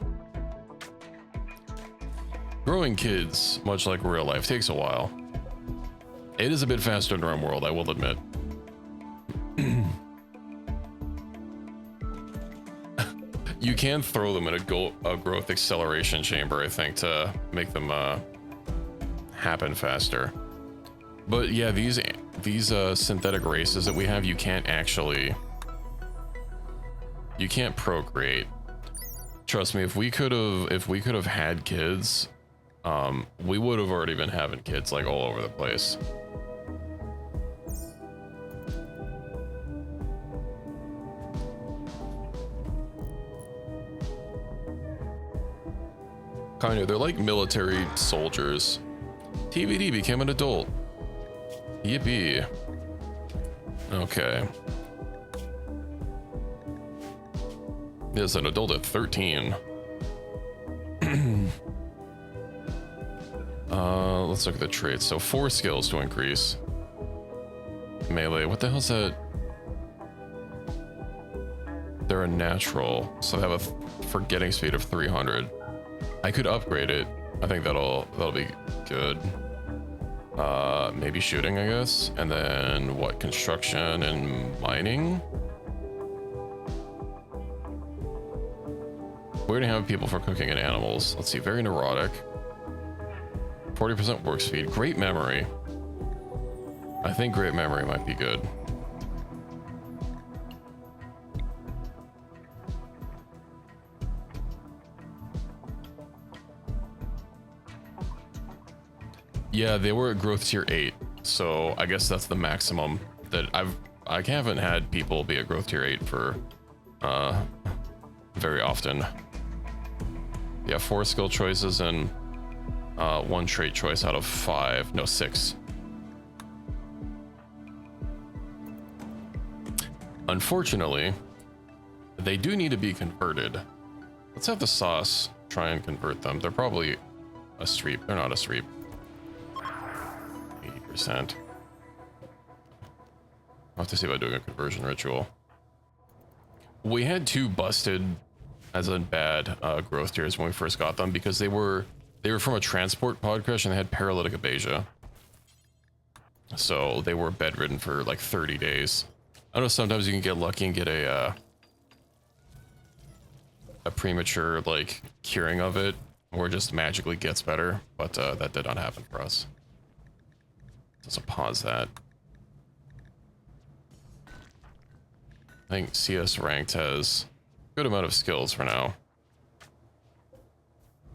A: Growing kids, much like real life, takes a while. It is a bit faster in Rimworld, I will admit. You can throw them in a growth acceleration chamber, I think, to make them happen faster. But yeah, these synthetic races that we have, you can't You can't procreate. Trust me, if we could have had kids, we would have already been having kids like all over the place. Kind of, they're like military soldiers. TVD became an adult. Yippee. Okay. Yes, an adult at 13. Let's look at the traits. So 4 skills to increase. Melee, what the hell's that? They're a natural, so they have a forgetting speed of 300. I could upgrade it. I think that'll be good. Maybe shooting, I guess. And then what? Construction and mining? We're gonna have people for cooking and animals. Let's see, very neurotic. 40% work speed. Great memory. I think great memory might be good. Yeah, they were at growth tier 8, so I guess that's the maximum that I haven't had people be at growth tier 8 for very often. Yeah, 4 skill choices and 1 trait choice out of 5. No, 6. Unfortunately, they do need to be converted. Let's have the sauce try and convert them. They're probably a streep. They're not a streep. 80%. I'll have to see about doing a conversion ritual. We had 2 busted, as in bad, growth tiers when we first got them because they were from a transport pod crash and they had paralytic abasia. So they were bedridden for like 30 days. I know sometimes you can get lucky and get a premature like curing of it, or it just magically gets better, but that did not happen for us. Let's pause that. I think CS ranked has a good amount of skills for now.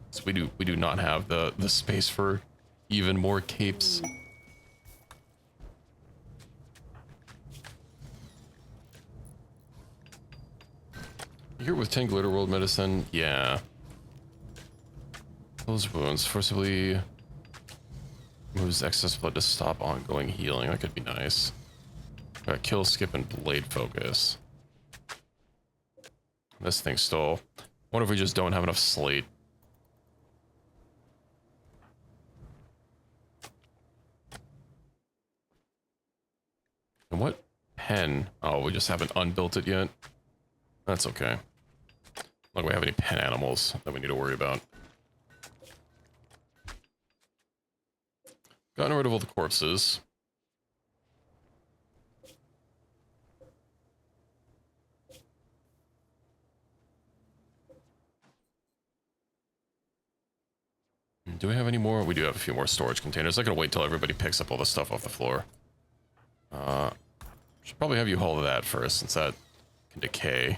A: So we do not have the space for even more capes. Here with 10 glitter world medicine, yeah. Those wounds forcibly moves excess blood to stop ongoing healing. That could be nice. Kill, skip, and blade focus. This thing stole. What if we just don't have enough slate? And what pen? Oh, we just haven't unbuilt it yet. That's okay. Like we have any pen animals that we need to worry about. Gotten rid of all the corpses. Do we have any more? We do have a few more storage containers. I gotta wait till everybody picks up all the stuff off the floor. Should probably have you haul that first, since that can decay.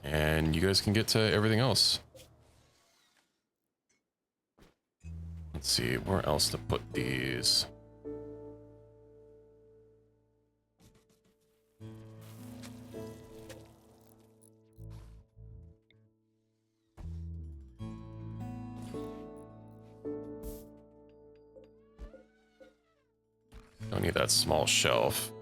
A: And you guys can get to everything else. Let's see, where else to put these? Don't need that small shelf.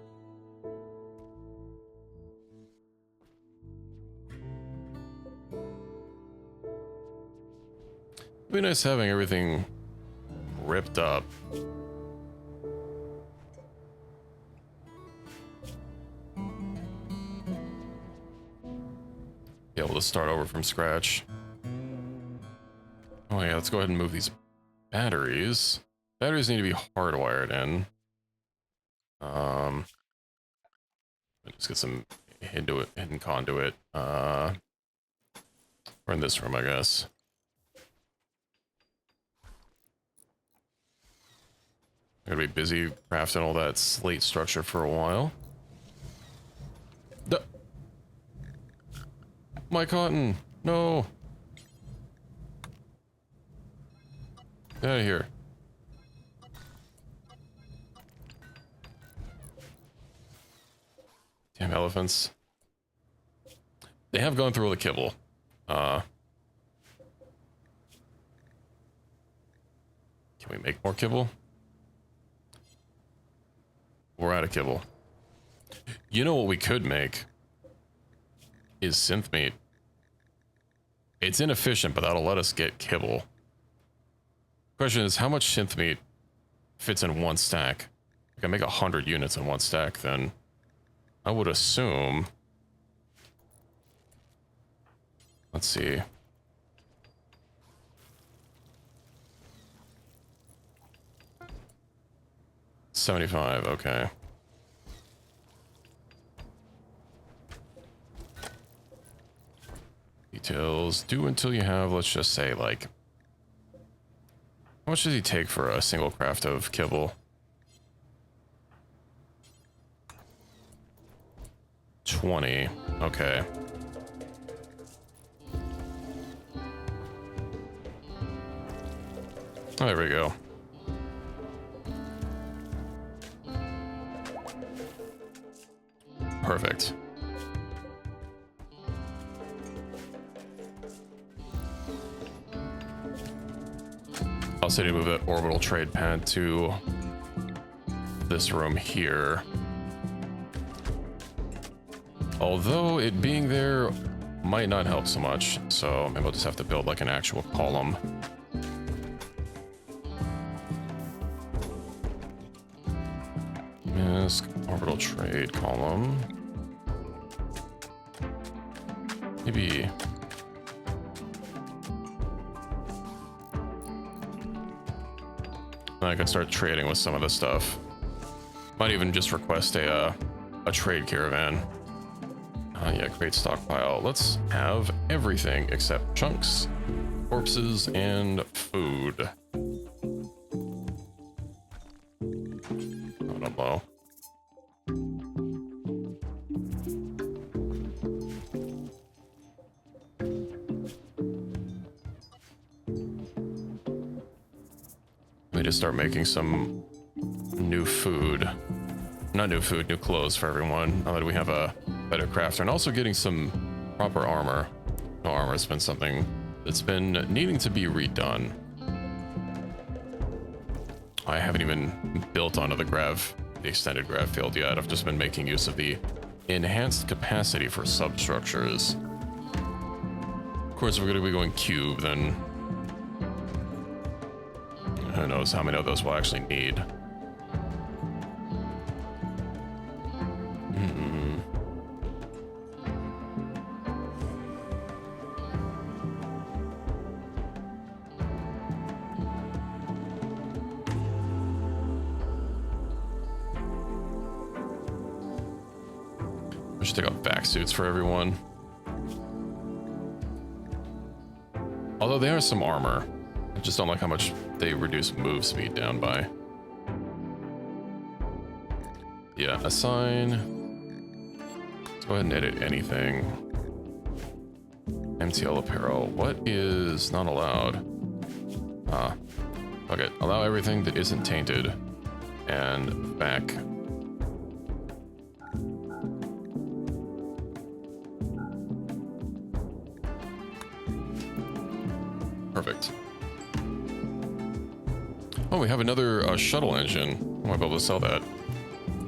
A: It'd be nice having everything ripped up. Be able to start over from scratch. Oh yeah, let's go ahead and move these batteries. Batteries need to be hardwired in. Let's get some hidden conduit. We're in this room, I guess. I'm gonna be busy crafting all that slate structure for a while. My cotton! No! Get out of here. Damn elephants. They have gone through all the kibble. Can we make more kibble? We're out of kibble. You know what we could make? Is synth meat. It's inefficient, but that'll let us get kibble. Question is, how much synth meat fits in one stack? If I can make 100 units in one stack, then I would assume... Let's see. $75, okay. Details, do until you have, let's just say, like... How much does he take for a single craft of kibble? 20, okay. Oh, there we go. Perfect. I'll say to move that orbital trade pad to this room here. Although it being there might not help so much, so maybe I'll just have to build like an actual column. Yes, orbital trade column. Maybe... I can start trading with some of this stuff. Might even just request a trade caravan. Yeah, great stockpile. Let's have everything except chunks, corpses, and food. Oh, don't blow. Let me just start making some new food. Not new food, new clothes for everyone. Now that we have a better crafter, and also getting some proper armor. No, armor has been something that's been needing to be redone. I haven't even built onto the extended grav field yet. I've just been making use of the enhanced capacity for substructures. Of course, if we're going to be going cube, then who knows how many of those we'll actually need. Take out back suits for everyone. Although they are some armor. I just don't like how much they reduce move speed down by. Yeah, assign. Let's go ahead and edit anything. MTL apparel. What is not allowed? Okay, allow everything that isn't tainted. And back. Perfect. Oh, we have another shuttle engine. I might be able to sell that.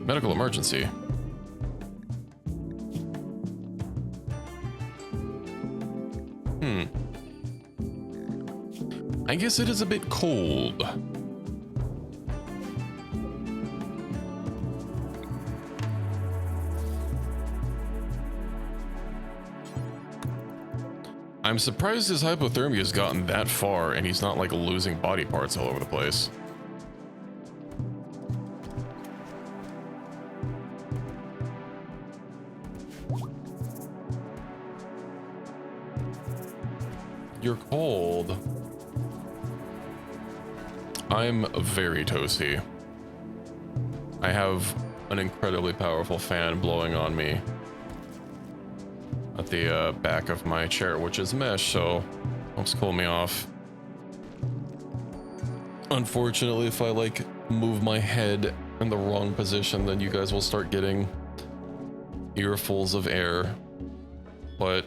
A: Medical emergency. I guess it is a bit cold. I'm surprised his hypothermia has gotten that far and he's not like losing body parts all over the place. You're cold. I'm very toasty. I have an incredibly powerful fan blowing on me. at the back of my chair, which is mesh, so helps cool me off. Unfortunately, if I like move my head in the wrong position, then you guys will start getting earfuls of air, but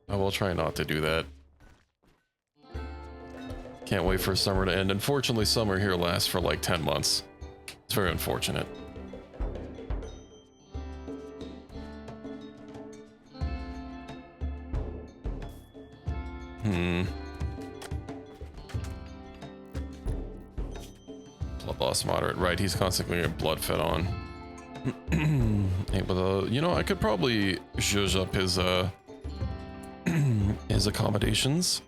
A: I will try not to do that. Can't wait for summer to end. Unfortunately, summer here lasts for like 10 months. It's very unfortunate. Blood loss moderate. Right, he's constantly getting blood fed on. Hey, but you know, I could probably zhuzh up his his accommodations.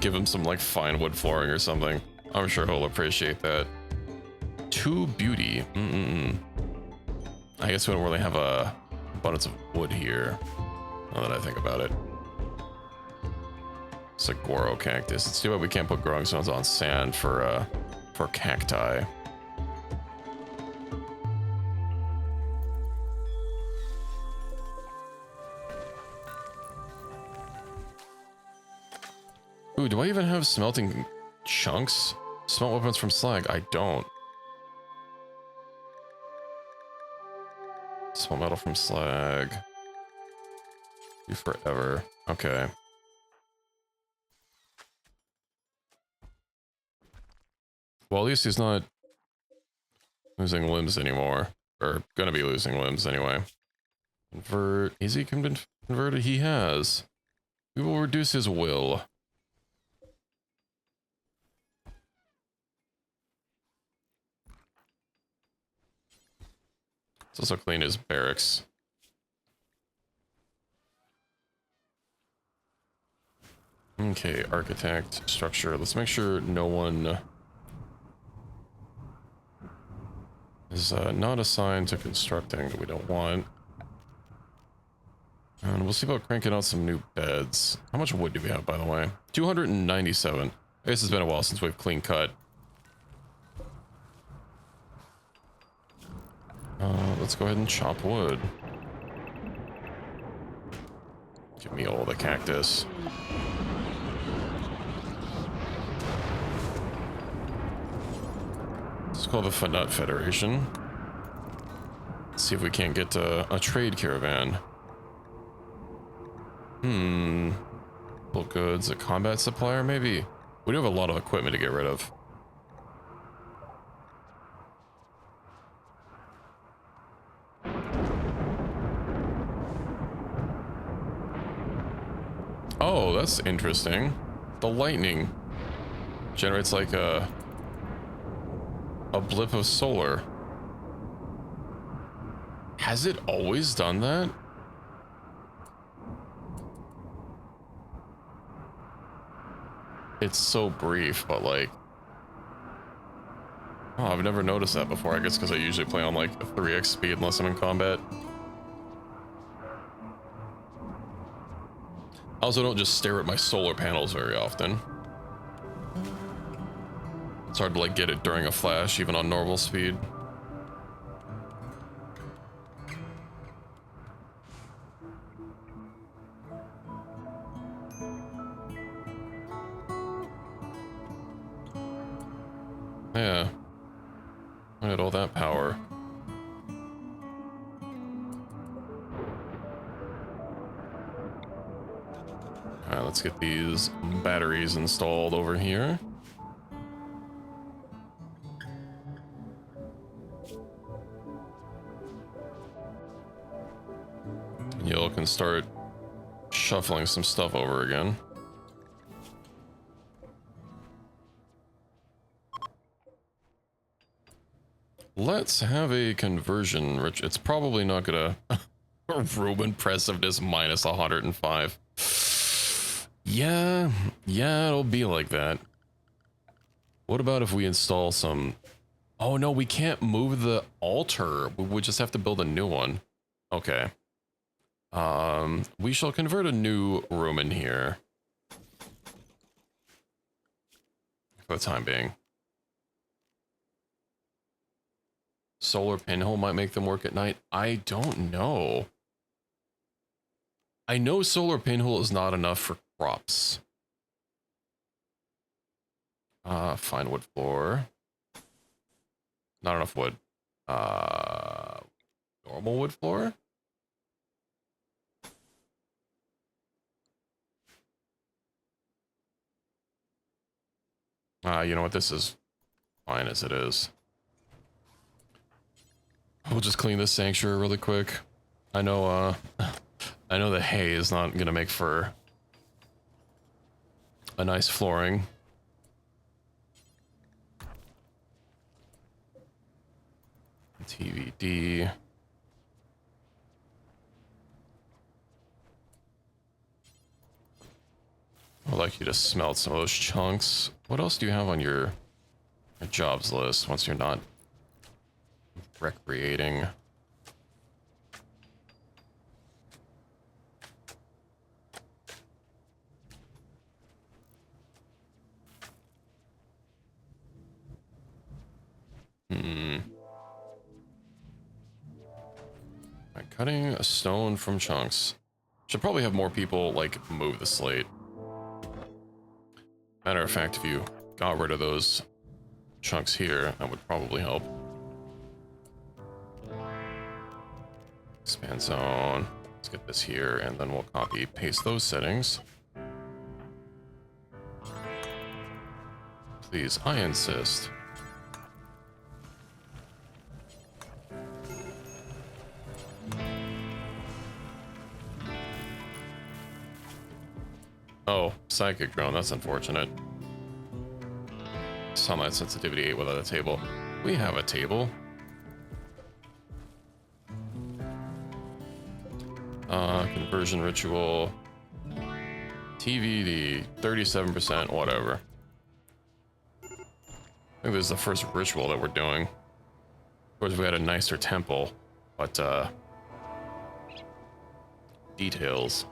A: Give him some like fine wood flooring or something. I'm sure he'll appreciate that. 2 beauty. I guess we don't really have a abundance of wood here, now that I think about it. Saguaro cactus. It's too bad we can't put growing stones on sand for cacti. Ooh, do I even have smelting chunks? Smelt weapons from slag? I don't. Smelt metal from slag. Do forever. Okay. Well, at least he's not losing limbs anymore. Or gonna be losing limbs anyway. Convert. Is he converted? He has. We will reduce his will. Let's also clean his barracks. Okay, architect, structure. Let's make sure no one is not assigned to constructing that we don't want. And we'll see about cranking out some new beds. How much wood do we have, by the way? 297. I guess it's been a while since we've clean cut. Let's go ahead and chop wood. Give me all the cactus. It's called the Fanut Federation. Let's see if we can't get a trade caravan. Full goods, a combat supplier, maybe? We do have a lot of equipment to get rid of. Oh, that's interesting. The lightning generates like a blip of solar. Has it always done that? It's so brief, but like... Oh, I've never noticed that before. I guess because I usually play on like a 3x speed unless I'm in combat. I also don't just stare at my solar panels very often. It's hard to like get it during a flash, even on normal speed. Yeah. Look at all that power. Alright, let's get these batteries installed over here. Y'all can start shuffling some stuff over again. Let's have a conversion, Rich. It's probably not gonna... Room impressiveness minus 105. Yeah, it'll be like that. What about if we install some... Oh no, we can't move the altar. We just have to build a new one. Okay. We shall convert a new room in here. For the time being. solar pinhole might make them work at night. I don't know. I know solar pinhole is not enough for crops. Fine wood floor. Not enough wood. Normal wood floor? You know what? This is fine as it is. We'll just clean this sanctuary really quick. I know, I know the hay is not gonna make for a nice flooring. TVD. I'd like you to smelt some of those chunks. What else do you have on your jobs list once you're not recreating? Right, cutting a stone from chunks. Should probably have more people, like, move the slate. Matter of fact, if you got rid of those chunks here, that would probably help. Expand zone. Let's get this here, and then we'll copy, paste those settings. Please, I insist. Oh, psychic drone, that's unfortunate. Sunlight sensitivity 8 without a table. We have a table. Conversion ritual. TVD, 37%, whatever. I think this is the first ritual that we're doing. Of course, we had a nicer temple, but, details.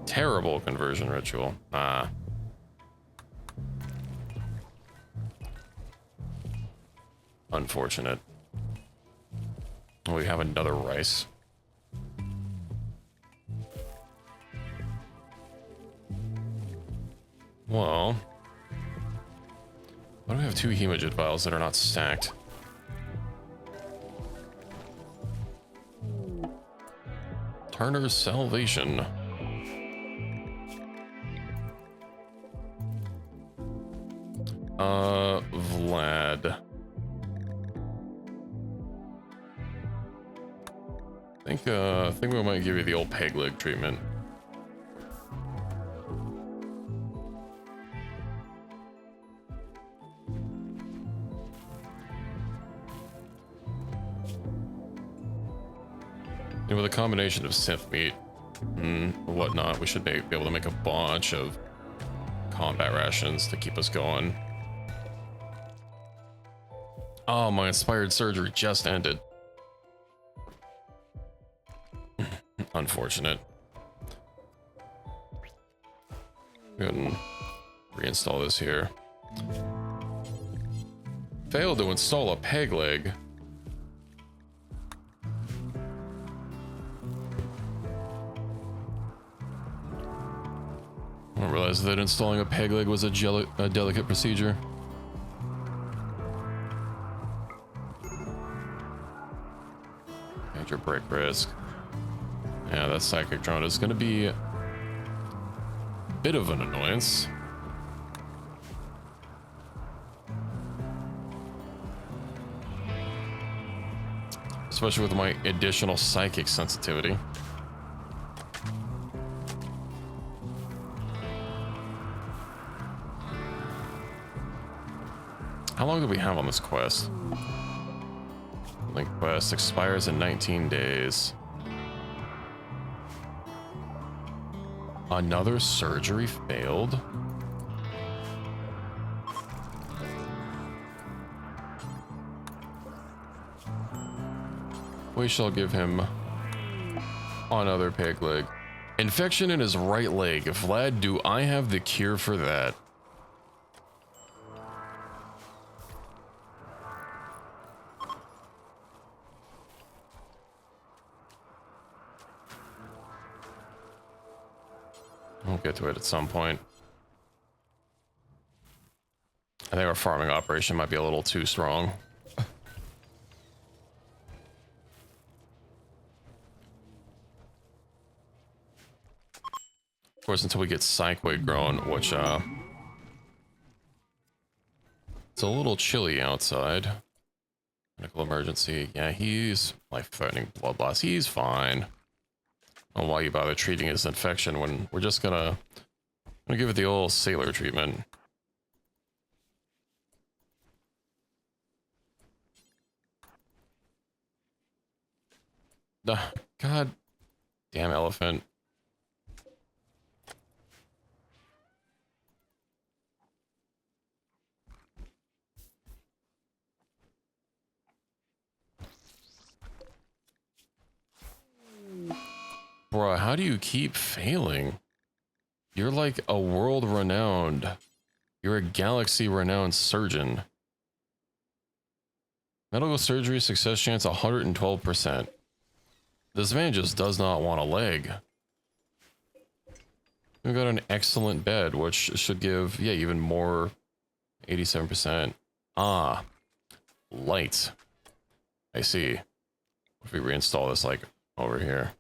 A: Terrible conversion ritual. Unfortunate. We have another rice. Well, why do we have 2 hemogid vials that are not stacked? Turner's Salvation. Vlad. I think we might give you the old peg leg treatment. And with a combination of synth meat and whatnot, we should be able to make a bunch of combat rations to keep us going. Oh, my inspired surgery just ended. Unfortunate. Go ahead and reinstall this here. Failed to install a peg leg. I didn't realize that installing a peg leg was a delicate procedure. Major break risk. Yeah, that psychic drone is going to be a bit of an annoyance. Especially with my additional psychic sensitivity. How long do we have on this quest? Link quest expires in 19 days. Another surgery failed? We shall give him another peg leg. Infection in his right leg. Vlad, do I have the cure for that? get to it at some point. I think our farming operation might be a little too strong. Of course, until we get Psychoid grown, which, it's a little chilly outside. Medical emergency. Yeah, he's life-threatening blood loss. He's fine. I don't know why you bother treating his infection when we're just gonna give it the old sailor treatment. God damn elephant. Bruh, how do you keep failing? You're like a world-renowned, you're a galaxy-renowned surgeon. Medical surgery success chance 112%. This man just does not want a leg. We've got an excellent bed, which should give, yeah, even more, 87%. Ah, light. I see. What if we reinstall this, like, over here?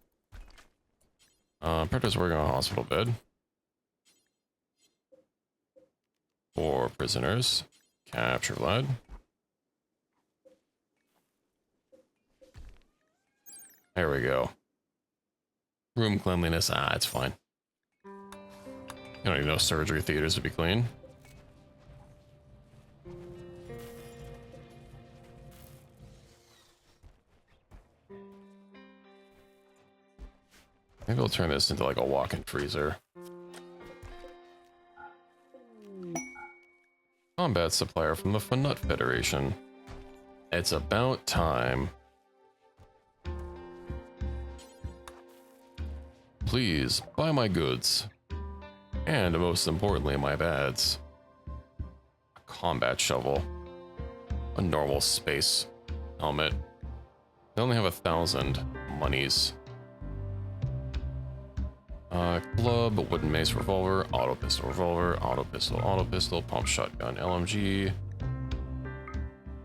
A: Printer's working on a hospital bed. For prisoners. Capture blood. There we go. Room cleanliness. Ah, it's fine. You don't even know surgery theaters would be clean. Maybe I'll turn this into like a walk-in freezer. Combat supplier from the Fnut Federation. It's about time. Please, buy my goods. And most importantly, my bads. A combat shovel. A normal space helmet. They only have 1,000 monies. Club, wooden mace revolver, auto pistol, pump shotgun, LMG.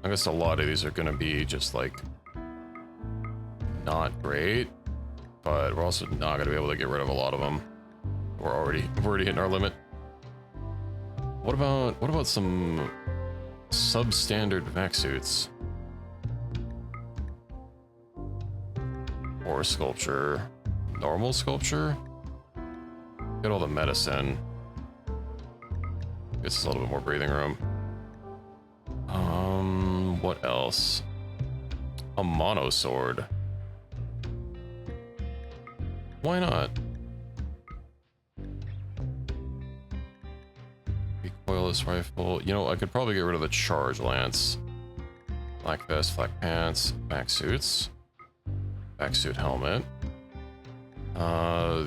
A: I guess a lot of these are gonna be just like not great, but we're also not gonna be able to get rid of a lot of them. We're already hitting our limit. What about some substandard vac suits? Or sculpture, normal sculpture. Get all the medicine. Gets us a little bit more breathing room. What else? A mono sword. Why not? Recoilless rifle. You know, I could probably get rid of the charge lance. Black vest, black pants, back suits. Back suit helmet.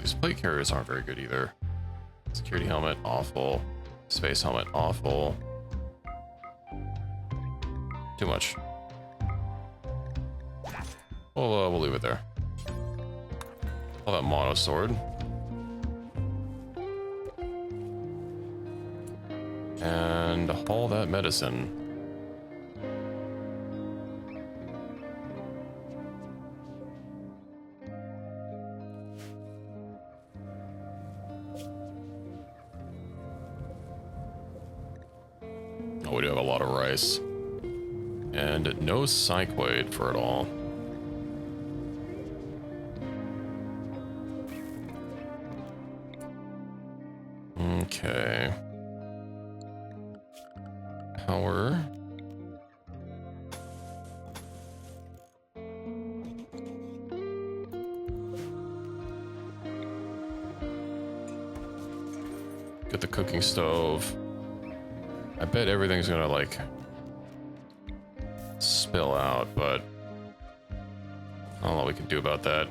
A: These plate carriers aren't very good either. Security helmet, awful. Space helmet, awful. Too much. Well, we'll leave it there. All that mono sword. And all that medicine. Oh, we do have a lot of rice. And no psychoid for it all. Okay. Power. Get the cooking stove. I bet everything's gonna like spill out, but I don't know what we can do about that.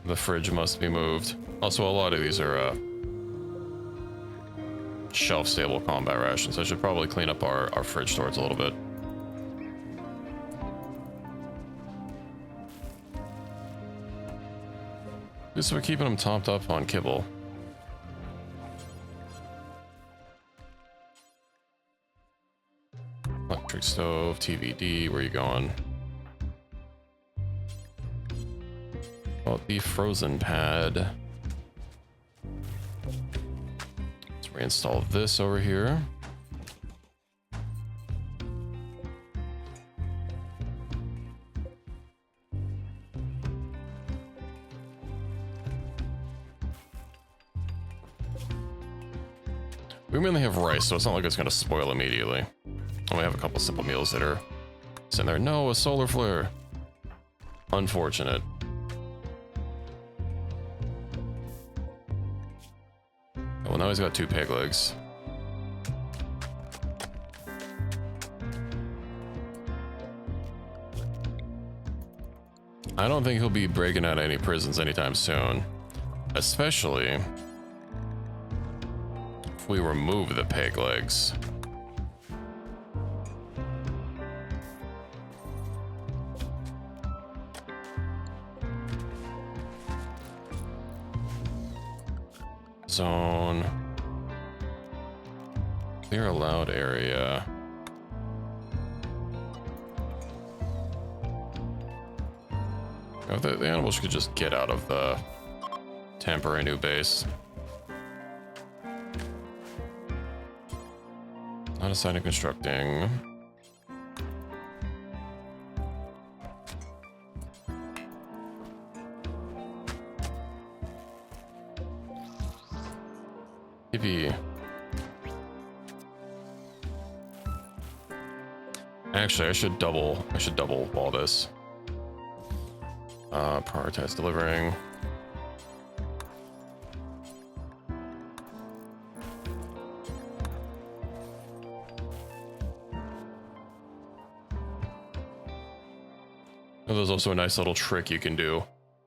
A: The fridge must be moved. Also, a lot of these are shelf-stable combat rations. I should probably clean up our fridge storage a little bit. least we're keeping them topped up on kibble. Electric stove, TVD, where are you going? Oh, the frozen pad. Let's reinstall this over here. We mainly have rice, so it's not like it's going to spoil immediately. Only have a couple simple meals that are sitting there. No, a solar flare. Unfortunate. Well, now he's got 2 pig legs. I don't think he'll be breaking out of any prisons anytime soon. Especially if we remove the pig legs. Zone. Clear allowed area. Oh, the animals could just get out of the temporary new base. Not assigned to constructing. Maybe. Actually, I should double wall this. Prioritize delivering. Oh, there's also a nice little trick you can do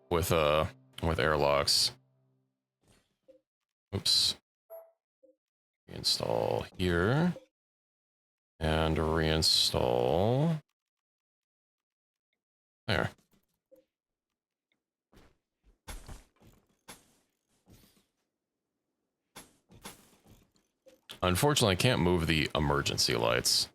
A: with airlocks. Oops. Reinstall here. And reinstall there. Unfortunately, I can't move the emergency lights.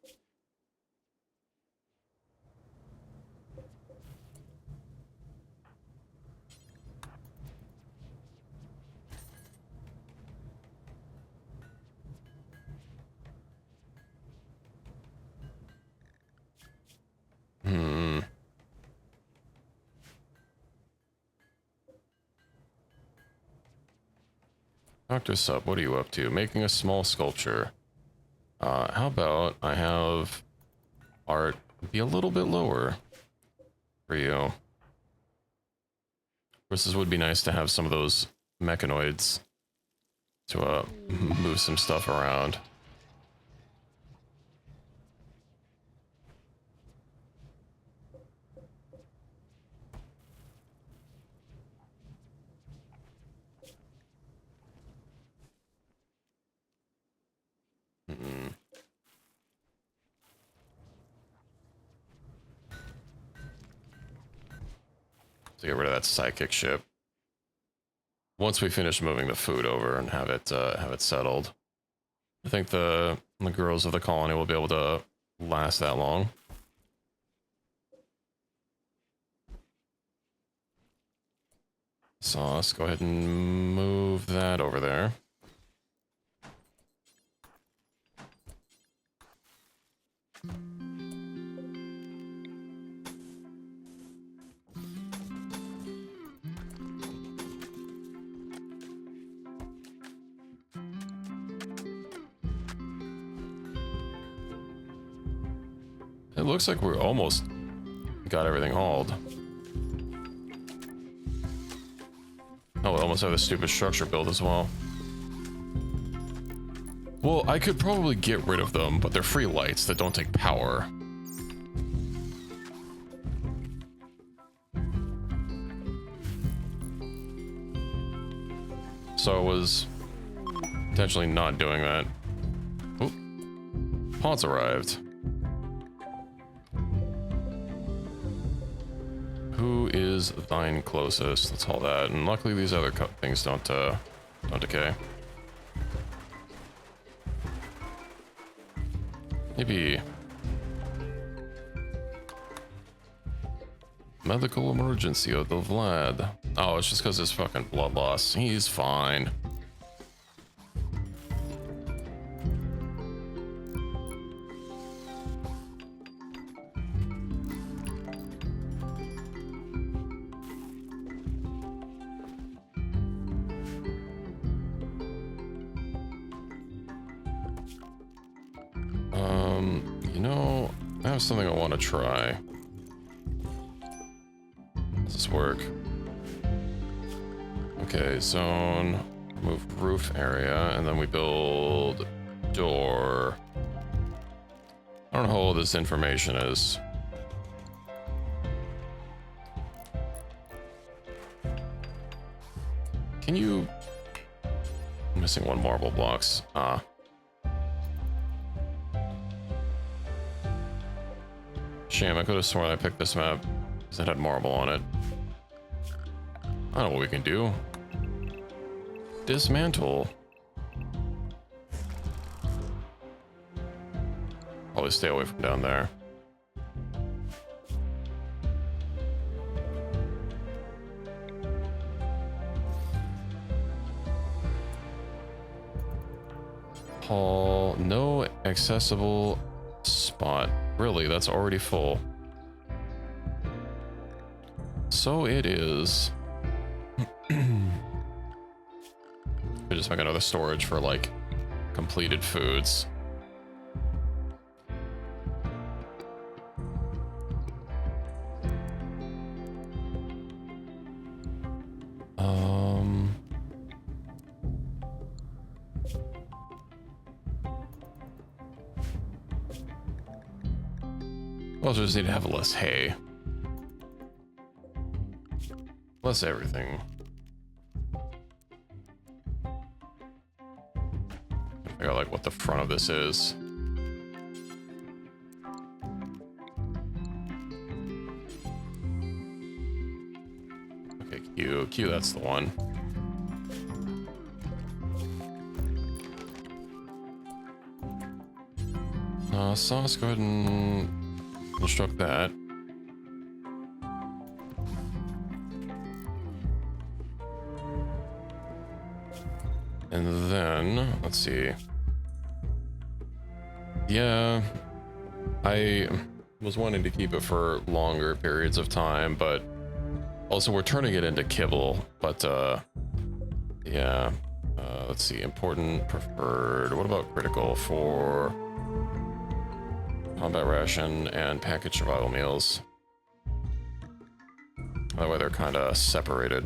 A: Dr. Sub, what are you up to? Making a small sculpture. How about I have art be a little bit lower for you? Of course, this would be nice to have some of those mechanoids to move some stuff around. To get rid of that psychic ship. Once we finish moving the food over and have it settled, I think the girls of the colony will be able to last that long. So let's go ahead and move that over there. It looks like we're almost got everything hauled. Oh, we almost have the stupid structure built as well. Well, I could probably get rid of them, but they're free lights that don't take power. So I was potentially not doing that. Oop. Pods arrived. Who is thine closest? Let's haul that. And luckily these other things don't decay. Maybe medical emergency of the Vlad. Oh, it's just because his fucking blood loss. He's fine. You know, I have something I want to try. Does this work? Okay, zone, move roof area, and then we build door. I don't know how old this information is. Can you... I'm missing one marble blocks. Ah. Shame, I could have sworn I picked this map because it had marble on it. I don't know what we can do. Dismantle. Probably stay away from down there. Hall, no accessible spot. Really, that's already full. So it is. Could just make another storage for like completed foods. Well, just need to have less hay. Less everything. I got like what the front of this is. Okay, Q, that's the one. Sauce, go ahead and construct that. And then, let's see. Yeah, I was wanting to keep it for longer periods of time, but also we're turning it into kibble. But yeah, let's see. Important, preferred. What about critical for combat ration and package survival meals? That way they're kind of separated.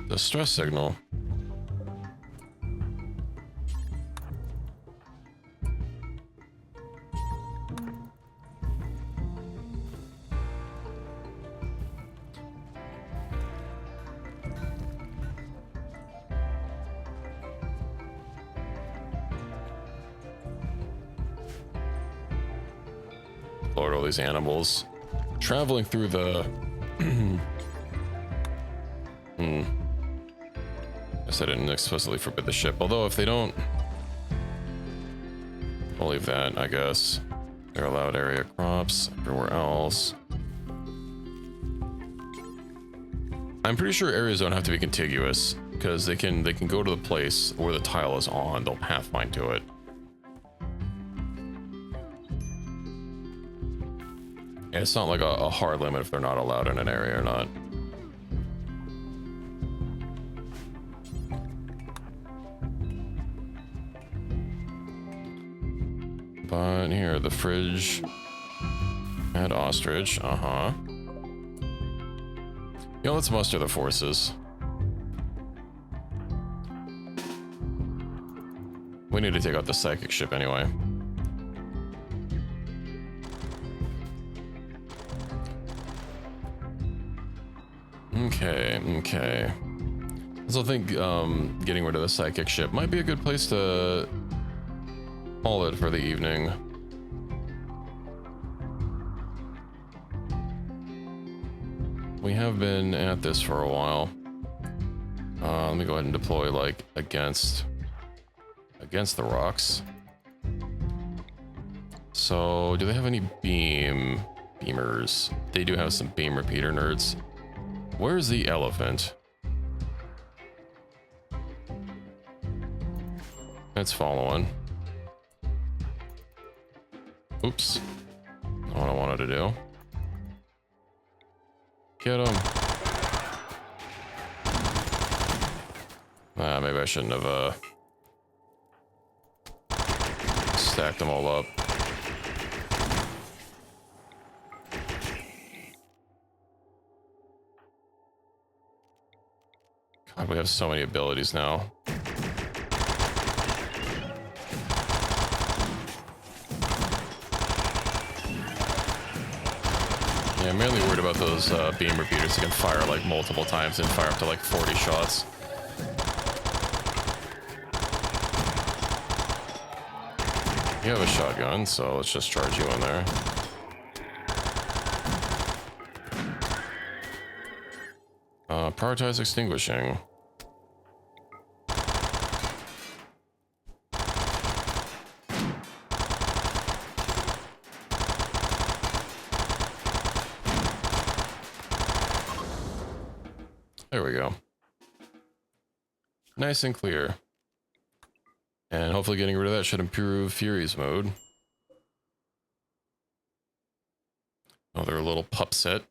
A: The stress signal. Lord, all these animals traveling through the Guess I didn't explicitly forbid the ship, although if they don't, I'll leave that, I guess. They're allowed area crops everywhere else. I'm pretty sure areas don't have to be contiguous because they can go to the place where the tile is on. They'll pathfind to it. Yeah, it's not like a hard limit if they're not allowed in an area or not. But here, the fridge and ostrich, You know, let's muster the forces. We need to take out the psychic ship anyway. Okay. So I think getting rid of the psychic ship might be a good place to call it for the evening. We have been at this for a while. Let me go ahead and deploy like against the rocks. So do they have any beamers? They do have some beam repeater nerds. Where's the elephant? It's following. Oops. Not what I wanted to do. Get him. Maybe I shouldn't have stacked them all up. God, we have so many abilities now. Yeah, I'm mainly worried about those beam repeaters that can fire like multiple times and fire up to like 40 shots. You have a shotgun, so let's just charge you in there. Prioritize extinguishing. There we go. Nice and clear. And hopefully getting rid of that should improve Fury's mode. Another little pup set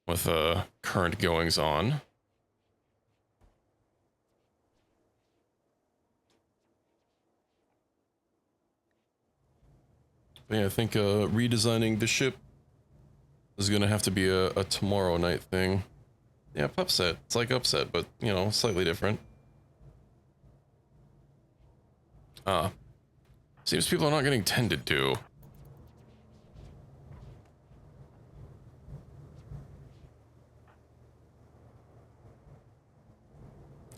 A: with current goings on. But yeah, I think redesigning the ship is gonna have to be a tomorrow night thing. Yeah, pup set. It's like upset, but you know, slightly different. Seems people are not getting tended to.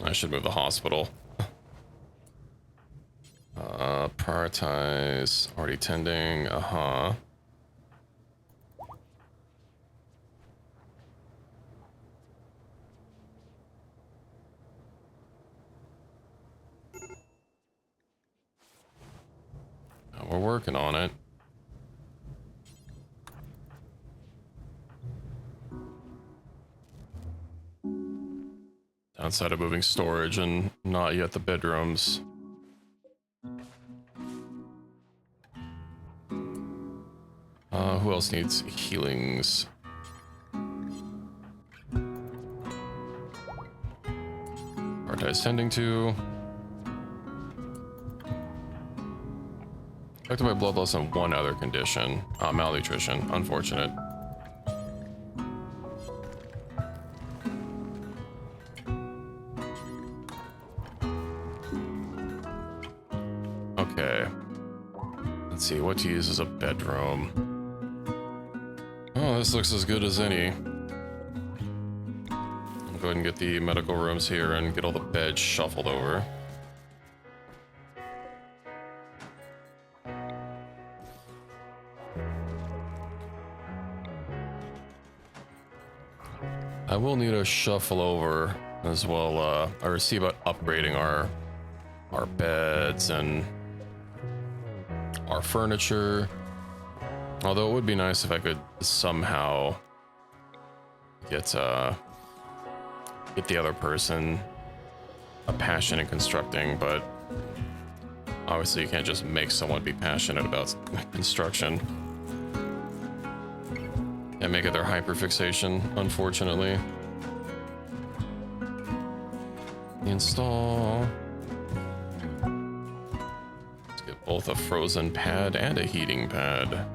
A: I should move the hospital. Prioritize already tending. We're working on it. Downside of moving storage and not yet the bedrooms. Who else needs healings? Prioritize tending to. Affected by blood loss and one other condition. Malnutrition. Unfortunate. Okay. Let's see, what to use as a bedroom. Oh, this looks as good as any. I'll go ahead and get the medical rooms here and get all the beds shuffled over. I will need to shuffle over as well, or see about upgrading our beds and our furniture. Although it would be nice if I could somehow get the other person a passion in constructing, but obviously you can't just make someone be passionate about construction. And make it their hyperfixation, unfortunately. Install. Let's get both a frozen pad and a heating pad.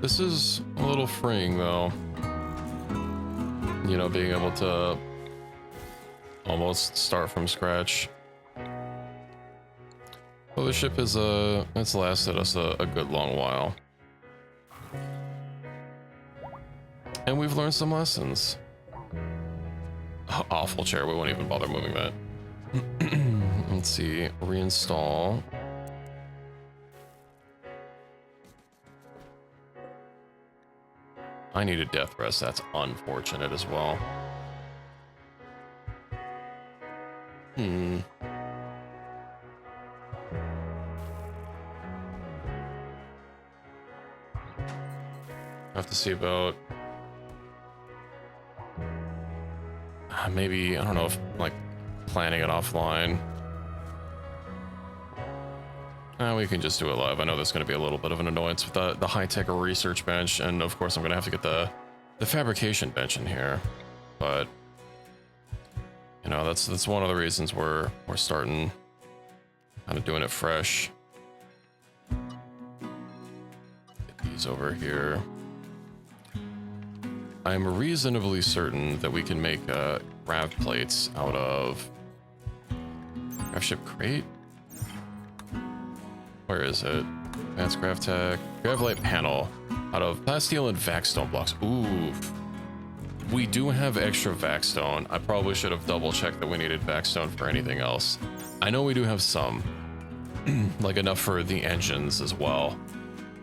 A: This is a little freeing though. You know, being able to almost start from scratch. Well, the ship is it's lasted us a good long while. And we've learned some lessons. Oh, awful chair, we won't even bother moving that. Let's see, reinstall. I need a death rest, that's unfortunate as well. I have to see about maybe, I don't know, if like planning it offline. We can just do it live. I know there's going to be a little bit of an annoyance with the high-tech research bench, and of course I'm going to have to get the fabrication bench in here. But you know, that's one of the reasons we're starting kind of doing it fresh. Get these over here. I'm reasonably certain that we can make grav plates out of grav ship crate. Where is it? Advanced grav tech. Gravlite panel out of plasteel and vac-stone blocks. Ooh. We do have extra vac-stone. I probably should have double checked that we needed vac-stone for anything else. I know we do have some. Like enough for the engines as well.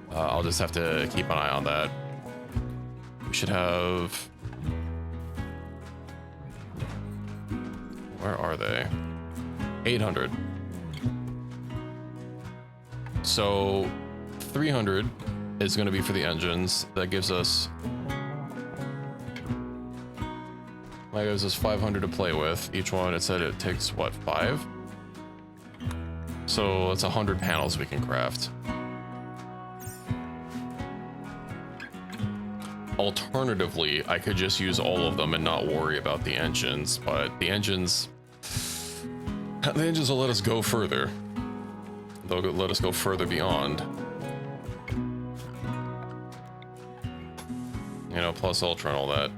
A: I'll just have to keep an eye on that. We should have... Where are they? 800. So 300 is going to be for the engines. That gives us 500 to play with. Each one, it said it takes what, 5? So it's 100 panels we can craft. Alternatively, I could just use all of them and not worry about the engines, but the engines will let us go further. They'll let us go further beyond. You know, plus Ultra and all that.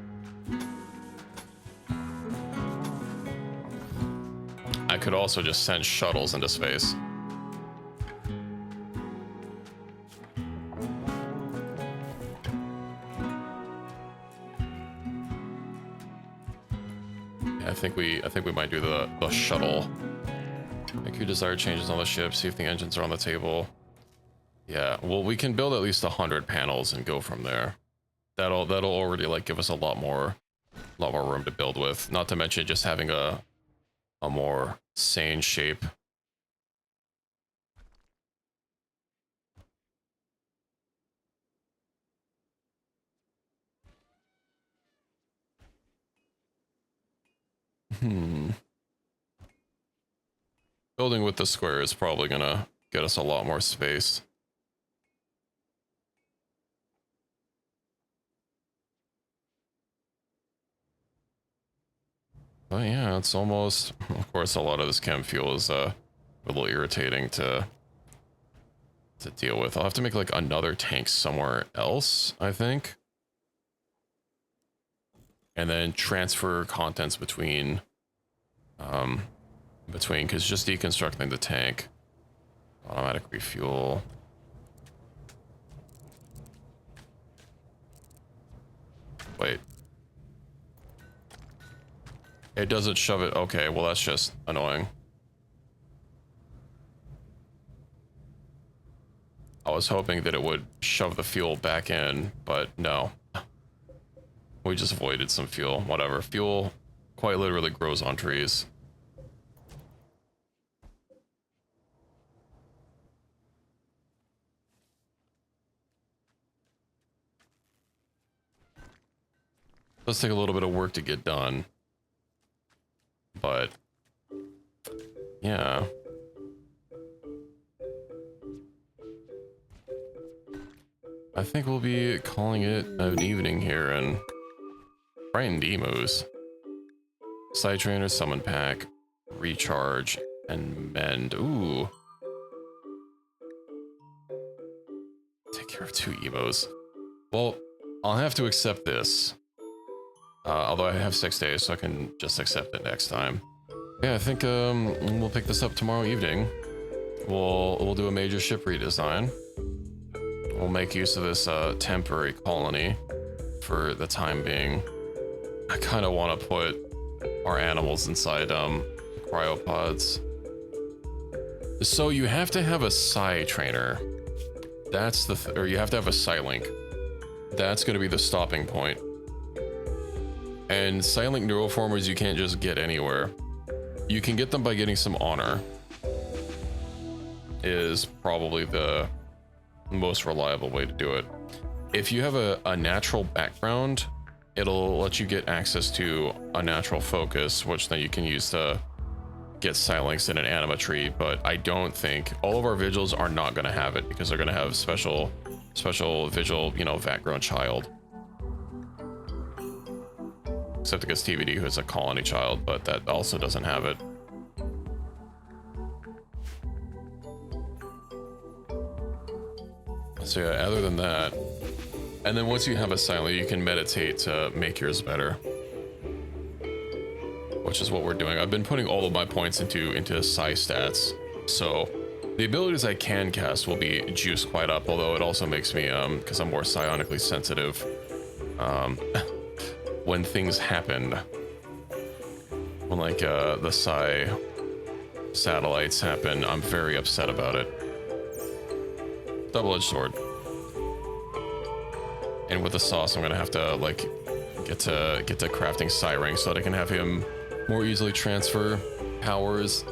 A: I could also just send shuttles into space. Yeah, I think we might do the shuttle. Make your desired changes on the ship, see if the engines are on the table. Yeah, well, we can build at least 100 panels and go from there. That'll already like give us a lot more room to build with. Not to mention just having a more sane shape. Building with the square is probably gonna get us a lot more space. But yeah, it's almost, of course, a lot of this chem fuel is a little irritating to deal with. I'll have to make like another tank somewhere else, I think. And then transfer contents between because just deconstructing the tank. Automatic refuel. Wait. It doesn't shove it. Okay, well that's just annoying. I was hoping that it would shove the fuel back in, but no. We just avoided some fuel. Whatever. Fuel quite literally grows on trees. Does take a little bit of work to get done. But yeah. I think we'll be calling it an evening here and frightened emus. Side trainer, summon pack, recharge, and mend. Ooh. Take care of 2 emos. Well, I'll have to accept this. Although I have 6 days, so I can just accept it next time. Yeah, I think we'll pick this up tomorrow evening. We'll do a major ship redesign. We'll make use of this temporary colony for the time being. I kind of want to put our animals inside cryopods. So you have to have a psi trainer. That's the or you have to have a psi link. That's going to be the stopping point. And psi link neuroformers you can't just get anywhere. You can get them by getting some honor. Is probably the most reliable way to do it. If you have a natural background, it'll let you get access to a natural focus, which then you can use to get silinks in an anima tree. But I don't think all of our vigils are not going to have it because they're going to have special vigil, you know, vat-grown child. Except against TVD, who is a colony child, but that also doesn't have it. So yeah, other than that, and then once you have a silent, you can meditate to make yours better, which is what we're doing. I've been putting all of my points into psi stats, so the abilities I can cast will be juiced quite up. Although it also makes me, because I'm more psionically sensitive, when things happen, when like the psi satellites happen, I'm very upset about it. Double-edged sword. And with the sauce, I'm gonna have to like get to crafting psi ring so that I can have him more easily transfer powers.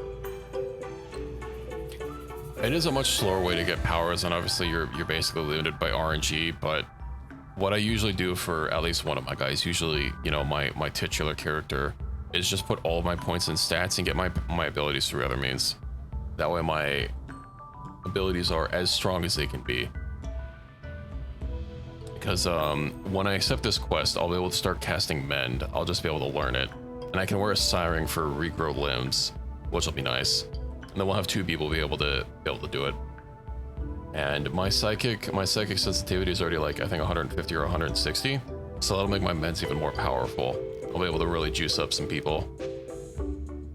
A: It is a much slower way to get powers, and obviously you're basically limited by RNG. But what I usually do for at least one of my guys, usually, you know, my titular character, is just put all of my points in stats and get my abilities through other means. That way my abilities are as strong as they can be. Because when I accept this quest, I'll be able to start casting Mend. I'll just be able to learn it. And I can wear a psi ring for regrow limbs, which will be nice. And then we'll have 2 people be able to do it. And my psychic sensitivity is already like, I think 150 or 160. So that'll make my meds even more powerful. I'll be able to really juice up some people.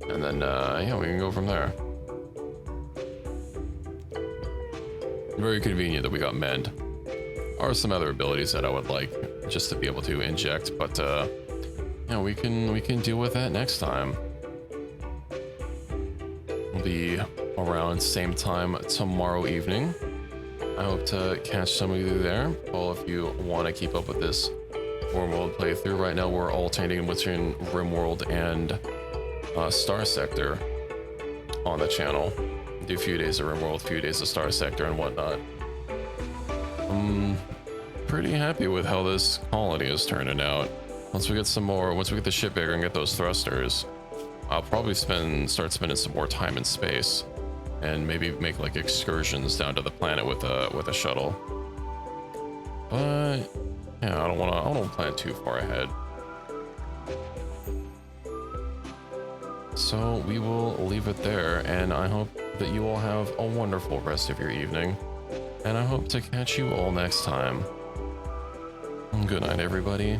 A: And then, yeah, we can go from there. Very convenient that we got Mend. Or some other abilities that I would like just to be able to inject, but yeah, we can deal with that next time. We'll be around same time tomorrow evening. I hope to catch some of you there. Well, if you want to keep up with this Rimworld playthrough, right now we're alternating between Rimworld and Star Sector on the channel. Do a few days of Rimworld, a few days of Star Sector and whatnot. I'm pretty happy with how this colony is turning out. Once we get the ship bigger and get those thrusters, I'll probably start spending some more time in space, and maybe make like excursions down to the planet with a shuttle. But yeah, I don't want to plan too far ahead. So we will leave it there, and I hope that you all have a wonderful rest of your evening, and I hope to catch you all next time. Good night, everybody.